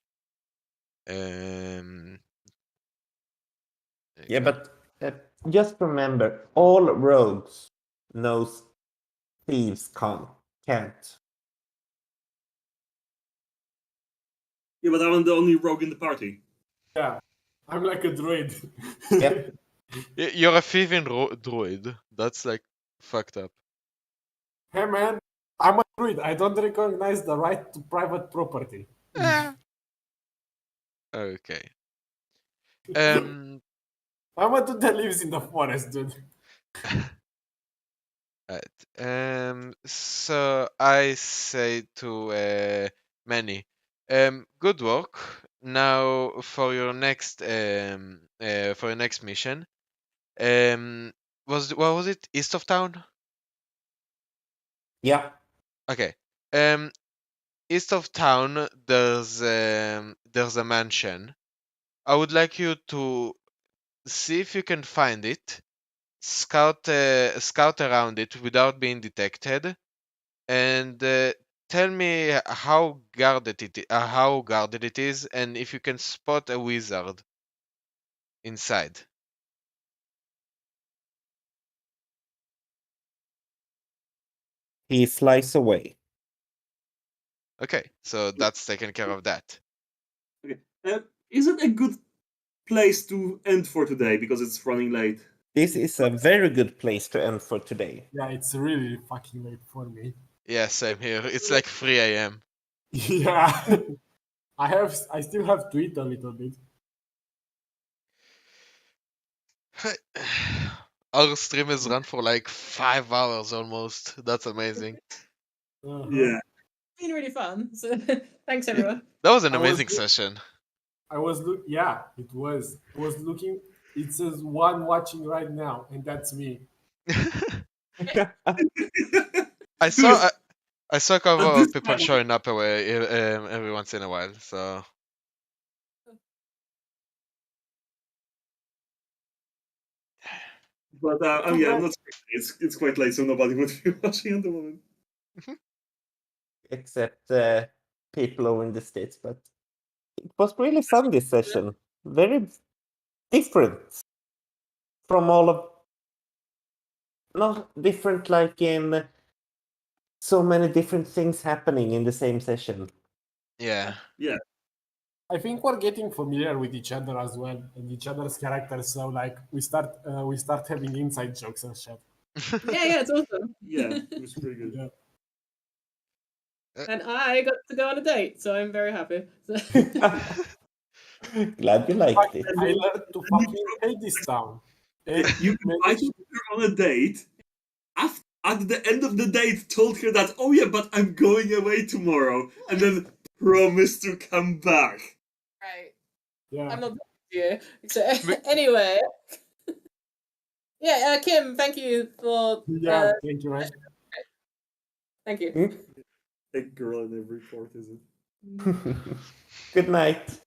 D: Yeah, but just remember, all rogues knows thieves can't.
E: Yeah, but I'm the only rogue in the party.
C: Yeah. I'm like a druid.
D: Yep.
A: You're a thieving druid. That's like fucked up.
C: Hey man, I'm a druid. I don't recognize the right to private property.
A: Okay.
C: I'm a dude that lives in the forest, dude.
A: Right. So I say to Manny, good work. Now for your next mission. What was it? East of town?
D: Yeah.
A: Okay. East of town, there's a mansion. I would like you to see if you can find it. Scout around it without being detected, and tell me how guarded it is, and if you can spot a wizard inside.
D: He flies away.
A: Okay, so that's taken care of that.
E: Okay. Is it a good place to end for today because it's running late?
D: This is a very good place to end for today.
C: Yeah, it's really fucking late for me.
A: Yeah, same here. It's like 3 a.m.
C: Yeah. I still have to eat a little bit.
A: Our stream has run for like 5 hours almost. That's amazing.
C: Uh-huh.
E: Yeah.
B: It's been really fun. So thanks everyone.
A: That was an amazing session.
C: Yeah, it was. I was looking. It says one watching right now, and that's me.
A: I saw a couple
E: this
A: of people
E: time-
A: showing up every once in a while. So
E: But I'm not. It's quite late, so nobody would be watching at the moment.
D: Except people over in the States, but it was really fun this session. Very different from all of, not different like in so many different things happening in the same session.
A: Yeah.
E: Yeah.
C: I think we're getting familiar with each other as well and each other's characters. So like we start having inside jokes and shit.
B: Yeah, it's awesome.
E: Yeah, it was pretty good.
C: Yeah.
B: And I got to go on a date, so I'm very happy.
D: Glad you liked it.
C: I learned to fucking hate this town.
E: You invited her on a date. At the end of the date, told her that, oh yeah, but I'm going away tomorrow, and then promised to come back.
B: Right.
C: Yeah.
B: I'm not you. So anyway. Yeah, Kim, thank you for
C: Yeah, thank you, man.
B: thank you.
E: A girl in every port, is it?
D: Good night.